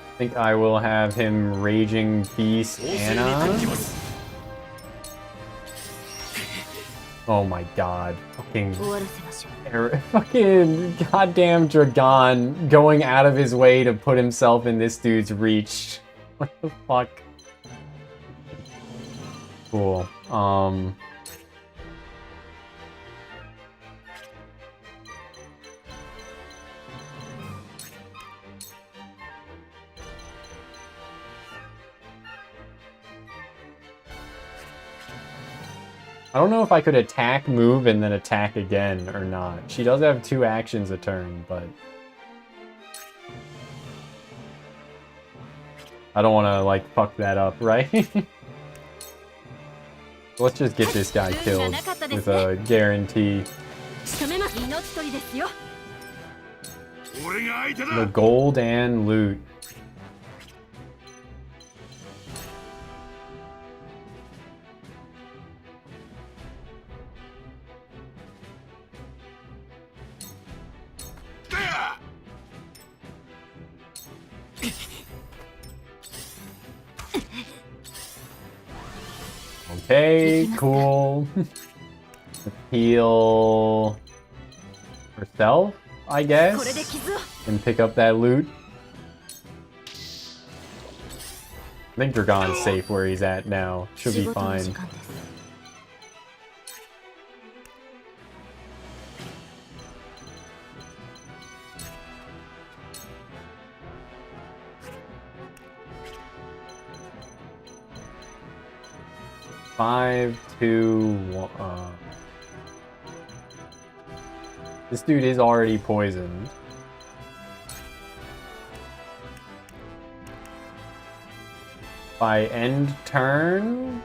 I think I will have him Raging Beast Anna. Oh my god. Fucking goddamn Dragon going out of his way to put himself in this dude's reach. What the fuck? Cool. I don't know if I could attack, move, and then attack again or not. She does have 2 actions a turn, but... I don't want to, like, fuck that up, right? Let's just get this guy killed with a guarantee. The gold and loot. Okay, cool. Heal herself, I guess, and pick up that loot. I think Dragon's safe where he's at now. Should be fine. Five, 2, 1. This dude is already poisoned. By end turn,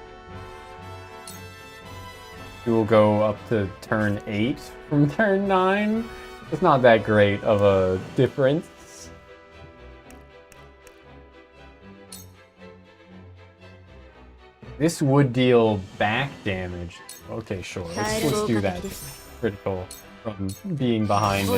we will go up to turn 8 from turn 9. It's not that great of a difference. This would deal back damage. Okay, sure. Let's do that. Critical from being behind him.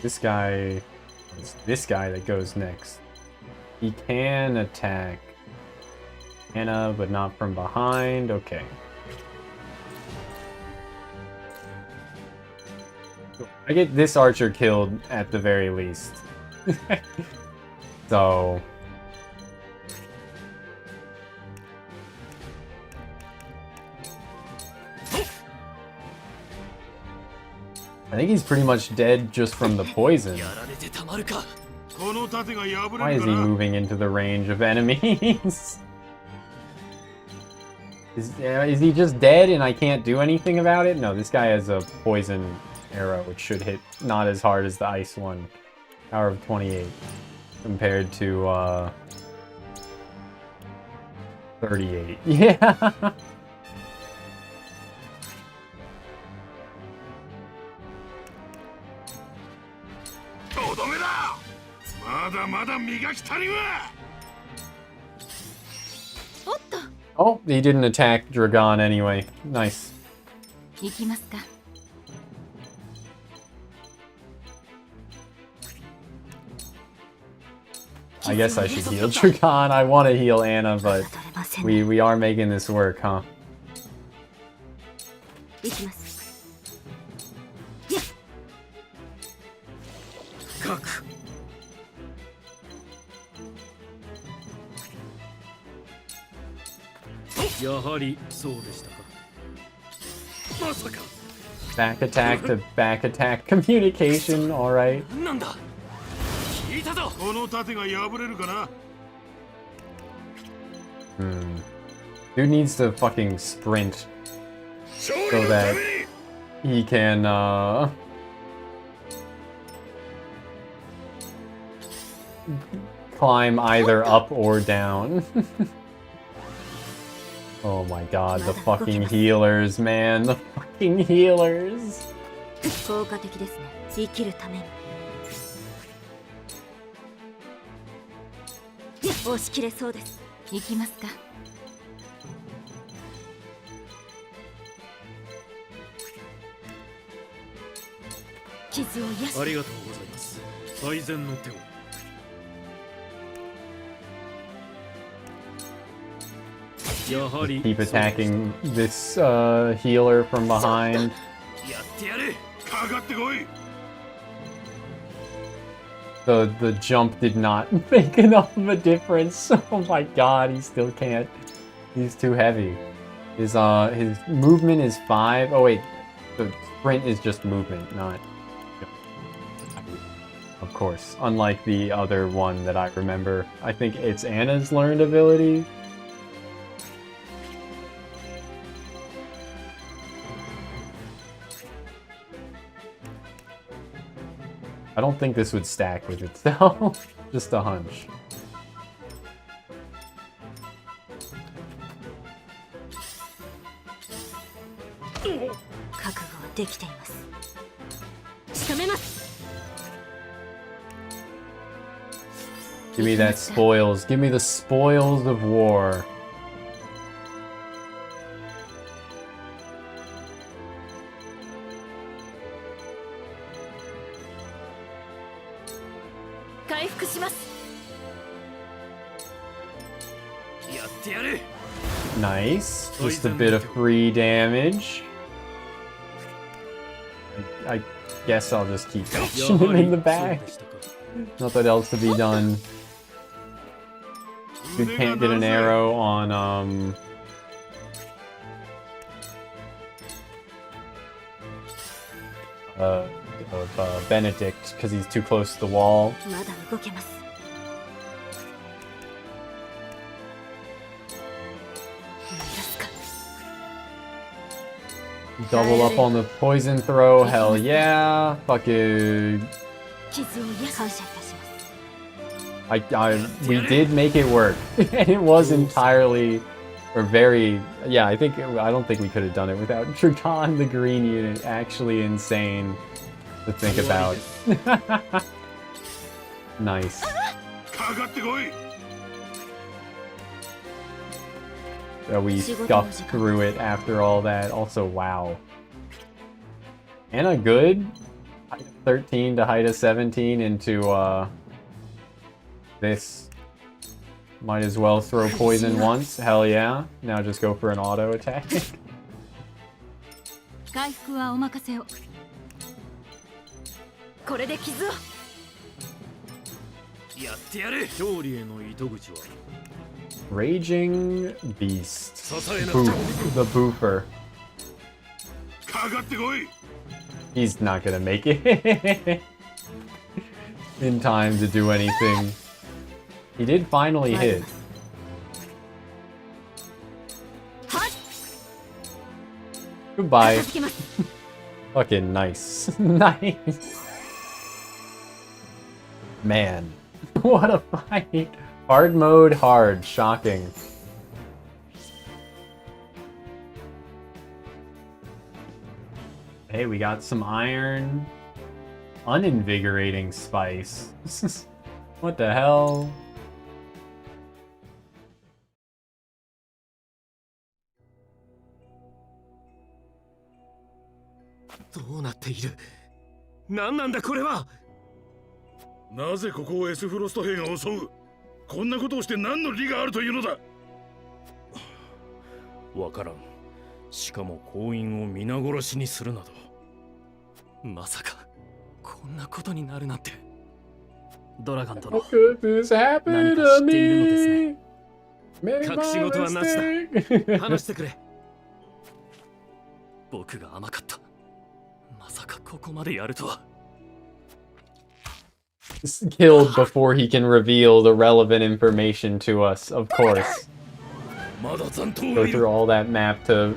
This guy, it's this guy that goes next. He can attack Anna, but not from behind. Okay. I get this archer killed at the very least. So... I think he's pretty much dead just from the poison. Why is he moving into the range of enemies? Is he just dead and I can't do anything about it? No, this guy has a poison arrow, which should hit not as hard as the ice one. Power of 28 compared to 38. Yeah. Oh, he didn't attack Dragon anyway. Nice. I guess I should heal Dragon. I want to heal Anna, but we are making this work, huh? Back attack to back attack communication, alright. Dude needs to fucking sprint so that he can climb either up or down. Oh my god, the fucking healers, man. The fucking healers. Keep attacking this healer from behind. The jump did not make enough of a difference. Oh my god, he still can't. He's too heavy. His movement is 5. Oh wait, the sprint is just movement, not... Of course, unlike the other one that I remember. I think it's Anna's learned ability. I don't think this would stack with itself. Just a hunch. Give me that spoils. Give me the spoils of war. Nice. Just a bit of free damage. I guess I'll just keep pushing him in the back. Nothing else to be done. We can't get an arrow on Benedict because he's too close to the wall. Double up on the poison throw, hell yeah. Fucking... we did make it work. And it was entirely, or very, yeah, I don't think we could have done it without Triton, the green unit. Actually insane to think about. Nice. So we scuffed through it after all that. Also, wow. Anna good. Height of 13 to height of 17 into this. Might as well throw poison once. Hell yeah. Now just go for an auto attack. 回復はお任せを。これで傷を。やってやる。勝利への糸口は。 Raging Beast. The Boofer. He's not gonna make it in time to do anything. He did finally hit. Goodbye. Fucking nice. Nice. Man, what a fight. Hard mode, hard. Shocking. Hey, we got some iron. Uninvigorating spice. What the hell?なぜここをエスフロスト兵が襲う？こんなことをして何の利があるというのだ。わからん。しかも行員を皆殺しにするなど。まさかこんなことになるなんて。ドラガン殿、何か知っているのですね。隠し事はなしだ。話してくれ。僕が甘かった。まさかここまでやるとは。Killed before he can reveal the relevant information to us, of course. Go through all that map to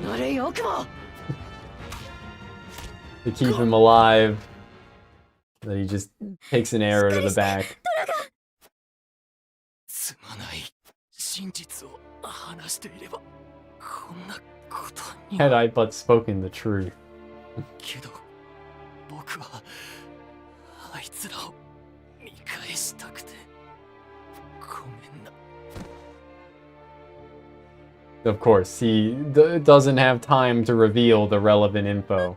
keep him alive. Then he just takes an arrow to the back. Had I but spoken the truth. Of course, he doesn't have time to reveal the relevant info.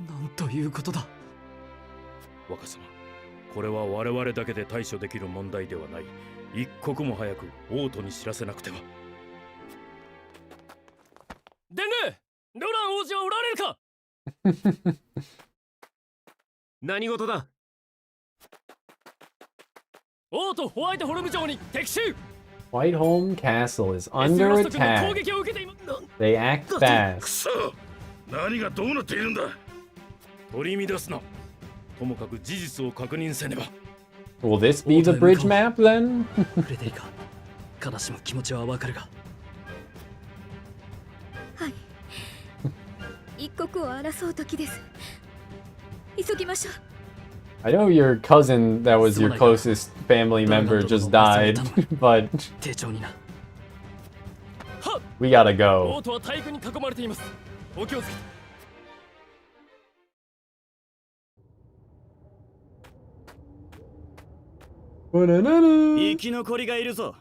なんということだ。若様、これは我々だけで対処できる問題ではない。一刻も早く王都に知らせなくては。伝令、ロラン王子はおられるか？何事だ？王都ホワイトホルム城に敵襲。 Whiteholm Castle is under attack. They act fast. 何がどうなっているんだ？取り乱すな。ともかく事実を確認せねば。Will this be the bridge map then? フレデリカ、悲しむ気持ちはわかるが。はい。一刻を争う時です。急ぎましょう。I know your cousin that was your closest family member just died, but we gotta go. 生き残りがいるぞ。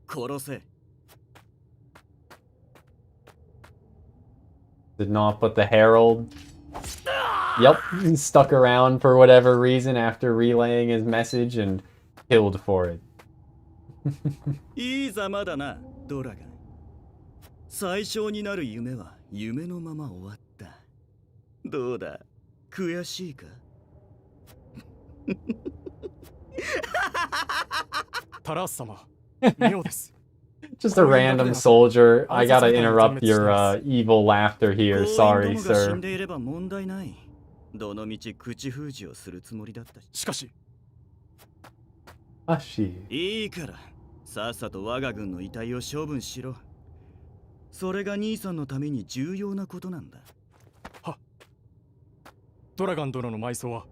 殺せ。 Did not put the herald. Yep, he stuck around for whatever reason after relaying his message and killed for it. いいざまだな、ドラガン。最小になる夢は夢のまま終わった。どうだ、悔しいか？タラース様、妙です。 Just a random soldier. I gotta interrupt your evil laughter here. Sorry, sir. どのみち口封じをするつもりだった。しかし、いいから、さっさと我が軍の遺体を処分しろ。それが兄さんのために重要なことなんだ。は。ドラガン殿の埋葬は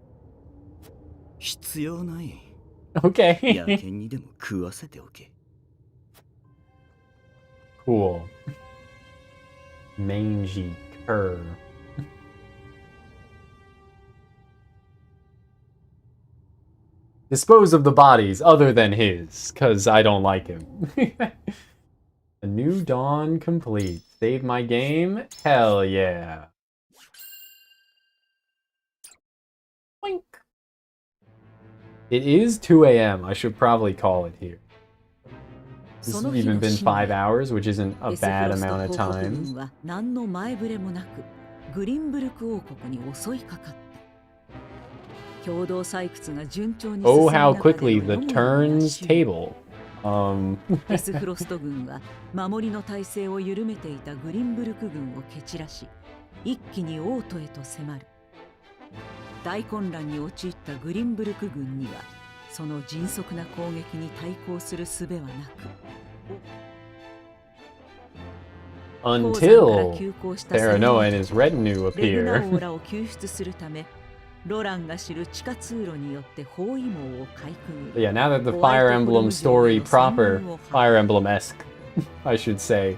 必要ない。Okay. 野犬にでも食わせておけ。 Cool. Mangy cur. Dispose of the bodies other than his, cause I don't like him. A new dawn complete. Save my game? Hell yeah. Boink. It is 2 a.m. I should probably call it here. This has even been 5 hours, which isn't a bad amount of time. Oh, how quickly the turns table. エスフロスト軍は守りの体制を緩めていたグリンブルク軍を蹴散らし、一気にオートへと迫る。大混乱に陥ったグリンブルク軍には、その迅速な攻撃に対抗する術はなく、until Terranoa and his retinue appear. レグナオーラを救出するため、ロランが知る地下通路によって包囲網をかいくぐる。Yeah, now that the Fire Emblem story proper, Fire Emblem-esque, I should say,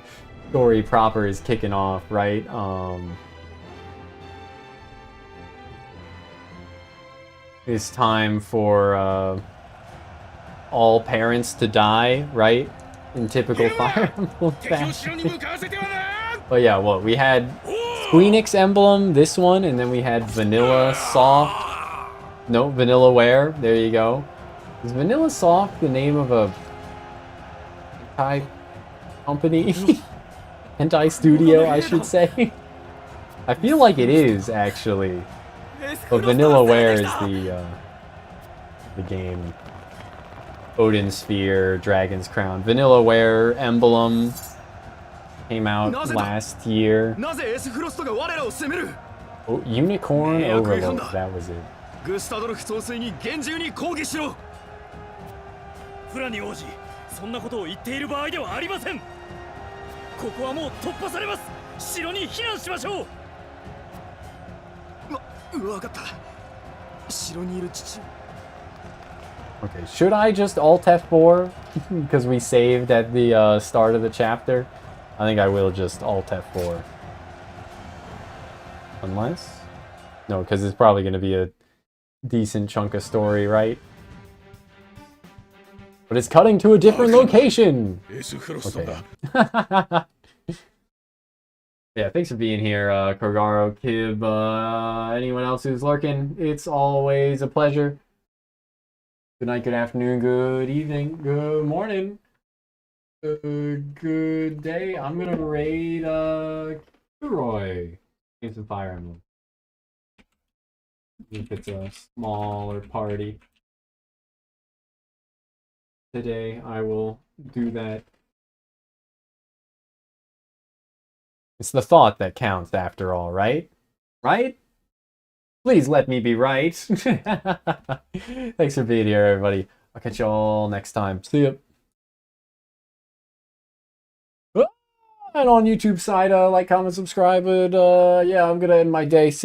story proper is kicking off, right? It's time for all parents to die, right? In typical Fire Emblem fashion. But yeah, what we had Squeenix Emblem, this one, and then we had Vanilla Soft. No, Vanillaware. There you go. Is Vanilla Soft the name of a hentai company? Hentai studio, I should say. I feel like it is actually. But Vanillaware is the game. Odin Sphere, Dragon's Crown. Vanillaware Emblem came out last year. Oh, Unicorn Overload, that was it. グスタドルフ総帥に厳重に抗議しろ。フラニ王子、そんなことを言っている場合ではありません。ここはもう突破されます。城に避難しましょう。わかった。城にいる父。 Okay, should I just Alt F4 because we saved at the start of the chapter? I think I will just Alt F4. Unless? No, because it's probably going to be a decent chunk of story, right? But it's cutting to a different location! Okay. Yeah, thanks for being here, Kogaro, Kib, anyone else who's lurking. It's always a pleasure. Good night, good afternoon, good evening, good morning, good day. I'm gonna raid Kuroi. Get some Fire Emblem. If it's a smaller party. Today I will do that. It's the thought that counts after all, right? Right? Please let me be right. Thanks for being here, everybody. I'll catch you all next time. See ya. And on YouTube side, like, comment, subscribe, and yeah, I'm gonna end my day. See ya.